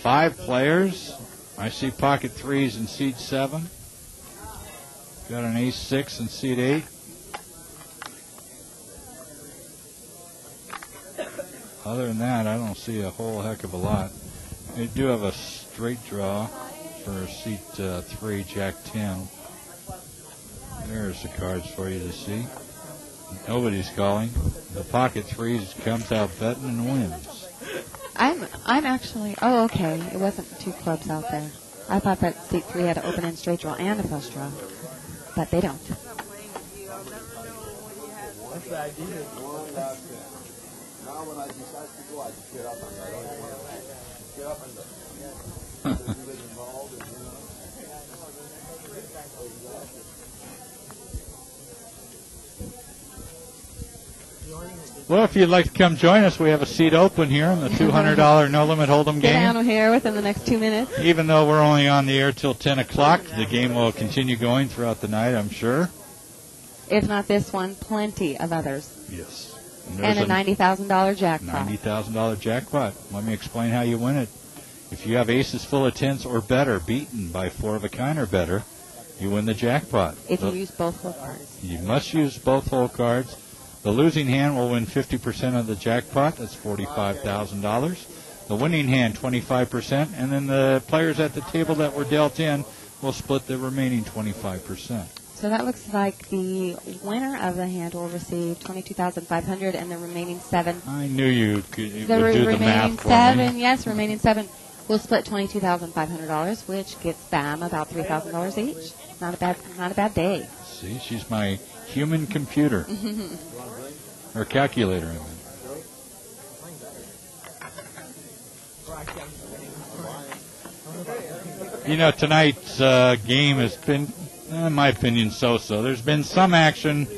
S3: 5 players. I see pocket 3s in seat 7. Got an ace 6 in seat 8. Other than that, I don't see a whole heck of a lot. They do have a straight draw for seat 3, Jack 10. There's the cards for you to see. Nobody's calling. The pocket 3s comes out betting and wins.
S7: I'm actually. Oh, okay. It wasn't 2 clubs out there. I thought that seat 3 had an open end straight draw and a flush draw, but they don't.
S13: That's the idea. Now when I decide to go, I just get up and I don't even want to get up and
S3: Well, if you'd like to come join us, we have a seat open here in the $200 No Limit Hold'em
S7: Get
S3: game.
S7: out of here within the next 2 minutes.
S3: Even though we're only on the air till 10 o'clock, the game will continue going throughout the night, I'm sure.
S7: If not this one, plenty of others.
S3: Yes.
S7: And a $90,000 jackpot.
S3: $90,000 jackpot. Let me explain how you win it. If you have aces full of 10s or better, beaten by 4 of a kind or better, you win the jackpot.
S7: If you use both whole cards.
S3: You must use both whole cards. The losing hand will win 50% of the jackpot. That's $45,000. The winning hand, 25%. And then the players at the table that were dealt in will split the remaining 25%.
S7: So that looks like the winner of the hand will receive $22,500, and the remaining 7.
S3: I knew you would do the
S7: remaining
S3: math for
S7: 7,
S3: me.
S7: yes, remaining 7 will split $22,500, which gets them about $3,000 each. Not a bad day.
S3: See, she's my human computer. Or calculator, I mean. You know, tonight's game has been, in my opinion, so-so. There's been some action,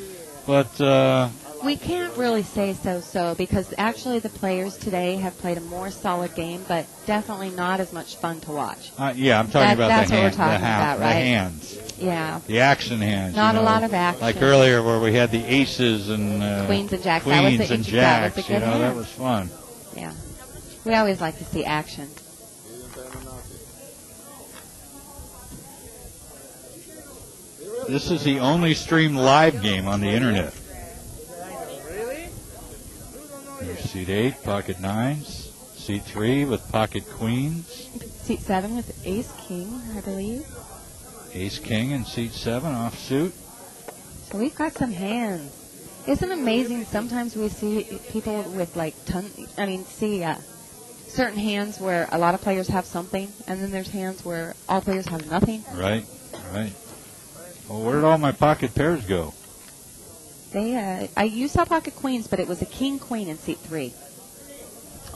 S3: but...
S7: we can't really say so-so, because actually the players today have played a more solid game, but definitely not as much fun to watch.
S3: Yeah, I'm talking about
S7: that's
S3: the
S7: what
S3: hand,
S7: we're talking about,
S3: the
S7: right?
S3: hands.
S7: Yeah.
S3: The action hands.
S7: Not
S3: you
S7: a
S3: know,
S7: lot of action.
S3: Like earlier where we had the aces and...
S7: Queens and jacks.
S3: Queens
S7: That was the
S3: and
S7: that
S3: jacks,
S7: was a
S3: you
S7: good
S3: know,
S7: hand.
S3: that was fun.
S7: Yeah. We always like to see action.
S3: This is the only streamed live game on the internet. Here's seat 8, pocket 9s. Seat 3 with pocket queens.
S7: Seat 7 with ace king, I believe.
S3: Ace king in seat 7, offsuit.
S7: So we've got some hands. Isn't it amazing? Sometimes we see people with certain hands where a lot of players have something, and then there's hands where all players have nothing.
S3: Right, right. Well, where did all my pocket pairs go?
S7: You saw pocket queens, but it was a king queen in seat 3.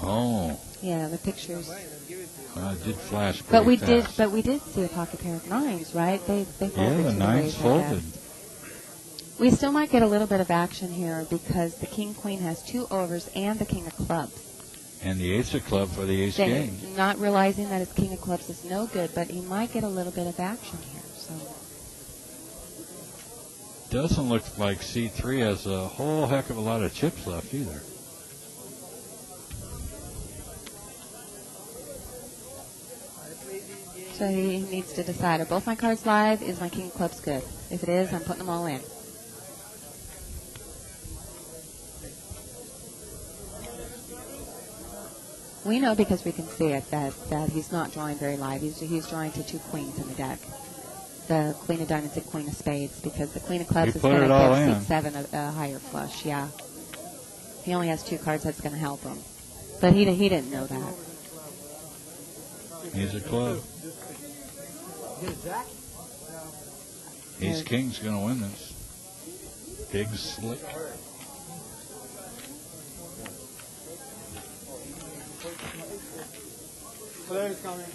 S3: Oh.
S7: Yeah, the pictures.
S3: It did flash pretty
S7: But we
S3: fast.
S7: did see a pocket pair of 9s, right? They folded.
S3: Yeah, the
S7: to
S3: 9s
S7: raise, I
S3: folded.
S7: guess. We still might get a little bit of action here because the king queen has 2 overs and the king of clubs.
S3: And the ace of club for the ace king.
S7: Not realizing that his king of clubs is no good, but he might get a little bit of action here. So.
S3: Doesn't look like C3 has a whole heck of a lot of chips left either.
S7: So he needs to decide, are both my cards live? Is my king of clubs good? If it is, I'm putting them all in. We know because we can see it that he's not drawing very live. He's drawing to 2 queens in the deck. The queen of diamonds and queen of spades, because the queen of clubs is going to give 6-7 a higher flush. Yeah, he only has 2 cards. That's going to help him, but he didn't know that.
S3: He's a club. Ace King's going to win this. Big slick.
S4: Player's coming.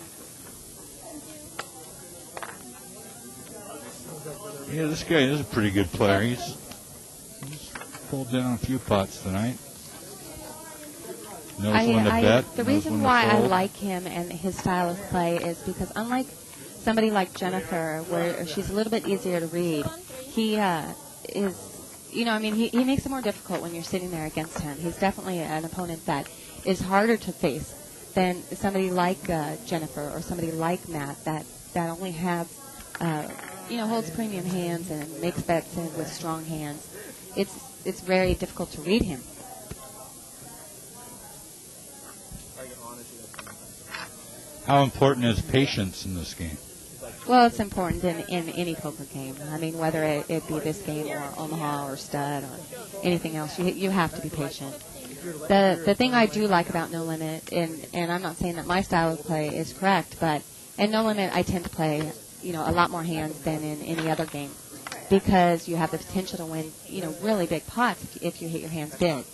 S3: Yeah, this guy is a pretty good player. He's pulled down a few pots tonight. Knows when to bet.
S7: The reason why I like him and his style of play is because unlike somebody like Jennifer, where she's a little bit easier to read, he is, he makes it more difficult when you're sitting there against him. He's definitely an opponent that is harder to face than somebody like Jennifer or somebody like Matt that only has, holds premium hands and makes bets in with strong hands. It's very difficult to read him.
S3: How important is patience in this game?
S7: Well, it's important in any poker game. I mean, whether it be this game or Omaha or Stud or anything else, you have to be patient. The thing I do like about No Limit, and I'm not saying that my style of play is correct, but in No Limit I tend to play, a lot more hands than in any other game, because you have the potential to win, really big pots if you hit your hands big.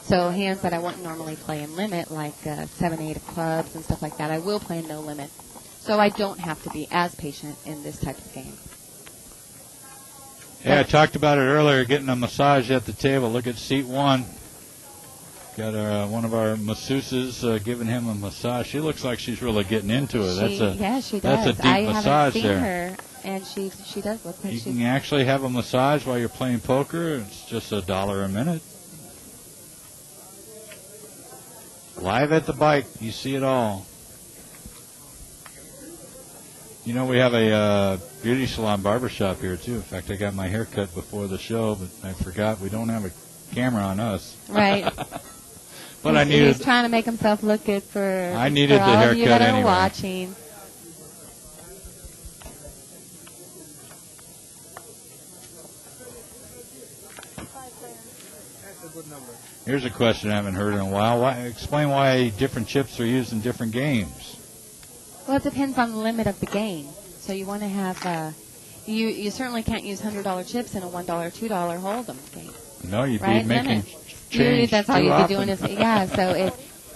S7: So hands that I wouldn't normally play in Limit, like 7-8 of clubs and stuff like that, I will play in No Limit. So I don't have to be as patient in this type of game.
S3: Yeah, I talked about it earlier, getting a massage at the table. Look at seat 1. Got one of our masseuses giving him a massage. She looks like she's really getting into it.
S7: She does.
S3: That's a deep massage
S7: haven't seen
S3: there.
S7: Her, and she does look like
S3: you can actually have a massage while you're playing poker. It's just $1 a minute. Live at the bike, you see it all. We have a beauty salon barbershop here, too. In fact, I got my hair cut before the show, but I forgot we don't have a camera on us.
S7: Right.
S3: But
S7: he's trying to make himself look good for
S3: I needed
S7: for
S3: the
S7: all
S3: haircut
S7: of you that are
S3: anyway.
S7: watching.
S3: Here's a question I haven't heard in a while. Explain why different chips are used in different games.
S7: Well, it depends on the limit of the game. So you want to have, you certainly can't use $100 chips in a $1, $2 hold'em game.
S3: No, you'd
S7: right?
S3: be making change.
S7: That's all
S3: too
S7: you'd
S3: often.
S7: be doing is, yeah, so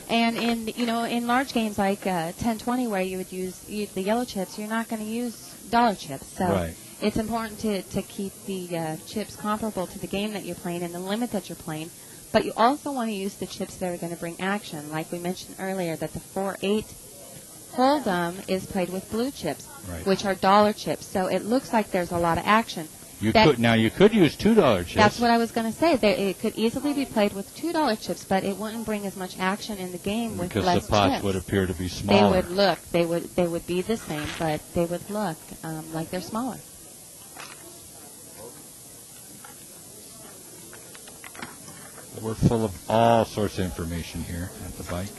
S7: and in large games like 10-20 where you would use the yellow chips, you're not going to use dollar chips. So
S3: right.
S7: It's important to keep the chips comparable to the game that you're playing and the limit that you're playing. But you also want to use the chips that are going to bring action. Like we mentioned earlier, that the 4-8 hold'em is played with blue chips,
S3: right.
S7: which are dollar chips. So it looks like there's a lot of action.
S3: You could use $2 chips.
S7: That's what I was going to say. It could easily be played with $2 chips, but it wouldn't bring as much action in the game with
S3: because
S7: less
S3: the pots
S7: chips.
S3: would appear to be smaller.
S7: They would be the same, but they would look like they're smaller.
S3: We're full of all sorts of information here at the bike.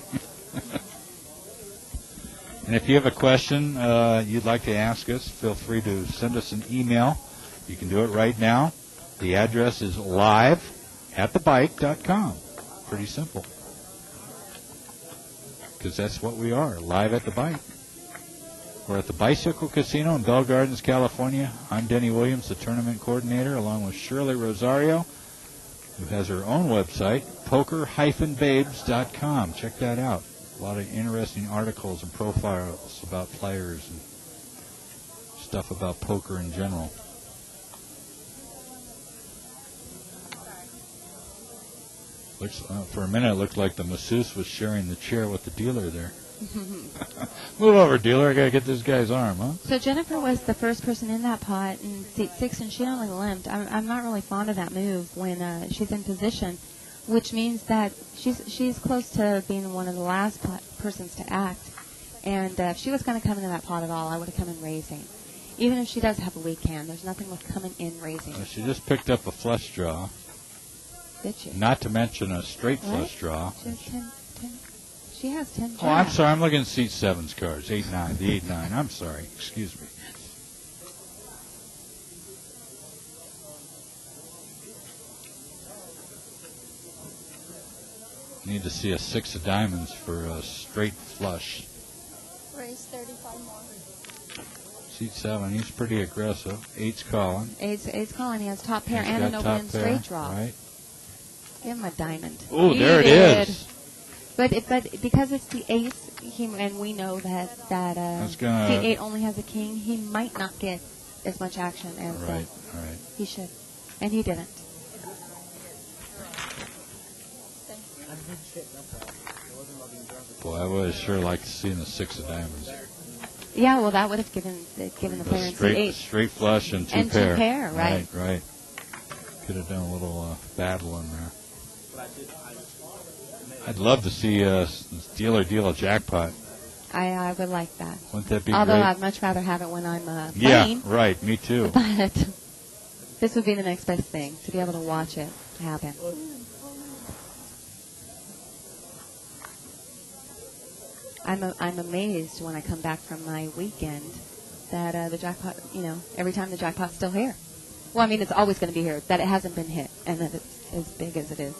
S3: And if you have a question you'd like to ask us, feel free to send us an email. You can do it right now. The address is live@thebike.com. Pretty simple. Because that's what we are, live at the bike. We're at the Bicycle Casino in Bell Gardens, California. I'm Denny Williams, the tournament coordinator, along with Shirley Rosario, who has her own website, poker-babes.com. Check that out. A lot of interesting articles and profiles about players and stuff about poker in general. For a minute, it looked like the masseuse was sharing the chair with the dealer there. Move over, dealer. I got to get this guy's arm, huh?
S7: So Jennifer was the first person in that pot in seat 6, and she only limped. I'm not really fond of that move when she's in position, which means that she's close to being one of the last persons to act. And if she was going to come into that pot at all, I would have come in raising. Even if she does have a weak hand, there's nothing with coming in raising.
S3: She just picked up a flush draw.
S7: Did she?
S3: Not to mention a straight flush draw.
S7: She has 10 jacks.
S3: Oh, I'm sorry. I'm looking at seat 7's cards. 8-9. The 8-9. I'm sorry. Excuse me. Need to see a 6 of diamonds for a straight flush.
S15: Raise 35 more.
S3: Seat 7. He's pretty aggressive. 8's calling.
S7: Eight's calling. He has top pair
S3: He's
S7: and an
S3: got
S7: open
S3: top pair,
S7: straight draw.
S3: Right.
S7: Give him a diamond.
S3: Oh,
S7: He
S3: there it
S7: did.
S3: is.
S7: But because it's the ace, and we know that seat 8 only has a king, he might not get as much action as
S3: Right.
S7: he should, and he didn't.
S3: Boy, I would sure like to see the 6 of diamonds.
S7: Yeah, well, that would have given the player in seat 8
S3: Straight flush and two
S7: and
S3: pair.
S7: 2 pair, right?
S3: Right. Could have done a little battle in there. I'd love to see dealer deal a jackpot.
S7: I would like that.
S3: Wouldn't that be
S7: Although
S3: great?
S7: I'd much rather have it when I'm
S3: Yeah,
S7: playing.
S3: right. Me too.
S7: But this would be the next best thing, to be able to watch it happen. I'm amazed when I come back from my weekend that the jackpot, every time the jackpot's still here. Well, I mean, it's always going to be here, that it hasn't been hit, and that it's as big as it is.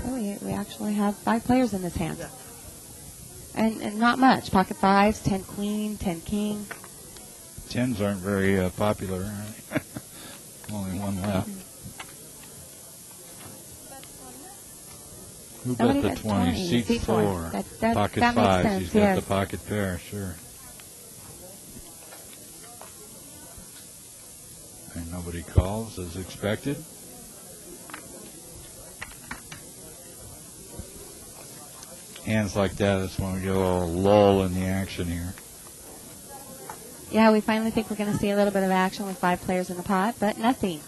S7: Oh, we actually have 5 players in this hand. And not much. Pocket 5s, 10 queen, 10 king.
S3: 10s aren't very popular. Only one left. Who bet the 20? Seat 4. Pocket 5s. He's got the pocket pair, sure. And nobody calls as expected. Hands like that's when we get a little lull in the action here.
S7: Yeah, we finally think we're going to see a little bit of action with 5 players in the pot, but nothing.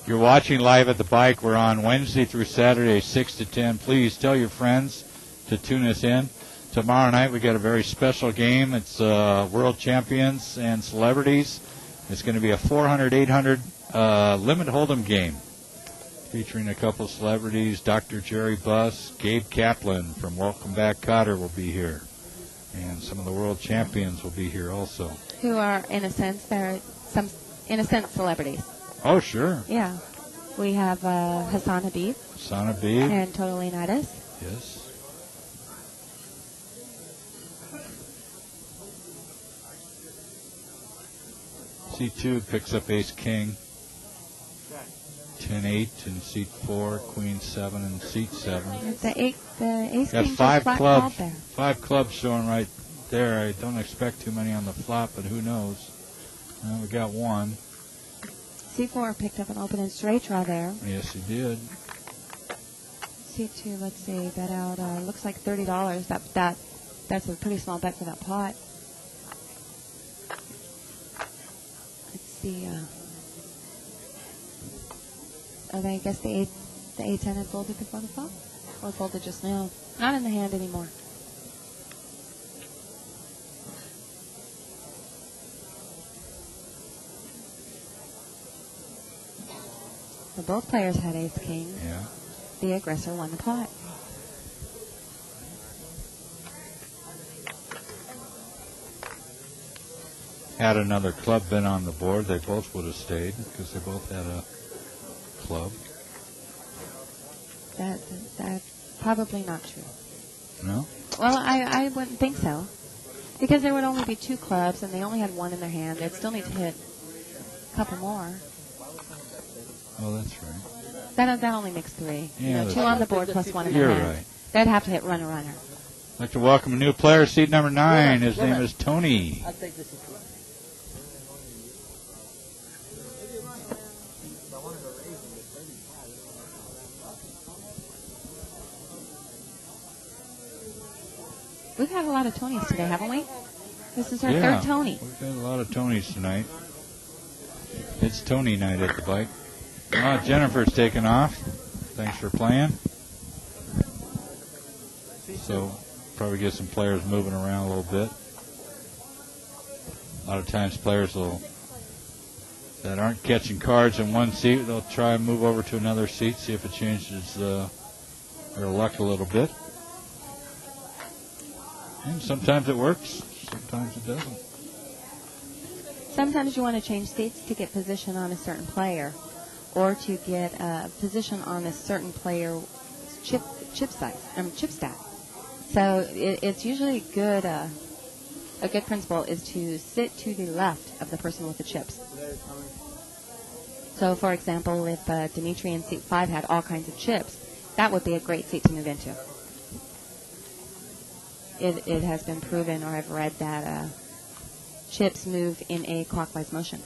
S3: You're watching Live at the Bike. We're on Wednesday through Saturday, 6 to 10. Please tell your friends to tune us in. Tomorrow night we got a very special game. It's World Champions and Celebrities. It's going to be a 400-800 limit hold'em game featuring a couple celebrities. Dr. Jerry Buss, Gabe Kaplan from Welcome Back Cotter will be here. And some of the world champions will be here also.
S7: Who are, in a sense, celebrities.
S3: Oh, sure.
S7: Yeah. We have Hassan Habib.
S3: Hassan Habib.
S7: And Toto Leonidas.
S3: Yes. C2 picks up Ace King. 10-8 in seat 4, Queen 7 in seat 7.
S7: The Ace
S3: Got
S7: King
S3: 5 clubs.
S7: There.
S3: 5 clubs showing right there. I don't expect too many on the flop, but who knows? We got one.
S7: C4 picked up an open and straight draw there.
S3: Yes, he did.
S7: C2, let's see, bet out, looks like $30. That's a pretty small bet for that pot. Let's see. I guess the A10 had folded before the flop? Or folded just now? Not in the hand anymore. So both players had ace king.
S3: Yeah.
S7: The aggressor won the pot.
S3: Had another club been on the board, they both would have stayed because they both had a club.
S7: That's probably not true.
S3: No?
S7: Well, I wouldn't think so. Because there would only be 2 clubs, and they only had 1 in their hand. They'd still need to hit a couple more.
S3: Oh, that's right.
S7: That only makes 3.
S3: Yeah,
S7: 2 on the board plus 1 in
S3: You're
S7: their hand.
S3: right.
S7: They'd have to hit runner.
S3: I'd like to welcome a new player, seat number 9. His name is Tony.
S11: I'll take this.
S7: We've had a lot of Tonys today, haven't we? This is our
S3: Yeah,
S7: third Tony.
S3: We've got a lot of Tonys tonight. It's Tony night at the bike. Jennifer's taking off. Thanks for playing. So, probably get some players moving around a little bit. A lot of times players that aren't catching cards in one seat, they'll try and move over to another seat, see if it changes their luck a little bit. And sometimes it works, sometimes it doesn't.
S7: Sometimes you want to change seats to get position on a certain player, or to get a position on a certain player's chip stack. So it's usually good. A good principle is to sit to the left of the person with the chips. So, for example, if Dimitri in seat 5 had all kinds of chips, that would be a great seat to move into. It has been proven, or I've read, that chips move in a clockwise motion.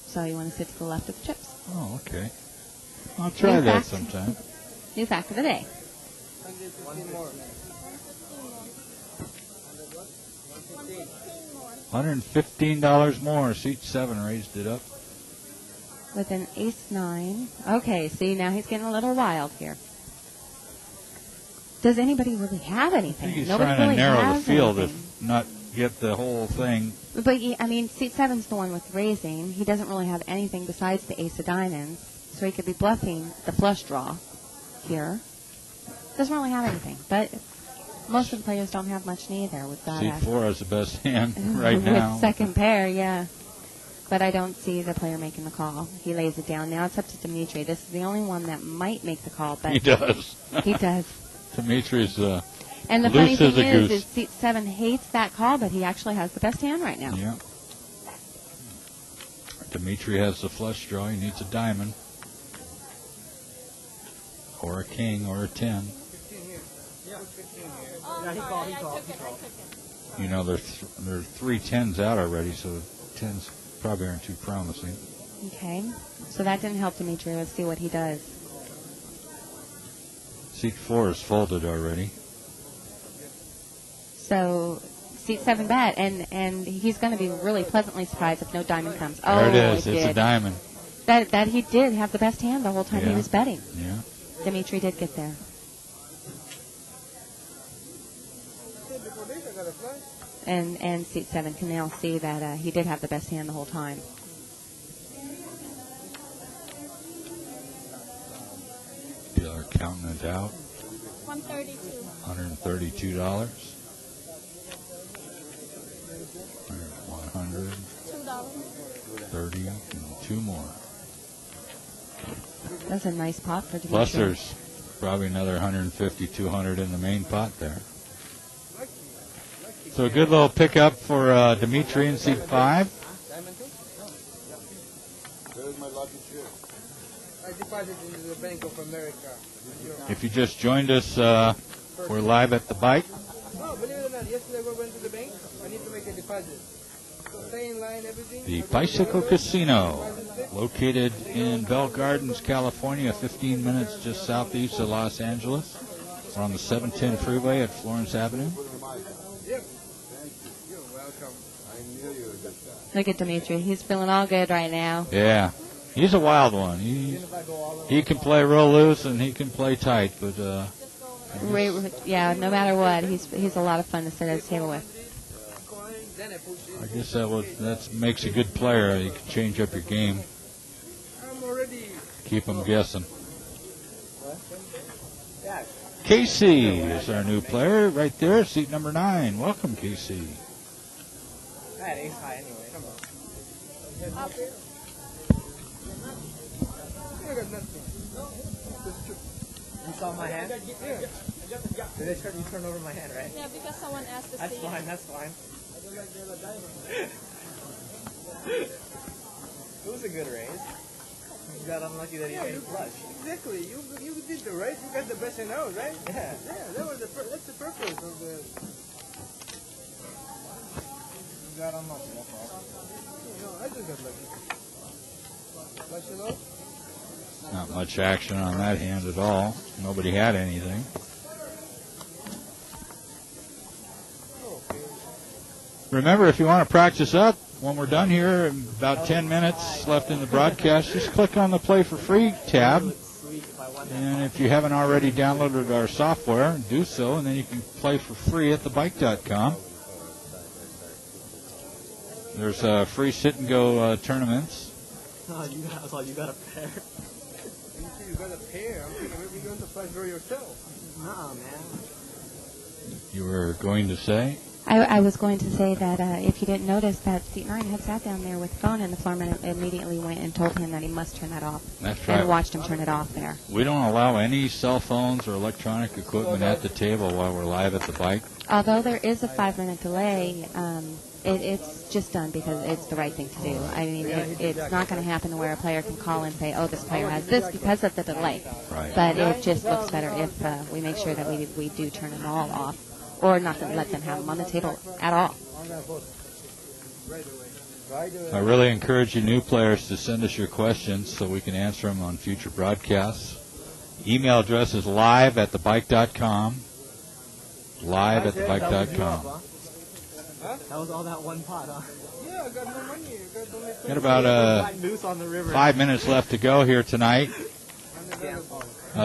S7: So you want to sit to the left of the chips.
S3: Oh, okay. I'll try that sometime.
S7: New fact of the day.
S3: $115 more. Seat 7 raised it up.
S7: With an ace-9. Okay, see, now he's getting a little wild here. Does anybody really have anything?
S3: I think he's
S7: Nobody
S3: trying
S7: really
S3: to narrow the
S7: has
S3: field,
S7: anything.
S3: if not get the whole thing.
S7: But, I mean, seat 7's the one with raising. He doesn't really have anything besides the ace of diamonds. So he could be bluffing the flush draw here. Doesn't really have anything. But most of the players don't have much neither. We've got
S3: Seat 4 has the best hand right now.
S7: With second pair, yeah. But I don't see the player making the call. He lays it down. Now it's up to Dimitri. This is the only one that might make the call. But
S3: he does.
S7: He does.
S3: Dimitri's
S7: and the funny
S3: loose
S7: thing
S3: as a
S7: is
S3: goose.
S7: seat 7 hates that call, but he actually has the best hand right now.
S3: Yeah. Dimitri has the flush draw. He needs a diamond. Or a king or a 10.
S13: Yeah, he called.
S3: You know, there are 3 10s out already, so 10s probably aren't too promising.
S7: Okay. So that didn't help Dimitri. Let's see what he does.
S3: Seat 4 is folded already.
S7: So seat 7 bet, and he's going to be really pleasantly surprised if no diamond comes. Oh,
S3: there it is.
S7: It
S3: It's
S7: did.
S3: a diamond.
S7: That he did have the best hand the whole time he
S3: Yeah.
S7: was betting.
S3: Yeah.
S7: Dimitri did get there. And seat 7 can now see that he did have the best hand the whole time.
S3: Dealer counting it out.
S15: $132.
S3: $132. 100.
S15: $2.
S3: 30. And 2 more.
S7: That's a nice pot for Dimitri.
S3: Plus there's probably another 150, 200 in the main pot there. So a good little pickup for Dimitri in seat 5.
S12: There's my lucky chip. I deposited into the Bank of America.
S3: If you just joined us, we're live at the bike.
S12: Oh, believe it or not, yesterday I went to the bank. I need to make a deposit. Stay in line, everything.
S3: The Bicycle Casino, located in Bell Gardens, California, 15 minutes just southeast of Los Angeles. We're on the 710 freeway at Florence Avenue.
S12: Yep. You're welcome. I knew you would get that.
S7: Look at Dimitri. He's feeling all good right now.
S3: Yeah, he's a wild one. He can play real loose and he can play tight, but
S7: Yeah, no matter what, he's a lot of fun to sit at the table with.
S3: I guess that makes a good player. You can change up your game. Keep them guessing. Casey is our new player right there, seat number 9. Welcome, Casey.
S13: I had ace high anyway. Come on. You saw my hand? Yeah. You turned over my hand, right?
S15: Yeah, because someone asked to
S13: That's
S15: see.
S13: fine, that's fine. It was a good raise. You got unlucky that he made a flush.
S12: Exactly. You did the right. You got the best in out, right?
S13: Yeah.
S12: Yeah. That's the purpose of the.
S13: You got unlucky, that's all.
S12: No, I just got lucky. Flush it out.
S3: Not much action on that hand at all. Nobody had anything. Remember, if you want to practice up, when we're done here, about 10 minutes left in the broadcast, just click on the Play for Free tab. And if you haven't already downloaded our software, do so, and then you can play for free at thebike.com. There's free sit-and-go tournaments.
S13: Oh, you got a pair.
S14: You got a pair. I'm thinking maybe you're in the flash draw yourself.
S13: Nah, man.
S3: You were going to say?
S7: I was going to say that if you didn't notice that seat 9 had sat down there with the phone, and the floorman immediately went and told him that he must turn that off.
S3: That's right.
S7: And watched him turn it off there.
S3: We don't allow any cell phones or electronic equipment at the table while we're live at the bike.
S7: Although there is a 5-minute delay, it's just done because it's the right thing to do. I mean, it's not going to happen where a player can call and say, oh, this player has this because of the delay.
S3: Right.
S7: But it just looks better if we make sure that we do turn them all off, or not to let them have them on the table at all.
S3: I really encourage you new players to send us your questions so we can answer them on future broadcasts. Email address is live@thebike.com. Live@thebike.com.
S13: That was all that one pot, huh?
S14: Yeah, I got no money.
S3: Got about 5 minutes left to go here tonight.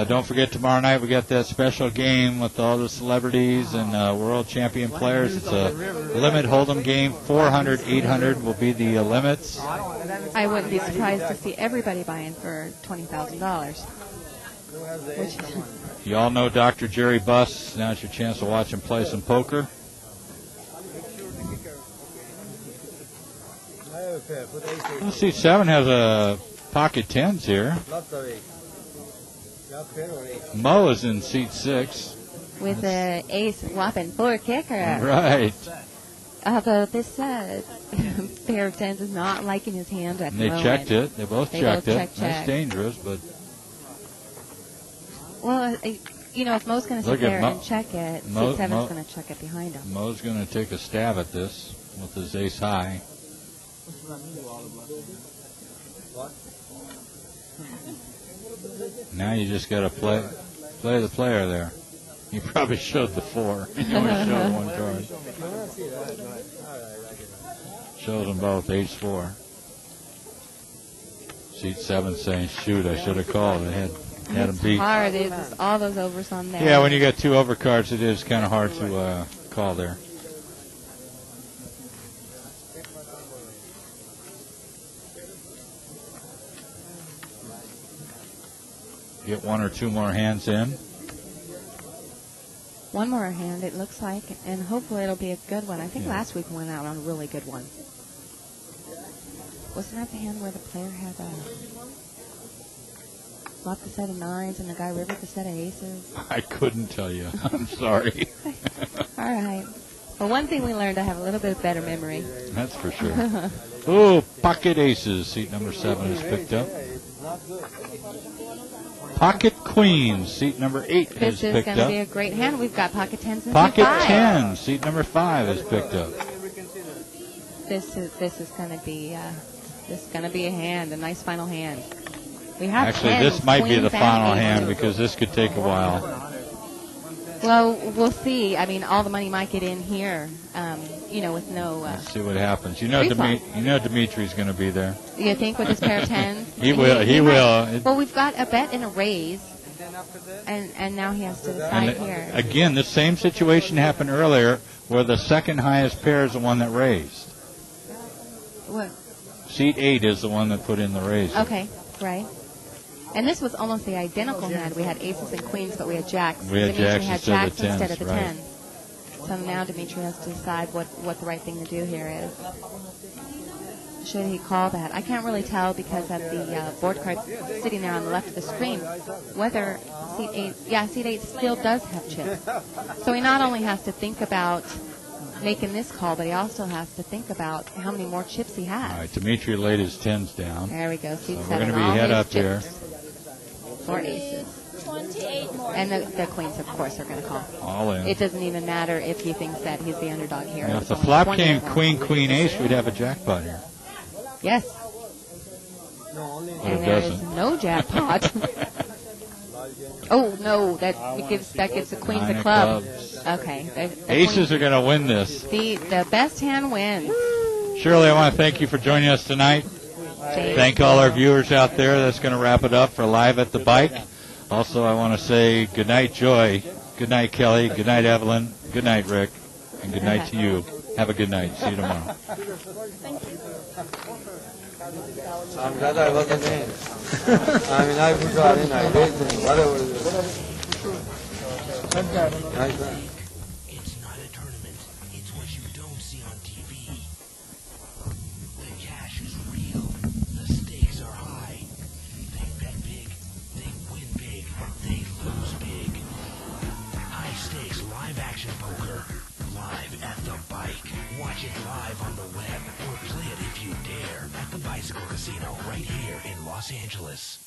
S3: Don't forget tomorrow night we got that special game with all the celebrities and world champion players. It's a limit hold'em game. 400, 800 will be the limits.
S7: I wouldn't be surprised to see everybody buying for $20,000.
S3: You all know Dr. Jerry Buss. Now's your chance to watch him play some poker. Seat 7 has a pocket 10s here. Mo is in seat 6.
S7: With the ace whopping 4 kicker.
S3: Right.
S7: Although this pair of 10s is not liking his hand at the
S3: They
S7: moment.
S3: checked it. They both checked it.
S7: Check.
S3: That's dangerous, but...
S7: Well, if Mo's going to sit there and check it, seat 7's going to check it behind him.
S3: Mo's going to take a stab at this with his ace high. Now you just got to play the player there. You probably showed the 4. You only showed one card. Shows them both, ace 4. Seat 7 saying, shoot, I should have called. It had him beat.
S7: It's hard. It's all those overs on there.
S3: Yeah, when you got 2 overcards, it is kind of hard to call there. Get 1 or 2 more hands in.
S7: One more hand, it looks like, and hopefully it'll be a good one. I think last week went out on a really good one. Wasn't that the hand where the player had flopped the set of 9s and the guy rivered the set of aces?
S3: I couldn't tell you. I'm sorry.
S7: All right. Well, one thing we learned, I have a little bit better memory.
S3: That's for sure. Ooh, pocket aces. Seat number 7 is picked up. Pocket queens. Seat number 8 is picked up.
S7: This is going to be a great hand. We've got pocket 10s and
S3: pocket
S7: seat 5.
S3: 10. Seat number 5 is picked up.
S7: This is going to be a hand, a nice final hand. We have
S3: Actually,
S7: 10s,
S3: this might be the
S7: queens,
S3: final
S7: and
S3: hand
S7: aces.
S3: because this could take a while.
S7: Well, we'll see. I mean, all the money might get in here, with no...
S3: Let's see what happens. You know Dimitri's going to be there.
S7: You think with his pair of 10s?
S3: He will. He will.
S7: Well, we've got a bet and a raise, and now he has to decide here.
S3: Again, the same situation happened earlier where the second highest pair is the one that raised.
S7: What?
S3: Seat 8 is the one that put in the raise.
S7: Okay, right. And this was almost the identical hand. We had aces and queens, but we had jacks.
S3: We had
S7: Dimitri
S3: jacks
S7: had
S3: instead of the 10s,
S7: instead of the
S3: right.
S7: 10s. So now Dimitri has to decide what the right thing to do here is. Should he call that? I can't really tell because of the board card sitting there on the left of the screen whether seat 8 still does have chips. So he not only has to think about making this call, but he also has to think about how many more chips he has.
S3: All right, Dimitri laid his 10s down.
S7: There we go. Seat
S3: So
S7: 7.
S3: we're going to
S7: all
S3: be head
S7: his
S3: up here.
S7: chips. 4 aces.
S15: 28 more.
S7: And the queens, of course, are going to call.
S3: All in.
S7: It doesn't even matter if he thinks that he's the underdog here.
S3: Now, if
S7: It's
S3: the
S7: only
S3: flop
S7: 20
S3: came
S7: more.
S3: queen, queen, ace, we'd have a jackpot here.
S7: Yes.
S3: But
S7: And
S3: it
S7: there is
S3: doesn't.
S7: no jackpot. Oh, no, that gives the queens
S3: 9
S7: a
S3: of
S7: club.
S3: clubs.
S7: Okay.
S3: Aces are going to win this.
S7: The best hand wins.
S3: Shirley, I want to thank you for joining us tonight.
S7: James.
S3: Thank all our viewers out there. That's going to wrap it up for Live at the Bike. Also, I want to say good night, Joy. Good night, Kelly. Good night, Evelyn. Good night, Rick. And good night to you. Have a good night. See you tomorrow.
S16: I'm glad I wasn't in. I mean, I would have been, I raised him, whatever it is. Nice man.
S1: It's not a tournament. It's what you don't see on TV. The cash is real. The stakes are high. They bet big. They win big. They lose big. High stakes live action poker. Live at the bike. Watch it live on the web or play it if you dare at the Bicycle Casino right here in Los Angeles.